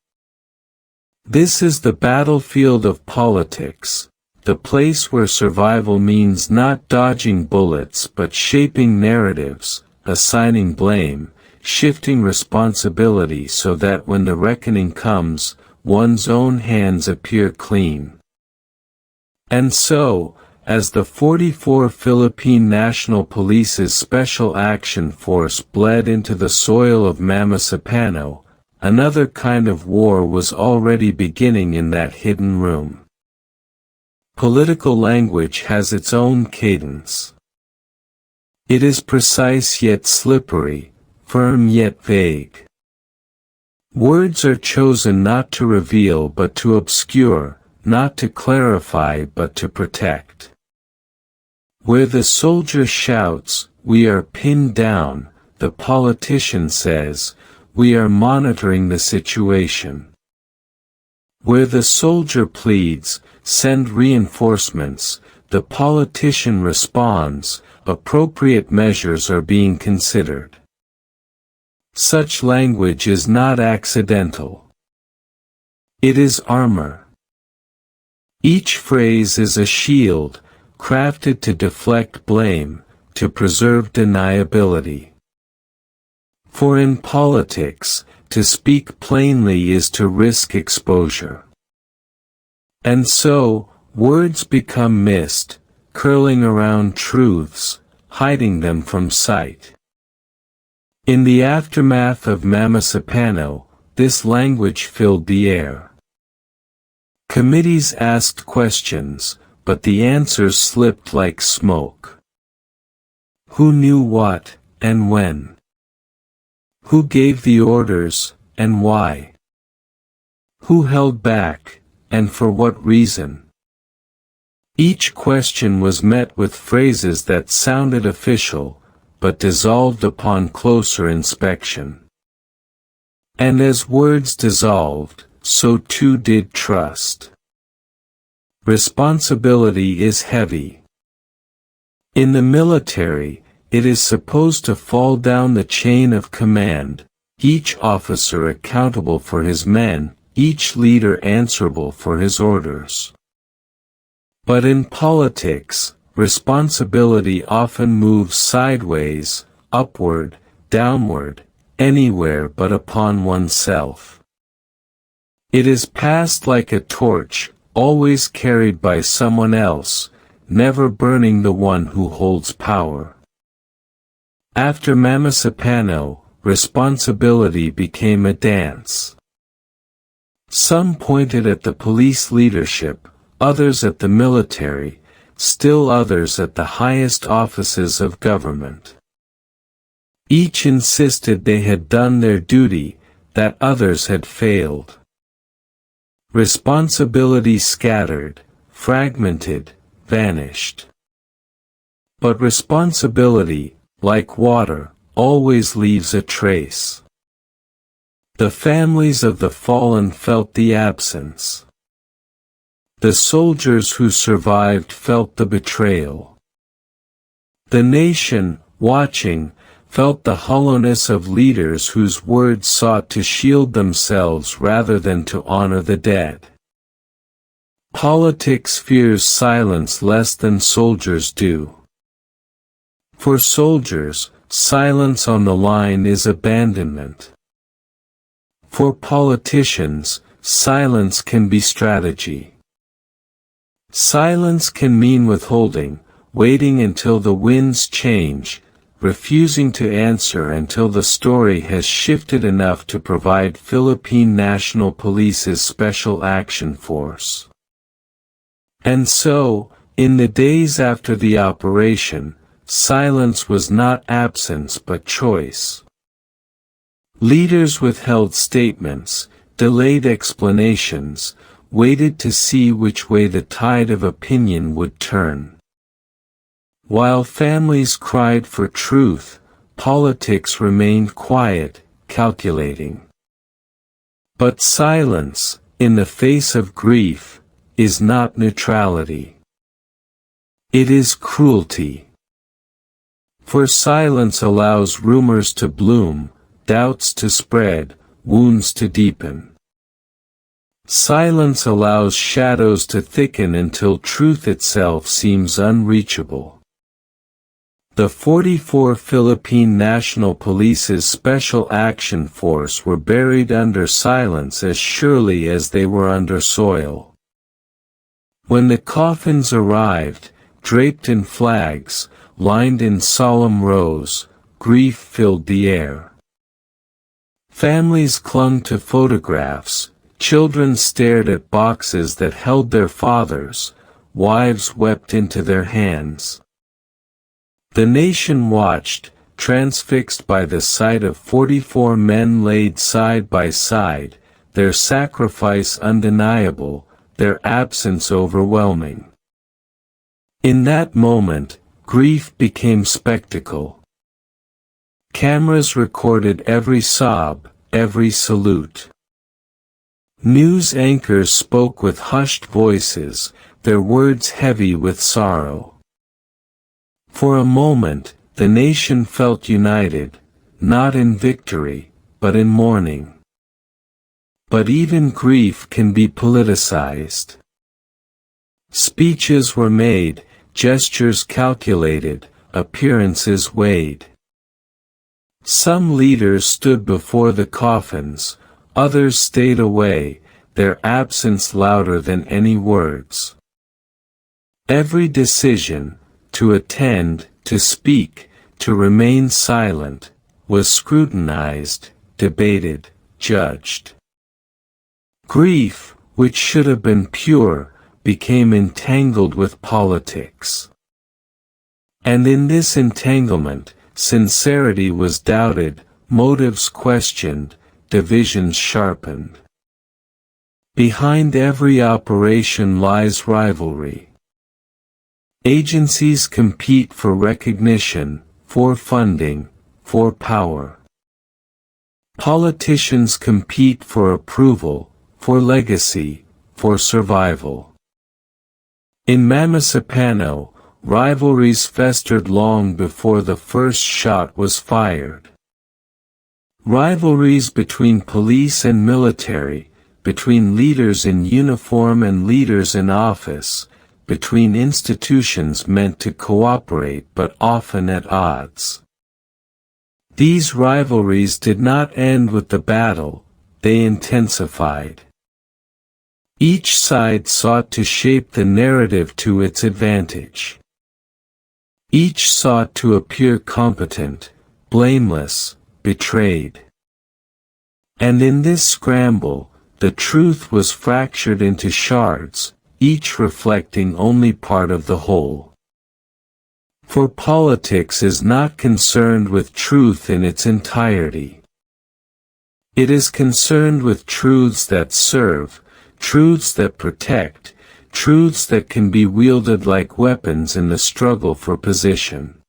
This is the battlefield of politics, the place where survival means not dodging bullets but shaping narratives, assigning blame, shifting responsibility so that when the reckoning comes, one's own hands appear clean. And so, as the 44 Philippine National Police's Special Action Force bled into the soil of Mamasapano, another kind of war was already beginning in that hidden room. Political language has its own cadence. It is precise yet slippery, firm yet vague. Words are chosen not to reveal but to obscure, not to clarify but to protect. Where the soldier shouts, "We are pinned down," the politician says, "We are monitoring the situation." Where the soldier pleads, "Send reinforcements," the politician responds, "Appropriate measures are being considered." Such language is not accidental. It is armor. Each phrase is a shield, crafted to deflect blame, to preserve deniability. For in politics, to speak plainly is to risk exposure. And so, words become mist, curling around truths, hiding them from sight. In the aftermath of Mamasapano, this language filled the air. Committees asked questions, but the answers slipped like smoke. Who knew what, and when? Who gave the orders, and why? Who held back, and for what reason? Each question was met with phrases that sounded official, but dissolved upon closer inspection. And as words dissolved, so too did trust. Responsibility is heavy. In the military, it is supposed to fall down the chain of command, each officer accountable for his men, each leader answerable for his orders. But in politics, responsibility often moves sideways, upward, downward, anywhere but upon oneself. It is passed like a torch, always carried by someone else, never burning the one who holds power. After Mamasapano, responsibility became a dance. Some pointed at the police leadership, others at the military, still others at the highest offices of government. Each insisted they had done their duty, that others had failed. Responsibility scattered, fragmented, vanished. But responsibility, like water, always leaves a trace. The families of the fallen felt the absence. The soldiers who survived felt the betrayal. The nation, watching, felt the hollowness of leaders whose words sought to shield themselves rather than to honor the dead. Politics fears silence less than soldiers do. For soldiers, silence on the line is abandonment. For politicians, silence can be strategy. Silence can mean withholding, waiting until the winds change, refusing to answer until the story has shifted enough to provide Philippine National Police's Special Action Force. And so, in the days after the operation, silence was not absence but choice. Leaders withheld statements, delayed explanations, waited to see which way the tide of opinion would turn. While families cried for truth, politics remained quiet, calculating. But silence, in the face of grief, is not neutrality. It is cruelty. For silence allows rumors to bloom, doubts to spread, wounds to deepen. Silence allows shadows to thicken until truth itself seems unreachable. The 44 Philippine National Police's Special Action Force were buried under silence as surely as they were under soil. When the coffins arrived, draped in flags, lined in solemn rows, grief filled the air. Families clung to photographs, children stared at boxes that held their fathers, wives wept into their hands. The nation watched, transfixed by the sight of 44 men laid side by side, their sacrifice undeniable, their absence overwhelming. In that moment, grief became spectacle. Cameras recorded every sob, every salute. News anchors spoke with hushed voices, their words heavy with sorrow. For a moment, the nation felt united, not in victory, but in mourning. But even grief can be politicized. Speeches were made, gestures calculated, appearances weighed. Some leaders stood before the coffins, others stayed away, their absence louder than any words. Every decision, to attend, to speak, to remain silent, was scrutinized, debated, judged. Grief, which should have been pure, became entangled with politics. And in this entanglement, sincerity was doubted, motives questioned, divisions sharpened. Behind every operation lies rivalry. Agencies compete for recognition, for funding, for power. Politicians compete for approval, for legacy, for survival. In Mamasapano, rivalries festered long before the first shot was fired. Rivalries between police and military, between leaders in uniform and leaders in office, between institutions meant to cooperate but often at odds. These rivalries did not end with the battle, they intensified. Each side sought to shape the narrative to its advantage. Each sought to appear competent, blameless, betrayed. And in this scramble, the truth was fractured into shards, each reflecting only part of the whole. For politics is not concerned with truth in its entirety. It is concerned with truths that serve, truths that protect, truths that can be wielded like weapons in the struggle for position.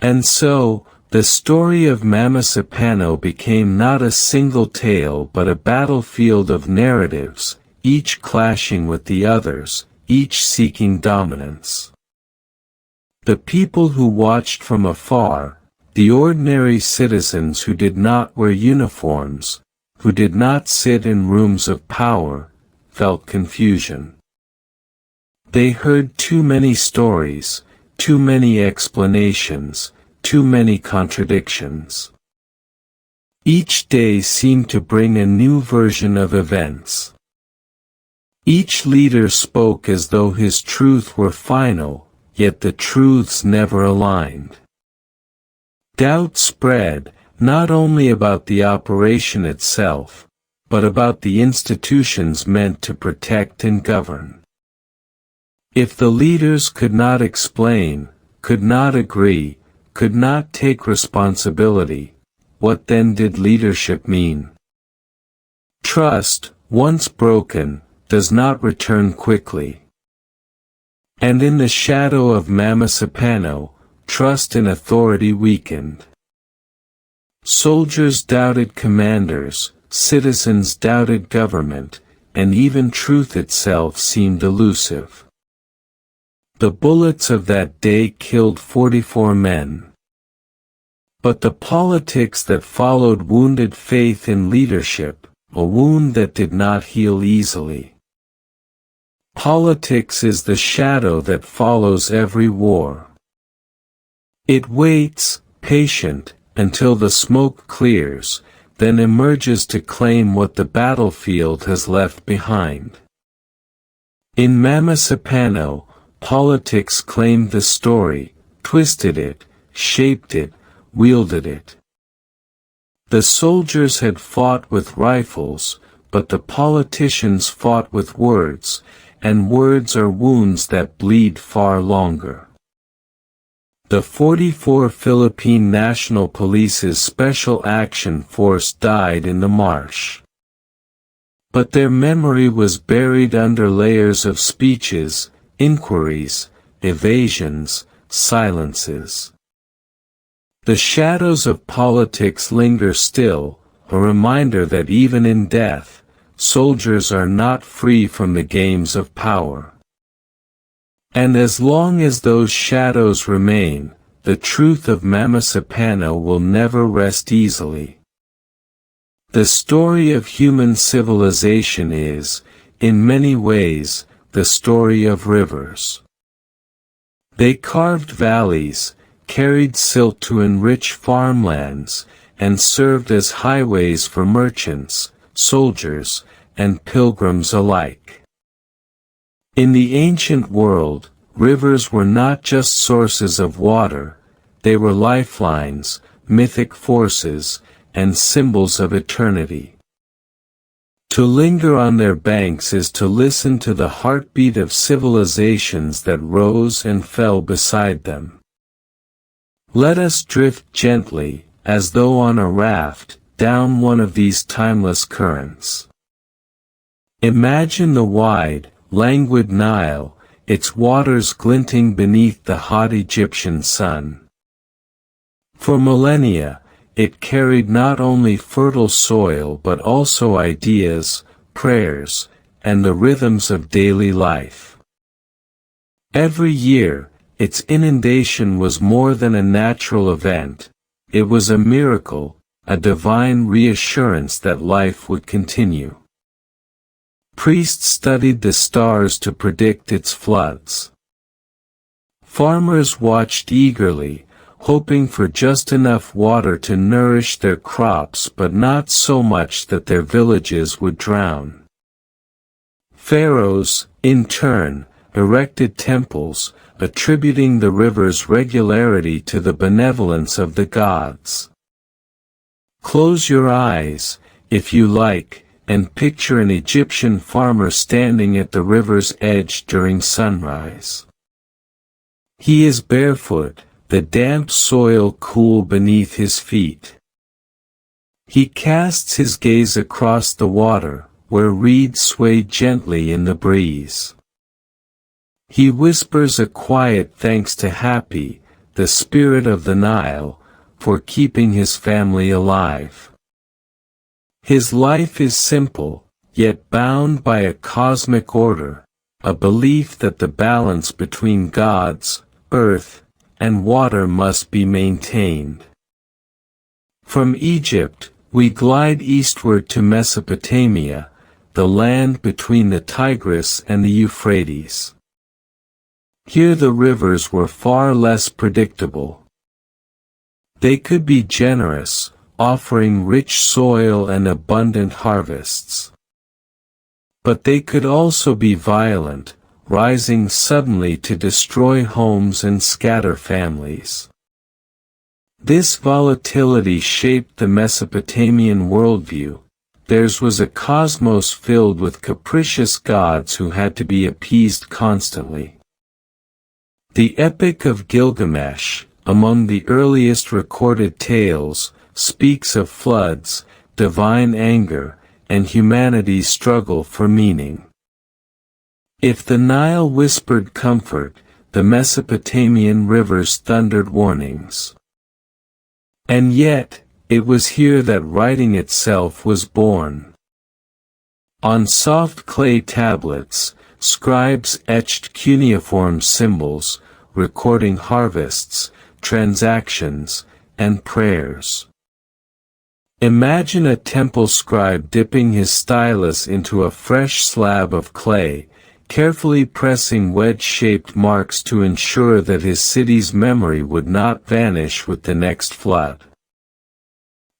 And so, the story of Mamasapano became not a single tale but a battlefield of narratives, each clashing with the others, each seeking dominance. The people who watched from afar, the ordinary citizens who did not wear uniforms, who did not sit in rooms of power, felt confusion. They heard too many stories, too many explanations, too many contradictions. Each day seemed to bring a new version of events. Each leader spoke as though his truth were final, yet the truths never aligned. Doubt spread, not only about the operation itself, but about the institutions meant to protect and govern. If the leaders could not explain, could not agree, could not take responsibility, what then did leadership mean? Trust, once broken, does not return quickly. And in the shadow of Mamasapano, trust in authority weakened. Soldiers doubted commanders, citizens doubted government, and even truth itself seemed elusive. The bullets of that day killed 44 men. But the politics that followed wounded faith in leadership, a wound that did not heal easily. Politics is the shadow that follows every war. It waits, patient, until the smoke clears, then emerges to claim what the battlefield has left behind. In Mamasapano, politics claimed the story, twisted it, shaped it, wielded it. The soldiers had fought with rifles, but the politicians fought with words, and words are wounds that bleed far longer. The 44 Philippine National Police's Special Action Force died in the marsh. But their memory was buried under layers of speeches, inquiries, evasions, silences. The shadows of politics linger still, a reminder that even in death, soldiers are not free from the games of power. And as long as those shadows remain, the truth of Mamasapano will never rest easily. The story of human civilization is, in many ways, the story of rivers. They carved valleys, carried silt to enrich farmlands, and served as highways for merchants, soldiers, and pilgrims alike. In the ancient world, rivers were not just sources of water, they were lifelines, mythic forces, and symbols of eternity. To linger on their banks is to listen to the heartbeat of civilizations that rose and fell beside them. Let us drift gently, as though on a raft, down one of these timeless currents. Imagine the wide, languid Nile, its waters glinting beneath the hot Egyptian sun. For millennia, it carried not only fertile soil but also ideas, prayers, and the rhythms of daily life. Every year, its inundation was more than a natural event, it was a miracle, a divine reassurance that life would continue. Priests studied the stars to predict its floods. Farmers watched eagerly, hoping for just enough water to nourish their crops but not so much that their villages would drown. Pharaohs, in turn, erected temples, attributing the river's regularity to the benevolence of the gods. Close your eyes, if you like, and picture an Egyptian farmer standing at the river's edge during sunrise. He is barefoot, the damp soil cool beneath his feet. He casts his gaze across the water, where reeds sway gently in the breeze. He whispers a quiet thanks to Happy, the spirit of the Nile, for keeping his family alive. His life is simple, yet bound by a cosmic order, a belief that the balance between gods, earth, and water must be maintained. From Egypt, we glide eastward to Mesopotamia, the land between the Tigris and the Euphrates. Here the rivers were far less predictable. They could be generous, offering rich soil and abundant harvests. But they could also be violent, rising suddenly to destroy homes and scatter families. This volatility shaped the Mesopotamian worldview. Theirs was a cosmos filled with capricious gods who had to be appeased constantly. The Epic of Gilgamesh, among the earliest recorded tales, speaks of floods, divine anger, and humanity's struggle for meaning. If the Nile whispered comfort, the Mesopotamian rivers thundered warnings. And yet, it was here that writing itself was born. On soft clay tablets, scribes etched cuneiform symbols, recording harvests, transactions, and prayers. Imagine a temple scribe dipping his stylus into a fresh slab of clay, carefully pressing wedge-shaped marks to ensure that his city's memory would not vanish with the next flood.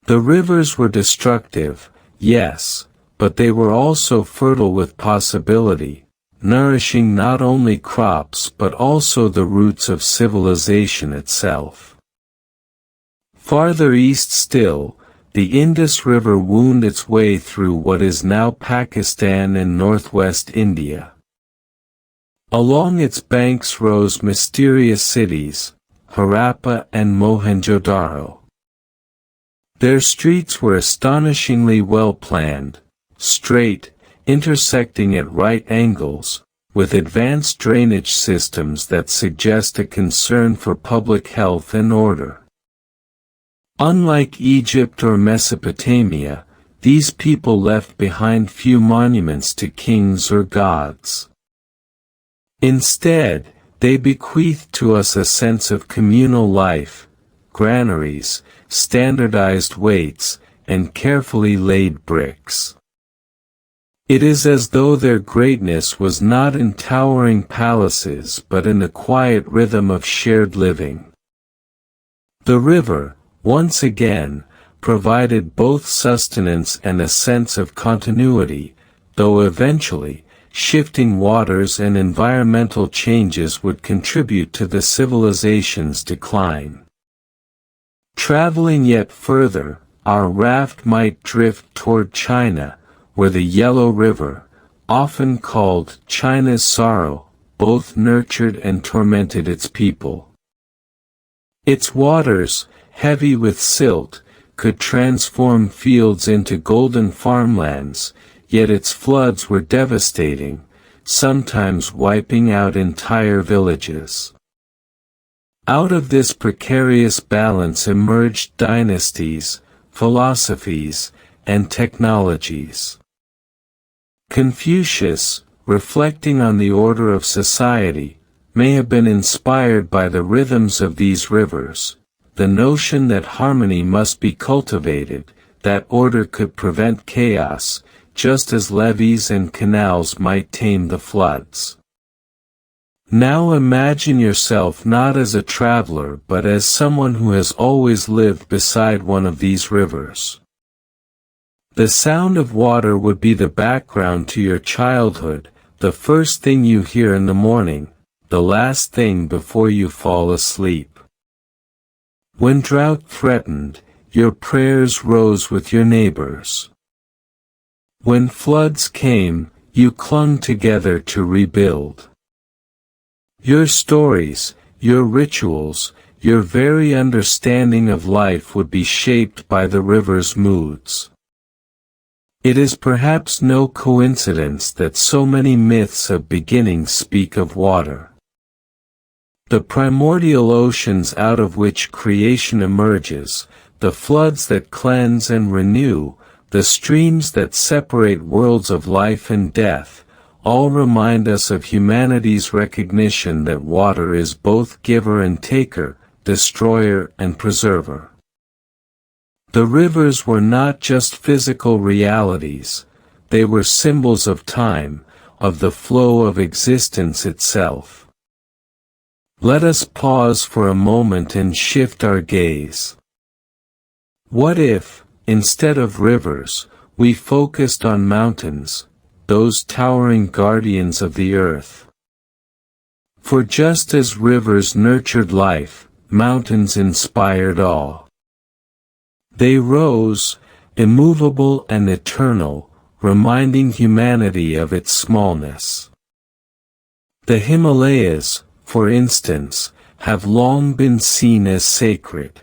The rivers were destructive, yes, but they were also fertile with possibility, nourishing not only crops but also the roots of civilization itself. Farther east still, the Indus River wound its way through what is now Pakistan and northwest India. Along its banks rose mysterious cities, Harappa and Mohenjo-daro. Their streets were astonishingly well planned, straight, intersecting at right angles, with advanced drainage systems that suggest a concern for public health and order. Unlike Egypt or Mesopotamia, these people left behind few monuments to kings or gods. Instead, they bequeathed to us a sense of communal life, granaries, standardized weights, and carefully laid bricks. It is as though their greatness was not in towering palaces but in the quiet rhythm of shared living. The river, once again, provided both sustenance and a sense of continuity, though eventually, shifting waters and environmental changes would contribute to the civilization's decline. Traveling yet further, our raft might drift toward China, where the Yellow River, often called China's Sorrow, both nurtured and tormented its people. Its waters, heavy with silt, could transform fields into golden farmlands, yet its floods were devastating, sometimes wiping out entire villages. Out of this precarious balance emerged dynasties, philosophies, and technologies. Confucius, reflecting on the order of society, may have been inspired by the rhythms of these rivers, the notion that harmony must be cultivated, that order could prevent chaos, just as levees and canals might tame the floods. Now imagine yourself not as a traveler but as someone who has always lived beside one of these rivers. The sound of water would be the background to your childhood, the first thing you hear in the morning, the last thing before you fall asleep. When drought threatened, your prayers rose with your neighbors. When floods came, you clung together to rebuild. Your stories, your rituals, your very understanding of life would be shaped by the river's moods. It is perhaps no coincidence that so many myths of beginnings speak of water. The primordial oceans out of which creation emerges, the floods that cleanse and renew, the streams that separate worlds of life and death, all remind us of humanity's recognition that water is both giver and taker, destroyer and preserver. The rivers were not just physical realities, they were symbols of time, of the flow of existence itself. Let us pause for a moment and shift our gaze. What if, instead of rivers, we focused on mountains, those towering guardians of the earth? For just as rivers nurtured life, mountains inspired awe. They rose, immovable and eternal, reminding humanity of its smallness. The Himalayas, for instance, have long been seen as sacred.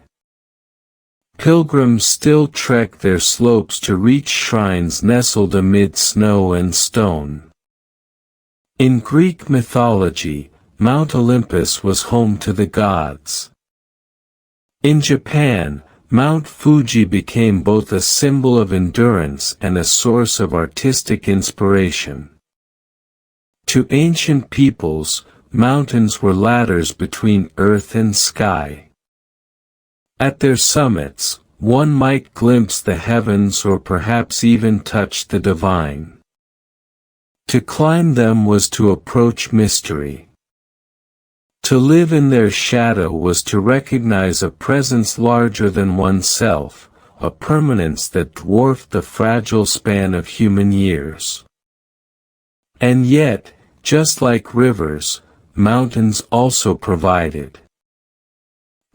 Pilgrims still trek their slopes to reach shrines nestled amid snow and stone. In Greek mythology, Mount Olympus was home to the gods. In Japan, Mount Fuji became both a symbol of endurance and a source of artistic inspiration. To ancient peoples, mountains were ladders between earth and sky. At their summits, one might glimpse the heavens or perhaps even touch the divine. To climb them was to approach mystery. To live in their shadow was to recognize a presence larger than oneself, a permanence that dwarfed the fragile span of human years. And yet, just like rivers, mountains also provided.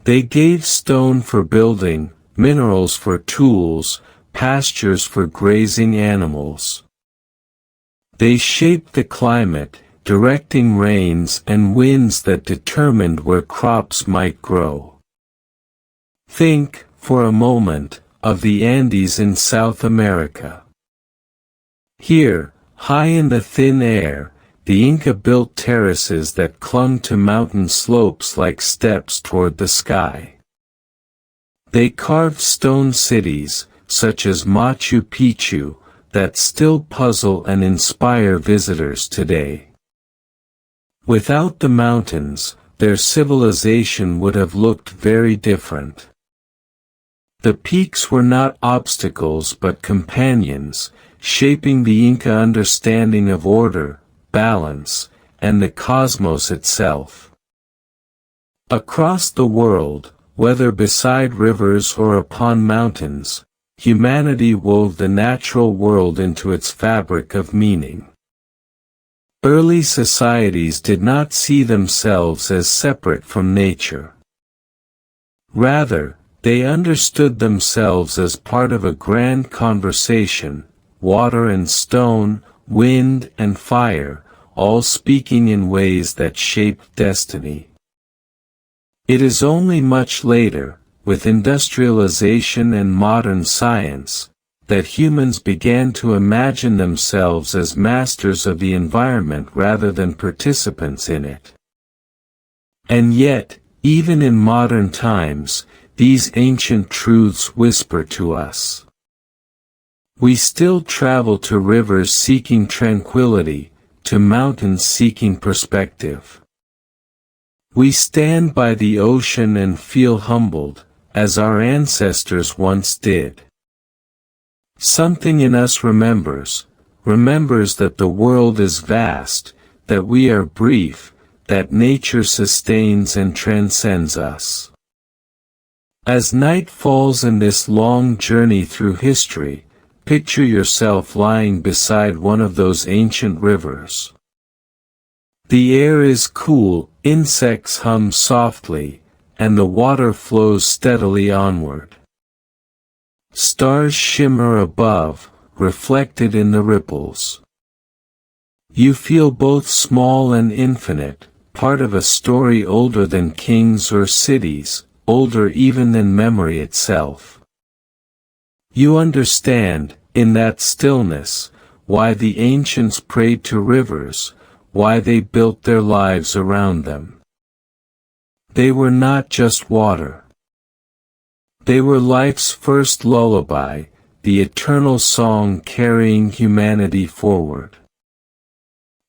They gave stone for building, minerals for tools, pastures for grazing animals. They shaped the climate, directing rains and winds that determined where crops might grow. Think, for a moment, of the Andes in South America. Here, high in the thin air, the Inca built terraces that clung to mountain slopes like steps toward the sky. They carved stone cities, such as Machu Picchu, that still puzzle and inspire visitors today. Without the mountains, their civilization would have looked very different. The peaks were not obstacles but companions, shaping the Inca understanding of order, balance, and the cosmos itself. Across the world, whether beside rivers or upon mountains, humanity wove the natural world into its fabric of meaning. Early societies did not see themselves as separate from nature. Rather, they understood themselves as part of a grand conversation, water and stone, wind and fire, all speaking in ways that shaped destiny. It is only much later, with industrialization and modern science, that humans began to imagine themselves as masters of the environment rather than participants in it. And yet, even in modern times, these ancient truths whisper to us. We still travel to rivers seeking tranquility, to mountains seeking perspective. We stand by the ocean and feel humbled, as our ancestors once did. Something in us remembers that the world is vast, that we are brief, that nature sustains and transcends us. As night falls in this long journey through history, picture yourself lying beside one of those ancient rivers. The air is cool, insects hum softly, and the water flows steadily onward. Stars shimmer above, reflected in the ripples. You feel both small and infinite, part of a story older than kings or cities, older even than memory itself. You understand, in that stillness, why the ancients prayed to rivers, why they built their lives around them. They were not just water. They were life's first lullaby, the eternal song carrying humanity forward.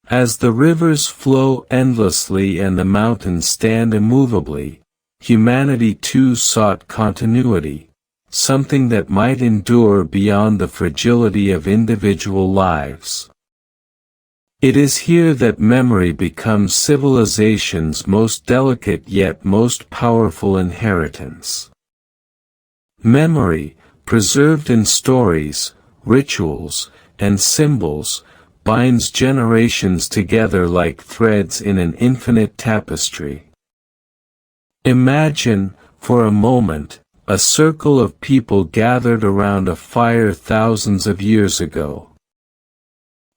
As the rivers flow endlessly and the mountains stand immovably, humanity too sought continuity, something that might endure beyond the fragility of individual lives. It is here that memory becomes civilization's most delicate yet most powerful inheritance. Memory, preserved in stories, rituals, and symbols, binds generations together like threads in an infinite tapestry. Imagine, for a moment, a circle of people gathered around a fire thousands of years ago.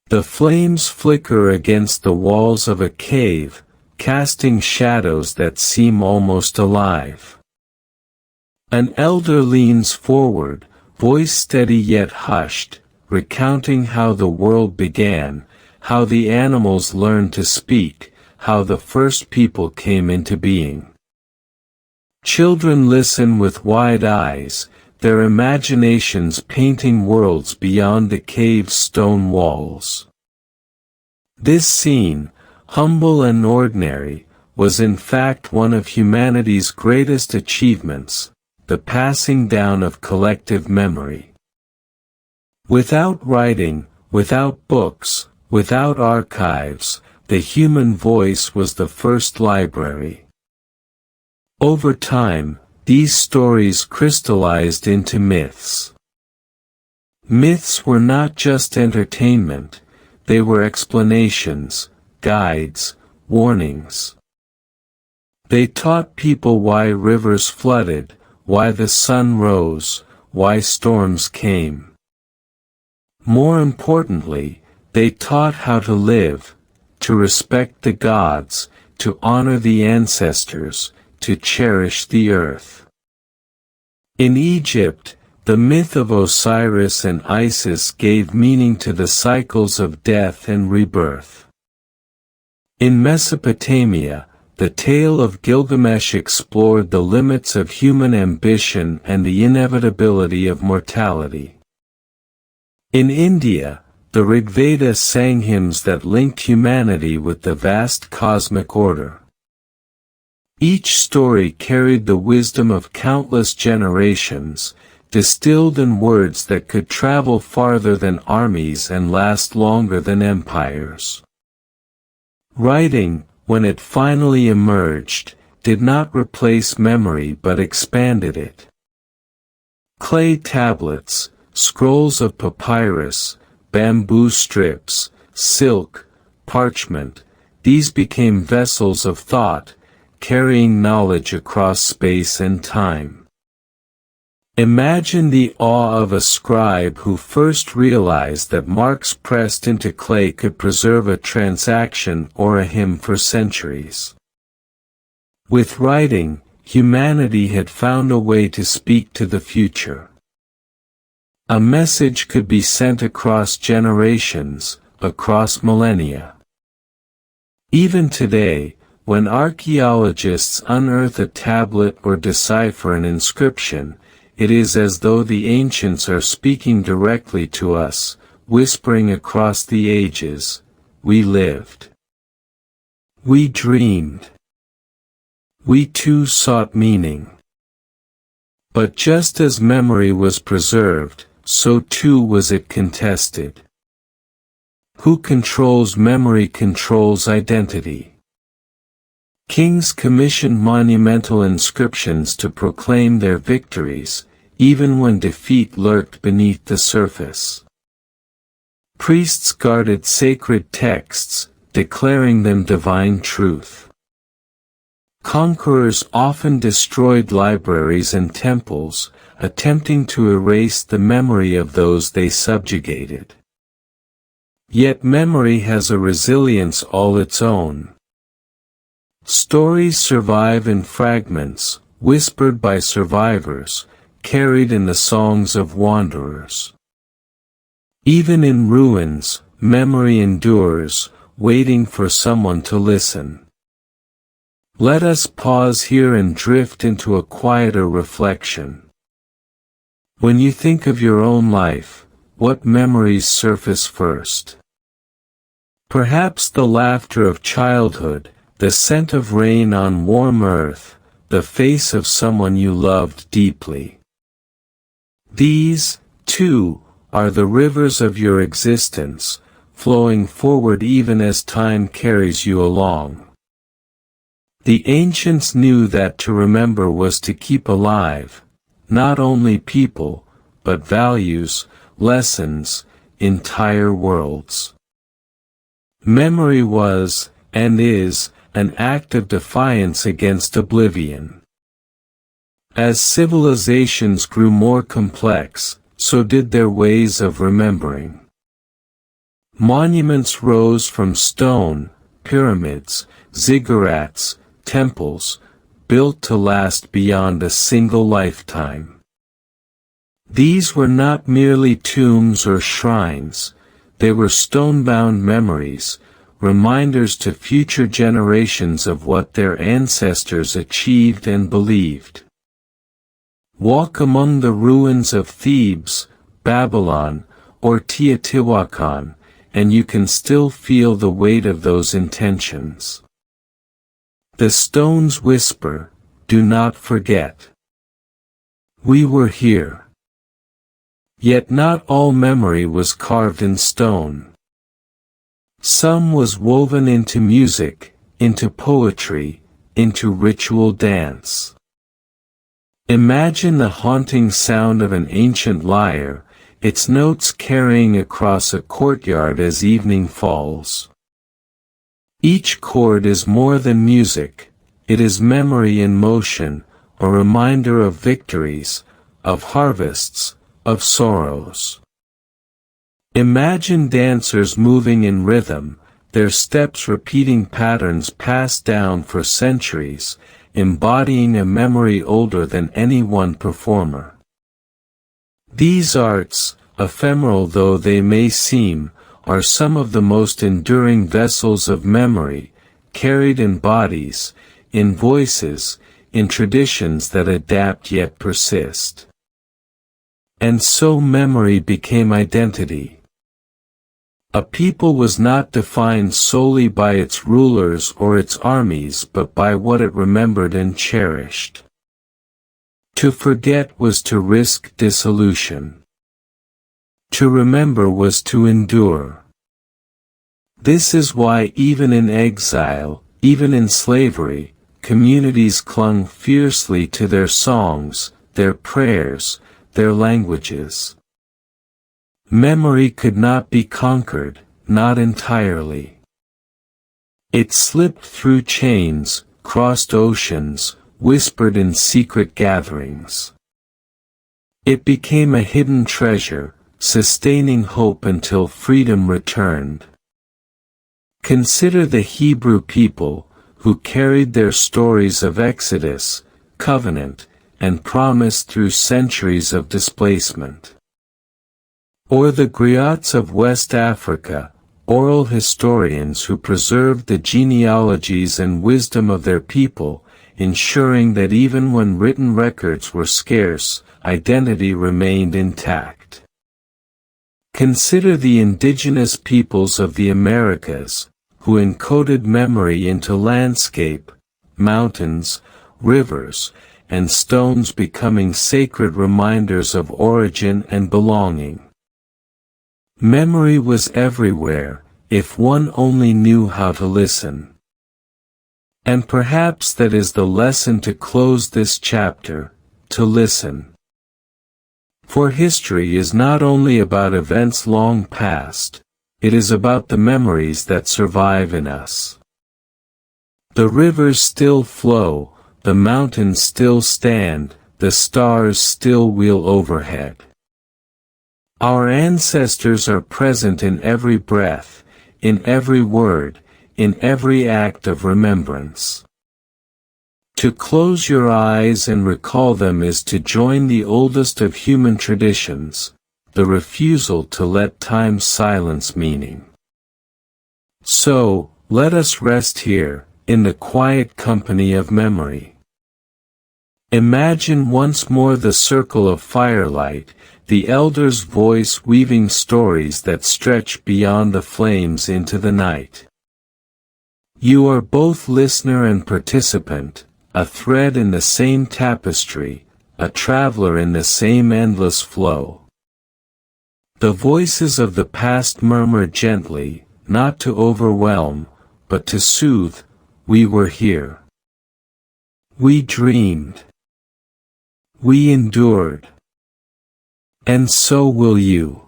The flames flicker against the walls of a cave, casting shadows that seem almost alive. An elder leans forward, voice steady yet hushed, recounting how the world began, how the animals learned to speak, how the first people came into being. Children listen with wide eyes, their imaginations painting worlds beyond the cave's stone walls. This scene, humble and ordinary, was in fact one of humanity's greatest achievements, the passing down of collective memory. Without writing, without books, without archives, the human voice was the first library. Over time, these stories crystallized into myths. Myths were not just entertainment, they were explanations, guides, warnings. They taught people why rivers flooded, why the sun rose, why storms came. More importantly, they taught how to live, to respect the gods, to honor the ancestors, to cherish the earth. In Egypt, the myth of Osiris and Isis gave meaning to the cycles of death and rebirth. In Mesopotamia, the tale of Gilgamesh explored the limits of human ambition and the inevitability of mortality. In India, the Rigveda sang hymns that linked humanity with the vast cosmic order. Each story carried the wisdom of countless generations, distilled in words that could travel farther than armies and last longer than empires. Writing, when it finally emerged, did not replace memory but expanded it. Clay tablets, scrolls of papyrus, bamboo strips, silk, parchment, these became vessels of thought, carrying knowledge across space and time. Imagine the awe of a scribe who first realized that marks pressed into clay could preserve a transaction or a hymn for centuries. With writing, humanity had found a way to speak to the future. A message could be sent across generations, across millennia. Even today, when archaeologists unearth a tablet or decipher an inscription, it is as though the ancients are speaking directly to us, whispering across the ages, "We lived. We dreamed. We too sought meaning." But just as memory was preserved, so too was it contested. Who controls memory controls identity. Kings commissioned monumental inscriptions to proclaim their victories, even when defeat lurked beneath the surface. Priests guarded sacred texts, declaring them divine truth. Conquerors often destroyed libraries and temples, attempting to erase the memory of those they subjugated. Yet memory has a resilience all its own. Stories survive in fragments, whispered by survivors, carried in the songs of wanderers. Even in ruins, memory endures, waiting for someone to listen. Let us pause here and drift into a quieter reflection. When you think of your own life, what memories surface first? Perhaps the laughter of childhood, the scent of rain on warm earth, the face of someone you loved deeply. These, too, are the rivers of your existence, flowing forward even as time carries you along. The ancients knew that to remember was to keep alive, not only people, but values, lessons, entire worlds. Memory was, and is, an act of defiance against oblivion. As civilizations grew more complex, so did their ways of remembering. Monuments rose from stone, pyramids, ziggurats, temples, built to last beyond a single lifetime. These were not merely tombs or shrines, They were stone-bound memories, reminders to future generations of what their ancestors achieved and believed. Walk among the ruins of Thebes, Babylon, or Teotihuacan, and you can still feel the weight of those intentions. The stones whisper, "Do not forget. We were here." Yet not all memory was carved in stone. Some was woven into music, into poetry, into ritual dance. Imagine the haunting sound of an ancient lyre, its notes carrying across a courtyard as evening falls. Each chord is more than music, it is memory in motion, a reminder of victories, of harvests, of sorrows. Imagine dancers moving in rhythm, their steps repeating patterns passed down for centuries, embodying a memory older than any one performer. These arts, ephemeral though they may seem, are some of the most enduring vessels of memory, carried in bodies, in voices, in traditions that adapt yet persist. And so memory became identity. A people was not defined solely by its rulers or its armies but by what it remembered and cherished. To forget was to risk dissolution. To remember was to endure. This is why even in exile, even in slavery, communities clung fiercely to their songs, their prayers, their languages. Memory could not be conquered, not entirely. It slipped through chains, crossed oceans, whispered in secret gatherings. It became a hidden treasure, sustaining hope until freedom returned. Consider the Hebrew people, who carried their stories of Exodus, covenant, and promise through centuries of displacement. Or the griots of West Africa, oral historians who preserved the genealogies and wisdom of their people, ensuring that even when written records were scarce, identity remained intact. Consider the indigenous peoples of the Americas, who encoded memory into landscape, mountains, rivers, and stones becoming sacred reminders of origin and belonging. Memory was everywhere, if one only knew how to listen. And perhaps that is the lesson to close this chapter, to listen. For history is not only about events long past, it is about the memories that survive in us. The rivers still flow, the mountains still stand, the stars still wheel overhead. Our ancestors are present in every breath, in every word, in every act of remembrance. To close your eyes and recall them is to join the oldest of human traditions, the refusal to let time silence meaning. So, let us rest here, in the quiet company of memory. Imagine once more the circle of firelight, the elder's voice weaving stories that stretch beyond the flames into the night. You are both listener and participant, a thread in the same tapestry, a traveler in the same endless flow. The voices of the past murmur gently, not to overwhelm, but to soothe. We were here. We dreamed. We endured. And so will you.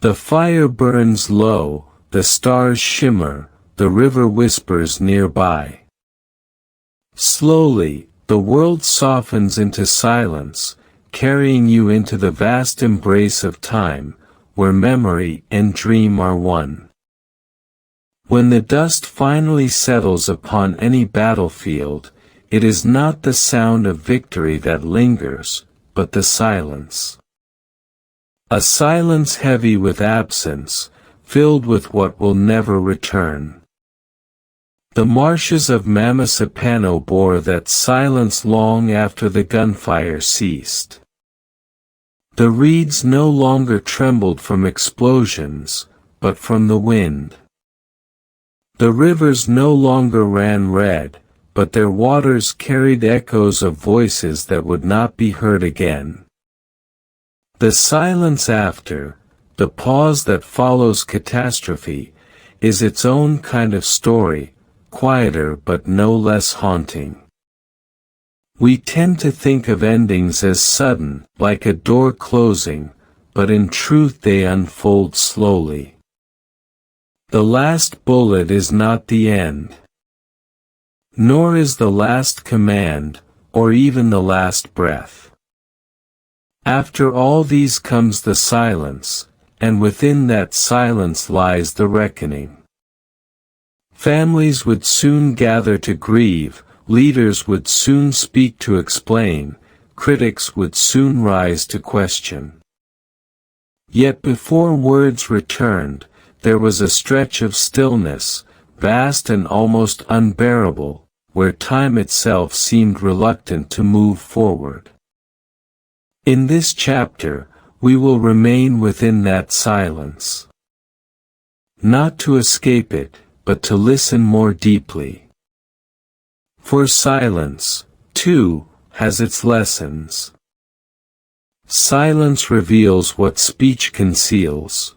The fire burns low, the stars shimmer, the river whispers nearby. Slowly, the world softens into silence, carrying you into the vast embrace of time, where memory and dream are one. When the dust finally settles upon any battlefield, it is not the sound of victory that lingers, but the silence. A silence heavy with absence, filled with what will never return. The marshes of Mamasapano bore that silence long after the gunfire ceased. The reeds no longer trembled from explosions, but from the wind. The rivers no longer ran red, but their waters carried echoes of voices that would not be heard again. The silence after, the pause that follows catastrophe, is its own kind of story, quieter but no less haunting. We tend to think of endings as sudden, like a door closing, but in truth they unfold slowly. The last bullet is not the end. Nor is the last command, or even the last breath. After all these comes the silence, and within that silence lies the reckoning. Families would soon gather to grieve, leaders would soon speak to explain, critics would soon rise to question. Yet before words returned, there was a stretch of stillness, vast and almost unbearable, where time itself seemed reluctant to move forward. In this chapter, we will remain within that silence. Not to escape it, but to listen more deeply. For silence, too, has its lessons. Silence reveals what speech conceals.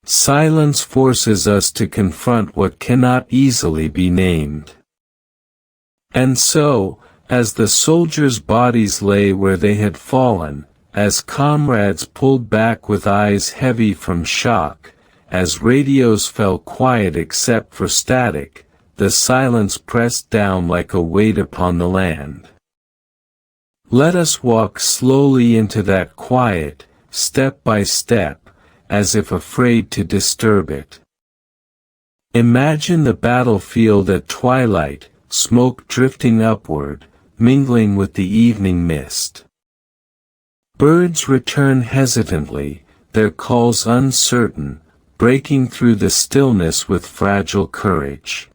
Silence forces us to confront what cannot easily be named. And so, as the soldiers' bodies lay where they had fallen, as comrades pulled back with eyes heavy from shock, as radios fell quiet except for static, the silence pressed down like a weight upon the land. Let us walk slowly into that quiet, step by step, as if afraid to disturb it. Imagine the battlefield at twilight, smoke drifting upward, mingling with the evening mist. Birds return hesitantly, their calls uncertain, breaking through the stillness with fragile courage.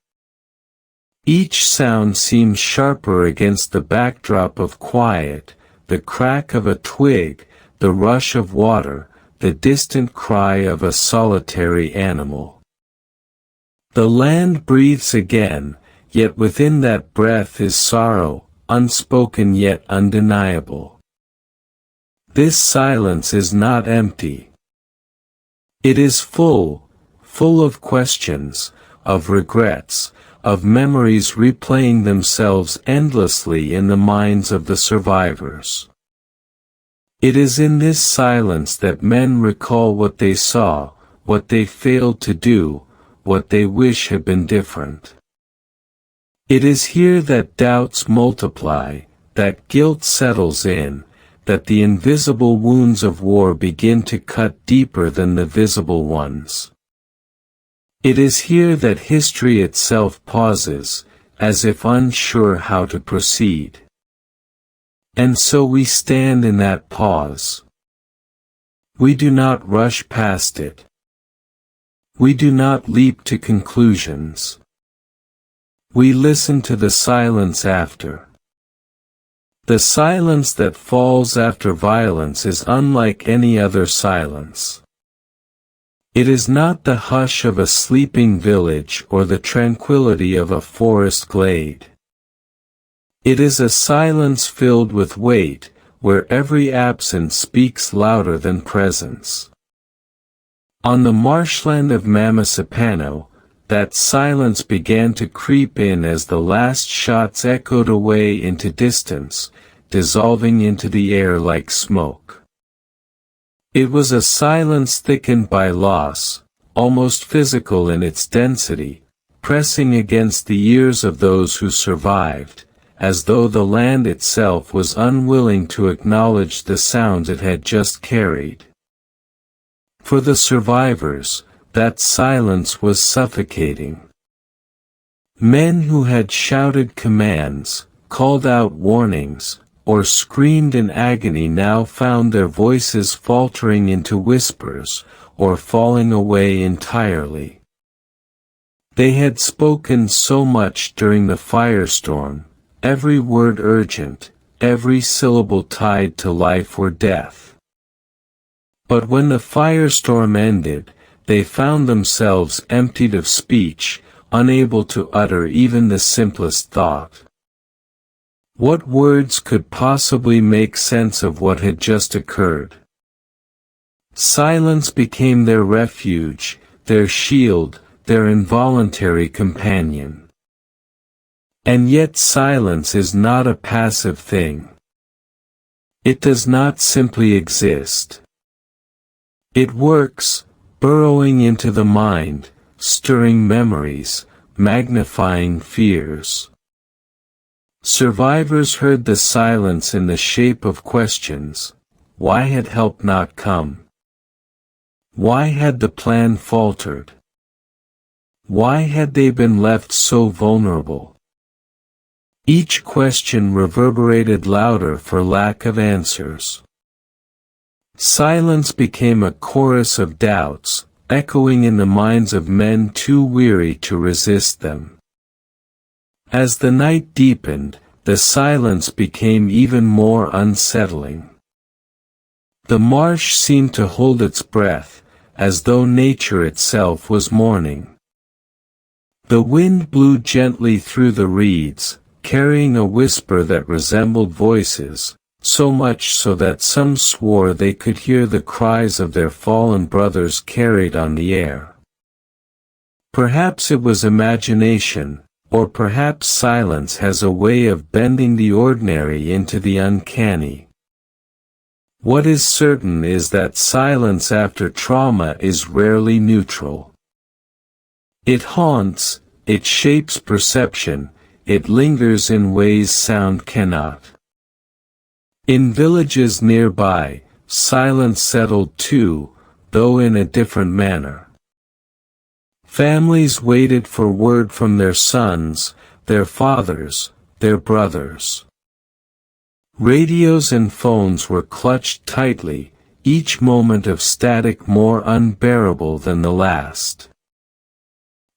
Each sound seems sharper against the backdrop of quiet, the crack of a twig, the rush of water, the distant cry of a solitary animal. The land breathes again, yet within that breath is sorrow, unspoken yet undeniable. This silence is not empty. It is full of questions, of regrets, of memories replaying themselves endlessly in the minds of the survivors. It is in this silence that men recall what they saw, what they failed to do, what they wish had been different. It is here that doubts multiply, that guilt settles in, that the invisible wounds of war begin to cut deeper than the visible ones. It is here that history itself pauses, as if unsure how to proceed. And so we stand in that pause. We do not rush past it. We do not leap to conclusions. We listen to the silence after. The silence that falls after violence is unlike any other silence. It is not the hush of a sleeping village or the tranquility of a forest glade. It is a silence filled with weight, where every absence speaks louder than presence. On the marshland of Mamasapano, that silence began to creep in as the last shots echoed away into distance, dissolving into the air like smoke. It was a silence thickened by loss, almost physical in its density, pressing against the ears of those who survived, as though the land itself was unwilling to acknowledge the sounds it had just carried. For the survivors, that silence was suffocating. Men who had shouted commands, called out warnings, or screamed in agony now found their voices faltering into whispers, or falling away entirely. They had spoken so much during the firestorm, every word urgent, every syllable tied to life or death. But when the firestorm ended, they found themselves emptied of speech, unable to utter even the simplest thought. What words could possibly make sense of what had just occurred? Silence became their refuge, their shield, their involuntary companion. And yet silence is not a passive thing. It does not simply exist. It works, burrowing into the mind, stirring memories, magnifying fears. Survivors heard the silence in the shape of questions. Why had help not come? Why had the plan faltered? Why had they been left so vulnerable? Each question reverberated louder for lack of answers. Silence became a chorus of doubts, echoing in the minds of men too weary to resist them. As the night deepened, the silence became even more unsettling. The marsh seemed to hold its breath, as though nature itself was mourning. The wind blew gently through the reeds, carrying a whisper that resembled voices, so much so that some swore they could hear the cries of their fallen brothers carried on the air. Perhaps it was imagination, or perhaps silence has a way of bending the ordinary into the uncanny. What is certain is that silence after trauma is rarely neutral. It haunts, it shapes perception, it lingers in ways sound cannot. In villages nearby, silence settled too, though in a different manner. Families waited for word from their sons, their fathers, their brothers. Radios and phones were clutched tightly, each moment of static more unbearable than the last.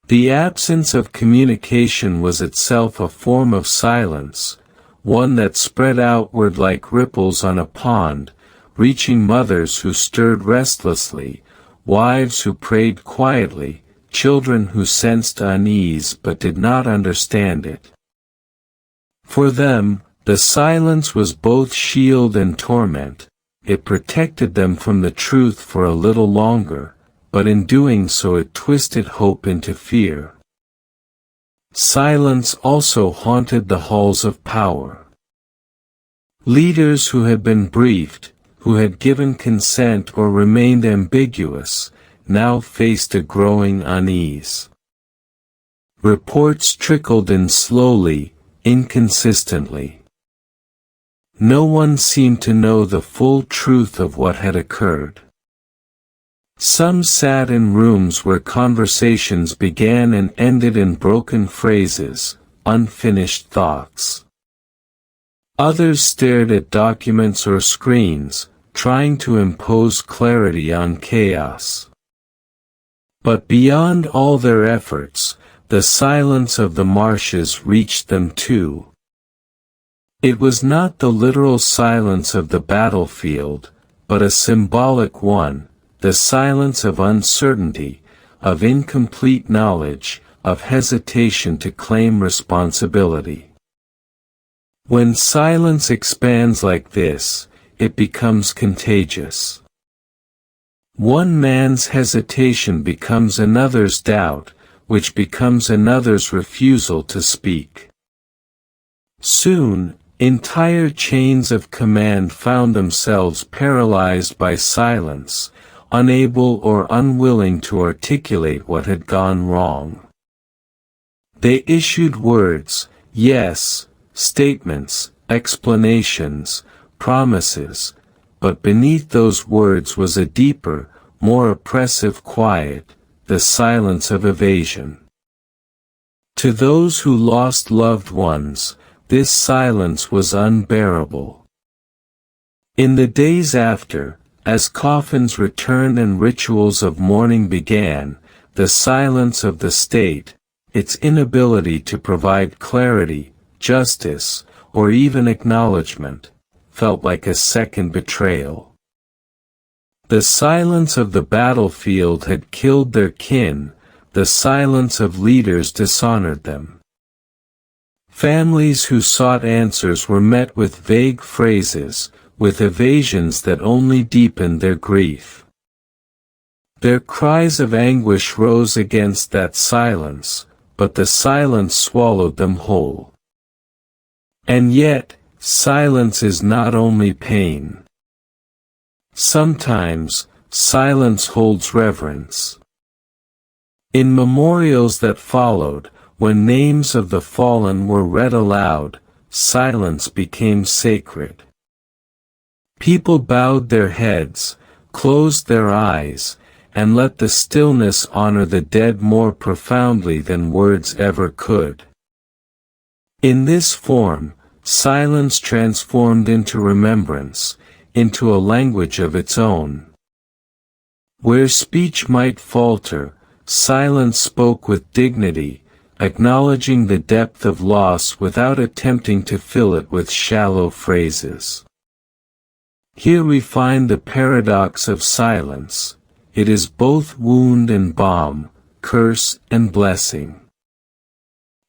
The absence of communication was itself a form of silence, one that spread outward like ripples on a pond, reaching mothers who stirred restlessly, wives who prayed quietly, children who sensed unease but did not understand it. For them, the silence was both shield and torment. It protected them from the truth for a little longer, but in doing so it twisted hope into fear. Silence also haunted the halls of power. Leaders who had been briefed, who had given consent or remained ambiguous, now faced a growing unease. Reports trickled in slowly, inconsistently. No one seemed to know the full truth of what had occurred. Some sat in rooms where conversations began and ended in broken phrases, unfinished thoughts. Others stared at documents or screens, trying to impose clarity on chaos. But beyond all their efforts, the silence of the marshes reached them too. It was not the literal silence of the battlefield, but a symbolic one, the silence of uncertainty, of incomplete knowledge, of hesitation to claim responsibility. When silence expands like this, it becomes contagious. One man's hesitation becomes another's doubt, which becomes another's refusal to speak. Soon, entire chains of command found themselves paralyzed by silence, unable or unwilling to articulate what had gone wrong. They issued words, yes, statements, explanations, promises, but beneath those words was a deeper, more oppressive quiet, the silence of evasion. To those who lost loved ones, this silence was unbearable. In the days after, as coffins returned and rituals of mourning began, the silence of the state, its inability to provide clarity, justice, or even acknowledgement, felt like a second betrayal. The silence of the battlefield had killed their kin, the silence of leaders dishonored them. Families who sought answers were met with vague phrases, with evasions that only deepened their grief. Their cries of anguish rose against that silence, but the silence swallowed them whole. And yet, silence is not only pain. Sometimes, silence holds reverence. In memorials that followed, when names of the fallen were read aloud, silence became sacred. People bowed their heads, closed their eyes, and let the stillness honor the dead more profoundly than words ever could. In this form, silence transformed into remembrance, into a language of its own. Where speech might falter, silence spoke with dignity, acknowledging the depth of loss without attempting to fill it with shallow phrases. Here we find the paradox of silence. It is both wound and balm, curse and blessing.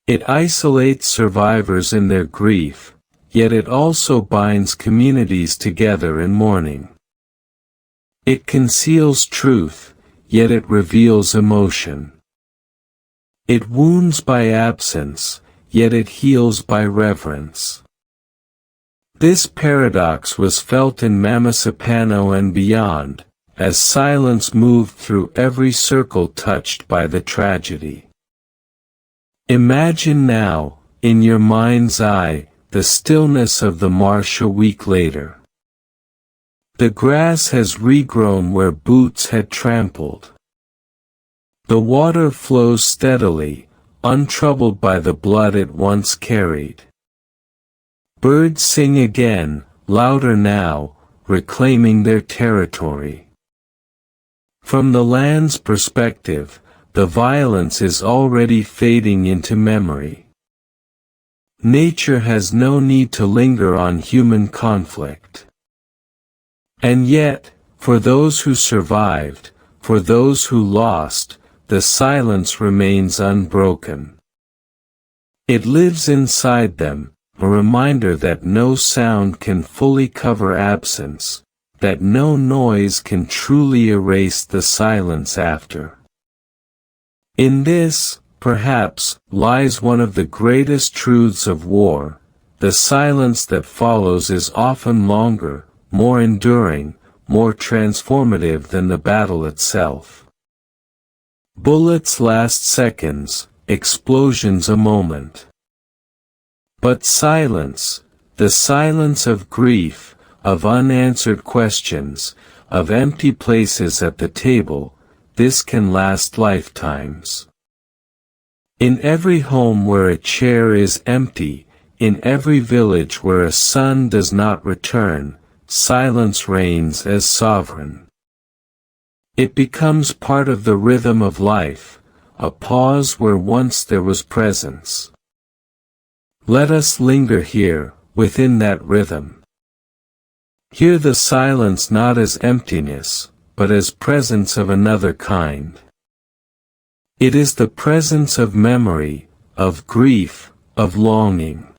It isolates survivors in their grief, yet it also binds communities together in mourning. It conceals truth, yet it reveals emotion. It wounds by absence, yet it heals by reverence. This paradox was felt in Mamasapano and beyond, as silence moved through every circle touched by the tragedy. Imagine now, in your mind's eye, the stillness of the marsh a week later. The grass has regrown where boots had trampled. The water flows steadily, untroubled by the blood it once carried. Birds sing again, louder now, reclaiming their territory. From the land's perspective, the violence is already fading into memory. Nature has no need to linger on human conflict. And yet, for those who survived, for those who lost, the silence remains unbroken. It lives inside them, a reminder that no sound can fully cover absence, that no noise can truly erase the silence after. In this, perhaps, lies one of the greatest truths of war. The silence that follows is often longer, more enduring, more transformative than the battle itself. Bullets last seconds, explosions a moment. But silence, the silence of grief, of unanswered questions, of empty places at the table, this can last lifetimes. In every home where a chair is empty, in every village where a son does not return, silence reigns as sovereign. It becomes part of the rhythm of life, a pause where once there was presence. Let us linger here, within that rhythm. Hear the silence not as emptiness, but as presence of another kind. It is the presence of memory, of grief, of longing.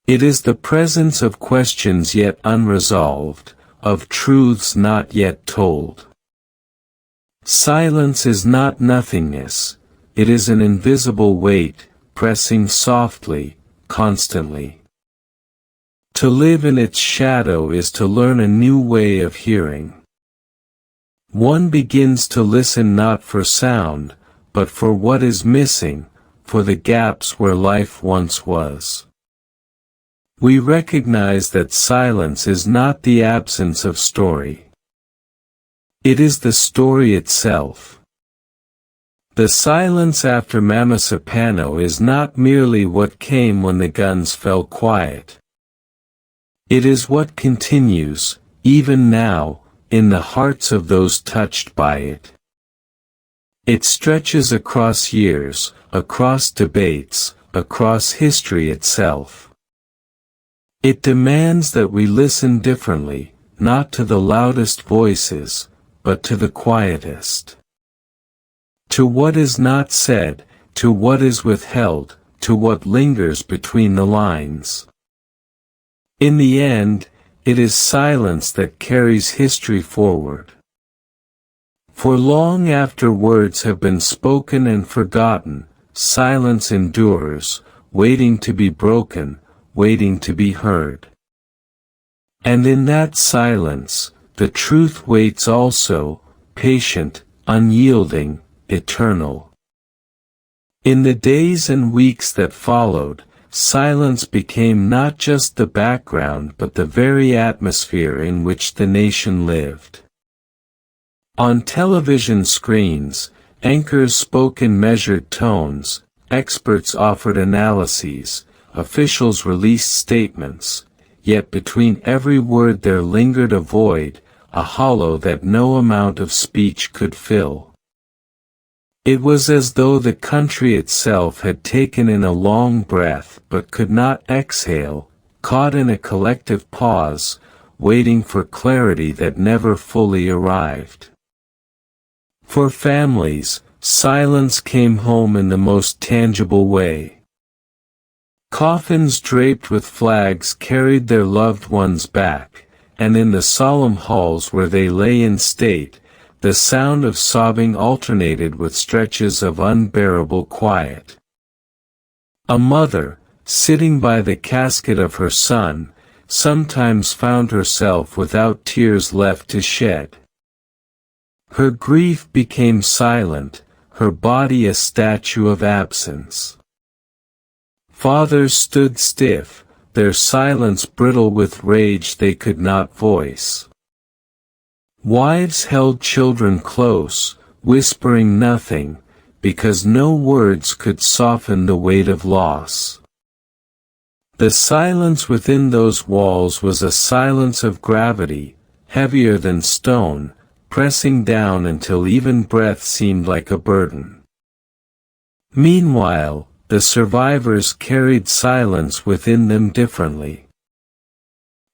It is the presence of questions yet unresolved, of truths not yet told. Silence is not nothingness, it is an invisible weight, pressing softly, constantly. To live in its shadow is to learn a new way of hearing. One begins to listen not for sound, but for what is missing, for the gaps where life once was. We recognize that silence is not the absence of story. It is the story itself. The silence after Mamasapano is not merely what came when the guns fell quiet. It is what continues, even now, in the hearts of those touched by it. It stretches across years, across debates, across history itself. It demands that we listen differently, not to the loudest voices, but to the quietest. To what is not said, to what is withheld, to what lingers between the lines. In the end, it is silence that carries history forward. For long after words have been spoken and forgotten, silence endures, waiting to be broken, waiting to be heard. And in that silence, the truth waits also, patient, unyielding, eternal. In the days and weeks that followed, silence became not just the background but the very atmosphere in which the nation lived. On television screens, anchors spoke in measured tones, experts offered analyses, officials released statements, yet between every word there lingered a void, a hollow that no amount of speech could fill. It was as though the country itself had taken in a long breath but could not exhale, caught in a collective pause, waiting for clarity that never fully arrived. For families, silence came home in the most tangible way. Coffins draped with flags carried their loved ones back, and in the solemn halls where they lay in state, the sound of sobbing alternated with stretches of unbearable quiet. A mother, sitting by the casket of her son, sometimes found herself without tears left to shed. Her grief became silent, her body a statue of absence. Fathers stood stiff, their silence brittle with rage they could not voice. Wives held children close, whispering nothing, because no words could soften the weight of loss. The silence within those walls was a silence of gravity, heavier than stone, pressing down until even breath seemed like a burden. Meanwhile, the survivors carried silence within them differently.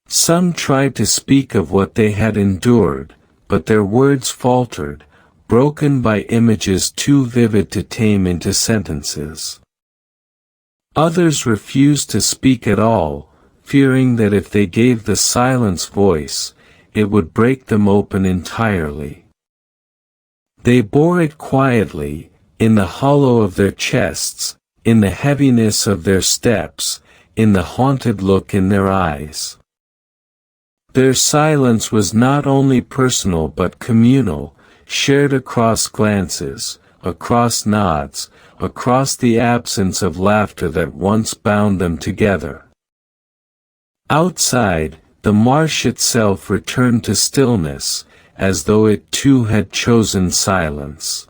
Some tried to speak of what they had endured, but their words faltered, broken by images too vivid to tame into sentences. Others refused to speak at all, fearing that if they gave the silence voice, it would break them open entirely. They bore it quietly, in the hollow of their chests, in the heaviness of their steps, in the haunted look in their eyes. Their silence was not only personal but communal, shared across glances, across nods, across the absence of laughter that once bound them together. Outside, the marsh itself returned to stillness, as though it too had chosen silence.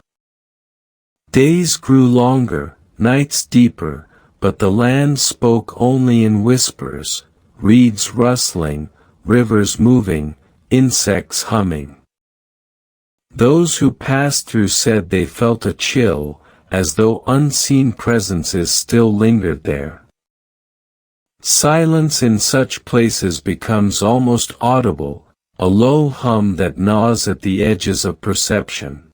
Days grew longer, nights deeper, but the land spoke only in whispers, reeds rustling, rivers moving, insects humming. Those who passed through said they felt a chill, as though unseen presences still lingered there. Silence in such places becomes almost audible, a low hum that gnaws at the edges of perception.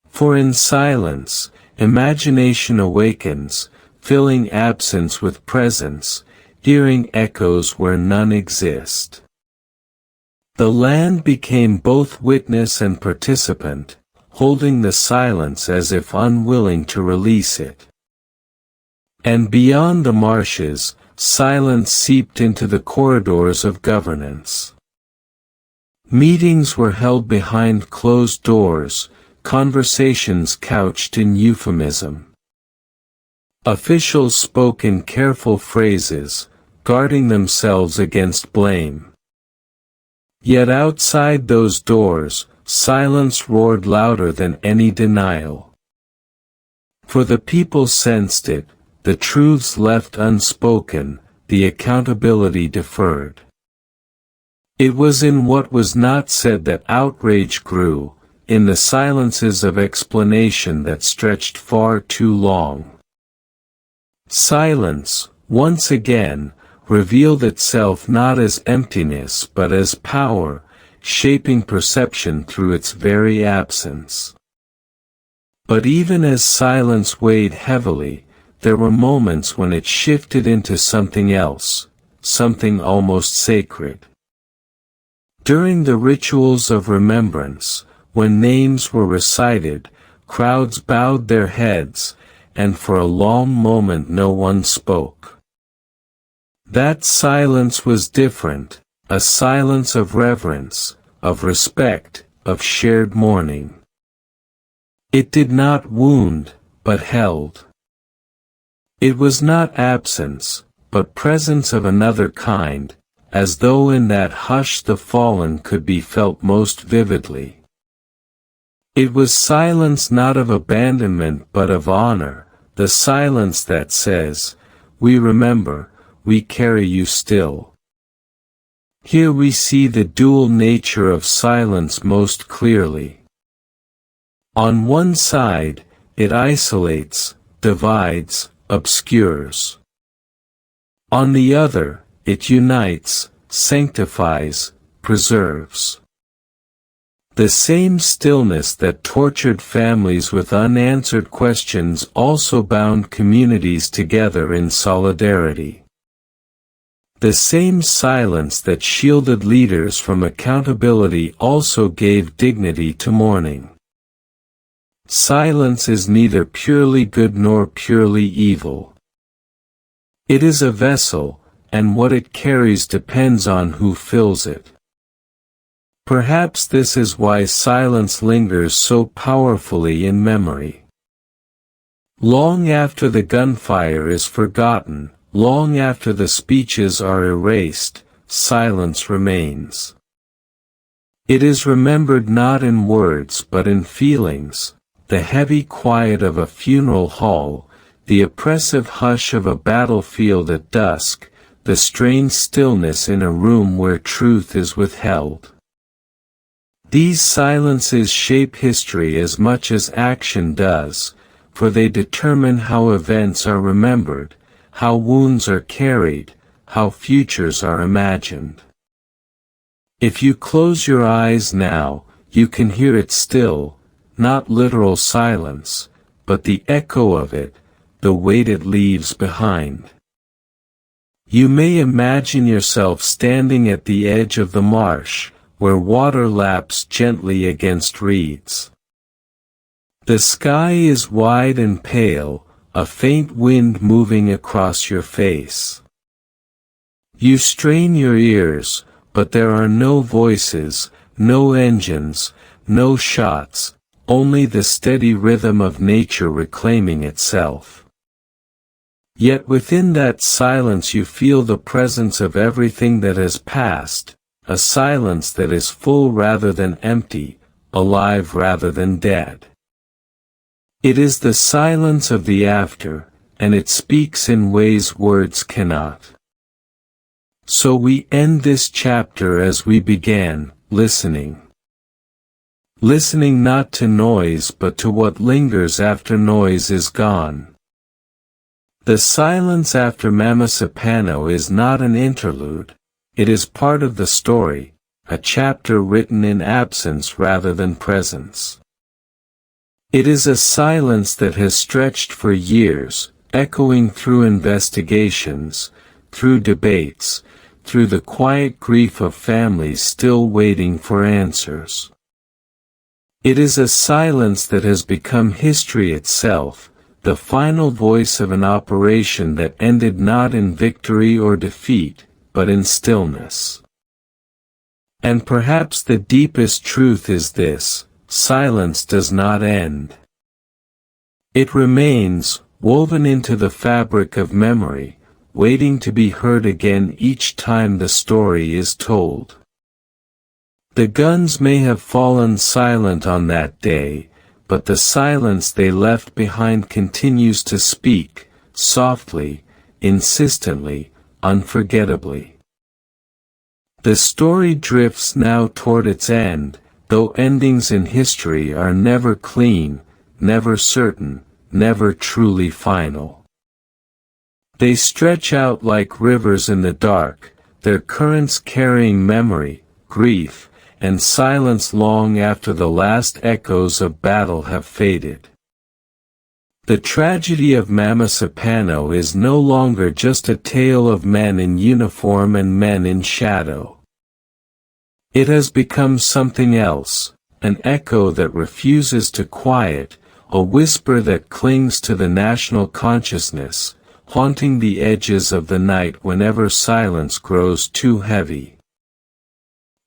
For in silence, imagination awakens, filling absence with presence, hearing echoes where none exist. The land became both witness and participant, holding the silence as if unwilling to release it. And beyond the marshes, silence seeped into the corridors of governance. Meetings were held behind closed doors, conversations couched in euphemism. Officials spoke in careful phrases, guarding themselves against blame. Yet outside those doors, silence roared louder than any denial. For the people sensed it, the truths left unspoken, the accountability deferred. It was in what was not said that outrage grew, in the silences of explanation that stretched far too long. Silence, once again, revealed itself not as emptiness but as power, shaping perception through its very absence. But even as silence weighed heavily, there were moments when it shifted into something else, something almost sacred. During the rituals of remembrance, when names were recited, crowds bowed their heads, and for a long moment no one spoke. That silence was different, a silence of reverence, of respect, of shared mourning. It did not wound, but held. It was not absence, but presence of another kind, as though in that hush the fallen could be felt most vividly. It was silence not of abandonment but of honor, the silence that says, "We remember, we carry you still." Here we see the dual nature of silence most clearly. On one side, it isolates, divides, obscures. On the other, it unites, sanctifies, preserves. The same stillness that tortured families with unanswered questions also bound communities together in solidarity. The same silence that shielded leaders from accountability also gave dignity to mourning. Silence is neither purely good nor purely evil. It is a vessel, and what it carries depends on who fills it. Perhaps this is why silence lingers so powerfully in memory. Long after the gunfire is forgotten, long after the speeches are erased, silence remains. It is remembered not in words but in feelings, the heavy quiet of a funeral hall, the oppressive hush of a battlefield at dusk, the strange stillness in a room where truth is withheld. These silences shape history as much as action does, for they determine how events are remembered, how wounds are carried, how futures are imagined. If you close your eyes now, you can hear it still, not literal silence, but the echo of it, the weight it leaves behind. You may imagine yourself standing at the edge of the marsh, where water laps gently against reeds. The sky is wide and pale, a faint wind moving across your face. You strain your ears, but there are no voices, no engines, no shots, only the steady rhythm of nature reclaiming itself. Yet within that silence you feel the presence of everything that has passed, a silence that is full rather than empty, alive rather than dead. It is the silence of the after, and it speaks in ways words cannot. So we end this chapter as we began, listening. Listening not to noise but to what lingers after noise is gone. The silence after Mamasapano is not an interlude. It is part of the story, a chapter written in absence rather than presence. It is a silence that has stretched for years, echoing through investigations, through debates, through the quiet grief of families still waiting for answers. It is a silence that has become history itself, the final voice of an operation that ended not in victory or defeat, but in stillness. And perhaps the deepest truth is this: silence does not end. It remains, woven into the fabric of memory, waiting to be heard again each time the story is told. The guns may have fallen silent on that day, but the silence they left behind continues to speak, softly, insistently, unforgettably. The story drifts now toward its end, though endings in history are never clean, never certain, never truly final. They stretch out like rivers in the dark, their currents carrying memory, grief, and silence long after the last echoes of battle have faded. The tragedy of Mamasapano is no longer just a tale of men in uniform and men in shadow. It has become something else, an echo that refuses to quiet, a whisper that clings to the national consciousness, haunting the edges of the night whenever silence grows too heavy.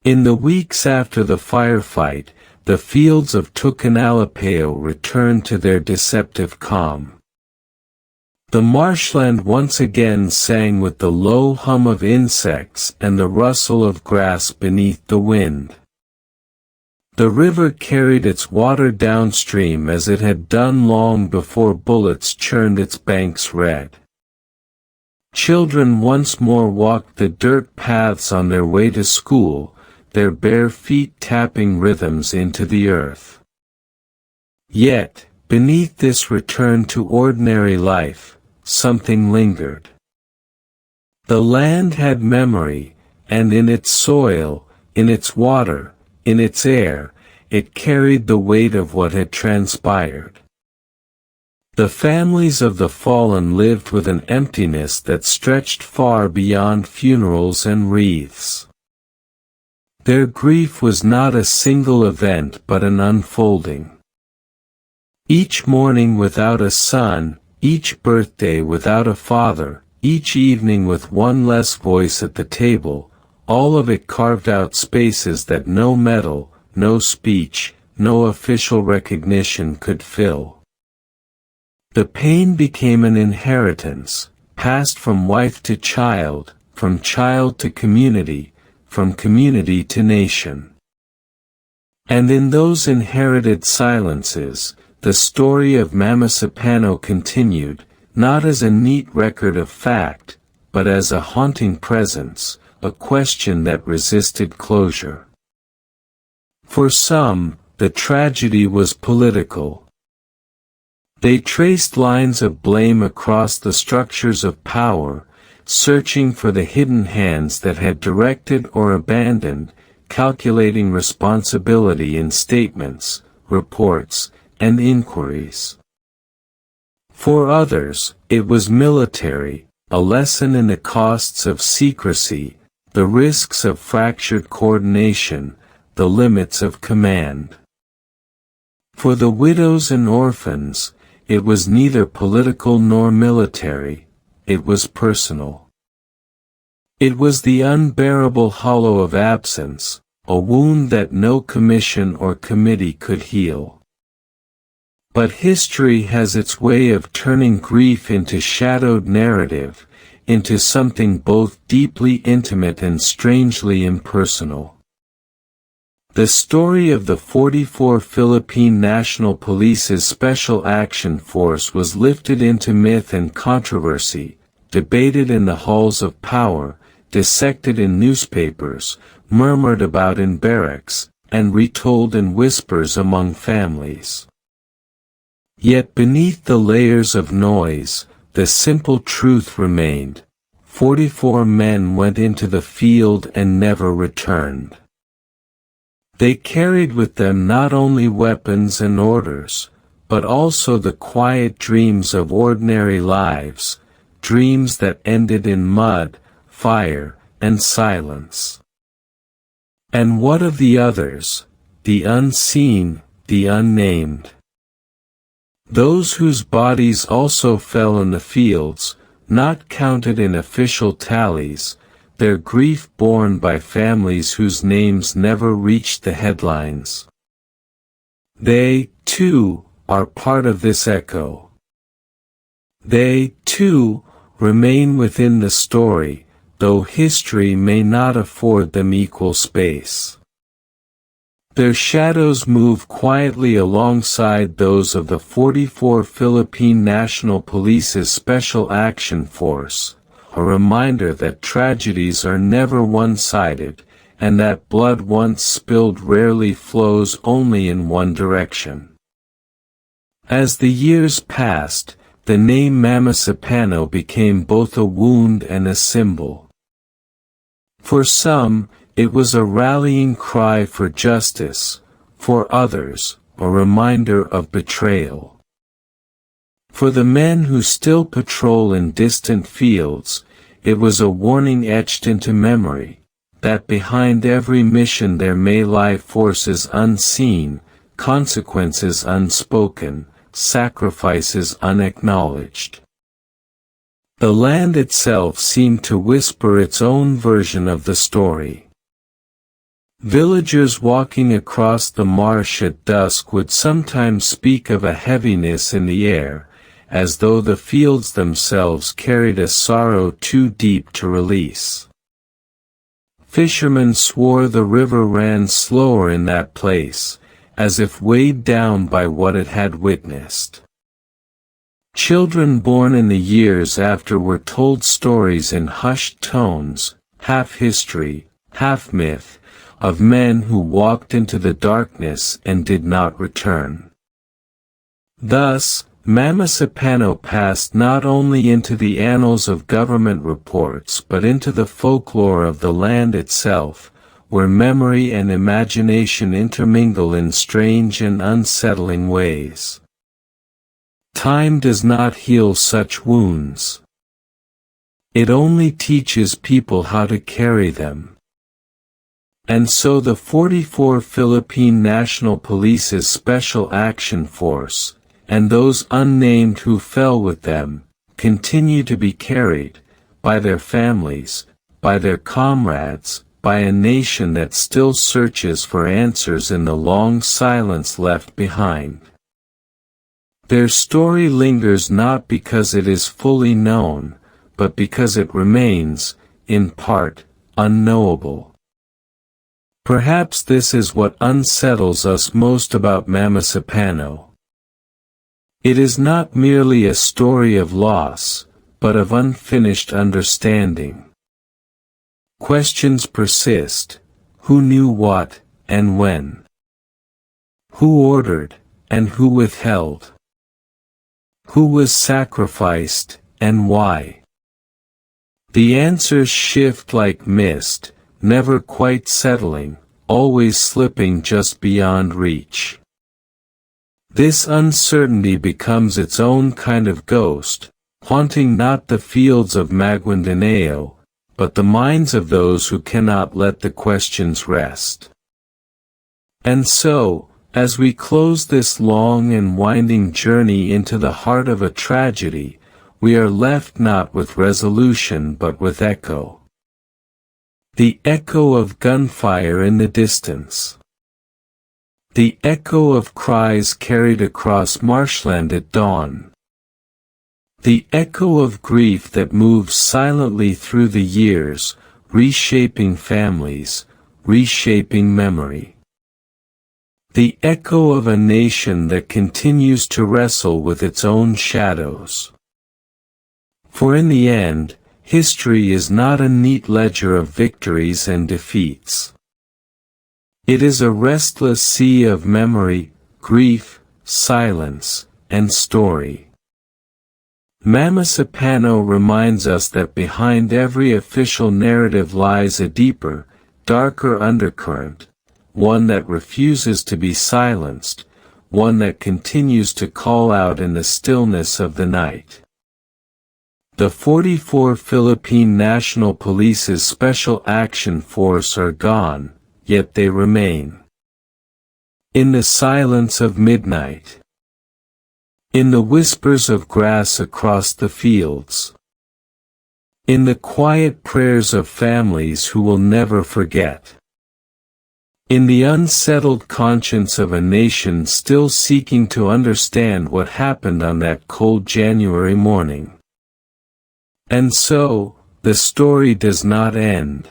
In the weeks after the firefight, the fields of Tucanalipeo returned to their deceptive calm. The marshland once again sang with the low hum of insects and the rustle of grass beneath the wind. The river carried its water downstream as it had done long before bullets churned its banks red. Children once more walked the dirt paths on their way to school, their bare feet tapping rhythms into the earth. Yet, beneath this return to ordinary life, something lingered. The land had memory, and in its soil, in its water, in its air, it carried the weight of what had transpired. The families of the fallen lived with an emptiness that stretched far beyond funerals and wreaths. Their grief was not a single event but an unfolding. Each morning without a son, each birthday without a father, each evening with one less voice at the table, all of it carved out spaces that no medal, no speech, no official recognition could fill. The pain became an inheritance, passed from wife to child, from child to community, from community to nation. And in those inherited silences, the story of Mamasapano continued, not as a neat record of fact, but as a haunting presence, a question that resisted closure. For some, the tragedy was political. They traced lines of blame across the structures of power, searching for the hidden hands that had directed or abandoned, calculating responsibility in statements, reports, and inquiries. For others, it was military, a lesson in the costs of secrecy, the risks of fractured coordination, the limits of command. For the widows and orphans, it was neither political nor military, it was personal. It was the unbearable hollow of absence, a wound that no commission or committee could heal. But history has its way of turning grief into shadowed narrative, into something both deeply intimate and strangely impersonal. The story of the 44 Philippine National Police's Special Action Force was lifted into myth and controversy, debated in the halls of power, dissected in newspapers, murmured about in barracks, and retold in whispers among families. Yet beneath the layers of noise, the simple truth remained. 44 men went into the field and never returned. They carried with them not only weapons and orders, but also the quiet dreams of ordinary lives, dreams that ended in mud, fire, and silence. And what of the others, the unseen, the unnamed? Those whose bodies also fell in the fields, not counted in official tallies, their grief borne by families whose names never reached the headlines. They, too, are part of this echo. They, too, remain within the story, though history may not afford them equal space. Their shadows move quietly alongside those of the 44 Philippine National Police's Special Action Force, a reminder that tragedies are never one-sided, and that blood once spilled rarely flows only in one direction. As the years passed, the name Mamasapano became both a wound and a symbol. For some, it was a rallying cry for justice; for others, a reminder of betrayal. For the men who still patrol in distant fields, it was a warning etched into memory, that behind every mission there may lie forces unseen, consequences unspoken, sacrifices unacknowledged. The land itself seemed to whisper its own version of the story. Villagers walking across the marsh at dusk would sometimes speak of a heaviness in the air, as though the fields themselves carried a sorrow too deep to release. Fishermen swore the river ran slower in that place, as if weighed down by what it had witnessed. Children born in the years after were told stories in hushed tones, half history, half myth, of men who walked into the darkness and did not return. Thus, Mamasapano passed not only into the annals of government reports but into the folklore of the land itself, where memory and imagination intermingle in strange and unsettling ways. Time does not heal such wounds. It only teaches people how to carry them. And so the 44 Philippine National Police's Special Action Force, and those unnamed who fell with them, continue to be carried, by their families, by their comrades, by a nation that still searches for answers in the long silence left behind. Their story lingers not because it is fully known, but because it remains, in part, unknowable. Perhaps this is what unsettles us most about Mamasapano. It is not merely a story of loss, but of unfinished understanding. Questions persist: who knew what, and when? Who ordered, and who withheld? Who was sacrificed, and why? The answers shift like mist, never quite settling, always slipping just beyond reach. This uncertainty becomes its own kind of ghost, haunting not the fields of Maguindanao, but the minds of those who cannot let the questions rest. And so, as we close this long and winding journey into the heart of a tragedy, we are left not with resolution but with echo. The echo of gunfire in the distance. The echo of cries carried across marshland at dawn. The echo of grief that moves silently through the years, reshaping families, reshaping memory. The echo of a nation that continues to wrestle with its own shadows. For in the end, history is not a neat ledger of victories and defeats. It is a restless sea of memory, grief, silence, and story. Mamasapano reminds us that behind every official narrative lies a deeper, darker undercurrent, one that refuses to be silenced, one that continues to call out in the stillness of the night. The 44 Philippine National Police's Special Action Force are gone, yet they remain. In the silence of midnight. In the whispers of grass across the fields. In the quiet prayers of families who will never forget. In the unsettled conscience of a nation still seeking to understand what happened on that cold January morning. And so, the story does not end.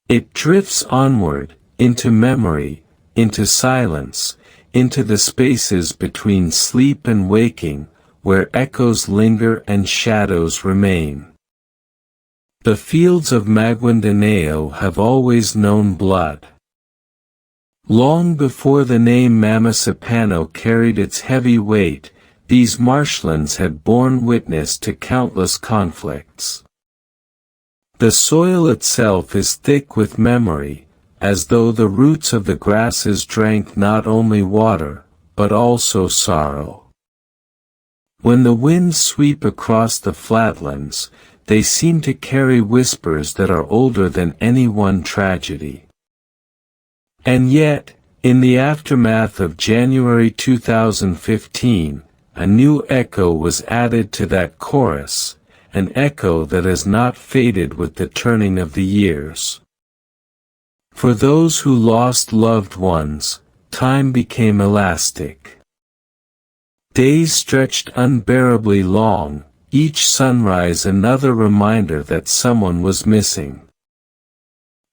It drifts onward, into memory, into silence, into the spaces between sleep and waking, where echoes linger and shadows remain. The fields of Maguindanao have always known blood. Long before the name Mamasapano carried its heavy weight, these marshlands had borne witness to countless conflicts. The soil itself is thick with memory, as though the roots of the grasses drank not only water, but also sorrow. When the winds sweep across the flatlands, they seem to carry whispers that are older than any one tragedy. And yet, in the aftermath of January 2015, a new echo was added to that chorus, an echo that has not faded with the turning of the years. For those who lost loved ones, time became elastic. Days stretched unbearably long, each sunrise another reminder that someone was missing.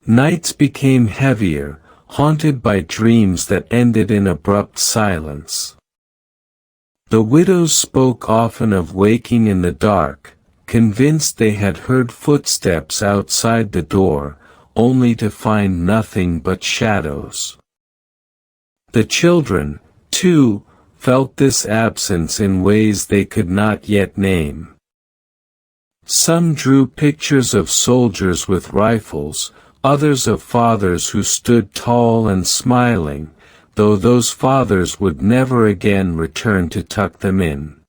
Nights became heavier, haunted by dreams that ended in abrupt silence. The widows spoke often of waking in the dark, convinced they had heard footsteps outside the door, only to find nothing but shadows. The children, too, felt this absence in ways they could not yet name. Some drew pictures of soldiers with rifles, others of fathers who stood tall and smiling, though those fathers would never again return to tuck them in.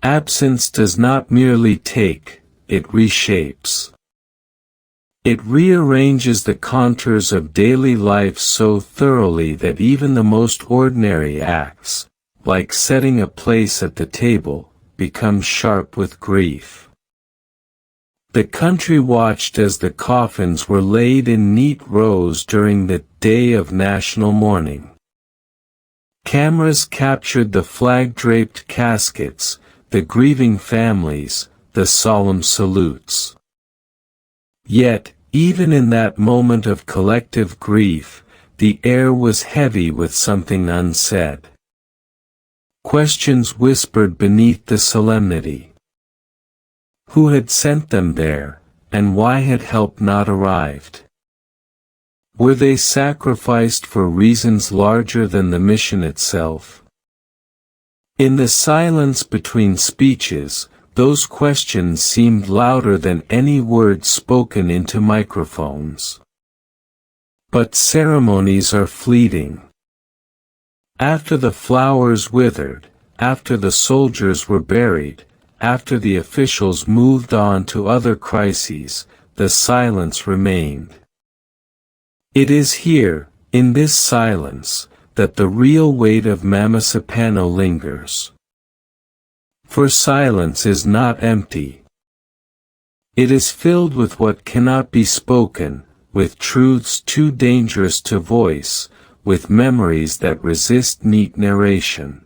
Absence does not merely take, it reshapes. It rearranges the contours of daily life so thoroughly that even the most ordinary acts, like setting a place at the table, become sharp with grief. The country watched as the coffins were laid in neat rows during the day of national mourning. Cameras captured the flag-draped caskets, the grieving families, the solemn salutes. Yet, even in that moment of collective grief, the air was heavy with something unsaid. Questions whispered beneath the solemnity. Who had sent them there, and why had help not arrived? Were they sacrificed for reasons larger than the mission itself? In the silence between speeches, those questions seemed louder than any words spoken into microphones. But ceremonies are fleeting. After the flowers withered, after the soldiers were buried, after the officials moved on to other crises, the silence remained. It is here, in this silence, that the real weight of Mamasapano lingers. For silence is not empty. It is filled with what cannot be spoken, with truths too dangerous to voice, with memories that resist neat narration.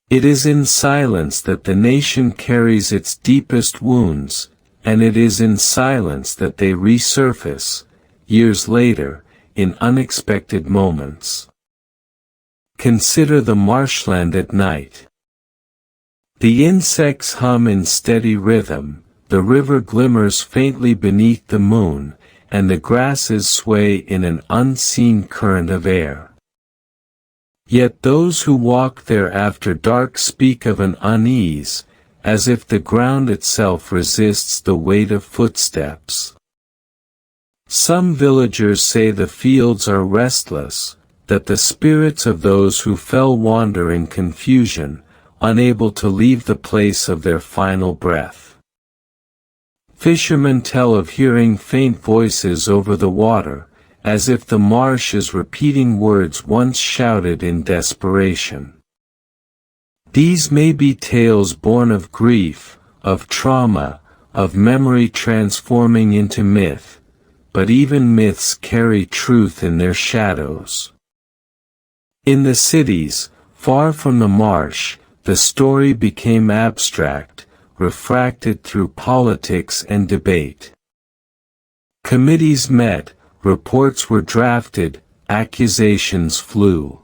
It is in silence that the nation carries its deepest wounds, and it is in silence that they resurface, years later, in unexpected moments. Consider the marshland at night. The insects hum in steady rhythm, the river glimmers faintly beneath the moon, and the grasses sway in an unseen current of air. Yet those who walk there after dark speak of an unease, as if the ground itself resists the weight of footsteps. Some villagers say the fields are restless, that the spirits of those who fell wander in confusion, unable to leave the place of their final breath. Fishermen tell of hearing faint voices over the water, as if the marsh is repeating words once shouted in desperation. These may be tales born of grief, of trauma, of memory transforming into myth, but even myths carry truth in their shadows. In the cities, far from the marsh, the story became abstract, refracted through politics and debate. Committees met, reports were drafted, accusations flew.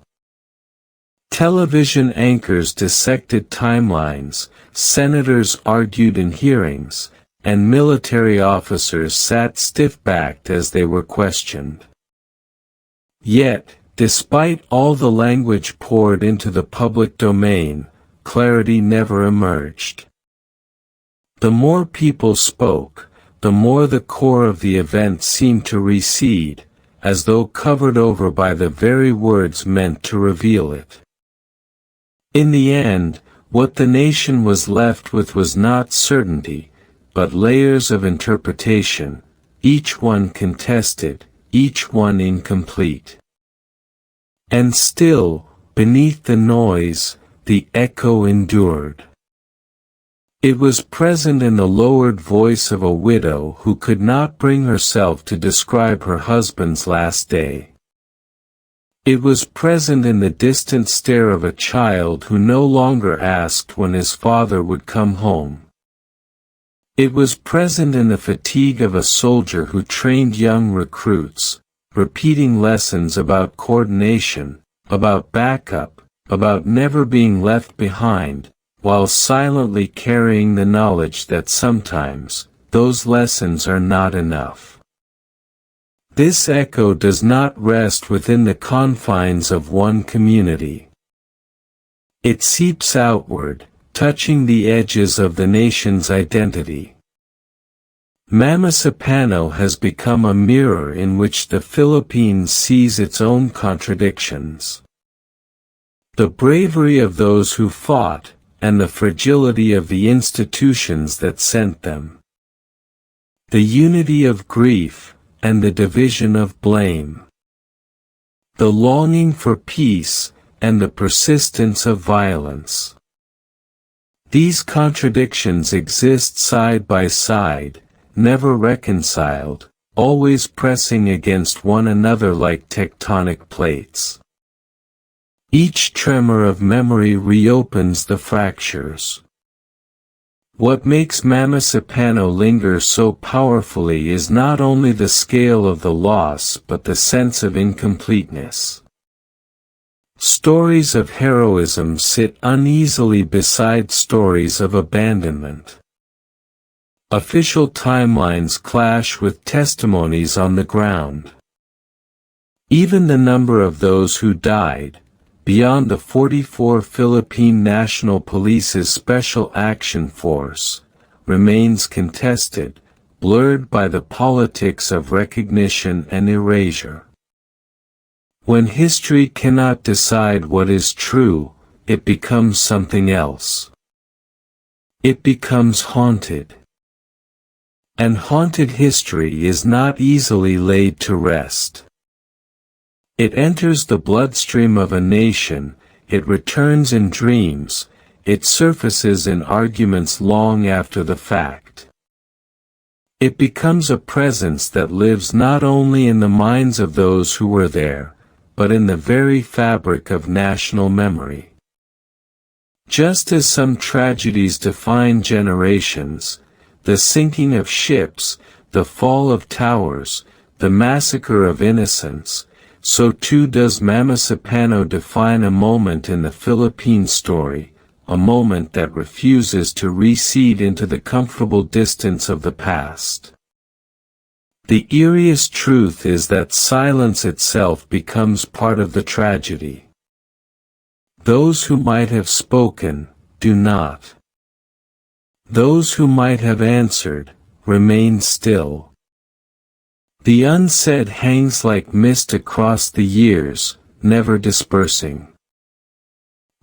Television anchors dissected timelines, senators argued in hearings, and military officers sat stiff-backed as they were questioned. Yet, despite all the language poured into the public domain, clarity never emerged. The more people spoke, the more the core of the event seemed to recede, as though covered over by the very words meant to reveal it. In the end, what the nation was left with was not certainty, but layers of interpretation, each one contested, each one incomplete. And still, beneath the noise, the echo endured. It was present in the lowered voice of a widow who could not bring herself to describe her husband's last day. It was present in the distant stare of a child who no longer asked when his father would come home. It was present in the fatigue of a soldier who trained young recruits, repeating lessons about coordination, about backup, about never being left behind, while silently carrying the knowledge that sometimes, those lessons are not enough. This echo does not rest within the confines of one community. It seeps outward, touching the edges of the nation's identity. Mamasapano has become a mirror in which the Philippines sees its own contradictions. The bravery of those who fought, and the fragility of the institutions that sent them. The unity of grief, and the division of blame. The longing for peace, and the persistence of violence. These contradictions exist side by side, never reconciled, always pressing against one another like tectonic plates. Each tremor of memory reopens the fractures. What makes Mamasapano linger so powerfully is not only the scale of the loss but the sense of incompleteness. Stories of heroism sit uneasily beside stories of abandonment. Official timelines clash with testimonies on the ground. Even the number of those who died, beyond the 44 Philippine National Police's Special Action Force, remains contested, blurred by the politics of recognition and erasure. When history cannot decide what is true, it becomes something else. It becomes haunted. And haunted history is not easily laid to rest. It enters the bloodstream of a nation, it returns in dreams, it surfaces in arguments long after the fact. It becomes a presence that lives not only in the minds of those who were there, but in the very fabric of national memory. Just as some tragedies define generations, the sinking of ships, the fall of towers, the massacre of innocents, so too does Mamasapano define a moment in the Philippine story, a moment that refuses to recede into the comfortable distance of the past. The eeriest truth is that silence itself becomes part of the tragedy. Those who might have spoken, do not. Those who might have answered, remain still. The unsaid hangs like mist across the years, never dispersing.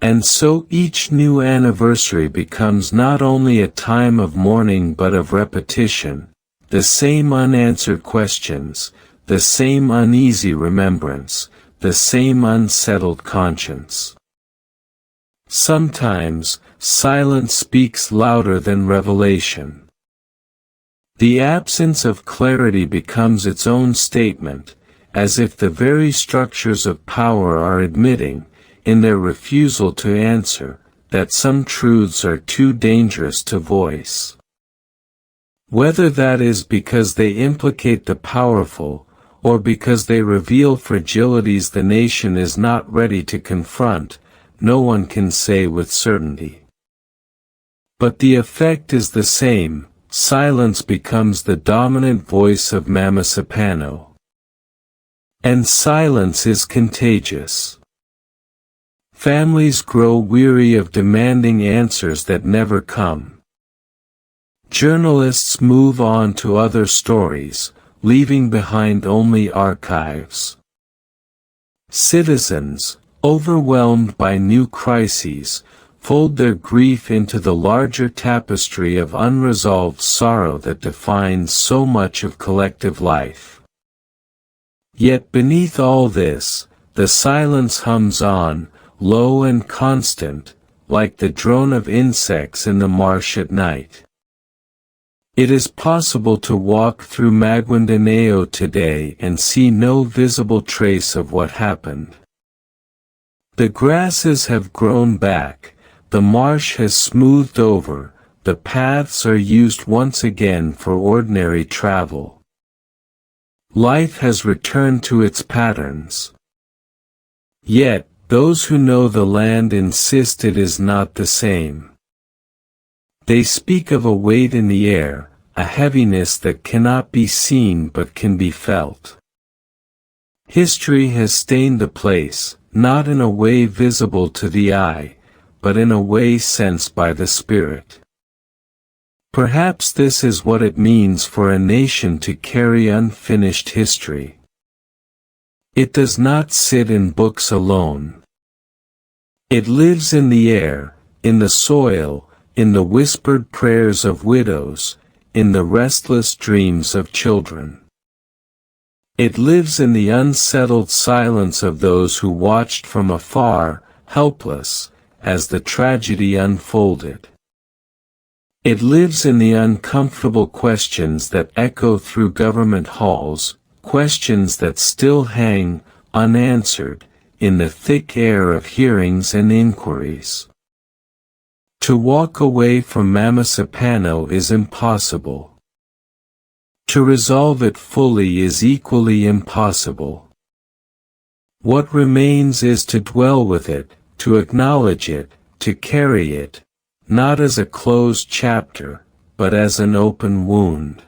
And so each new anniversary becomes not only a time of mourning but of repetition, the same unanswered questions, the same uneasy remembrance, the same unsettled conscience. Sometimes, silence speaks louder than revelation. The absence of clarity becomes its own statement, as if the very structures of power are admitting, in their refusal to answer, that some truths are too dangerous to voice. Whether that is because they implicate the powerful, or because they reveal fragilities the nation is not ready to confront, no one can say with certainty. But the effect is the same: silence becomes the dominant voice of Mamasapano. And silence is contagious. Families grow weary of demanding answers that never come. Journalists move on to other stories, leaving behind only archives. Citizens, overwhelmed by new crises, fold their grief into the larger tapestry of unresolved sorrow that defines so much of collective life. Yet beneath all this, the silence hums on, low and constant, like the drone of insects in the marsh at night. It is possible to walk through Maguindanao today and see no visible trace of what happened. The grasses have grown back, the marsh has smoothed over, the paths are used once again for ordinary travel. Life has returned to its patterns. Yet, those who know the land insist it is not the same. They speak of a weight in the air, a heaviness that cannot be seen but can be felt. History has stained the place, not in a way visible to the eye, but in a way sensed by the spirit. Perhaps this is what it means for a nation to carry unfinished history. It does not sit in books alone. It lives in the air, in the soil, in the whispered prayers of widows, in the restless dreams of children. It lives in the unsettled silence of those who watched from afar, helpless, as the tragedy unfolded. It lives in the uncomfortable questions that echo through government halls, questions that still hang, unanswered, in the thick air of hearings and inquiries. To walk away from Mamasapano is impossible. To resolve it fully is equally impossible. What remains is to dwell with it, to acknowledge it, to carry it, not as a closed chapter, but as an open wound.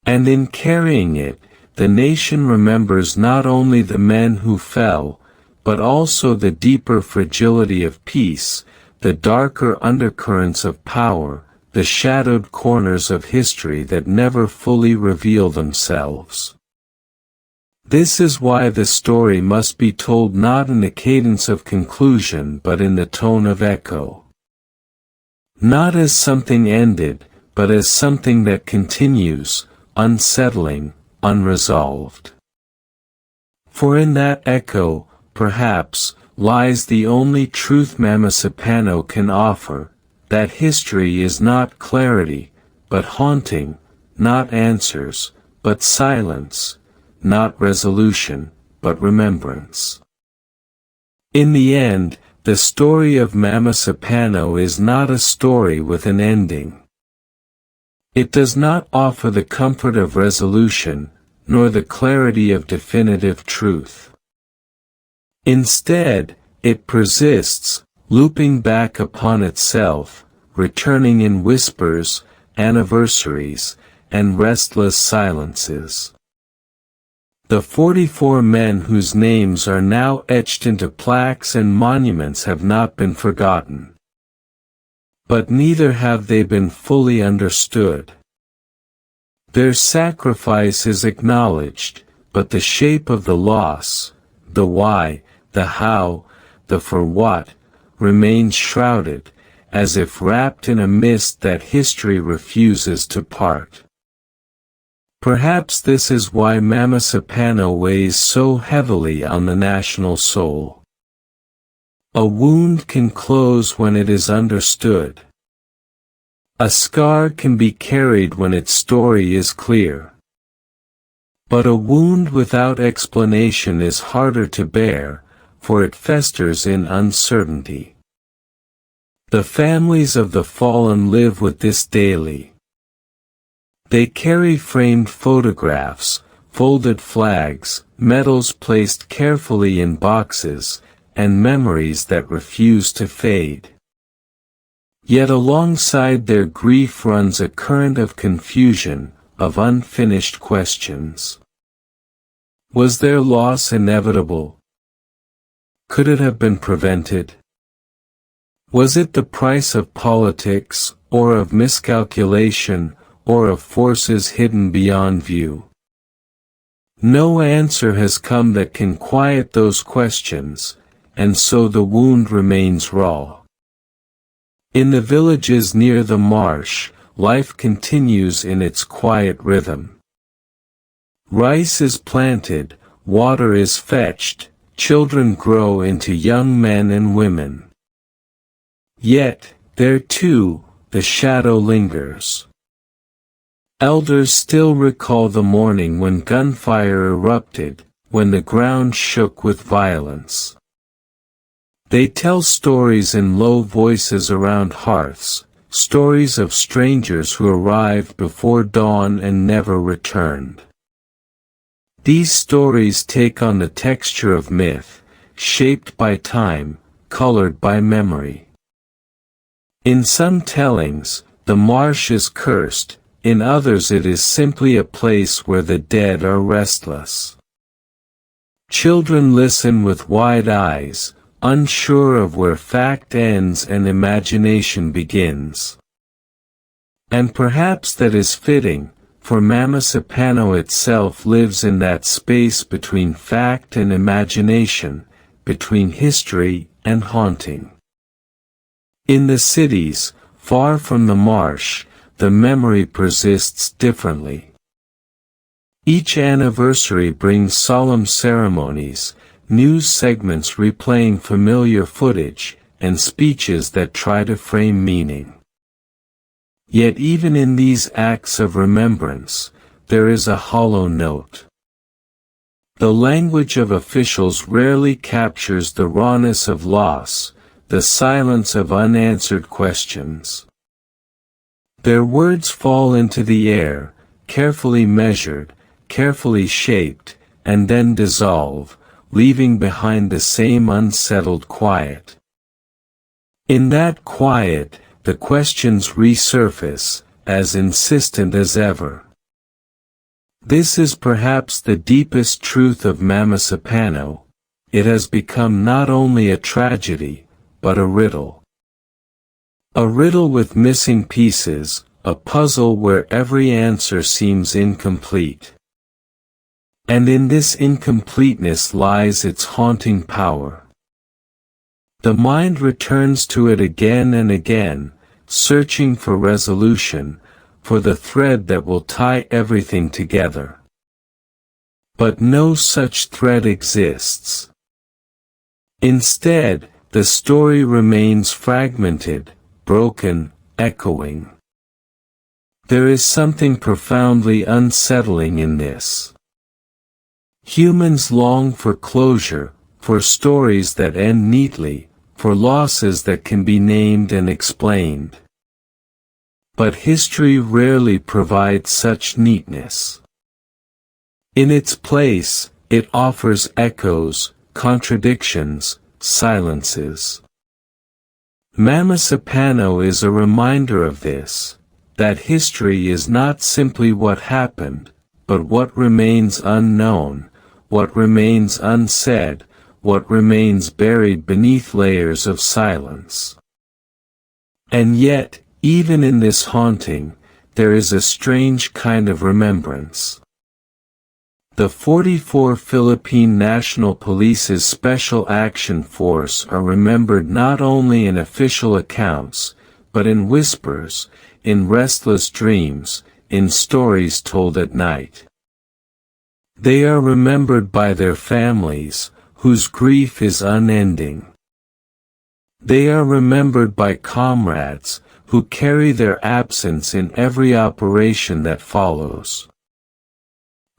And in carrying it, the nation remembers not only the men who fell, but also the deeper fragility of peace, the darker undercurrents of power, the shadowed corners of history that never fully reveal themselves. This is why the story must be told not in the cadence of conclusion but in the tone of echo. Not as something ended, but as something that continues, unsettling, unresolved. For in that echo, perhaps, lies the only truth Mamasapano can offer, that history is not clarity, but haunting, not answers, but silence, not resolution, but remembrance. In the end, the story of Mamasapano is not a story with an ending. It does not offer the comfort of resolution, nor the clarity of definitive truth. Instead, it persists, looping back upon itself, returning in whispers, anniversaries, and restless silences. The 44 men whose names are now etched into plaques and monuments have not been forgotten. But neither have they been fully understood. Their sacrifice is acknowledged, but the shape of the loss, the why, the how, the for what, remains shrouded, as if wrapped in a mist that history refuses to part. Perhaps this is why Mamasapano weighs so heavily on the national soul. A wound can close when it is understood. A scar can be carried when its story is clear. But a wound without explanation is harder to bear, for it festers in uncertainty. The families of the fallen live with this daily. They carry framed photographs, folded flags, medals placed carefully in boxes, and memories that refuse to fade. Yet alongside their grief runs a current of confusion, of unfinished questions. Was their loss inevitable? Could it have been prevented? Was it the price of politics, or of miscalculation, or of forces hidden beyond view? No answer has come that can quiet those questions, and so the wound remains raw. In the villages near the marsh, life continues in its quiet rhythm. Rice is planted, water is fetched, children grow into young men and women. Yet, there too, the shadow lingers. Elders still recall the morning when gunfire erupted, when the ground shook with violence. They tell stories in low voices around hearths, stories of strangers who arrived before dawn and never returned. These stories take on the texture of myth, shaped by time, colored by memory. In some tellings, the marsh is cursed, in others it is simply a place where the dead are restless. Children listen with wide eyes, unsure of where fact ends and imagination begins. And perhaps that is fitting, for Mamasapano itself lives in that space between fact and imagination, between history and haunting. In the cities, far from the marsh, the memory persists differently. Each anniversary brings solemn ceremonies, news segments replaying familiar footage, and speeches that try to frame meaning. Yet even in these acts of remembrance, there is a hollow note. The language of officials rarely captures the rawness of loss, the silence of unanswered questions. Their words fall into the air, carefully measured, carefully shaped, and then dissolve, leaving behind the same unsettled quiet. In that quiet, the questions resurface, as insistent as ever. This is perhaps the deepest truth of Mamasapano. It has become not only a tragedy, but a riddle. A riddle with missing pieces, a puzzle where every answer seems incomplete. And in this incompleteness lies its haunting power. The mind returns to it again and again, searching for resolution, for the thread that will tie everything together. But no such thread exists. Instead, the story remains fragmented, broken, echoing. There is something profoundly unsettling in this. Humans long for closure, for stories that end neatly, for losses that can be named and explained. But history rarely provides such neatness. In its place, it offers echoes, contradictions, silences. Mamasapano is a reminder of this, that history is not simply what happened, but what remains unknown, what remains unsaid, what remains buried beneath layers of silence. And yet, even in this haunting, there is a strange kind of remembrance. The 44 Philippine National Police's Special Action Force are remembered not only in official accounts, but in whispers, in restless dreams, in stories told at night. They are remembered by their families, whose grief is unending. They are remembered by comrades, who carry their absence in every operation that follows.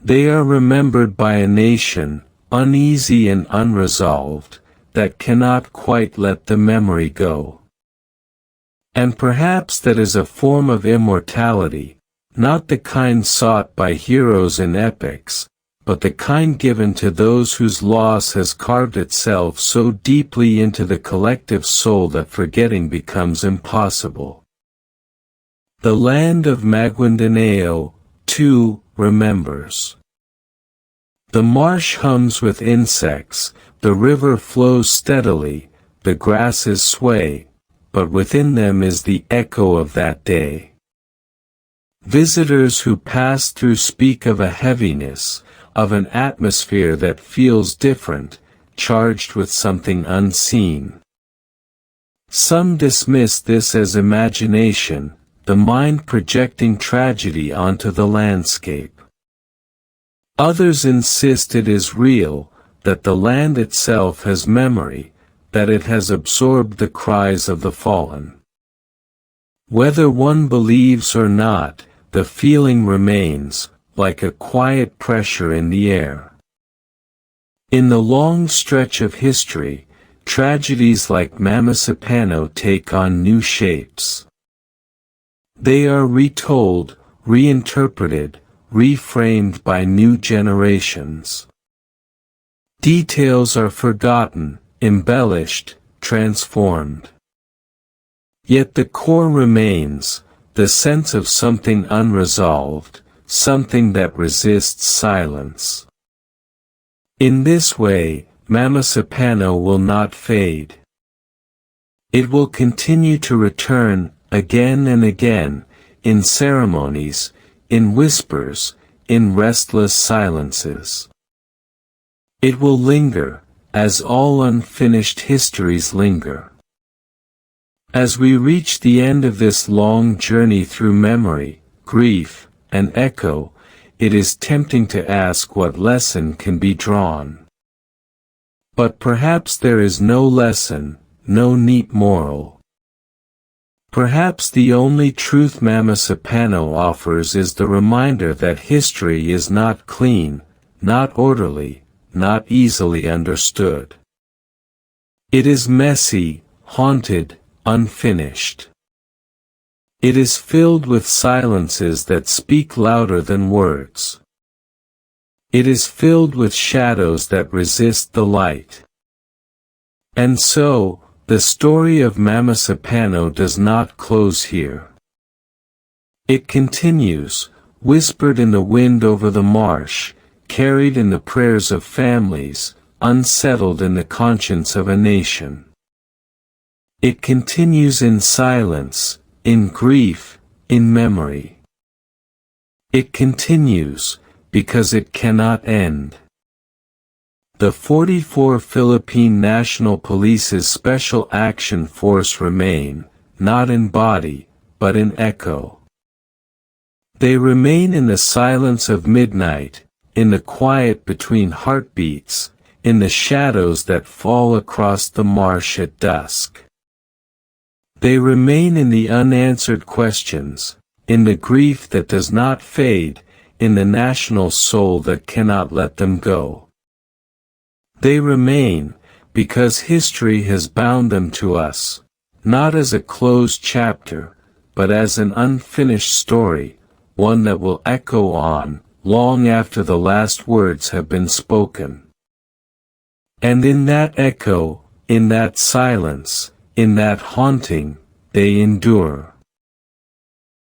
They are remembered by a nation, uneasy and unresolved, that cannot quite let the memory go. And perhaps that is a form of immortality, not the kind sought by heroes in epics, but the kind given to those whose loss has carved itself so deeply into the collective soul that forgetting becomes impossible. The land of Maguindanao, too, remembers. The marsh hums with insects, the river flows steadily, the grasses sway, but within them is the echo of that day. Visitors who pass through speak of a heaviness, of an atmosphere that feels different, charged with something unseen. Some dismiss this as imagination, the mind projecting tragedy onto the landscape. Others insist it is real, that the land itself has memory, that it has absorbed the cries of the fallen. Whether one believes or not, the feeling remains, like a quiet pressure in the air. In the long stretch of history, tragedies like Mamasapano take on new shapes. They are retold, reinterpreted, reframed by new generations. Details are forgotten, embellished, transformed. Yet the core remains, the sense of something unresolved, something that resists silence. In this way, Mamasapano will not fade. It will continue to return, again and again, in ceremonies, in whispers, in restless silences. It will linger, as all unfinished histories linger. As we reach the end of this long journey through memory, grief, and echo, it is tempting to ask what lesson can be drawn. But perhaps there is no lesson, no neat moral. Perhaps the only truth Mamasapano offers is the reminder that history is not clean, not orderly, not easily understood. It is messy, haunted, unfinished. It is filled with silences that speak louder than words. It is filled with shadows that resist the light. And so, the story of Mamasapano does not close here. It continues, whispered in the wind over the marsh, carried in the prayers of families, unsettled in the conscience of a nation. It continues in silence, in grief, in memory. It continues, because it cannot end. The 44 Philippine National Police's Special Action Force remain, not in body, but in echo. They remain in the silence of midnight, in the quiet between heartbeats, in the shadows that fall across the marsh at dusk. They remain in the unanswered questions, in the grief that does not fade, in the national soul that cannot let them go. They remain, because history has bound them to us, not as a closed chapter, but as an unfinished story, one that will echo on, long after the last words have been spoken. And in that echo, in that silence, in that haunting, they endure.